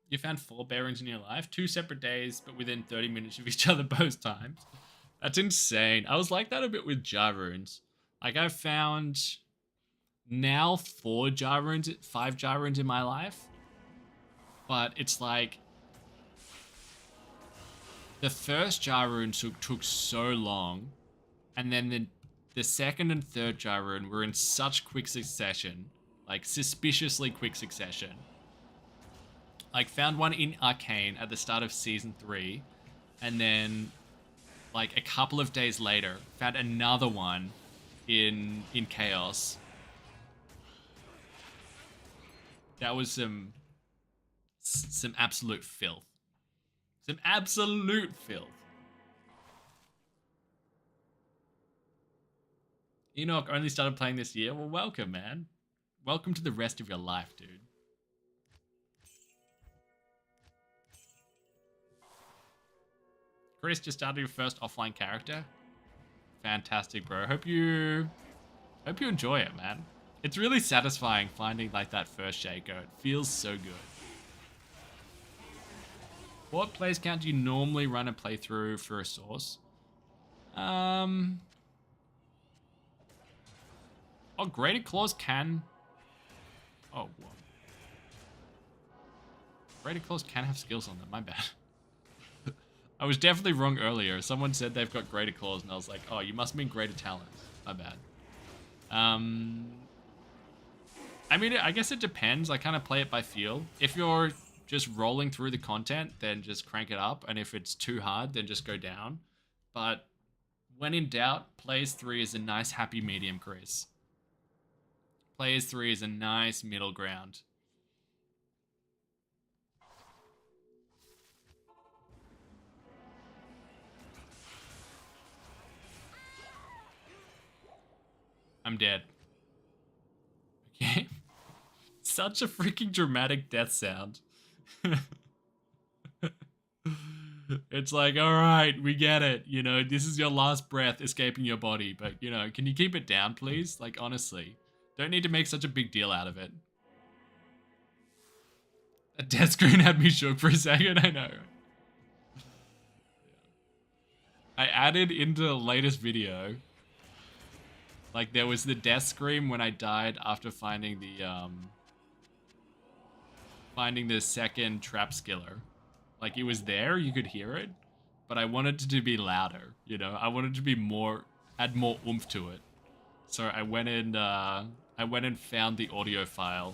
You found 4 bearings in your life, 2 separate days, but within 30 minutes of each other both times. That's insane. I was like that a bit with jar runes. Like I've found now 5 jar runes in my life. But it's like the first jar rune took so long, and then the second and third jar rune were in such quick succession, like suspiciously quick succession. Like found one in Arcane at the start of season 3, and then like a couple of days later found another one in Chaos. That was some absolute filth. Some absolute filth. Enoch only started playing this year. Well, welcome, man. Welcome to the rest of your life, dude. Chris, just started your first offline character. Fantastic, bro. Hope you enjoy it, man. It's really satisfying finding like that first Shaco. It feels so good. What plays count do you normally run a playthrough for a source? Oh, Graded Claws can... Oh, what? Graded Claws can have skills on them, my bad. I was definitely wrong earlier. Someone said they've got Greater Claws, and I was like, oh, you must mean Greater Talents. My bad. I mean, I guess it depends. I kind of play it by feel. If you're just rolling through the content, then just crank it up. And if it's too hard, then just go down. But when in doubt, Plays 3 is a nice happy medium, Chris. Plays 3 is a nice middle ground. I'm dead. Okay. Such a freaking dramatic death sound. It's like, all right, we get it. You know, this is your last breath escaping your body. But, you know, can you keep it down, please? Like, honestly. Don't need to make such a big deal out of it. A death screen had me shook for a second, I know. I added into the latest video... Like, there was the death scream when I died after finding the second trap skiller. Like, it was there, you could hear it, but I wanted it to be louder, you know? I wanted it to be add more oomph to it. So I went and found the audio file,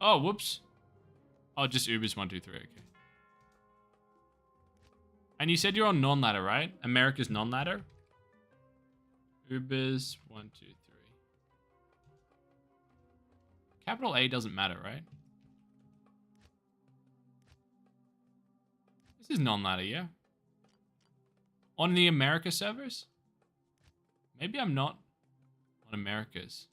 Oh, whoops. Oh, just Ubers 1, 2, 3. Okay. And you said you're on non-ladder, right? America's non-ladder? Ubers 1, 2, 3. Capital A doesn't matter, right? This is non-ladder, yeah? On the America servers? Maybe I'm not on America's.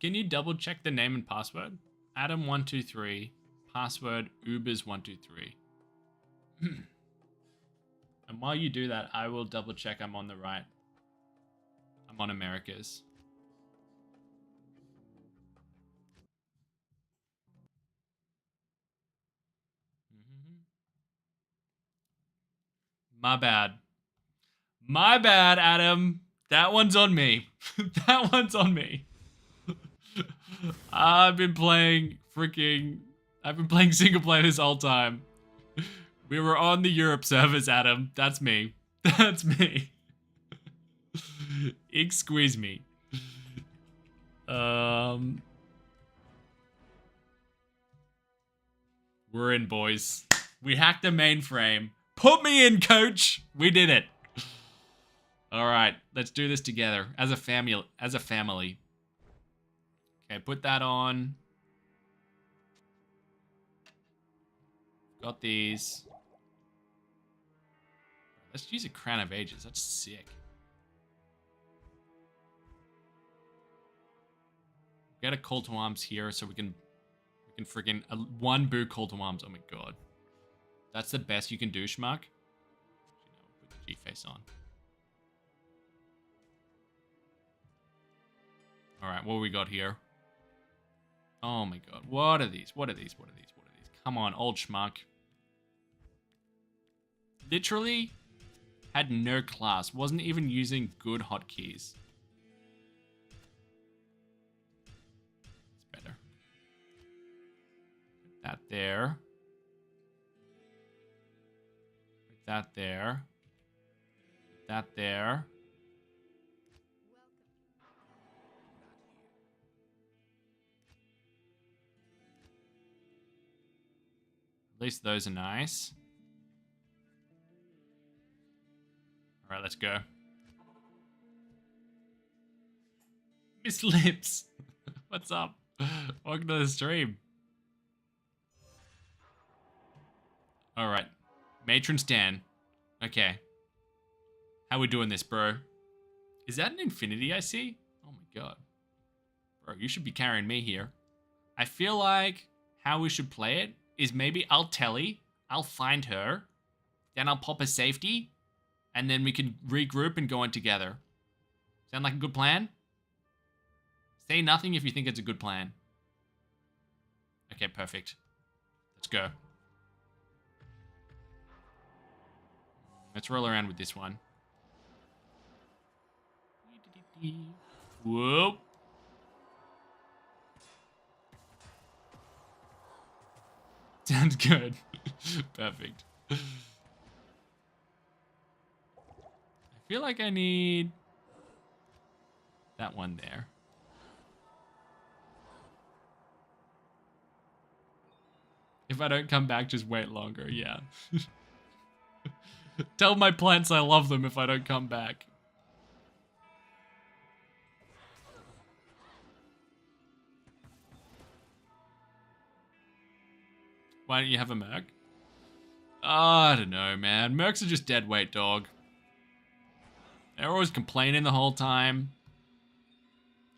Can you double check the name and password? Adam123, password Ubers123. And while you do that, I will double check I'm on the right. I'm on America's. My bad. My bad, Adam. That one's on me. That one's on me. I've been playing single player this whole time. We were on the Europe servers, Adam. That's me. That's me. Excuse me. We're in, boys. We hacked the mainframe. Put me in, coach. We did it. All right, let's do this together as a family. Okay, put that on. Got these. Let's use a Crown of Ages. That's sick. Get a call to arms here so we can freaking one boo call to arms. Oh my god. That's the best you can do, schmuck. Put the G-face on. Alright, what we got here? Oh my god. What are these? What are these? What are these? What are these? Come on, old schmuck. Literally had no class. Wasn't even using good hotkeys. It's better. Put that there. Put that there. Put that there. At least those are nice. All right, let's go. Miss Lips, what's up? Welcome to the stream. All right, Matron Stan. Okay. How we doing this, bro? Is that an infinity I see? Oh my god. Bro, you should be carrying me here. I feel like how we should play it is maybe I'll telly, I'll find her, then I'll pop a safety, and then we can regroup and go in together. Sound like a good plan? Say nothing if you think it's a good plan. Okay, perfect. Let's go. Let's roll around with this one. Whoa. Sounds good. Perfect. I feel like I need that one there. If I don't come back, just wait longer. Yeah. Tell my plants I love them if I don't come back. Why don't you have a Merc? I don't know, man. Mercs are just dead weight, dog. They're always complaining the whole time.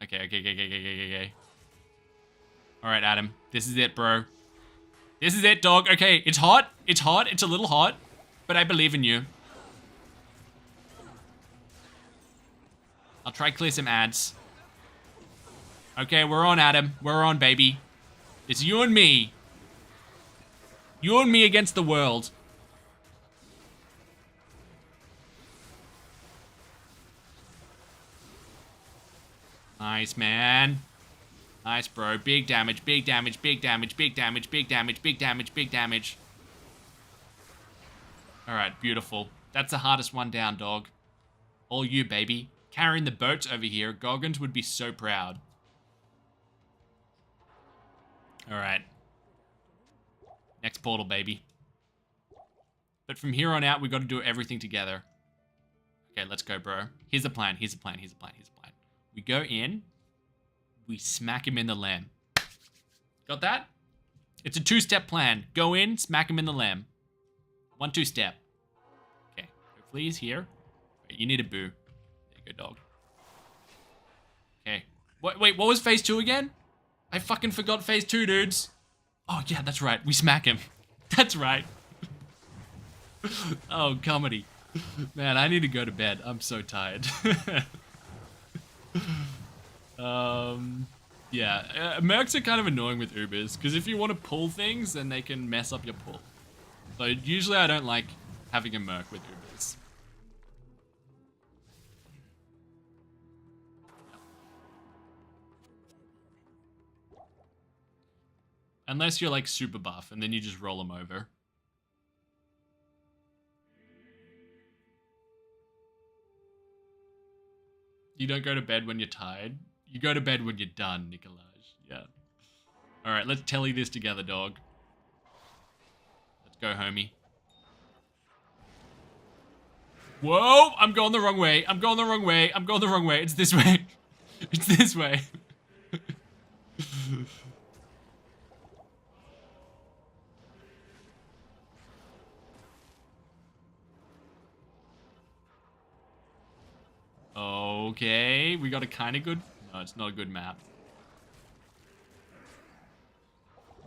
Okay. Alright, Adam. This is it, bro. This is it, dog. Okay, it's hot. It's hot. It's a little hot. But I believe in you. I'll try clear some ads. Okay, we're on, Adam. We're on, baby. It's you and me. You and me against the world. Nice, man. Nice, bro. Big damage, big damage, big damage, big damage, big damage, big damage, big damage. Alright, beautiful. That's the hardest one down, dog. All you, baby. Carrying the boats over here. Goggins would be so proud. Alright. Next portal, baby. But from here on out, we got to do everything together. Okay, let's go, bro. Here's the plan. Here's the plan. Here's the plan. Here's the plan. We go in. We smack him in the lamb. Got that? It's a 2-step plan. Go in, smack him in the lamb. 1-2 step. Okay. Hopefully he's here. Wait, you need a boo. There you go, dog. Okay. Wait, what was phase 2 again? I fucking forgot phase 2, dudes. Oh, yeah, that's right. We smack him. That's right. Oh, comedy. Man, I need to go to bed. I'm so tired. Yeah. Mercs are kind of annoying with Ubers, because if you want to pull things, then they can mess up your pull. So usually I don't like having a Merc with Ubers. Unless you're like super buff, and then you just roll them over. You don't go to bed when you're tired. You go to bed when you're done, Nicolaj. Yeah. Alright, let's telly this together, dog. Let's go, homie. Whoa! I'm going the wrong way. I'm going the wrong way. I'm going the wrong way. It's this way. It's this way. Okay, we got a kind of good... No, it's not a good map.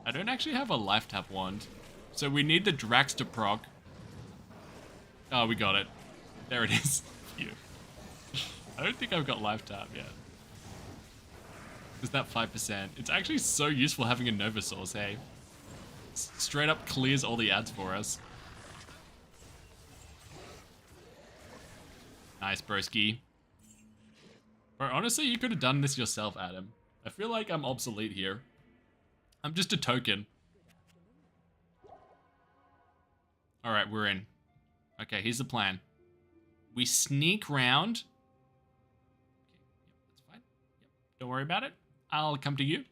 I don't actually have a life tap wand. So we need the Drax to proc. Oh, we got it. There it is. Phew. I don't think I've got life tap yet. Is that 5%? It's actually so useful having a Nova Source, hey? Straight up clears all the ads for us. Nice, broski. Bro, honestly, you could have done this yourself, Adam. I feel like I'm obsolete here. I'm just a token. Alright, we're in. Okay, here's the plan. We sneak round. Okay, that's fine. Yep, don't worry about it. I'll come to you.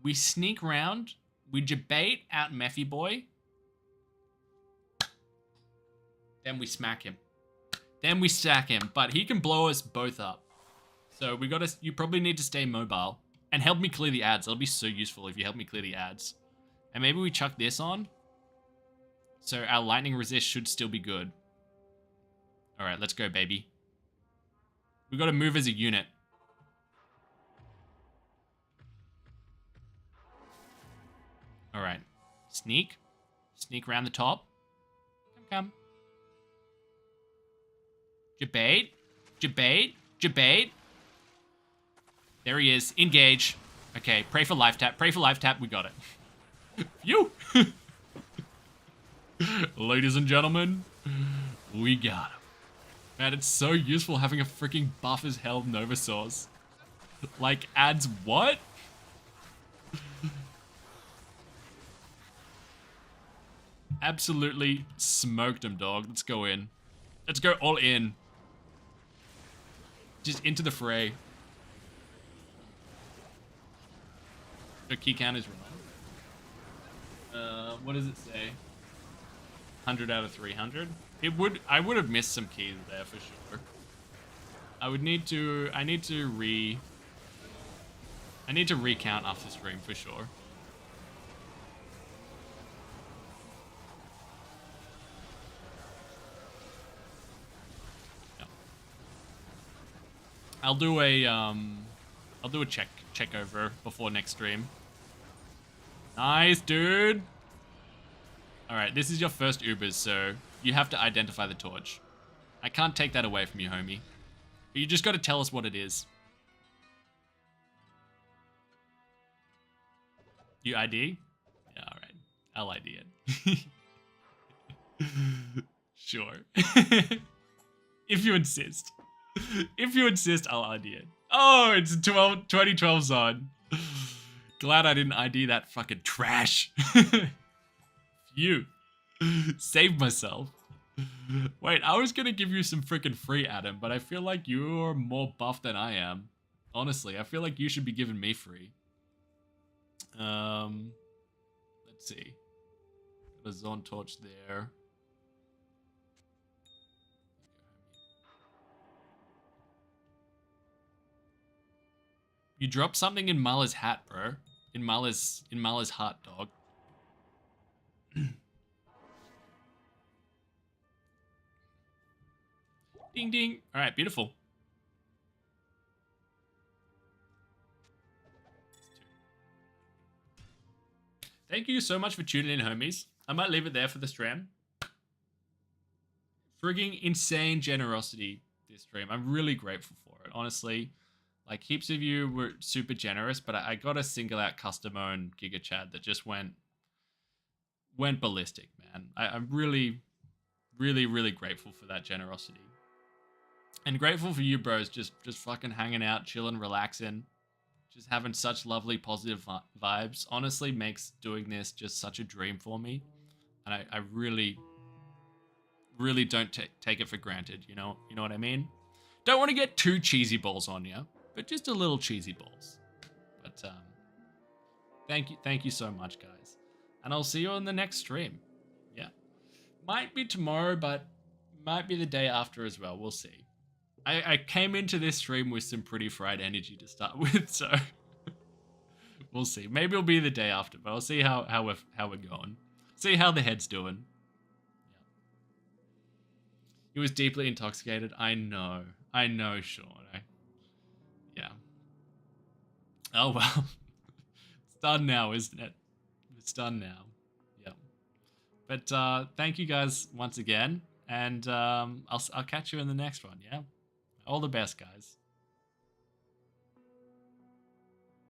We sneak round. We debate out Mephi Boy. Then we smack him. Then we stack him. But he can blow us both up. So we gotta, you probably need to stay mobile and help me clear the ads. That'll be so useful if you help me clear the ads. And maybe we chuck this on. So our lightning resist should still be good. All right, let's go, baby. We gotta move as a unit. All right, sneak. Sneak around the top. Come. Debate. Debate. Debate. There he is. Engage. Okay, pray for life tap. Pray for life tap. We got it. You. Ladies and gentlemen, we got him. Man, it's so useful having a freaking buff as hell Nova Source. Like, adds what? Absolutely smoked him, dog. Let's go in. Let's go all in. Just into the fray. The key count is wrong. What does it say? 100 out of 300? I would have missed some keys there for sure. I need to recount after stream for sure. Yeah. I'll do a check over before next stream. Nice, dude. All right, this is your first Ubers, so you have to identify the torch. I can't take that away from you, homie. But you just got to tell us what it is. You ID? Yeah, all right. I'll ID it. Sure. If you insist. If you insist, I'll ID it. Oh, it's 2012 Zod. Glad I didn't ID that fucking trash. Phew. Saved myself. Wait, I was gonna give you some freaking free, Adam, but I feel like you're more buff than I am. Honestly, I feel like you should be giving me free. Let's see. Got a zone torch there. You dropped something in Mala's hat, bro. In Mala's heart, dog. Ding ding. All right, beautiful. Thank you so much for tuning in, homies. I might leave it there for the stream. Frigging insane generosity this stream. I'm really grateful for it, honestly. Like, heaps of you were super generous, but I got to single out Customo and Giga Chad that just went ballistic, man. I'm really, really, really grateful for that generosity. And grateful for you, bros, just fucking hanging out, chilling, relaxing, just having such lovely, positive vibes. Honestly, makes doing this just such a dream for me. And I really, really don't take it for granted, you know what I mean? Don't want to get too cheesy balls on you, but just a little cheesy balls. But thank you so much, guys. And I'll see you on the next stream. Yeah. Might be tomorrow, but might be the day after as well. We'll see. I came into this stream with some pretty fried energy to start with, so we'll see. Maybe it'll be the day after, but I'll see how we're going. See how the head's doing. Yeah. He was deeply intoxicated. I know, Sean. Yeah. Oh well. It's done now, isn't it? It's done now. Yeah. But thank you guys once again, and I'll catch you in the next one. Yeah. All the best, guys.